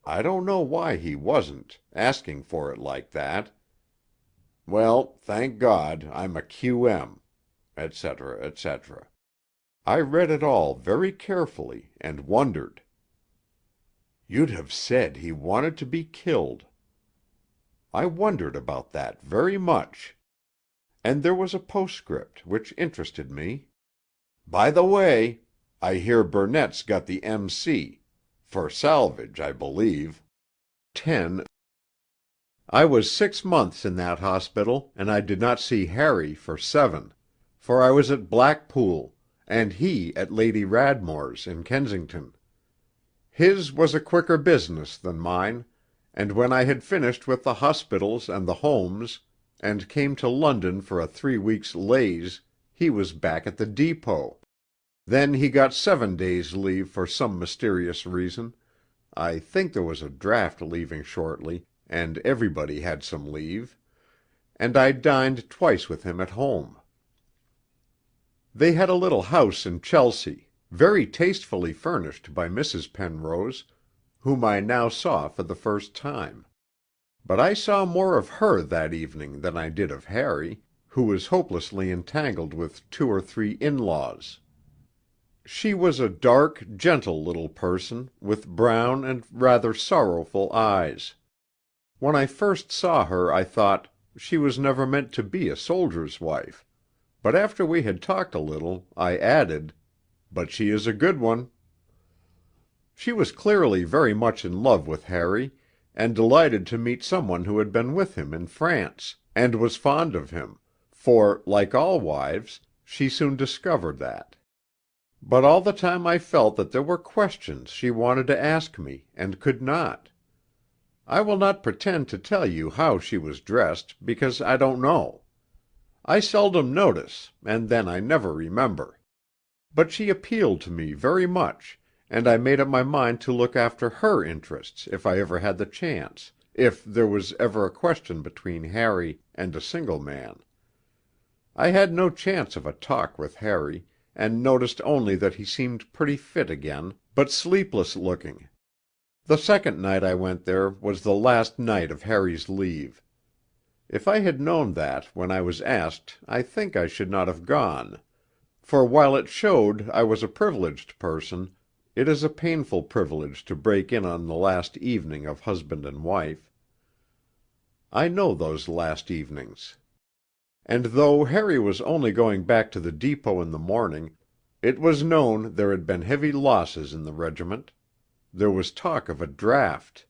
I don't know why he wasn't, asking for it like that. Well, thank God, I'm a QM, etc., etc. I read it all very carefully and wondered. You'd have said he wanted to be killed. I wondered about that very much. And there was a postscript which interested me. By the way, I hear Burnett's got the MC. For salvage, I believe. 10. I was 6 months in that hospital, and I did not see Harry for 7, for I was at Blackpool, and he at Lady Radmore's in Kensington. His was a quicker business than mine, and when I had finished with the hospitals and the homes, and came to London for a 3 weeks' laze, he was back at the depot. Then he got 7 days' leave for some mysterious reason. I think there was a draft leaving shortly, and everybody had some leave. And I dined twice with him at home. They had a little house in Chelsea, very tastefully furnished by Mrs. Penrose, whom I now saw for the first time. But I saw more of her that evening than I did of Harry, who was hopelessly entangled with 2 or 3 in-laws. She was a dark, gentle little person, with brown and rather sorrowful eyes. When I first saw her I thought, she was never meant to be a soldier's wife, but after we had talked a little, I added, but she is a good one. She was clearly very much in love with Harry, and delighted to meet someone who had been with him in France, and was fond of him, for, like all wives, she soon discovered that. But all the time I felt that there were questions she wanted to ask me, and could not. I will not pretend to tell you how she was dressed, because I don't know. I seldom notice, and then I never remember. But she appealed to me very much, and I made up my mind to look after her interests if I ever had the chance, if there was ever a question between Harry and a single man. I had no chance of a talk with Harry, and noticed only that he seemed pretty fit again, but sleepless looking. The second night I went there was the last night of Harry's leave. If I had known that when I was asked I think I should not have gone, for while it showed I was a privileged person, it is a painful privilege to break in on the last evening of husband and wife. I know those last evenings. And though Harry was only going back to the depot in the morning, it was known there had been heavy losses in the regiment. There was talk of a draft.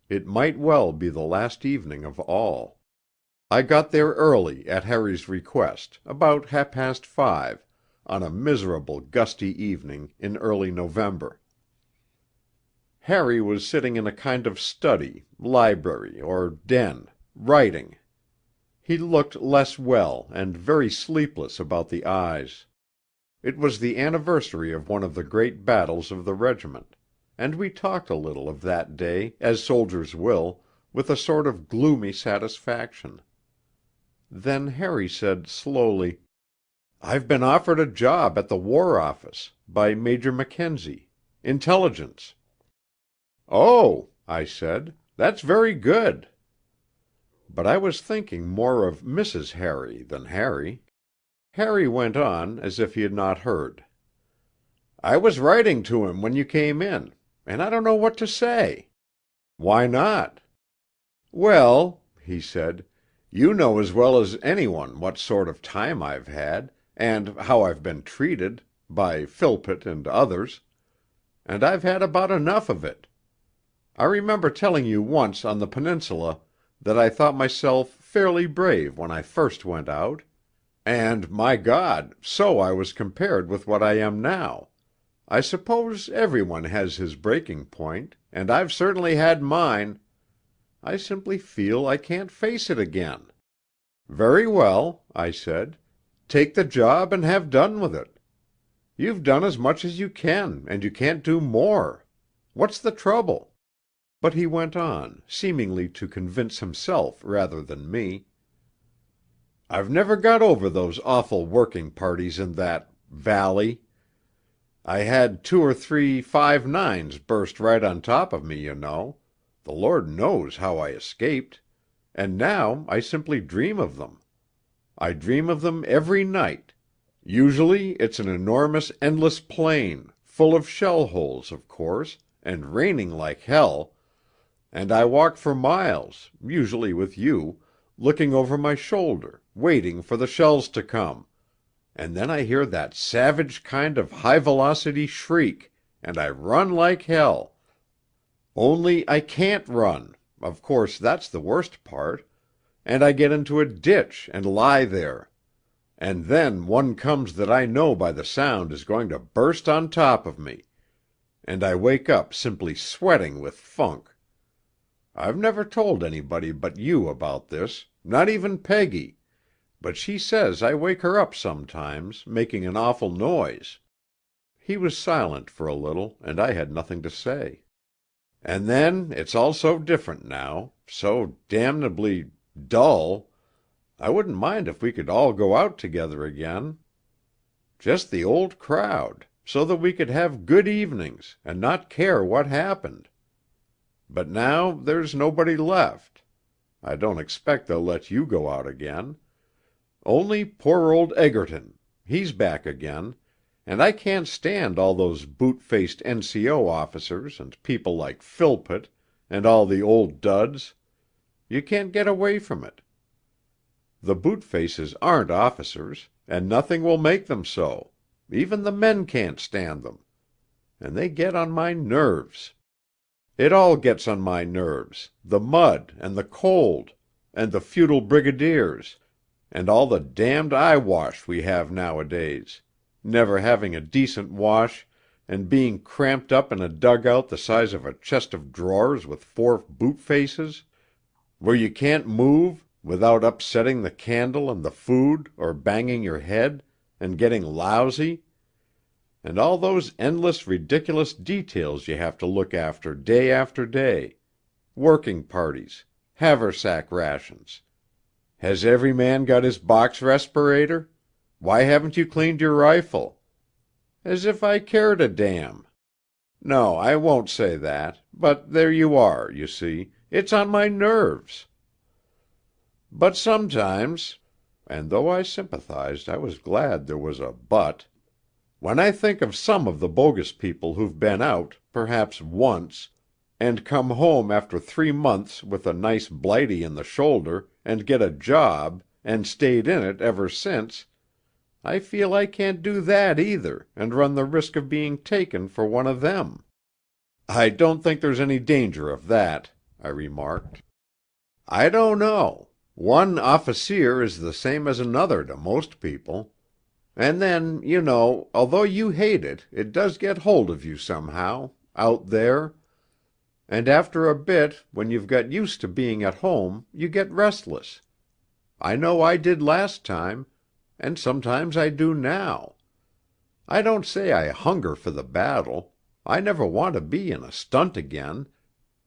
It might well be the last evening of all. I got there early, at Harry's request, about 5:30, on a miserable gusty evening in early November. Harry was sitting in a kind of study, library, or den, writing. He looked less well and very sleepless about the eyes. It was the anniversary of one of the great battles of the regiment, and we talked a little of that day, as soldiers will, with a sort of gloomy satisfaction. Then Harry said slowly, "I've been offered a job at the War Office, by Major Mackenzie. Intelligence." "Oh," I said, "that's very good." But I was thinking more of Mrs. Harry than Harry. Harry went on, as if he had not heard. "I was writing to him when you came in, and I don't know what to say." "Why not?" "Well," he said, "you know as well as anyone what sort of time I've had, and how I've been treated, by Philpott and others, and I've had about enough of it. I remember telling you once on the Peninsula that I thought myself fairly brave when I first went out, and, my God, so I was compared with what I am now. I suppose everyone has his breaking point, and I've certainly had mine. I simply feel I can't face it again." "Very well," I said. "Take the job and have done with it. You've done as much as you can, and you can't do more. What's the trouble?" But he went on, seemingly to convince himself rather than me. "I've never got over those awful working parties in that valley. I had 2 or 3 5.9's burst right on top of me, you know. The Lord knows how I escaped. And now I simply dream of them. I dream of them every night. Usually it's an enormous endless plain, full of shell holes, of course, and raining like hell, and I walk for miles, usually with you, looking over my shoulder, waiting for the shells to come, and then I hear that savage kind of high-velocity shriek, and I run like hell. Only I can't run, of course that's the worst part, and I get into a ditch and lie there. And then one comes that I know by the sound is going to burst on top of me, and I wake up simply sweating with funk. I've never told anybody but you about this, not even Peggy, but she says I wake her up sometimes, making an awful noise." He was silent for a little, and I had nothing to say. "And then it's all so different now, so damnably dull. I wouldn't mind if we could all go out together again. Just the old crowd, so that we could have good evenings, and not care what happened. But now there's nobody left. I don't expect they'll let you go out again. Only poor old Egerton, he's back again, and I can't stand all those boot-faced N.C.O. officers and people like Philpott, and all the old duds. You can't get away from it. The boot-faces aren't officers, and nothing will make them so. Even the men can't stand them. And they get on my nerves. It all gets on my nerves, the mud and the cold, and the feudal brigadiers, and all the damned eyewash we have nowadays, never having a decent wash, and being cramped up in a dugout the size of a chest of drawers with 4 boot-faces, where you can't move without upsetting the candle and the food, or banging your head, and getting lousy, and all those endless ridiculous details you have to look after day after day, working parties, haversack rations. Has every man got his box respirator? Why haven't you cleaned your rifle? As if I cared a damn. No, I won't say that, but there you are, you see, it's on my nerves. But sometimes, and though I sympathized, I was glad there was a but, when I think of some of the bogus people who've been out, perhaps once, and come home after 3 months with a nice blighty in the shoulder, and get a job, and stayed in it ever since, I feel I can't do that either, and run the risk of being taken for one of them. "I don't think there's any danger of that," I remarked. "I don't know. One officer is the same as another to most people. And then, you know, although you hate it, it does get hold of you somehow out there. And after a bit, when you've got used to being at home, you get restless. I know I did last time, and sometimes I do now. I don't say I hunger for the battle. I never want to be in a stunt again.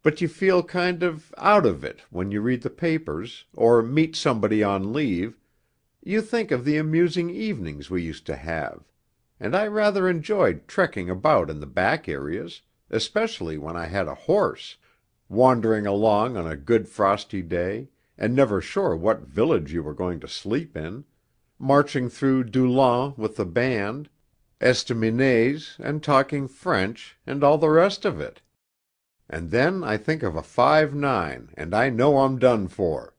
But you feel kind of out of it when you read the papers, or meet somebody on leave. You think of the amusing evenings we used to have, and I rather enjoyed trekking about in the back areas, especially when I had a horse, wandering along on a good frosty day, and never sure what village you were going to sleep in, marching through Doullens with the band, estaminets, and talking French, and all the rest of it. And then I think of a 5.9, and I know I'm done for.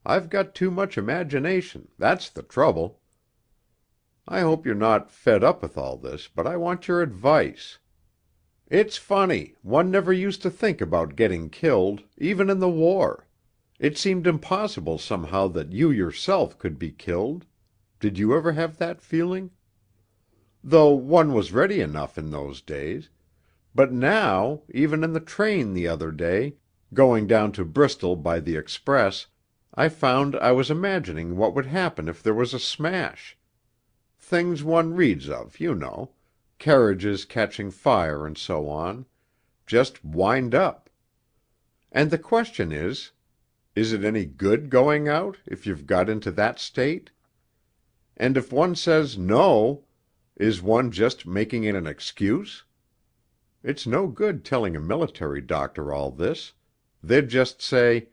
I've got too much imagination, that's the trouble. I hope you're not fed up with all this, but I want your advice. It's funny, one never used to think about getting killed, even in the war. It seemed impossible somehow that you yourself could be killed. Did you ever have that feeling? Though one was ready enough in those days. But now, even in the train the other day, going down to Bristol by the express, I found I was imagining what would happen if there was a smash. Things one reads of, you know, carriages catching fire and so on, just wind up. And the question is it any good going out, if you've got into that state? And if one says no, is one just making it an excuse? It's no good telling a military doctor all this. They'd just say,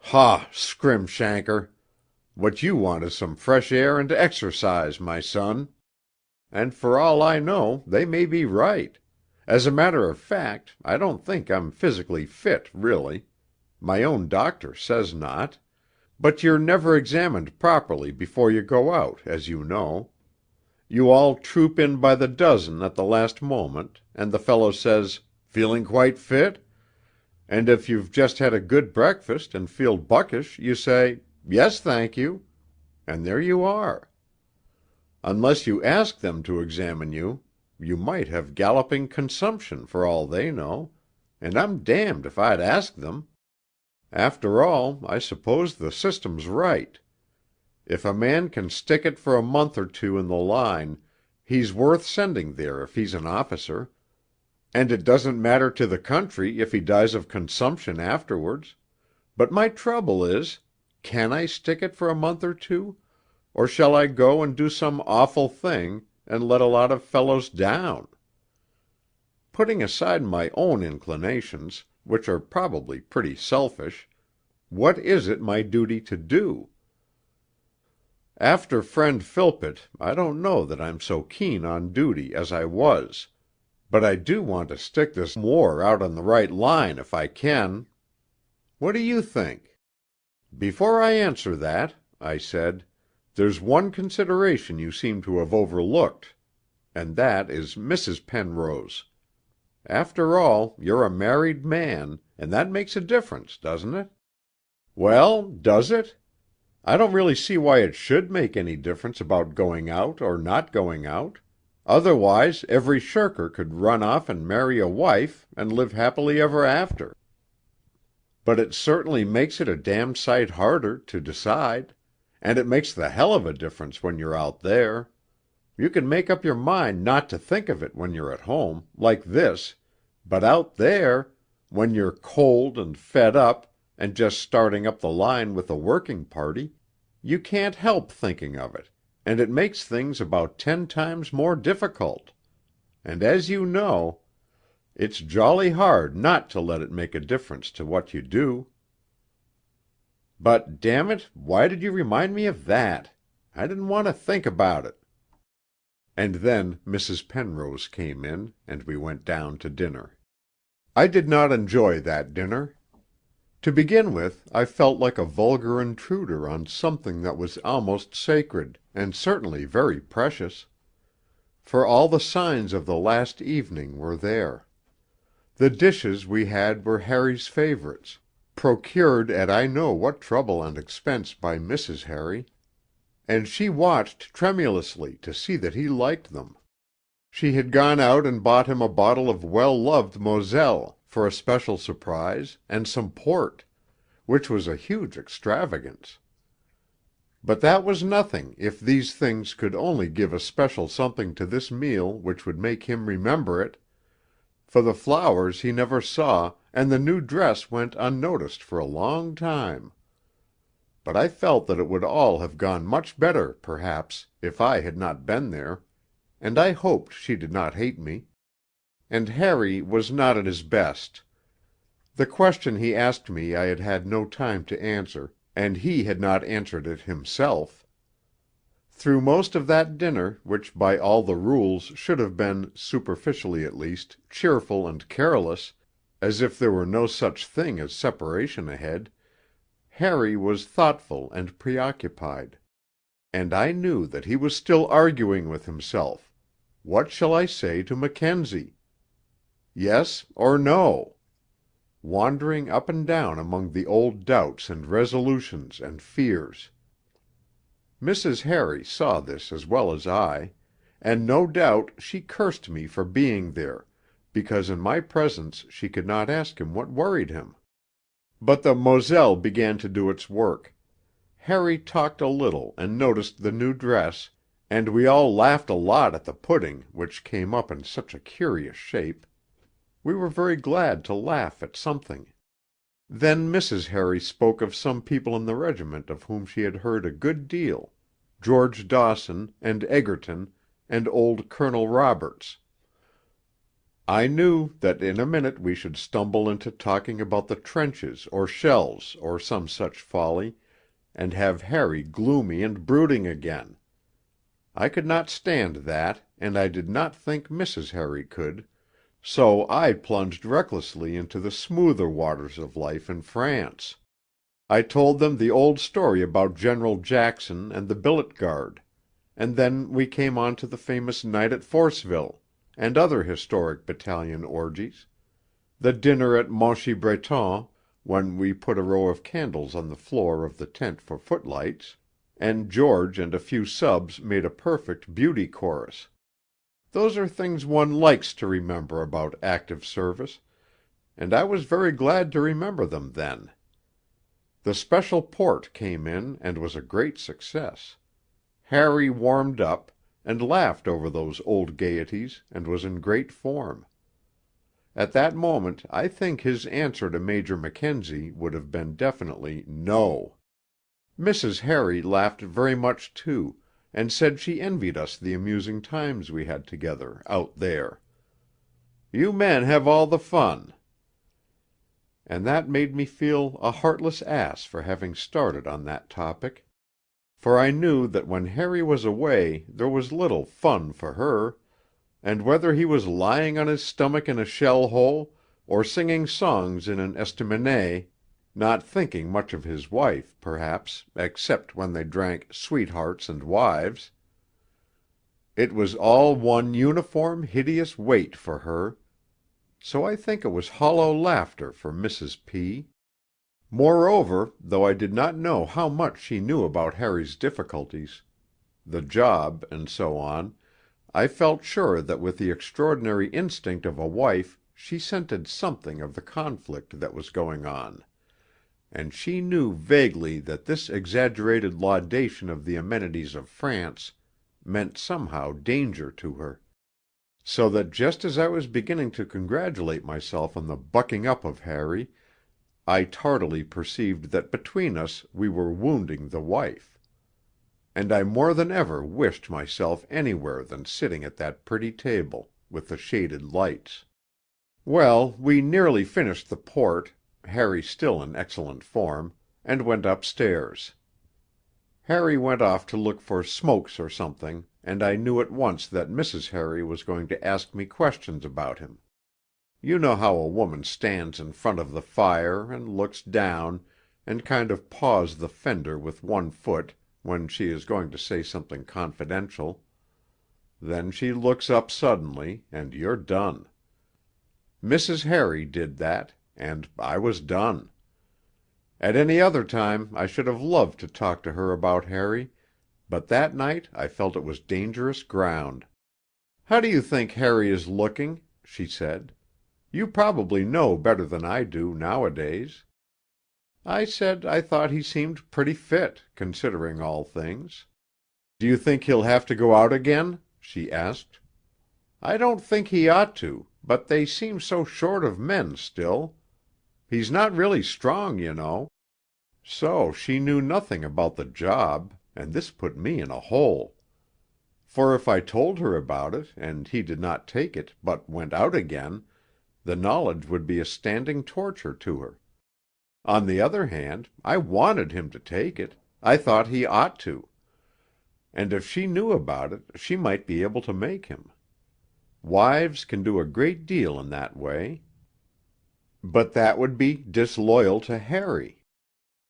"Ha, scrimshanker! What you want is some fresh air and exercise, my son." And for all I know, they may be right. As a matter of fact, I don't think I'm physically fit, really. My own doctor says not. But you're never examined properly before you go out, as you know. You all troop in by the dozen at the last moment, and the fellow says, "Feeling quite fit?" And if you've just had a good breakfast and feel buckish, you say, "Yes, thank you." And there you are. Unless you ask them to examine you, you might have galloping consumption for all they know, and I'm damned if I'd ask them. After all, I suppose the system's right. If a man can stick it for a month or two in the line, he's worth sending there if he's an officer. And it doesn't matter to the country if he dies of consumption afterwards. But my trouble is, can I stick it for a month or two? Or shall I go and do some awful thing, and let a lot of fellows down? Putting aside my own inclinations, which are probably pretty selfish, what is it my duty to do? After friend Philpott, I don't know that I'm so keen on duty as I was, but I do want to stick this war out on the right line if I can. What do you think? Before I answer that, I said, there's one consideration you seem to have overlooked, and that is Mrs. Penrose. After all, you're a married man, and that makes a difference, doesn't it? Well, does it? I don't really see why it should make any difference about going out or not going out. Otherwise, every shirker could run off and marry a wife and live happily ever after. But it certainly makes it a damned sight harder to decide. And it makes the hell of a difference when you're out there. You can make up your mind not to think of it when you're at home, like this, but out there, when you're cold and fed up, and just starting up the line with a working party, you can't help thinking of it, and it makes things about 10 times more difficult. And as you know, It's jolly hard not to let it make a difference to what you do." "But damn it, why did you remind me of that? I didn't want to think about it." And then Mrs. Penrose came in, and we went down to dinner. I did not enjoy that dinner. To begin with, I felt like a vulgar intruder on something that was almost sacred, and certainly very precious. For all the signs of the last evening were there. The dishes we had were Harry's favorites, procured at I know what trouble and expense by Mrs. Harry, and she watched tremulously to see that he liked them. She had gone out and bought him a bottle of well-loved Moselle for a special surprise, and some port, which was a huge extravagance. But that was nothing if these things could only give a special something to this meal which would make him remember it, for the flowers he never saw and the new dress went unnoticed for a long time. But I felt that it would all have gone much better, perhaps, if I had not been there, and I hoped she did not hate me. And Harry was not at his best. The question he asked me I had had no time to answer, and he had not answered it himself. Through most of that dinner, which by all the rules should have been, superficially at least, cheerful and careless, as if there were no such thing as separation ahead, Harry was thoughtful and preoccupied. And I knew that he was still arguing with himself. What shall I say to Mackenzie? Yes or no? Wandering up and down among the old doubts and resolutions and fears. Mrs. Harry saw this as well as I, and no doubt she cursed me for being there, because in my presence she could not ask him what worried him. But the Moselle began to do its work. Harry talked a little and noticed the new dress, and we all laughed a lot at the pudding, which came up in such a curious shape. We were very glad to laugh at something. Then Mrs. Harry spoke of some people in the regiment of whom she had heard a good deal, George Dawson and Egerton and old Colonel Roberts. I knew that in a minute we should stumble into talking about the trenches or shells or some such folly, and have Harry gloomy and brooding again. I could not stand that, and I did not think Mrs. Harry could, so I plunged recklessly into the smoother waters of life in France. I told them the old story about General Jackson and the Billet Guard, and then we came on to the famous night at Forceville, and other historic battalion orgies, the dinner at Monchy Breton, when we put a row of candles on the floor of the tent for footlights, and George and a few subs made a perfect beauty chorus. Those are things one likes to remember about active service, and I was very glad to remember them then. The special port came in and was a great success. Harry warmed up, and laughed over those old gaieties and was in great form. At that moment I think his answer to Major Mackenzie would have been definitely "No." Mrs. Harry laughed very much too, and said she envied us the amusing times we had together out there. "You men have all the fun." And that made me feel a heartless ass for having started on that topic. For I knew that when Harry was away there was little fun for her, and whether he was lying on his stomach in a shell hole, or singing songs in an estaminet, not thinking much of his wife, perhaps, except when they drank "Sweethearts and Wives." It was all one uniform hideous weight for her. So I think it was hollow laughter for Mrs. P. Moreover, though I did not know how much she knew about Harry's difficulties, the job, and so on, I felt sure that with the extraordinary instinct of a wife she scented something of the conflict that was going on. And she knew vaguely that this exaggerated laudation of the amenities of France meant somehow danger to her. So that just as I was beginning to congratulate myself on the bucking up of Harry, I tardily perceived that between us we were wounding the wife. And I more than ever wished myself anywhere than sitting at that pretty table, with the shaded lights. Well, we nearly finished the port, Harry still in excellent form, and went upstairs. Harry went off to look for smokes or something, and I knew at once that Mrs. Harry was going to ask me questions about him. You know how a woman stands in front of the fire and looks down and kind of paws the fender with one foot when she is going to say something confidential. Then she looks up suddenly, and you're done. Mrs. Harry did that, and I was done. At any other time I should have loved to talk to her about Harry, but that night I felt it was dangerous ground. "How do you think Harry is looking?" she said. "You probably know better than I do, nowadays." I said I thought he seemed pretty fit, considering all things. "Do you think he'll have to go out again?" she asked. "I don't think he ought to, but they seem so short of men still. He's not really strong, you know." So she knew nothing about the job, and this put me in a hole. For if I told her about it, and he did not take it, but went out again, the knowledge would be a standing torture to her. On the other hand, I wanted him to take it. I thought he ought to. And if she knew about it, she might be able to make him. Wives can do a great deal in that way. But that would be disloyal to Harry.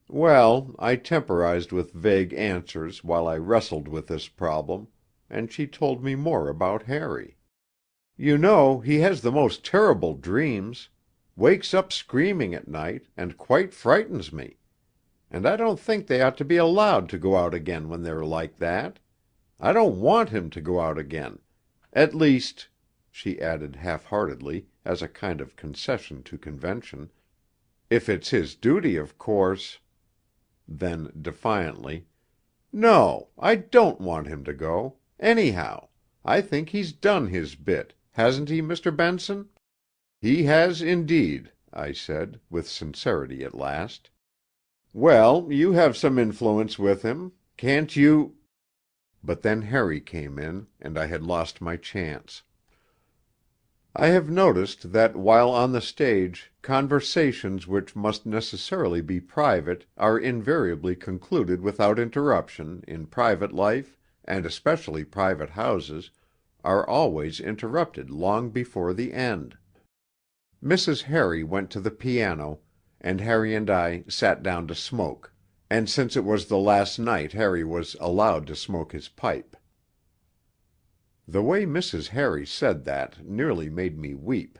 Well, I temporized with vague answers while I wrestled with this problem, and she told me more about Harry. "You know, he has the most terrible dreams, wakes up screaming at night, and quite frightens me. And I don't think they ought to be allowed to go out again when they're like that. I don't want him to go out again. At least," she added half-heartedly, as a kind of concession to convention, "if it's his duty, of course." Then, defiantly, "No, I don't want him to go. Anyhow, I think he's done his bit, hasn't he, Mr. Benson?" "He has indeed," I said, with sincerity at last. "Well, you have some influence with him. Can't you—" But then Harry came in, and I had lost my chance. I have noticed that while on the stage, conversations which must necessarily be private are invariably concluded without interruption, in private life, and especially private houses, are always interrupted long before the end. Mrs. Harry went to the piano, and Harry and I sat down to smoke, and since it was the last night Harry was allowed to smoke his pipe. The way Mrs. Harry said that nearly made me weep.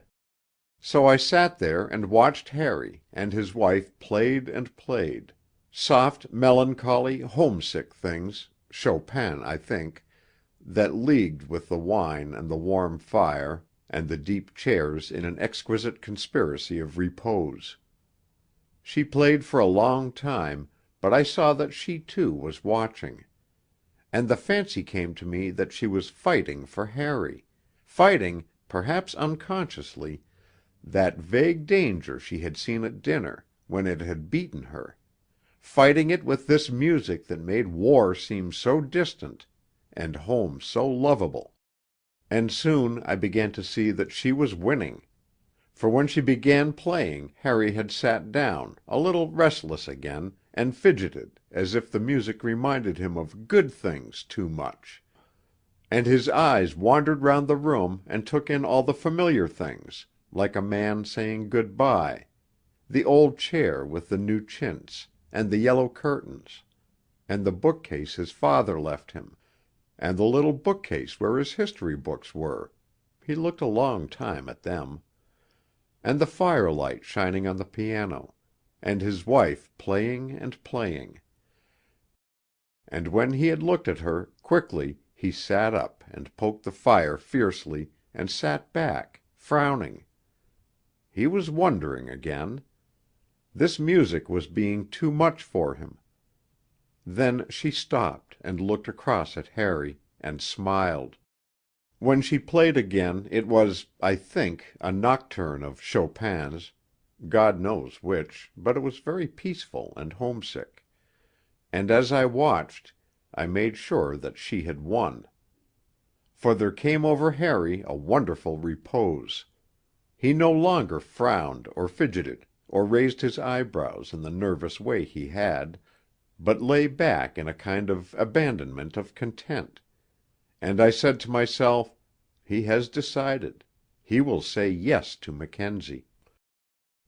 So I sat there and watched Harry, and his wife played and played, soft, melancholy, homesick things, Chopin, I think, that leagued with the wine and the warm fire and the deep chairs in an exquisite conspiracy of repose. She played for a long time, but I saw that she, too, was watching. And the fancy came to me that she was fighting for Harry, fighting, perhaps unconsciously, that vague danger she had seen at dinner, when it had beaten her, fighting it with this music that made war seem so distant and home so lovable. And soon I began to see that she was winning. For when she began playing Harry had sat down, a little restless again, and fidgeted, as if the music reminded him of good things too much. And his eyes wandered round the room and took in all the familiar things, like a man saying good bye, the old chair with the new chintz, and the yellow curtains, and the bookcase his father left him, and the little bookcase where his history books were (he looked a long time at them), and the firelight shining on the piano, and his wife playing and playing. And when he had looked at her, quickly, he sat up and poked the fire fiercely and sat back, frowning. He was wondering again. This music was being too much for him. Then she stopped and looked across at Harry, and smiled. When she played again it was, I think, a nocturne of Chopin's, God knows which, but it was very peaceful and homesick. And as I watched, I made sure that she had won. For there came over Harry a wonderful repose. He no longer frowned or fidgeted or raised his eyebrows in the nervous way he had, but lay back in a kind of abandonment of content, and I said to myself, he has decided, he will say yes to Mackenzie.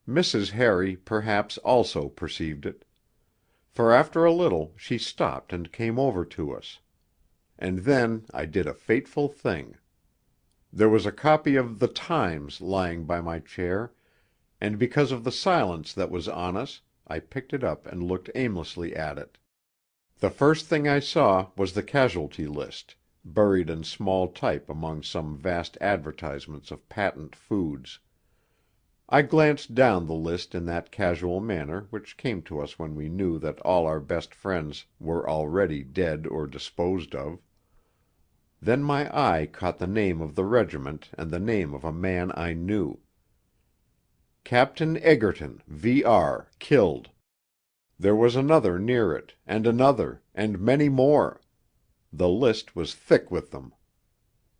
Mrs. Harry perhaps also perceived it, for after a little she stopped and came over to us. And then I did a fateful thing. There was a copy of the Times lying by my chair, and because of the silence that was on us, I picked it up and looked aimlessly at it. The first thing I saw was the casualty list, buried in small type among some vast advertisements of patent foods. I glanced down the list in that casual manner which came to us when we knew that all our best friends were already dead or disposed of. Then my eye caught the name of the regiment and the name of a man I knew. Captain Egerton, V.R., killed. There was another near it, and another, and many more. The list was thick with them.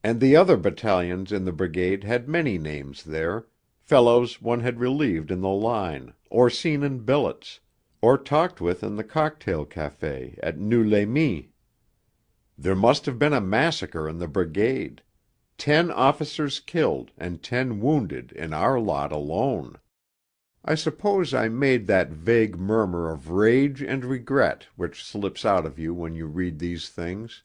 And the other battalions in the brigade had many names there, fellows one had relieved in the line, or seen in billets, or talked with in the cocktail café at Noeux-les-Mis. There must have been a massacre in the brigade. 10 officers killed and 10 wounded in our lot alone. I suppose I made that vague murmur of rage and regret which slips out of you when you read these things,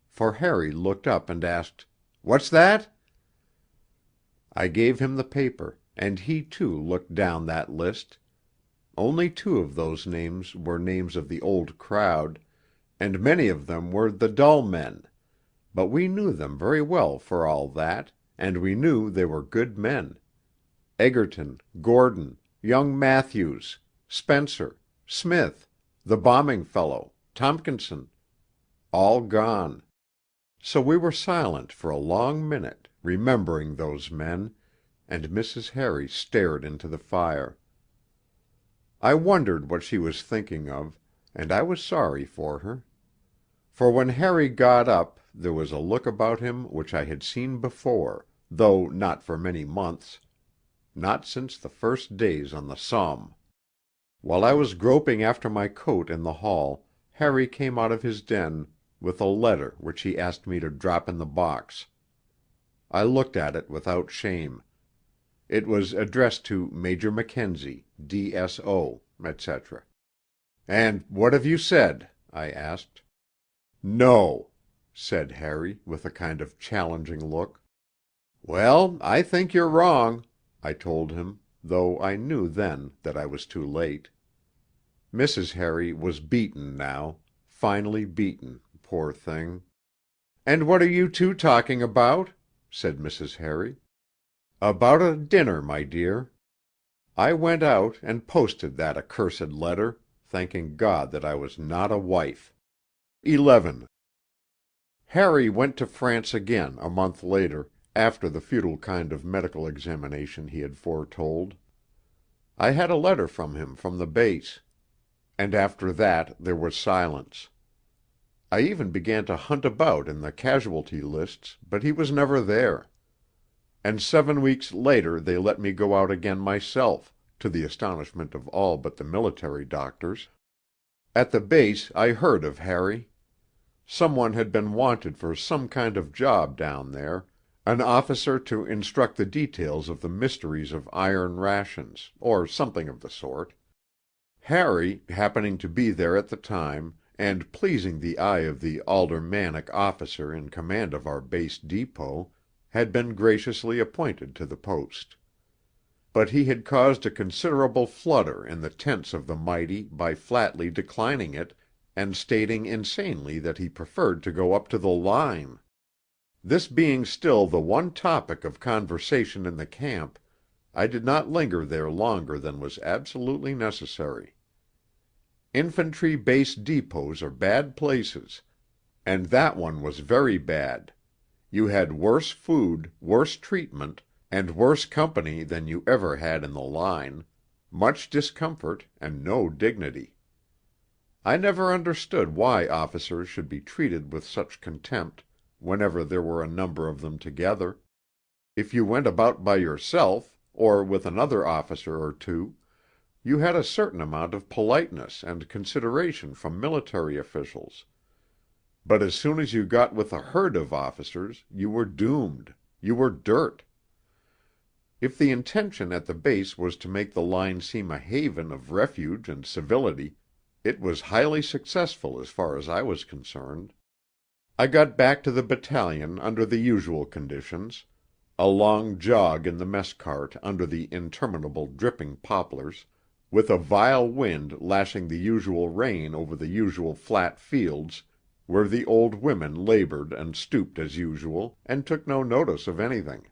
for Harry looked up and asked, "What's that?" I gave him the paper, and he too looked down that list. Only 2 of those names were names of the old crowd, and many of them were the dull men, but we knew them very well for all that, and we knew they were good men. Egerton, Gordon, young Matthews, Spencer, Smith, the bombing fellow, Tompkinson, all gone. So we were silent for a long minute, remembering those men, and Mrs. Harry stared into the fire. I wondered what she was thinking of, and I was sorry for her. For when Harry got up there was a look about him which I had seen before, though not for many months, not since the first days on the Somme. While I was groping after my coat in the hall, Harry came out of his den with a letter which he asked me to drop in the box. I looked at it without shame. It was addressed to Major Mackenzie, D.S.O., etc. "And what have you said?" I asked. "No," said Harry, with a kind of challenging look. "Well, I think you're wrong," I told him, though I knew then that I was too late. Mrs. Harry was beaten now, finally beaten, poor thing. "And what are you two talking about?" said Mrs. Harry. "About a dinner, my dear. I went out and posted that accursed letter, thanking God that I was not a wife. 11. Harry went to France again a month later, after the futile kind of medical examination he had foretold. I had a letter from him from the base. And after that there was silence. I even began to hunt about in the casualty lists, but he was never there. And 7 weeks later they let me go out again myself, to the astonishment of all but the military doctors. At the base I heard of Harry. Someone had been wanted for some kind of job down there, an officer to instruct the details of the mysteries of iron rations, or something of the sort. Harry, happening to be there at the time, and pleasing the eye of the aldermanic officer in command of our base depot, had been graciously appointed to the post. But he had caused a considerable flutter in the tents of the mighty by flatly declining it, and stating insanely that he preferred to go up to the line. This being still the one topic of conversation in the camp, I did not linger there longer than was absolutely necessary. Infantry base depots are bad places, and that one was very bad. You had worse food, worse treatment, and worse company than you ever had in the line, much discomfort and no dignity. I never understood why officers should be treated with such contempt whenever there were a number of them together. If you went about by yourself, or with another officer or two, you had a certain amount of politeness and consideration from military officials. But as soon as you got with a herd of officers, you were doomed. You were dirt. If the intention at the base was to make the line seem a haven of refuge and civility, it was highly successful as far as I was concerned. I got back to the battalion under the usual conditions: a long jog in the mess cart under the interminable dripping poplars, with a vile wind lashing the usual rain over the usual flat fields, where the old women laboured and stooped as usual, and took no notice of anything.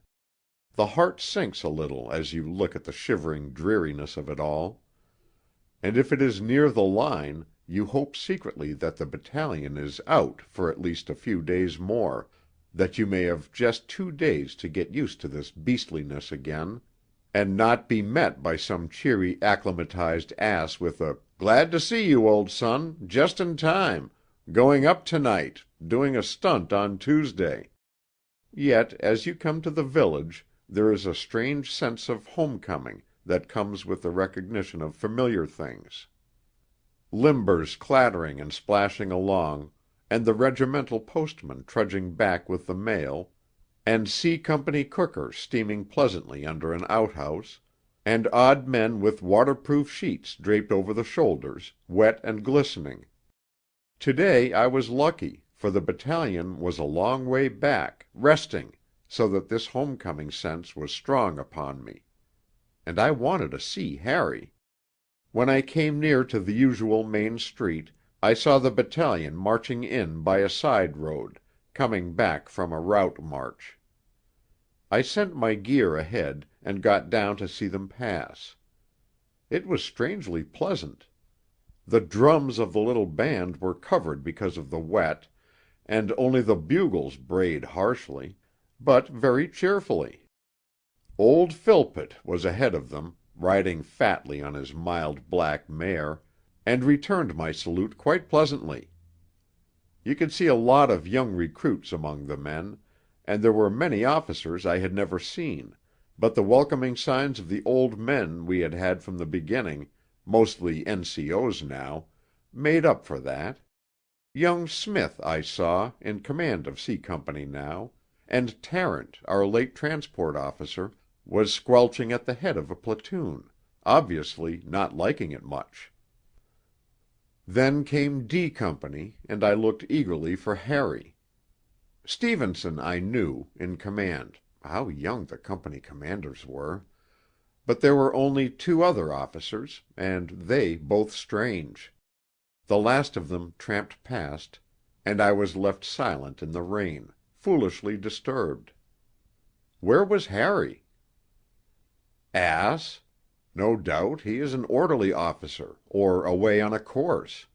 The heart sinks a little as you look at the shivering dreariness of it all. And if it is near the line, you hope secretly that the battalion is out for at least a few days more, that you may have just 2 days to get used to this beastliness again, and not be met by some cheery acclimatized ass with a "Glad to see you, old son, just in time. Going up tonight, doing a stunt on Tuesday." Yet, as you come to the village, there is a strange sense of homecoming that comes with the recognition of familiar things. Limbers clattering and splashing along, and the regimental postman trudging back with the mail, and C Company cooker steaming pleasantly under an outhouse, and odd men with waterproof sheets draped over the shoulders, wet and glistening. Today I was lucky, for the battalion was a long way back, resting, so that this homecoming sense was strong upon me. And I wanted to see Harry. When I came near to the usual main street, I saw the battalion marching in by a side road, coming back from a route march. I sent my gear ahead, and got down to see them pass. It was strangely pleasant. The drums of the little band were covered because of the wet, and only the bugles brayed harshly, but very cheerfully. Old Philpott was ahead of them, riding fatly on his mild black mare, and returned my salute quite pleasantly. You could see a lot of young recruits among the men, and there were many officers I had never seen, but the welcoming signs of the old men we had had from the beginning, mostly N.C.O.'s now, made up for that. Young Smith I saw, in command of C Company now, and Tarrant, our late transport officer, was squelching at the head of a platoon, obviously not liking it much. Then came D Company, and I looked eagerly for Harry. Stevenson I knew, in command. How young the company commanders were! But there were only 2 other officers, and they both strange. The last of them tramped past, and I was left silent in the rain, foolishly disturbed. Where was Harry? Ass! No doubt he is an orderly officer, or away on a course.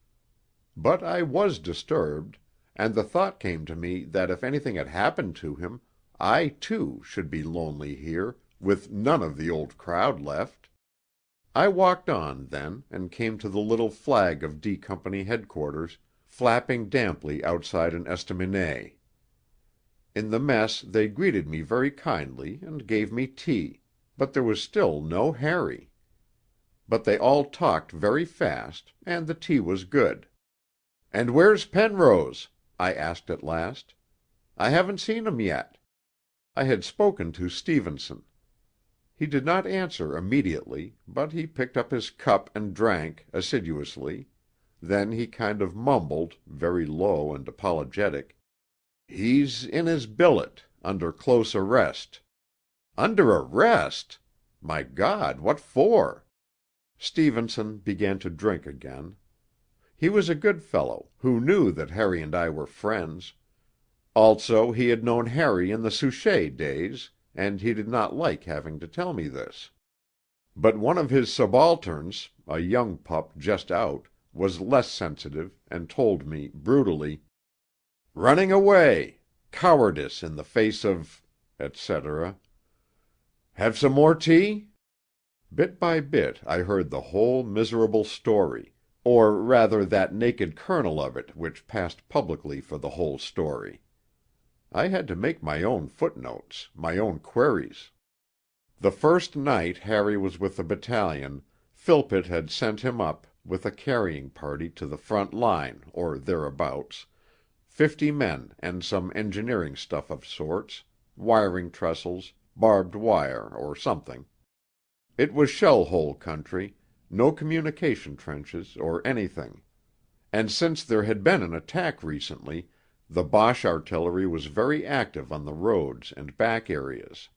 But I was disturbed, and the thought came to me that if anything had happened to him, I, too, should be lonely here, with none of the old crowd left. I walked on, then, and came to the little flag of D Company headquarters, flapping damply outside an estaminet. In the mess they greeted me very kindly and gave me tea, but there was still no Harry. But they all talked very fast, and the tea was good. "And where's Penrose?" I asked at last. "I haven't seen him yet." I had spoken to Stevenson. He did not answer immediately, but he picked up his cup and drank assiduously. Then he kind of mumbled, very low and apologetic: "He's in his billet, under close arrest." Under arrest! My God, what for? Stevenson began to drink again. He was a good fellow, who knew that Harry and I were friends. Also, he had known Harry in the Souchez days, and he did not like having to tell me this. But one of his subalterns, a young pup just out, was less sensitive, and told me, brutally: "Running away! Cowardice in the face of," etc. "Have some more tea?" Bit by bit I heard the whole miserable story, or rather that naked kernel of it which passed publicly for the whole story. I had to make my own footnotes, my own queries. The first night Harry was with the battalion, Philpott had sent him up, with a carrying party to the front line, or thereabouts, 50 men and some engineering stuff of sorts, wiring trestles, barbed wire, or something. It was shell hole country, no communication trenches or anything. And since there had been an attack recently, the Boche artillery was very active on the roads and back areas.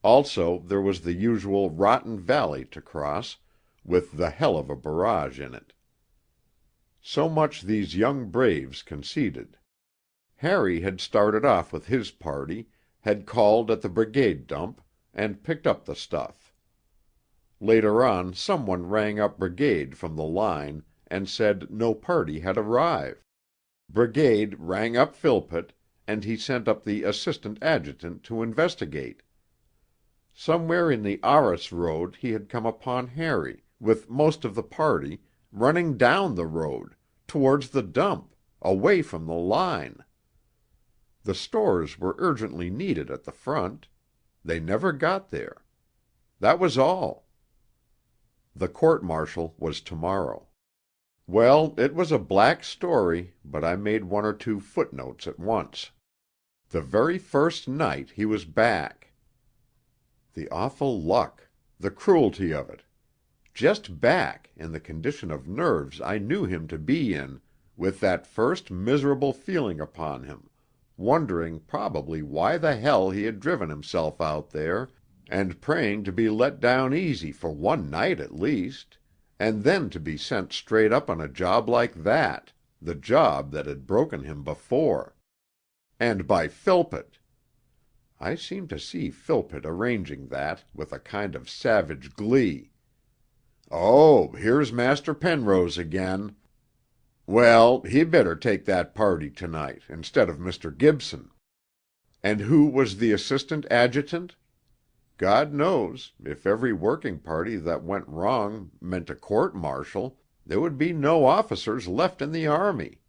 Also, there was the usual rotten valley to cross, with the hell of a barrage in it. So much these young braves conceded. Harry had started off with his party, had called at the brigade dump, and picked up the stuff. Later on someone rang up brigade from the line and said no party had arrived. Brigade rang up Philpott, and he sent up the assistant adjutant to investigate. Somewhere in the Arras road he had come upon Harry, with most of the party, running down the road, towards the dump, away from the line. The stores were urgently needed at the front. They never got there. That was all. The court-martial was tomorrow. Well, it was a black story, but I made 1 or 2 footnotes at once. The very first night he was back. The awful luck, the cruelty of it. Just back, in the condition of nerves I knew him to be in, with that first miserable feeling upon him, wondering probably why the hell he had driven himself out there, and praying to be let down easy for one night at least, and then to be sent straight up on a job like that, the job that had broken him before. And by Philpott! I seemed to see Philpott arranging that, with a kind of savage glee. "Oh, here's Master Penrose again. Well, he'd better take that party tonight, instead of Mr. Gibson." And who was the assistant adjutant? God knows, if every working party that went wrong meant a court-martial, there would be no officers left in the army.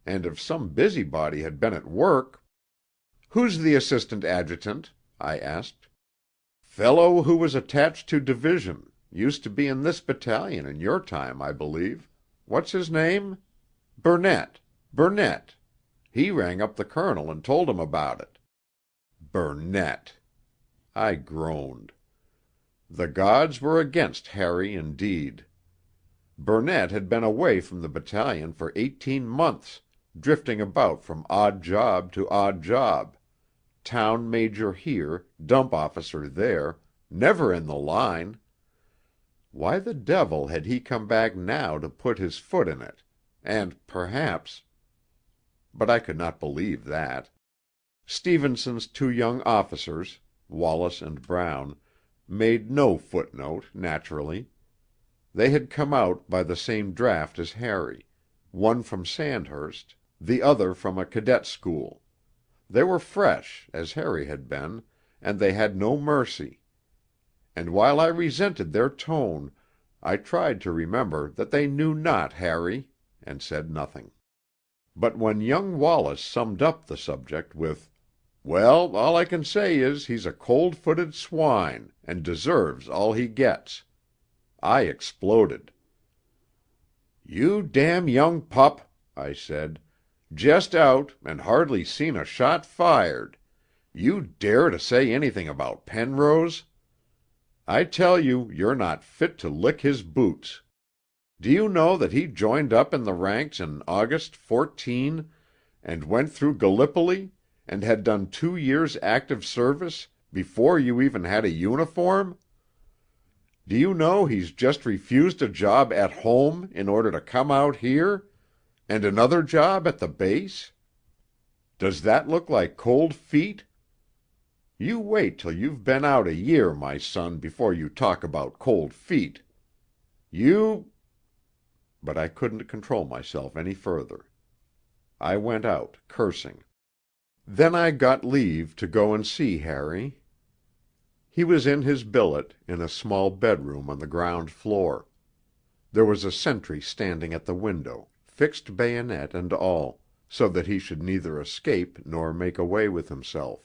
And if some busybody had been at work— "Who's the assistant adjutant?" I asked. "Fellow who was attached to division. Used to be in this battalion in your time, I believe. What's his name? Burnett. Burnett. He rang up the colonel and told him about it." Burnett! I groaned. The gods were against Harry indeed. Burnett had been away from the battalion for 18 months, drifting about from odd job to odd job, town major here, dump officer there, never in the line. Why the devil had he come back now to put his foot in it, and perhaps— But I could not believe that. Stevenson's 2 young officers, Wallace and Brown, made no footnote, naturally. They had come out by the same draft as Harry, one from Sandhurst, the other from a cadet school. They were fresh, as Harry had been, and they had no mercy. And while I resented their tone, I tried to remember that they knew not Harry, and said nothing. But when young Wallace summed up the subject with, "Well, all I can say is he's a cold-footed swine, and deserves all he gets," I exploded. "You damn young pup," I said, "just out, and hardly seen a shot fired. You dare to say anything about Penrose? I tell you you're not fit to lick his boots. Do you know that he joined up in the ranks in August, '14, and went through Gallipoli, and had done 2 years' active service before you even had a uniform? Do you know he's just refused a job at home in order to come out here? And another job at the base? Does that look like cold feet? You wait till you've been out a year, my son, before you talk about cold feet. You—" But I couldn't control myself any further. I went out, cursing. Then I got leave to go and see Harry. He was in his billet, in a small bedroom on the ground floor. There was a sentry standing at the window, fixed bayonet and all, so that he should neither escape nor make away with himself.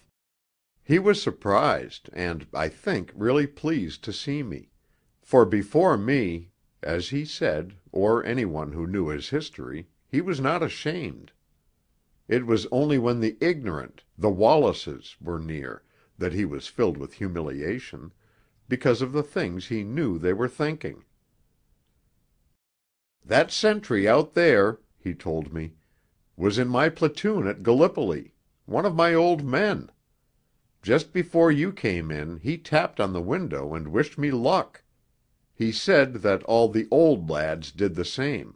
He was surprised and, I think, really pleased to see me, for before me, as he said, or anyone who knew his history, he was not ashamed. It was only when the ignorant, the Wallaces, were near, that he was filled with humiliation, because of the things he knew they were thinking. "That sentry out there," he told me, "was in my platoon at Gallipoli, one of my old men. Just before you came in he tapped on the window and wished me luck. He said that all the old lads did the same.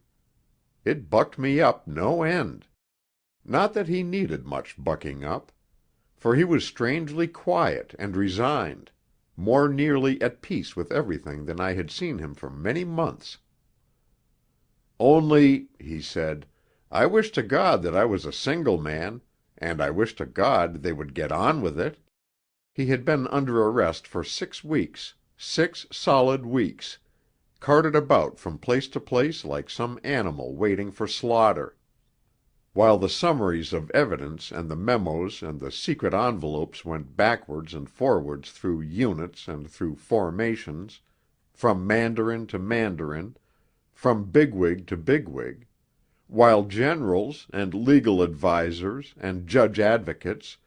It bucked me up no end. Not that he needed much bucking up, for he was strangely quiet and resigned, more nearly at peace with everything than I had seen him for many months. 'Only,' he said, 'I wish to God that I was a single man, and I wish to God they would get on with it.' He had been under arrest for 6 weeks, 6 solid weeks, carted about from place to place like some animal waiting for slaughter, while the summaries of evidence and the memos and the secret envelopes went backwards and forwards through units and through formations, from mandarin to mandarin, from bigwig to bigwig, while generals, and legal advisers, and judge advocates,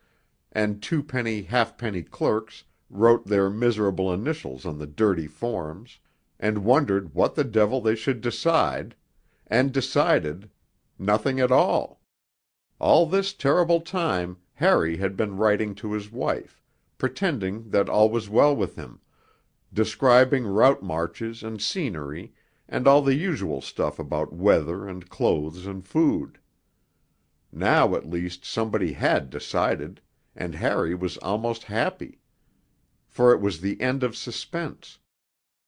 and twopenny halfpenny clerks wrote their miserable initials on the dirty forms, and wondered what the devil they should decide, and decided nothing at all. All this terrible time Harry had been writing to his wife, pretending that all was well with him, describing route marches and scenery, and all the usual stuff about weather and clothes and food. Now at least somebody had decided, and Harry was almost happy. For it was the end of suspense.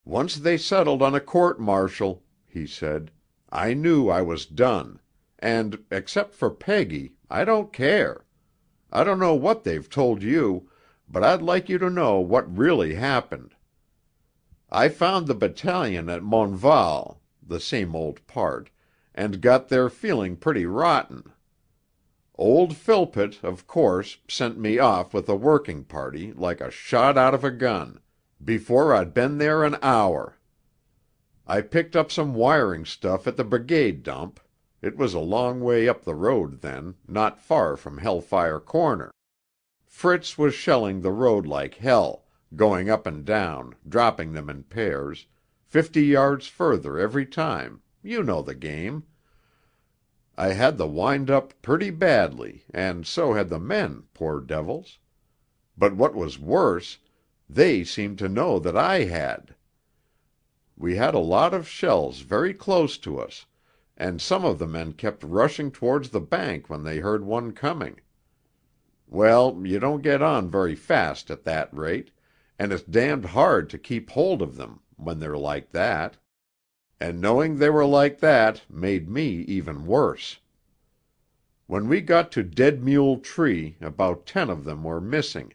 'Once they settled on a court-martial,' he said, 'I knew I was done, and, except for Peggy, I don't care. I don't know what they've told you, but I'd like you to know what really happened. I found the battalion at Montval, the same old part, and got there feeling pretty rotten. Old Philpott, of course, sent me off with a working party like a shot out of a gun, before I'd been there an hour. I picked up some wiring stuff at the brigade dump. It was a long way up the road then, not far from Hellfire Corner. Fritz was shelling the road like hell, going up and down, dropping them in pairs, 50 yards further every time, you know the game. I had the wind up pretty badly, and so had the men, poor devils. But what was worse, they seemed to know that I had. We had a lot of shells very close to us, and some of the men kept rushing towards the bank when they heard one coming. Well, you don't get on very fast at that rate, and it's damned hard to keep hold of them when they're like that. And knowing they were like that made me even worse. When we got to Dead Mule Tree about 10 of them were missing.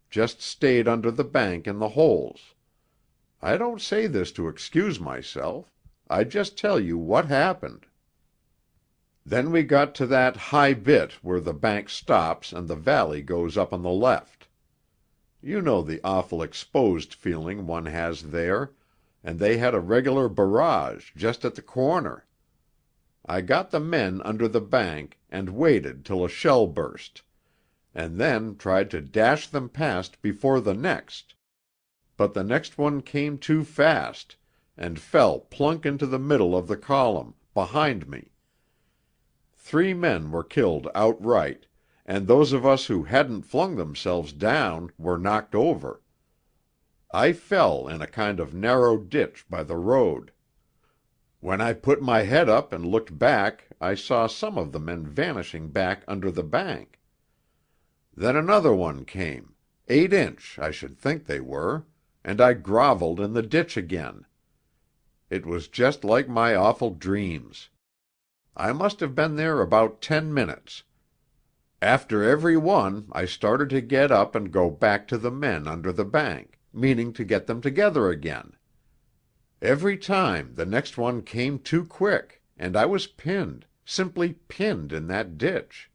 Just stayed under the bank in the holes. I don't say this to excuse myself. I just tell you what happened. Then we got to that high bit where the bank stops and the valley goes up on the left. You know the awful exposed feeling one has there, and they had a regular barrage just at the corner. I got the men under the bank and waited till a shell burst, and then tried to dash them past before the next. But the next one came too fast, and fell plunk into the middle of the column, behind me. 3 men were killed outright, and those of us who hadn't flung themselves down were knocked over. I fell in a kind of narrow ditch by the road. When I put my head up and looked back I saw some of the men vanishing back under the bank. Then another one came, 8-inch I should think they were, and I grovelled in the ditch again. It was just like my awful dreams. I must have been there about 10 minutes. After every one I started to get up and go back to the men under the bank, meaning to get them together again. Every time the next one came too quick, and I was pinned, simply pinned in that ditch.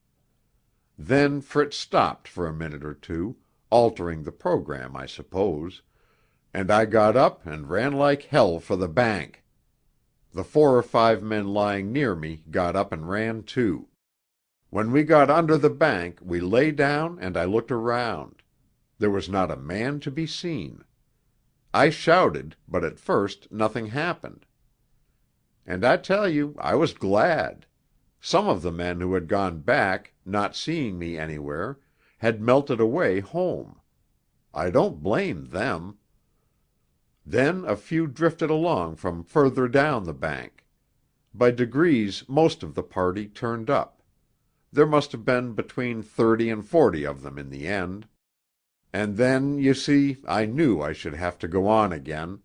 Then Fritz stopped for a minute or two, altering the program, I suppose, and I got up and ran like hell for the bank. The 4 or 5 men lying near me got up and ran too. When we got under the bank we lay down and I looked around. There was not a man to be seen. I shouted, but at first nothing happened. And I tell you, I was glad. Some of the men who had gone back, not seeing me anywhere, had melted away home. I don't blame them. Then a few drifted along from further down the bank. By degrees most of the party turned up. There must have been between 30 and 40 of them in the end. And then, you see, I knew I should have to go on again,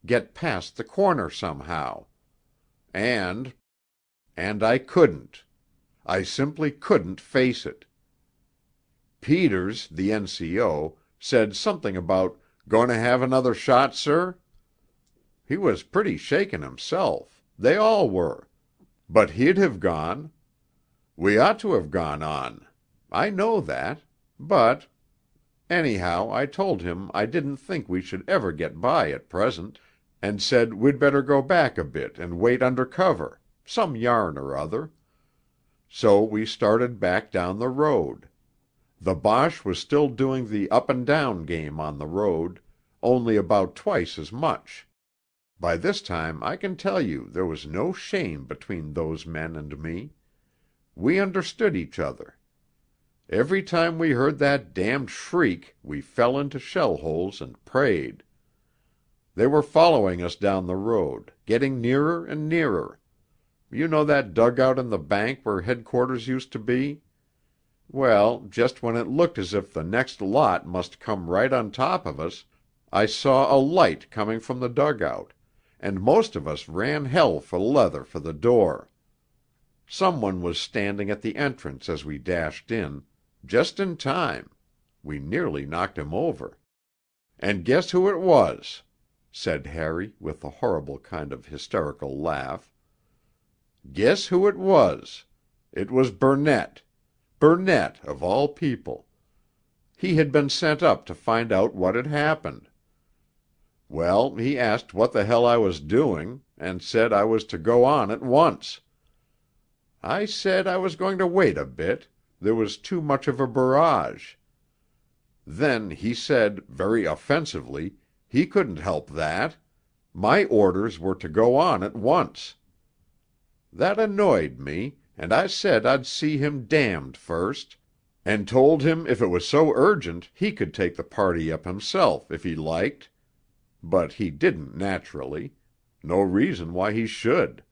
get past the corner somehow. And I couldn't. I simply couldn't face it. Peters, the N.C.O., said something about "Going to have another shot, sir?" He was pretty shaken himself. They all were. But he'd have gone. We ought to have gone on. I know that. But anyhow, I told him I didn't think we should ever get by at present, and said we'd better go back a bit and wait under cover, some yarn or other. So we started back down the road. The Boche was still doing the up and down game on the road, only about twice as much. By this time I can tell you there was no shame between those men and me. We understood each other. Every time we heard that damned shriek we fell into shell holes and prayed. They were following us down the road, getting nearer and nearer. You know that dugout in the bank where headquarters used to be? Well, just when it looked as if the next lot must come right on top of us, I saw a light coming from the dugout, and most of us ran hell for leather for the door. Someone was standing at the entrance as we dashed in, just in time. We nearly knocked him over. And guess who it was? Said Harry with a horrible kind of hysterical laugh. Guess who it was? It was Burnett. Burnett, of all people. He had been sent up to find out what had happened. Well, he asked what the hell I was doing, and said I was to go on at once. I said I was going to wait a bit, there was too much of a barrage. Then he said, very offensively, he couldn't help that. My orders were to go on at once. That annoyed me, and I said I'd see him damned first, and told him if it was so urgent he could take the party up himself if he liked. But he didn't, naturally. No reason why he should.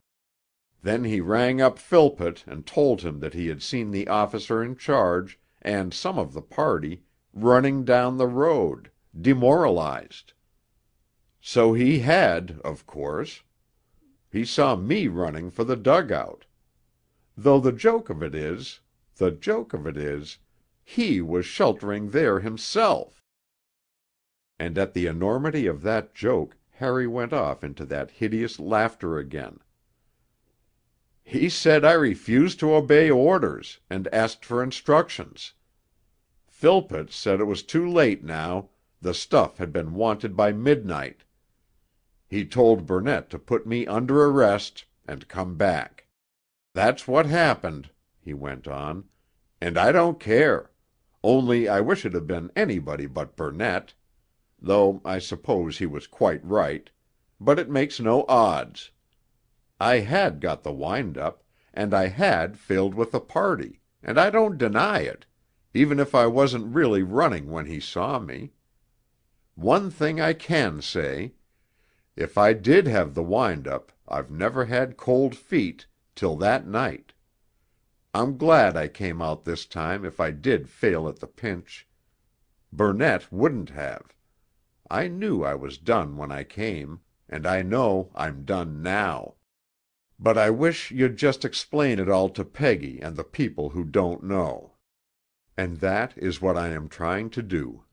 Then he rang up Philpott and told him that he had seen the officer in charge, and some of the party, running down the road, demoralized. So he had, of course. He saw me running for the dugout. Though the joke of it is, he was sheltering there himself. And at the enormity of that joke Harry went off into that hideous laughter again. He said I refused to obey orders, and asked for instructions. Philpott said it was too late now, the stuff had been wanted by midnight. He told Burnett to put me under arrest, and come back. That's what happened, he went on, and I don't care, only I wish it had been anybody but Burnett, though I suppose he was quite right, but it makes no odds. I had got the wind-up, and I had failed with the party, and I don't deny it, even if I wasn't really running when he saw me. One thing I can say, if I did have the wind-up, I've never had cold feet, till that night. I'm glad I came out this time if I did fail at the pinch. Burnett wouldn't have. I knew I was done when I came, and I know I'm done now. But I wish you'd just explain it all to Peggy and the people who don't know. And that is what I am trying to do.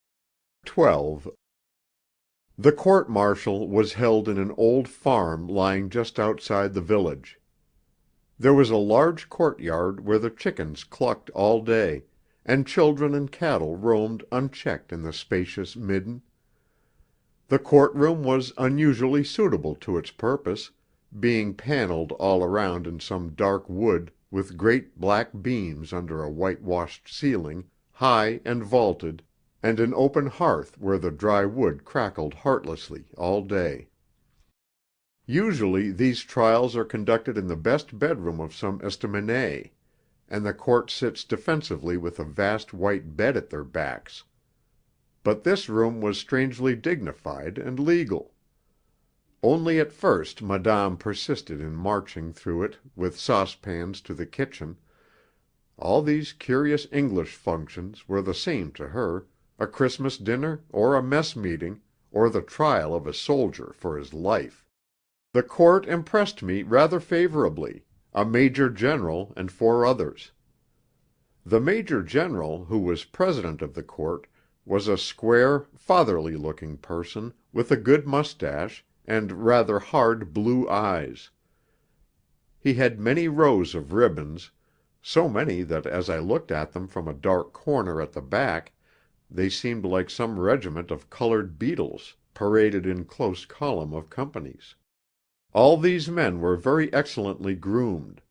12. The court-martial was held in an old farm lying just outside the village. There was a large courtyard where the chickens clucked all day, and children and cattle roamed unchecked in the spacious midden. The courtroom was unusually suitable to its purpose, being panelled all around in some dark wood with great black beams under a whitewashed ceiling, high and vaulted, and an open hearth where the dry wood crackled heartlessly all day. Usually these trials are conducted in the best bedroom of some estaminet, and the court sits defensively with a vast white bed at their backs. But this room was strangely dignified and legal. Only at first Madame persisted in marching through it with saucepans to the kitchen. All these curious English functions were the same to her, a Christmas dinner, or a mess meeting, or the trial of a soldier for his life. The court impressed me rather favourably, a major general and 4 others. The major general, who was president of the court, was a square, fatherly-looking person with a good moustache and rather hard blue eyes. He had many rows of ribbons, so many that as I looked at them from a dark corner at the back, they seemed like some regiment of coloured beetles paraded in close column of companies. All these men were very excellently groomed.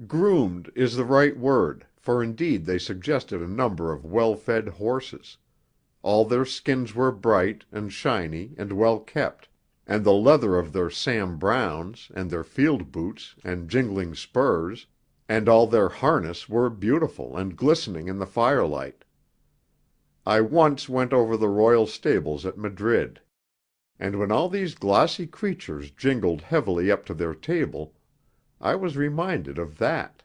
Groomed is the right word, for indeed they suggested a number of well-fed horses. All their skins were bright and shiny and well kept, and the leather of their Sam Browns, and their field boots and jingling spurs, and all their harness were beautiful and glistening in the firelight. I once went over the royal stables at Madrid, and when all these glossy creatures jingled heavily up to their table, I was reminded of that.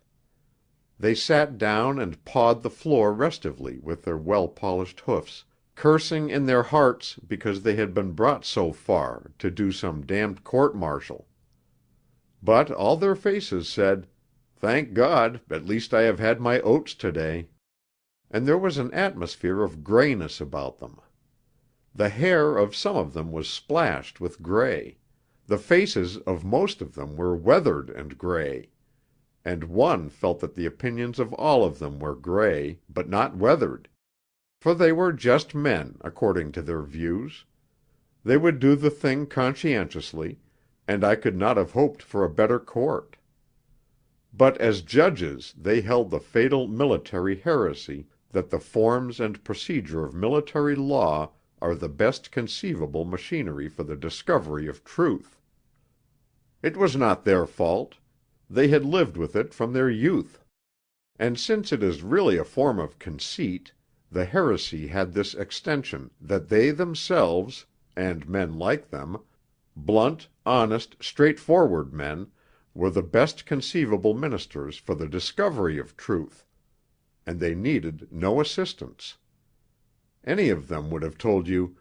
They sat down and pawed the floor restively with their well-polished hoofs, cursing in their hearts because they had been brought so far to do some damned court-martial. But all their faces said, "Thank God, at least I have had my oats today." And there was an atmosphere of grayness about them. The hair of some of them was splashed with gray, the faces of most of them were weathered and gray, and one felt that the opinions of all of them were gray, but not weathered. For they were just men, according to their views. They would do the thing conscientiously, and I could not have hoped for a better court. But as judges they held the fatal military heresy that the forms and procedure of military law are the best conceivable machinery for the discovery of truth. It was not their fault. They had lived with it from their youth. And since it is really a form of conceit, the heresy had this extension, that they themselves, and men like them, blunt, honest, straightforward men, were the best conceivable ministers for the discovery of truth, and they needed no assistance. Any of them would have told you,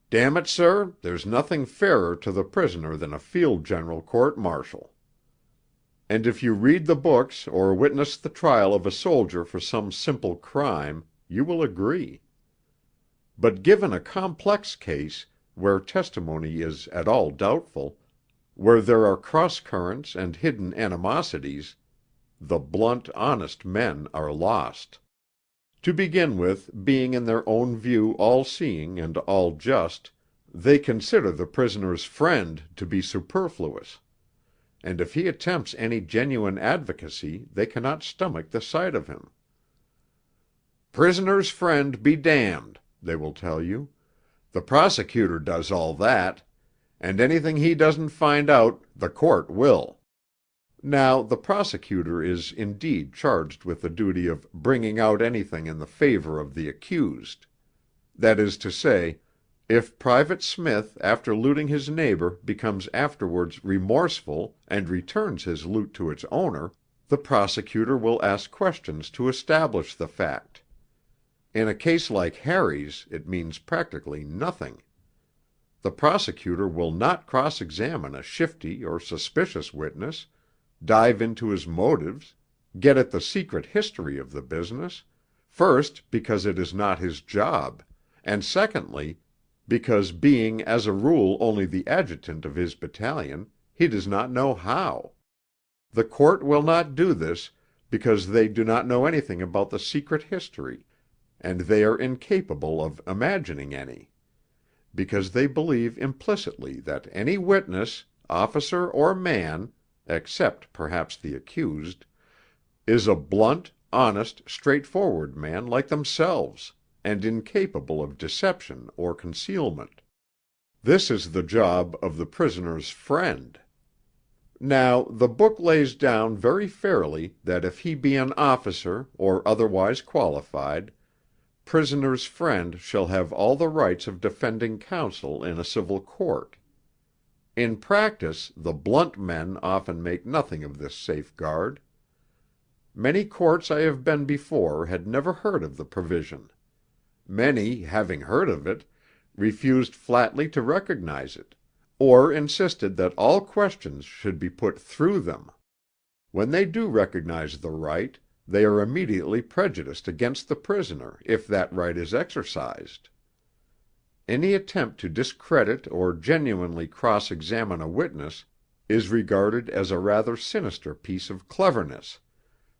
"Damn it, sir, there's nothing fairer to the prisoner than a field general court-martial." And if you read the books or witness the trial of a soldier for some simple crime, you will agree. But given a complex case, where testimony is at all doubtful, where there are cross-currents and hidden animosities, the blunt, honest men are lost. To begin with, being in their own view all-seeing and all-just, they consider the prisoner's friend to be superfluous, and if he attempts any genuine advocacy they cannot stomach the sight of him. "Prisoner's friend be damned," they will tell you. "The prosecutor does all that, and anything he doesn't find out the court will." Now the prosecutor is indeed charged with the duty of bringing out anything in the favour of the accused. That is to say, if Private Smith after looting his neighbour becomes afterwards remorseful and returns his loot to its owner, the prosecutor will ask questions to establish the fact. In a case like Harry's it means practically nothing. The prosecutor will not cross-examine a shifty or suspicious witness, dive into his motives, get at the secret history of the business, first because it is not his job, and secondly, because being as a rule only the adjutant of his battalion, he does not know how. The court will not do this because they do not know anything about the secret history, and they are incapable of imagining any, because they believe implicitly that any witness, officer or man, except perhaps the accused, is a blunt, honest, straightforward man like themselves, and incapable of deception or concealment. This is the job of the prisoner's friend. Now, the book lays down very fairly that if he be an officer or otherwise qualified, prisoner's friend shall have all the rights of defending counsel in a civil court. In practice, the blunt men often make nothing of this safeguard. Many courts I have been before had never heard of the provision. Many, having heard of it, refused flatly to recognize it, or insisted that all questions should be put through them. When they do recognize the right, they are immediately prejudiced against the prisoner if that right is exercised. Any attempt to discredit or genuinely cross-examine a witness is regarded as a rather sinister piece of cleverness,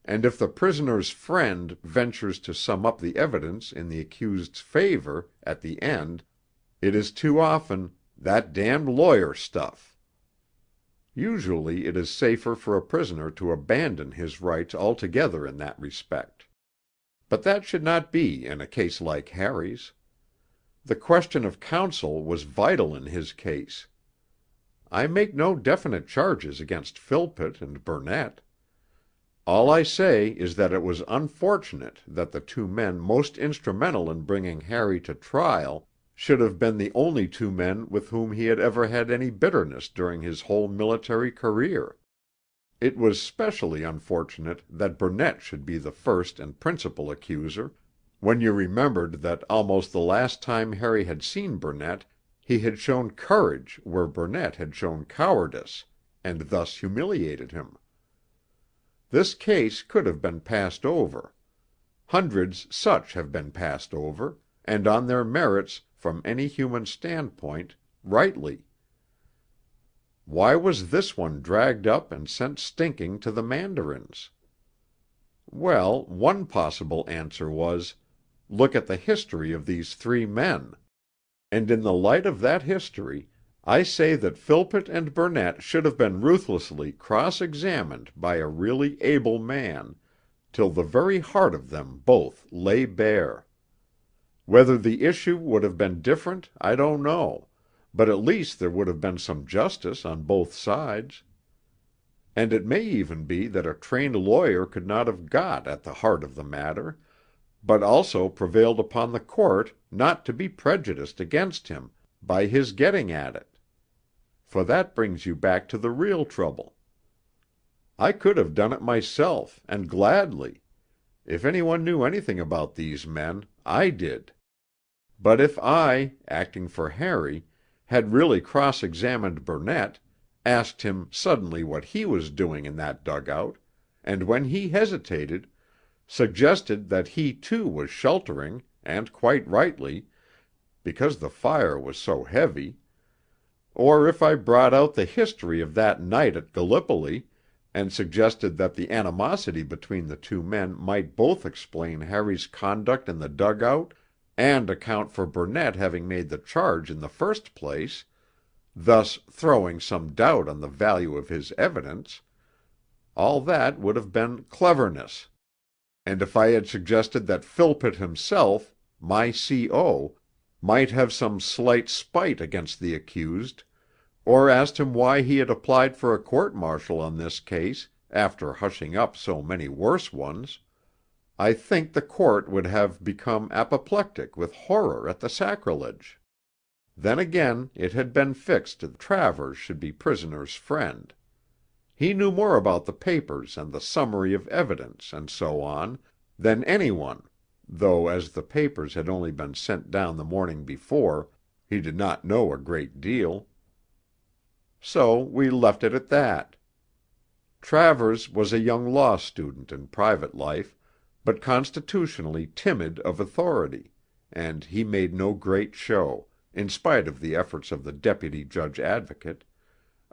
and if the prisoner's friend ventures to sum up the evidence in the accused's favor at the end, it is too often "that damned lawyer stuff." Usually it is safer for a prisoner to abandon his rights altogether in that respect. But that should not be in a case like Harry's. The question of counsel was vital in his case. I make no definite charges against Philpott and Burnett. All I say is that it was unfortunate that the two men most instrumental in bringing Harry to trial should have been the only two men with whom he had ever had any bitterness during his whole military career. It was specially unfortunate that Burnett should be the first and principal accuser, when you remembered that almost the last time Harry had seen Burnett he had shown courage where Burnett had shown cowardice, and thus humiliated him. This case could have been passed over. Hundreds such have been passed over, and on their merits, from any human standpoint, rightly. Why was this one dragged up and sent stinking to the mandarins? Well, one possible answer was, look at the history of these three men. And in the light of that history, I say that Philpott and Burnett should have been ruthlessly cross-examined by a really able man, till the very heart of them both lay bare. Whether the issue would have been different, I don't know, but at least there would have been some justice on both sides. And it may even be that a trained lawyer could not have got at the heart of the matter, but also prevailed upon the court not to be prejudiced against him by his getting at it. For that brings you back to the real trouble. I could have done it myself, and gladly. If anyone knew anything about these men, I did. But if I, acting for Harry, had really cross-examined Burnett, asked him suddenly what he was doing in that dugout, and when he hesitated, suggested that he too was sheltering, and quite rightly, because the fire was so heavy, or if I brought out the history of that night at Gallipoli, and suggested that the animosity between the two men might both explain Harry's conduct in the dugout and account for Burnett having made the charge in the first place, thus throwing some doubt on the value of his evidence, all that would have been cleverness. And if I had suggested that Philpott himself, my C.O., might have some slight spite against the accused, or asked him why he had applied for a court-martial on this case after hushing up so many worse ones, I think the court would have become apoplectic with horror at the sacrilege. Then again it had been fixed that Travers should be prisoner's friend. He knew more about the papers and the summary of evidence and so on than anyone, though as the papers had only been sent down the morning before, he did not know a great deal. So we left it at that. Travers was a young law student in private life, but constitutionally timid of authority, and he made no great show, in spite of the efforts of the deputy judge advocate,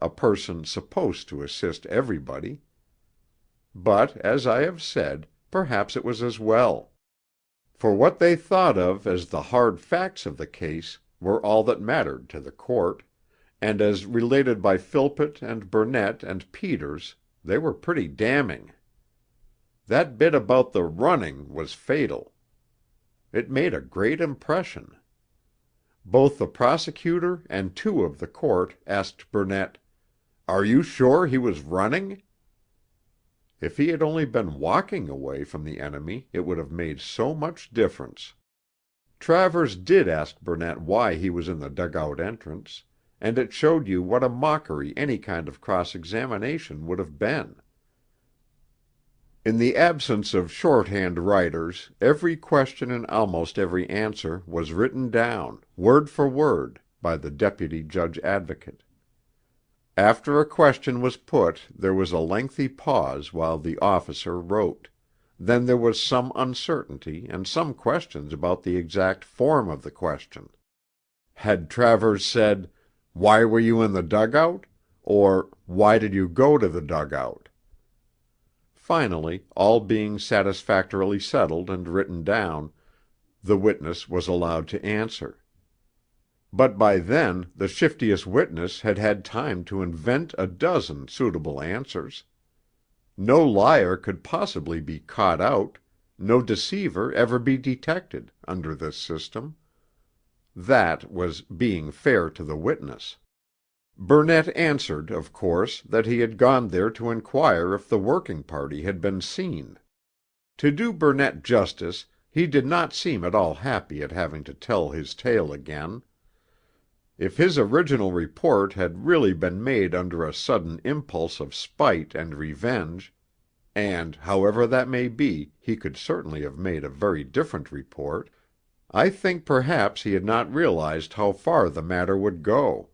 a person supposed to assist everybody. But, as I have said, perhaps it was as well. For what they thought of as the hard facts of the case were all that mattered to the court, and as related by Philpott and Burnett and Peters, they were pretty damning. That bit about the running was fatal. It made a great impression. Both the prosecutor and two of the court asked Burnett, "Are you sure he was running?" If he had only been walking away from the enemy it would have made so much difference. Travers did ask Burnett why he was in the dugout entrance, and it showed you what a mockery any kind of cross-examination would have been. In the absence of shorthand writers, every question and almost every answer was written down, word for word, by the deputy judge advocate. After a question was put there was a lengthy pause while the officer wrote. Then there was some uncertainty and some questions about the exact form of the question. Had Travers said, "Why were you in the dugout?" or "Why did you go to the dugout?" Finally, all being satisfactorily settled and written down, the witness was allowed to answer. But by then the shiftiest witness had had time to invent a dozen suitable answers. No liar could possibly be caught out, no deceiver ever be detected, under this system. That was being fair to the witness. Burnett answered, of course, that he had gone there to inquire if the working party had been seen. To do Burnett justice, he did not seem at all happy at having to tell his tale again. If his original report had really been made under a sudden impulse of spite and revenge, and, however that may be, he could certainly have made a very different report, I think perhaps he had not realized how far the matter would go,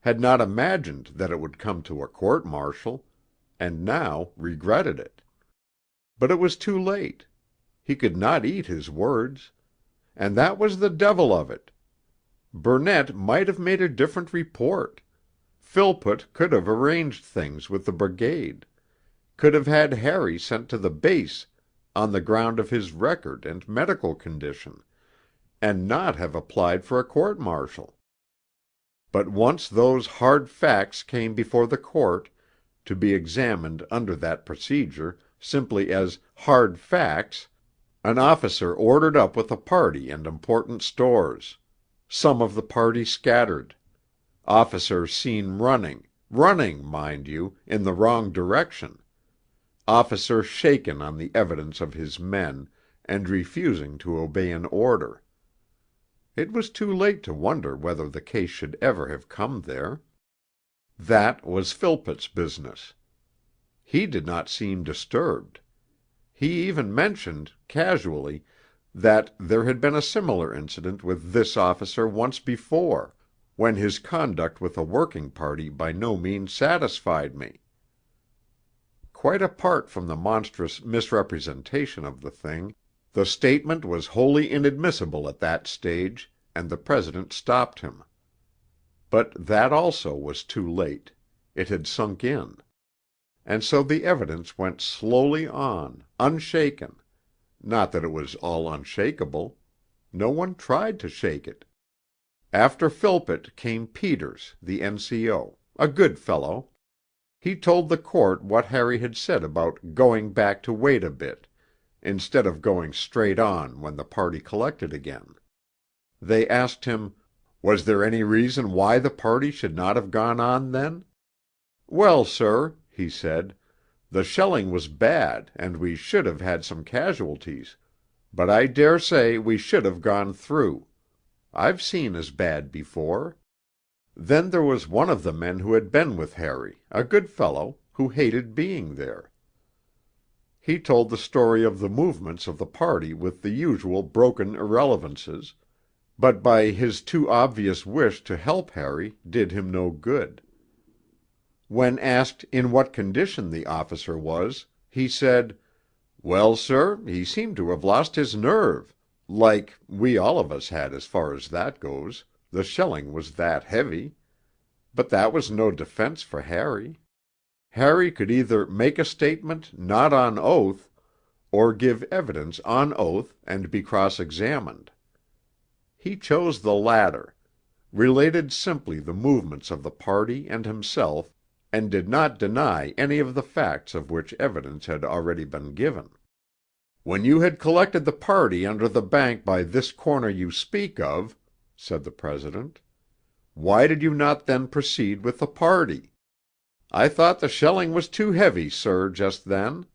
had not imagined that it would come to a court-martial, and now regretted it. But it was too late. He could not eat his words. And that was the devil of it. Burnett might have made a different report. Philpott could have arranged things with the brigade, could have had Harry sent to the base on the ground of his record and medical condition, and not have applied for a court-martial. But once those hard facts came before the court, to be examined under that procedure, simply as hard facts, an officer ordered up with a party and important stores. Some of the party scattered. Officer seen running, mind you, in the wrong direction. Officer shaken on the evidence of his men, and refusing to obey an order. It was too late to wonder whether the case should ever have come there. That was Philpott's business. He did not seem disturbed. He even mentioned, casually, that there had been a similar incident with this officer once before, when his conduct with a working party by no means satisfied me. Quite apart from the monstrous misrepresentation of the thing, the statement was wholly inadmissible at that stage, and the president stopped him. But that also was too late. It had sunk in. And so the evidence went slowly on, unshaken. Not that it was all unshakable. No one tried to shake it. After Philpott came Peters, the N.C.O., a good fellow. He told the court what Harry had said about going back to wait a bit, instead of going straight on when the party collected again. They asked him, was there any reason why the party should not have gone on then? "Well, sir," he said, "the shelling was bad and we should have had some casualties, but I dare say we should have gone through. I've seen as bad before. Then there was one of the men who had been with Harry, a good fellow, who hated being there." He told the story of the movements of the party with the usual broken irrelevances, but by his too obvious wish to help Harry did him no good. When asked in what condition the officer was, he said, "Well, sir, he seemed to have lost his nerve, like we all of us had as far as that goes, the shelling was that heavy. But that was no defense for Harry. Harry could either make a statement not on oath, or give evidence on oath and be cross-examined. He chose the latter, related simply the movements of the party and himself, and did not deny any of the facts of which evidence had already been given. "When you had collected the party under the bank by this corner you speak of," said the President, "why did you not then proceed with the party?" "I thought the shelling was too heavy, sir, just then.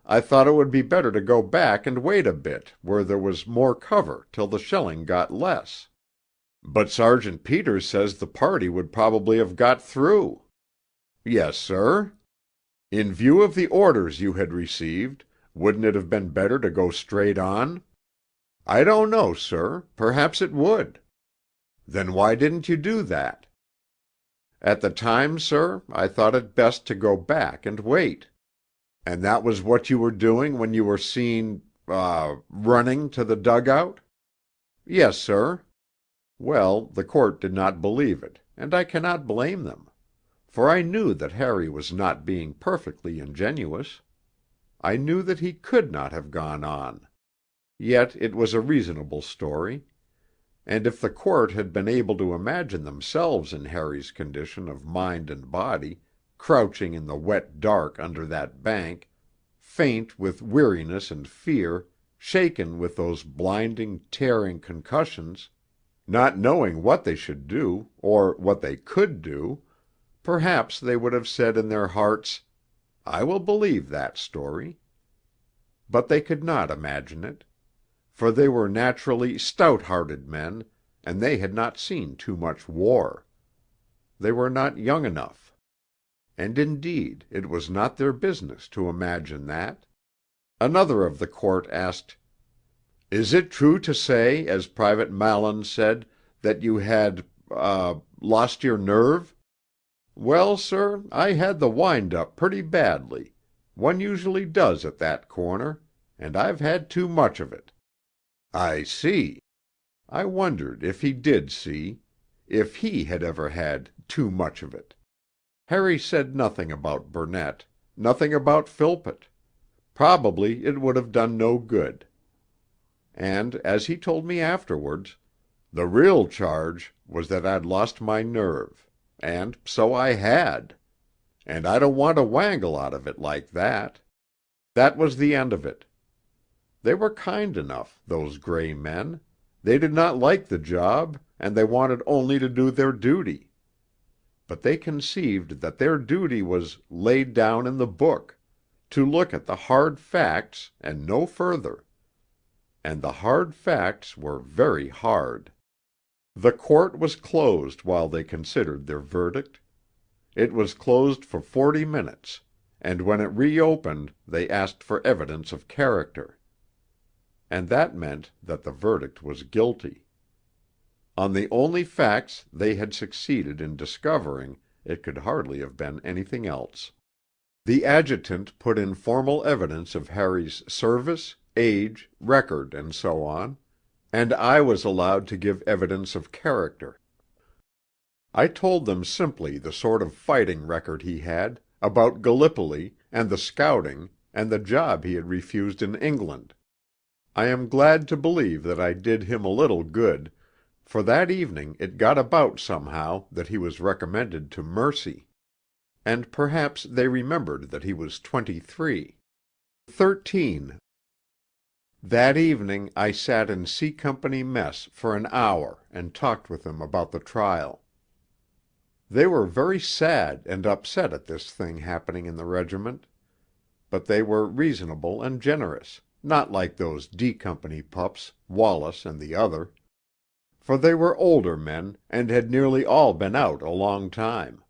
I thought it would be better to go back and wait a bit where there was more cover till the shelling got less." "But Sergeant Peters says the party would probably have got through." "Yes, sir." "In view of the orders you had received, wouldn't it have been better to go straight on?" "I don't know, sir. Perhaps it would." "Then why didn't you do that?" "At the time, sir, I thought it best to go back and wait." "And that was what you were doing when you were seen—running to the dugout?" "Yes, sir." Well, the court did not believe it, and I cannot blame them. For I knew that Harry was not being perfectly ingenuous. I knew that he could not have gone on. Yet it was a reasonable story. And if the court had been able to imagine themselves in Harry's condition of mind and body, crouching in the wet dark under that bank, faint with weariness and fear, shaken with those blinding, tearing concussions, not knowing what they should do, or what they could do, perhaps they would have said in their hearts, "I will believe that story." But they could not imagine it, for they were naturally stout-hearted men, and they had not seen too much war. They were not young enough. And indeed, it was not their business to imagine that. Another of the court asked, "Is it true to say, as Private Mallins said, that you had—lost your nerve?" "Well, sir, I had the wind-up pretty badly. One usually does at that corner, and I've had too much of it." "I see." I wondered if he did see, if he had ever had "too much of it." Harry said nothing about Burnett, nothing about Philpott. Probably it would have done no good. And, as he told me afterwards, the real charge was that I'd lost my nerve. And so I had. And I don't want to wangle out of it like that. That was the end of it. They were kind enough, those gray men. They did not like the job, and they wanted only to do their duty. But they conceived that their duty was laid down in the book, to look at the hard facts and no further. And the hard facts were very hard. The court was closed while they considered their verdict. It was closed for 40 minutes, and when it reopened they asked for evidence of character. And that meant that the verdict was guilty. On the only facts they had succeeded in discovering, it could hardly have been anything else. The adjutant put in formal evidence of Harry's service, age, record, and so on, and I was allowed to give evidence of character. I told them simply the sort of fighting record he had, about Gallipoli, and the scouting, and the job he had refused in England. I am glad to believe that I did him a little good, for that evening it got about somehow that he was recommended to mercy. And perhaps they remembered that he was 23. 13. That evening I sat in C Company mess for an hour and talked with them about the trial. They were very sad and upset at this thing happening in the regiment, but they were reasonable and generous, not like those D Company pups, Wallace and the other. For they were older men and had nearly all been out a long time.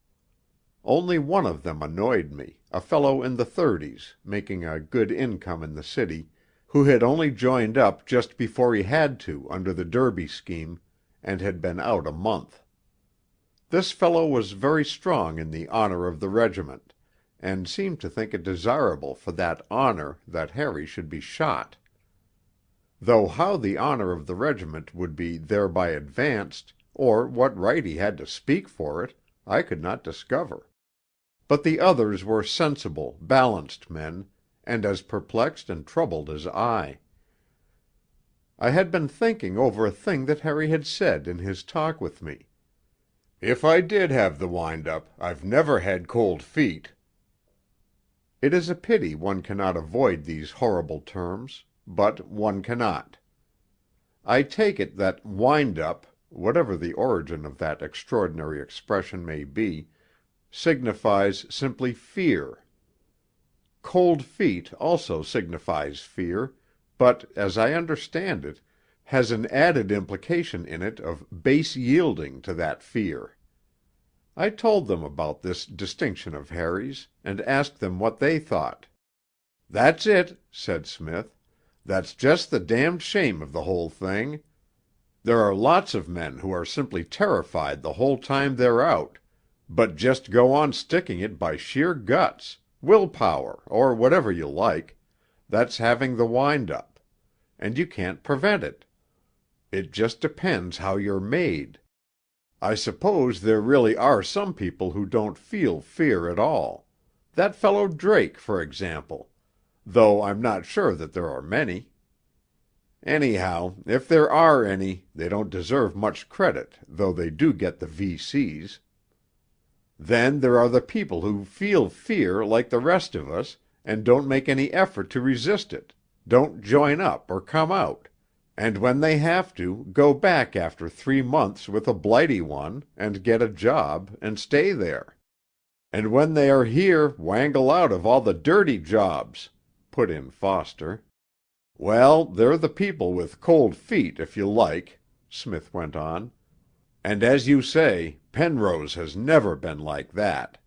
Only one of them annoyed me, a fellow in the 30s, making a good income in the city, who had only joined up just before he had to under the Derby scheme, and had been out a month. This fellow was very strong in the honour of the regiment, and seemed to think it desirable for that honour that Harry should be shot. Though how the honour of the regiment would be thereby advanced, or what right he had to speak for it, I could not discover. But the others were sensible, balanced men, and as perplexed and troubled as I. I had been thinking over a thing that Harry had said in his talk with me. "If I did have the wind-up, I've never had cold feet." It is a pity one cannot avoid these horrible terms, but one cannot. I take it that wind-up, whatever the origin of that extraordinary expression may be, signifies simply fear. Cold feet also signifies fear, but, as I understand it, has an added implication in it of base yielding to that fear. I told them about this distinction of Harry's, and asked them what they thought. "That's it," said Smith. "That's just the damned shame of the whole thing. There are lots of men who are simply terrified the whole time they're out, but just go on sticking it by sheer guts, will-power, or whatever you like. That's having the wind-up. And you can't prevent it. It just depends how you're made. I suppose there really are some people who don't feel fear at all. That fellow Drake, for example, though I'm not sure that there are many. Anyhow, if there are any, they don't deserve much credit, though they do get the V.C.'s. Then there are the people who feel fear like the rest of us, and don't make any effort to resist it, don't join up or come out, and when they have to, go back after 3 months with a blighty one, and get a job, and stay there. And when they are here, wangle out of all the dirty jobs," put in Foster. "Well, they're the people with cold feet, if you like," Smith went on. "And as you say, Penrose has never been like that.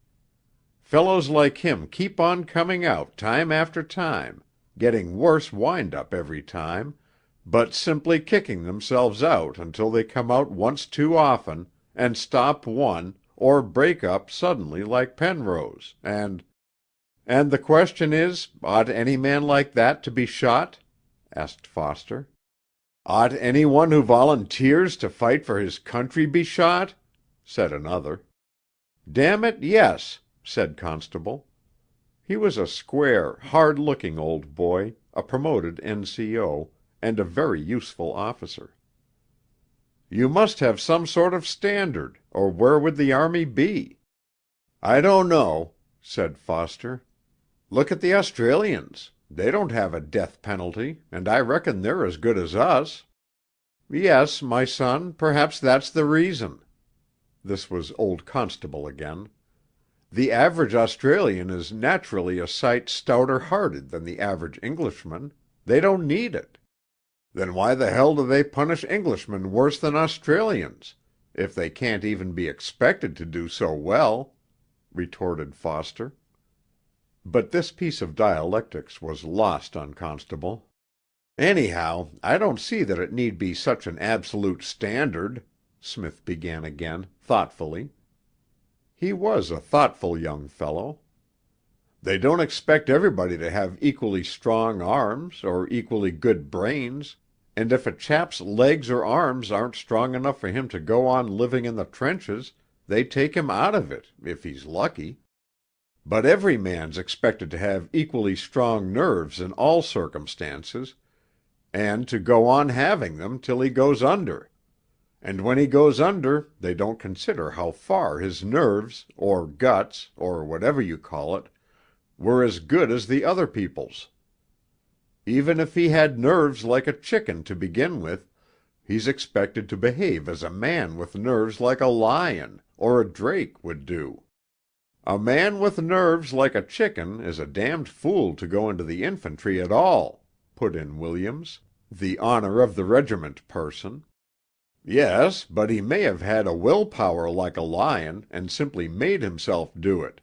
Fellows like him keep on coming out time after time, getting worse wind-up every time, but simply kicking themselves out until they come out once too often, and stop one, or break up suddenly like Penrose, and—" "And the question is, ought any man like that to be shot?" asked Foster. "Ought any one who volunteers to fight for his country be shot?" said another. "Damn it, yes," said Constable. He was a square, hard-looking old boy, a promoted N.C.O., and a very useful officer. "You must have some sort of standard, or where would the army be?" "I don't know," said Foster. "Look at the Australians. They don't have a death penalty, and I reckon they're as good as us." "Yes, my son, perhaps that's the reason." This was old Constable again. "The average Australian is naturally a sight stouter-hearted than the average Englishman. They don't need it." "Then why the hell do they punish Englishmen worse than Australians, if they can't even be expected to do so well?" retorted Foster. But this piece of dialectics was lost on Constable. "Anyhow, I don't see that it need be such an absolute standard," Smith began again, thoughtfully. He was a thoughtful young fellow. "They don't expect everybody to have equally strong arms or equally good brains, and if a chap's legs or arms aren't strong enough for him to go on living in the trenches, they take him out of it, if he's lucky. But every man's expected to have equally strong nerves in all circumstances, and to go on having them till he goes under. And when he goes under, they don't consider how far his nerves, or guts, or whatever you call it, were as good as the other people's. Even if he had nerves like a chicken to begin with, he's expected to behave as a man with nerves like a lion, or a drake, would do. A man with nerves like a chicken is a damned fool to go into the infantry at all," put in Williams, the honour of the regiment person. "Yes, but he may have had a will-power like a lion, and simply made himself do it."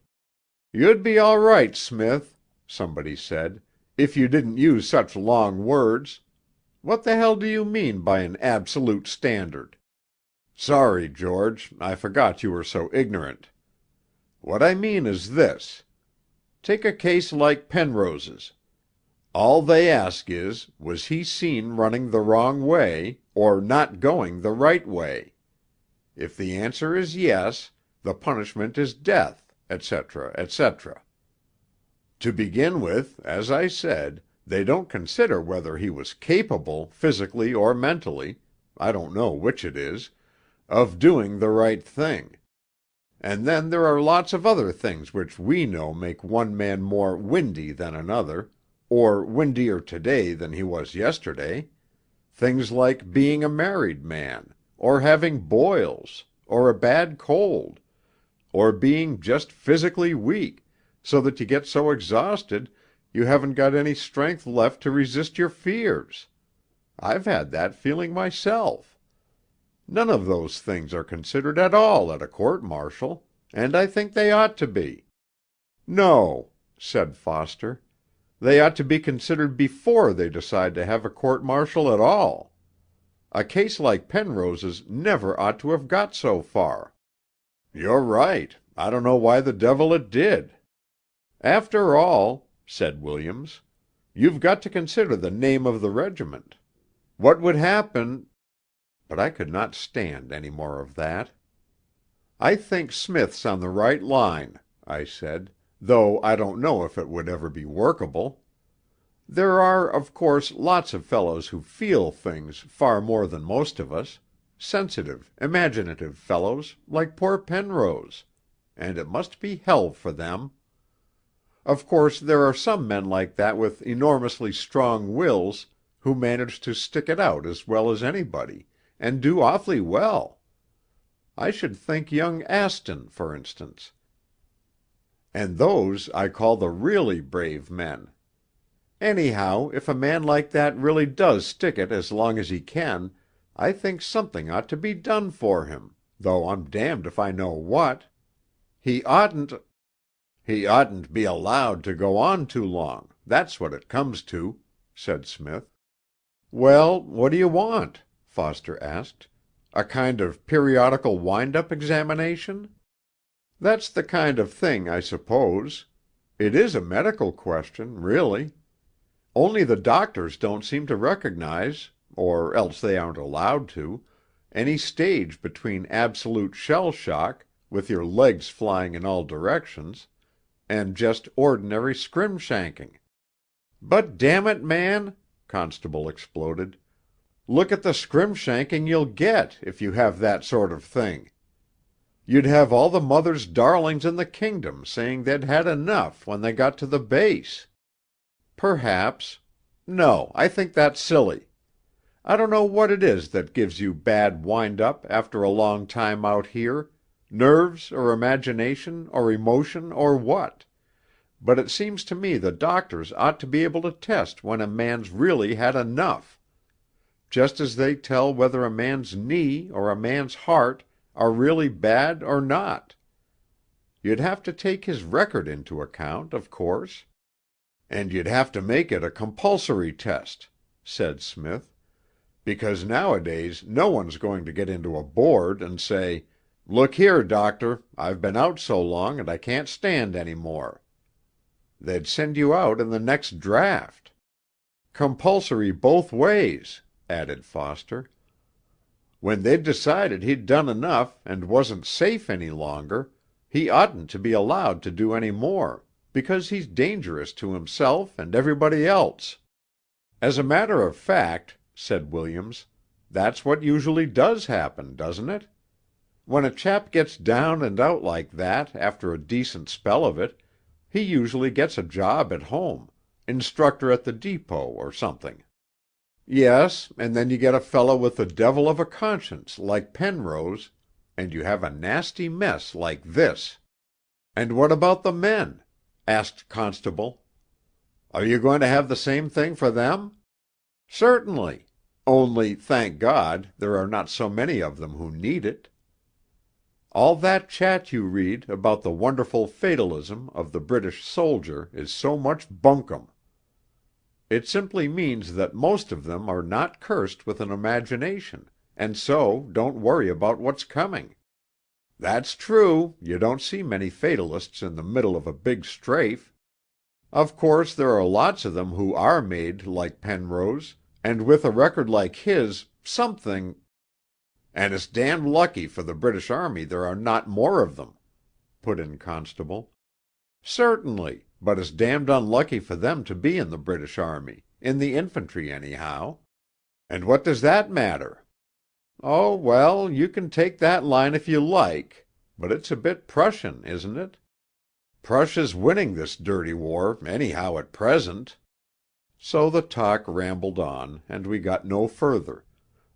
"You'd be all right, Smith," somebody said, "if you didn't use such long words. What the hell do you mean by an absolute standard?" "Sorry, George, I forgot you were so ignorant. What I mean is this. Take a case like Penrose's. All they ask is, was he seen running the wrong way, or not going the right way? If the answer is yes, the punishment is death, etc., etc. To begin with, as I said, they don't consider whether he was capable, physically or mentally, I don't know which it is, of doing the right thing. And then there are lots of other things which we know make one man more windy than another, or windier today than he was yesterday. Things like being a married man, or having boils, or a bad cold, or being just physically weak, so that you get so exhausted you haven't got any strength left to resist your fears. I've had that feeling myself. None of those things are considered at all at a court-martial, and I think they ought to be. No, said Foster, they ought to be considered before they decide to have a court-martial at all. A case like Penrose's never ought to have got so far. You're right. I don't know why the devil it did. After all, said Williams, you've got to consider the name of the regiment. What would happen— But I could not stand any more of that. I think Smith's on the right line, I said, though I don't know if it would ever be workable. There are, of course, lots of fellows who feel things far more than most of us, sensitive, imaginative fellows, like poor Penrose, and it must be hell for them. Of course, there are some men like that with enormously strong wills who manage to stick it out as well as anybody, and do awfully well. I should think young Aston, for instance. And those I call the really brave men. Anyhow, if a man like that really does stick it as long as he can, I think something ought to be done for him, though I'm damned if I know what. He oughtn't— He oughtn't be allowed to go on too long, that's what it comes to, said Smith. Well, what do you want? Foster asked. A kind of periodical wind-up examination? That's the kind of thing, I suppose. It is a medical question, really. Only the doctors don't seem to recognize, or else they aren't allowed to, any stage between absolute shell shock, with your legs flying in all directions, and just ordinary scrimshanking. But damn it, man, Constable exploded, look at the scrimshanking you'll get if you have that sort of thing. You'd have all the mother's darlings in the kingdom saying they'd had enough when they got to the base. Perhaps. No, I think that's silly. I don't know what it is that gives you bad wind-up after a long time out here, nerves or imagination or emotion or what, but it seems to me the doctors ought to be able to test when a man's really had enough, just as they tell whether a man's knee or a man's heart are really bad or not. You'd have to take his record into account, of course. And you'd have to make it a compulsory test, said Smith, because nowadays no one's going to get into a board and say, "Look here, doctor, I've been out so long and I can't stand any more." They'd send you out in the next draft. Compulsory both ways, added Foster. When they'd decided he'd done enough and wasn't safe any longer, he oughtn't to be allowed to do any more, because he's dangerous to himself and everybody else. As a matter of fact, said Williams, that's what usually does happen, doesn't it? When a chap gets down and out like that after a decent spell of it, he usually gets a job at home, instructor at the depot or something. Yes, and then you get a fellow with the devil of a conscience like Penrose, and you have a nasty mess like this. And what about the men? Asked Constable. Are you going to have the same thing for them? Certainly. Only, thank God, there are not so many of them who need it. All that chat you read about the wonderful fatalism of the British soldier is so much bunkum. It simply means that most of them are not cursed with an imagination, and so don't worry about what's coming. That's true, you don't see many fatalists in the middle of a big strafe. Of course there are lots of them who are made like Penrose, and with a record like his, something— And it's damned lucky for the British Army there are not more of them, put in Constable. Certainly, but it's damned unlucky for them to be in the British Army, in the infantry anyhow. And what does that matter? Oh, well, you can take that line if you like, but it's a bit Prussian, isn't it? Prussia's winning this dirty war, anyhow at present." So the talk rambled on, and we got no further,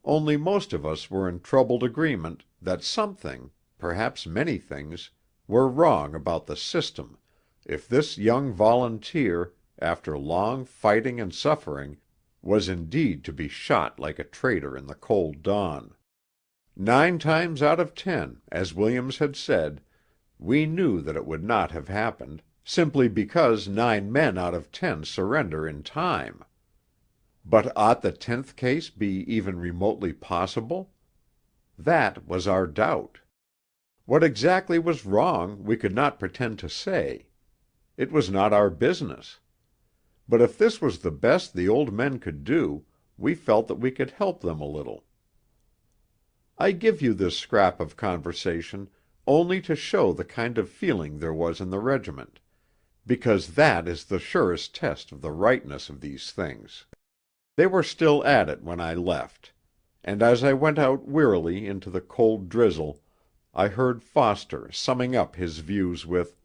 only most of us were in troubled agreement that something, perhaps many things, were wrong about the system, if this young volunteer, after long fighting and suffering, was indeed to be shot like a traitor in the cold dawn. 9 times out of 10, as Williams had said, we knew that it would not have happened, simply because 9 men out of 10 surrender in time. But ought the 10th case be even remotely possible? That was our doubt. What exactly was wrong we could not pretend to say. It was not our business. But if this was the best the old men could do, we felt that we could help them a little. I give you this scrap of conversation only to show the kind of feeling there was in the regiment, because that is the surest test of the rightness of these things. They were still at it when I left, and as I went out wearily into the cold drizzle, I heard Foster summing up his views with,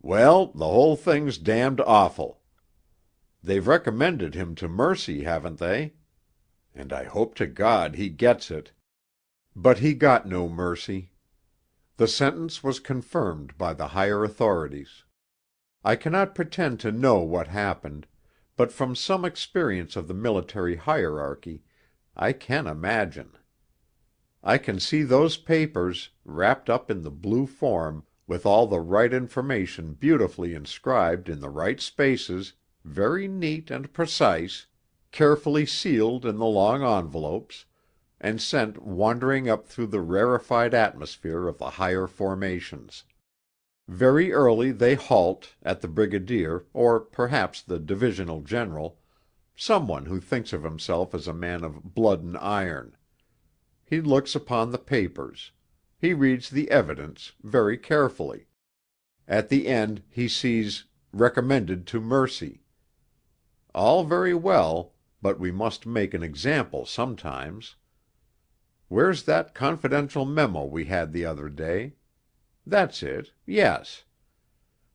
"Well, the whole thing's damned awful. They've recommended him to mercy, haven't they? And I hope to God he gets it." But he got no mercy. The sentence was confirmed by the higher authorities. I cannot pretend to know what happened, but from some experience of the military hierarchy, I can imagine. I can see those papers, wrapped up in the blue form, with all the right information beautifully inscribed in the right spaces, very neat and precise, carefully sealed in the long envelopes, and sent wandering up through the rarefied atmosphere of the higher formations. Very early they halt, at the brigadier, or perhaps the divisional general, someone who thinks of himself as a man of blood and iron. He looks upon the papers. He reads the evidence very carefully. At the end he sees "recommended to mercy." All very well, but we must make an example sometimes. Where's that confidential memo we had the other day? That's it, yes.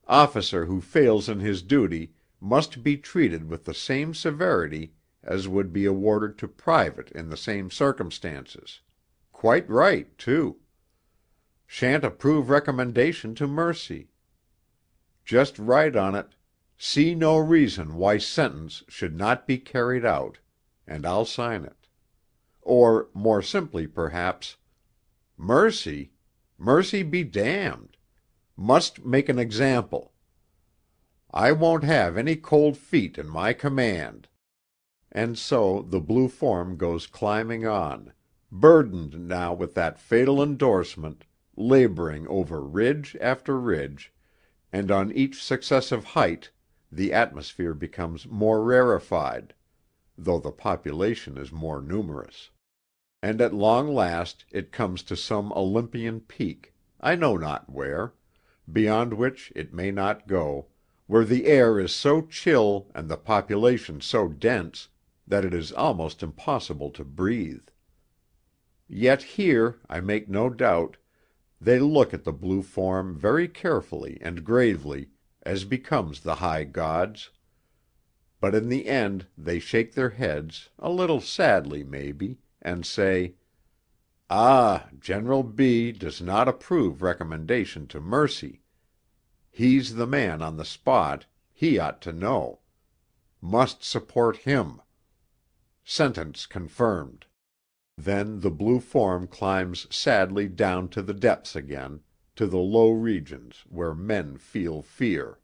Officer who fails in his duty must be treated with the same severity as would be awarded to private in the same circumstances. Quite right, too. Shan't approve recommendation to mercy. Just write on it, "See no reason why sentence should not be carried out," and I'll sign it. Or, more simply perhaps, "Mercy? Mercy be damned! Must make an example. I won't have any cold feet in my command." And so the blue form goes climbing on, burdened now with that fatal endorsement, laboring over ridge after ridge, and on each successive height the atmosphere becomes more rarefied, though the population is more numerous. And at long last it comes to some Olympian peak, I know not where, beyond which it may not go, where the air is so chill and the population so dense that it is almost impossible to breathe. Yet here, I make no doubt, they look at the blue form very carefully and gravely, as becomes the high gods. But in the end they shake their heads, a little sadly maybe, and say, "Ah, General B. does not approve recommendation to mercy. He's the man on the spot, he ought to know. Must support him. Sentence confirmed." Then the blue form climbs sadly down to the depths again, to the low regions where men feel fear.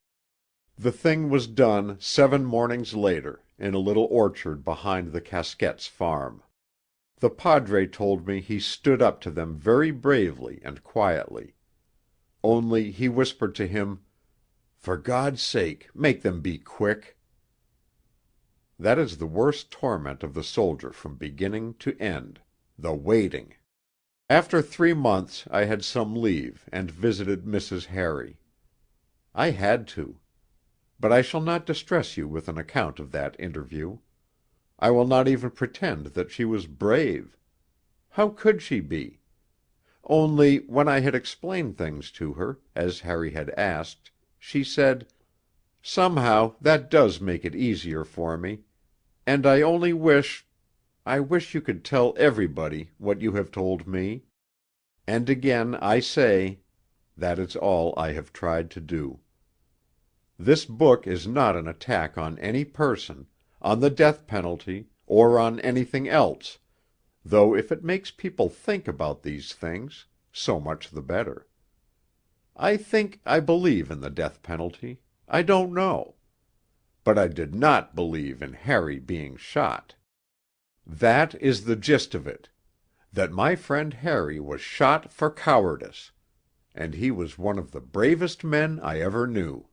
The thing was done 7 mornings later, in a little orchard behind the Casquettes' farm. The padre told me he stood up to them very bravely and quietly. Only he whispered to him, "For God's sake, make them be quick." That is the worst torment of the soldier from beginning to end, the waiting. After 3 months I had some leave and visited Mrs. Harry. I had to. but I shall not distress you with an account of that interview. I will not even pretend that she was brave. How could she be? Only, when I had explained things to her, as Harry had asked, she said, "Somehow that does make it easier for me, and I only wish—I wish you could tell everybody what you have told me. And again I say, that is all I have tried to do. This book is not an attack on any person, on the death penalty, or on anything else, though if it makes people think about these things, so much the better. I think I believe in the death penalty. I don't know. But I did not believe in Harry being shot. That is the gist of it, that my friend Harry was shot for cowardice, and he was one of the bravest men I ever knew."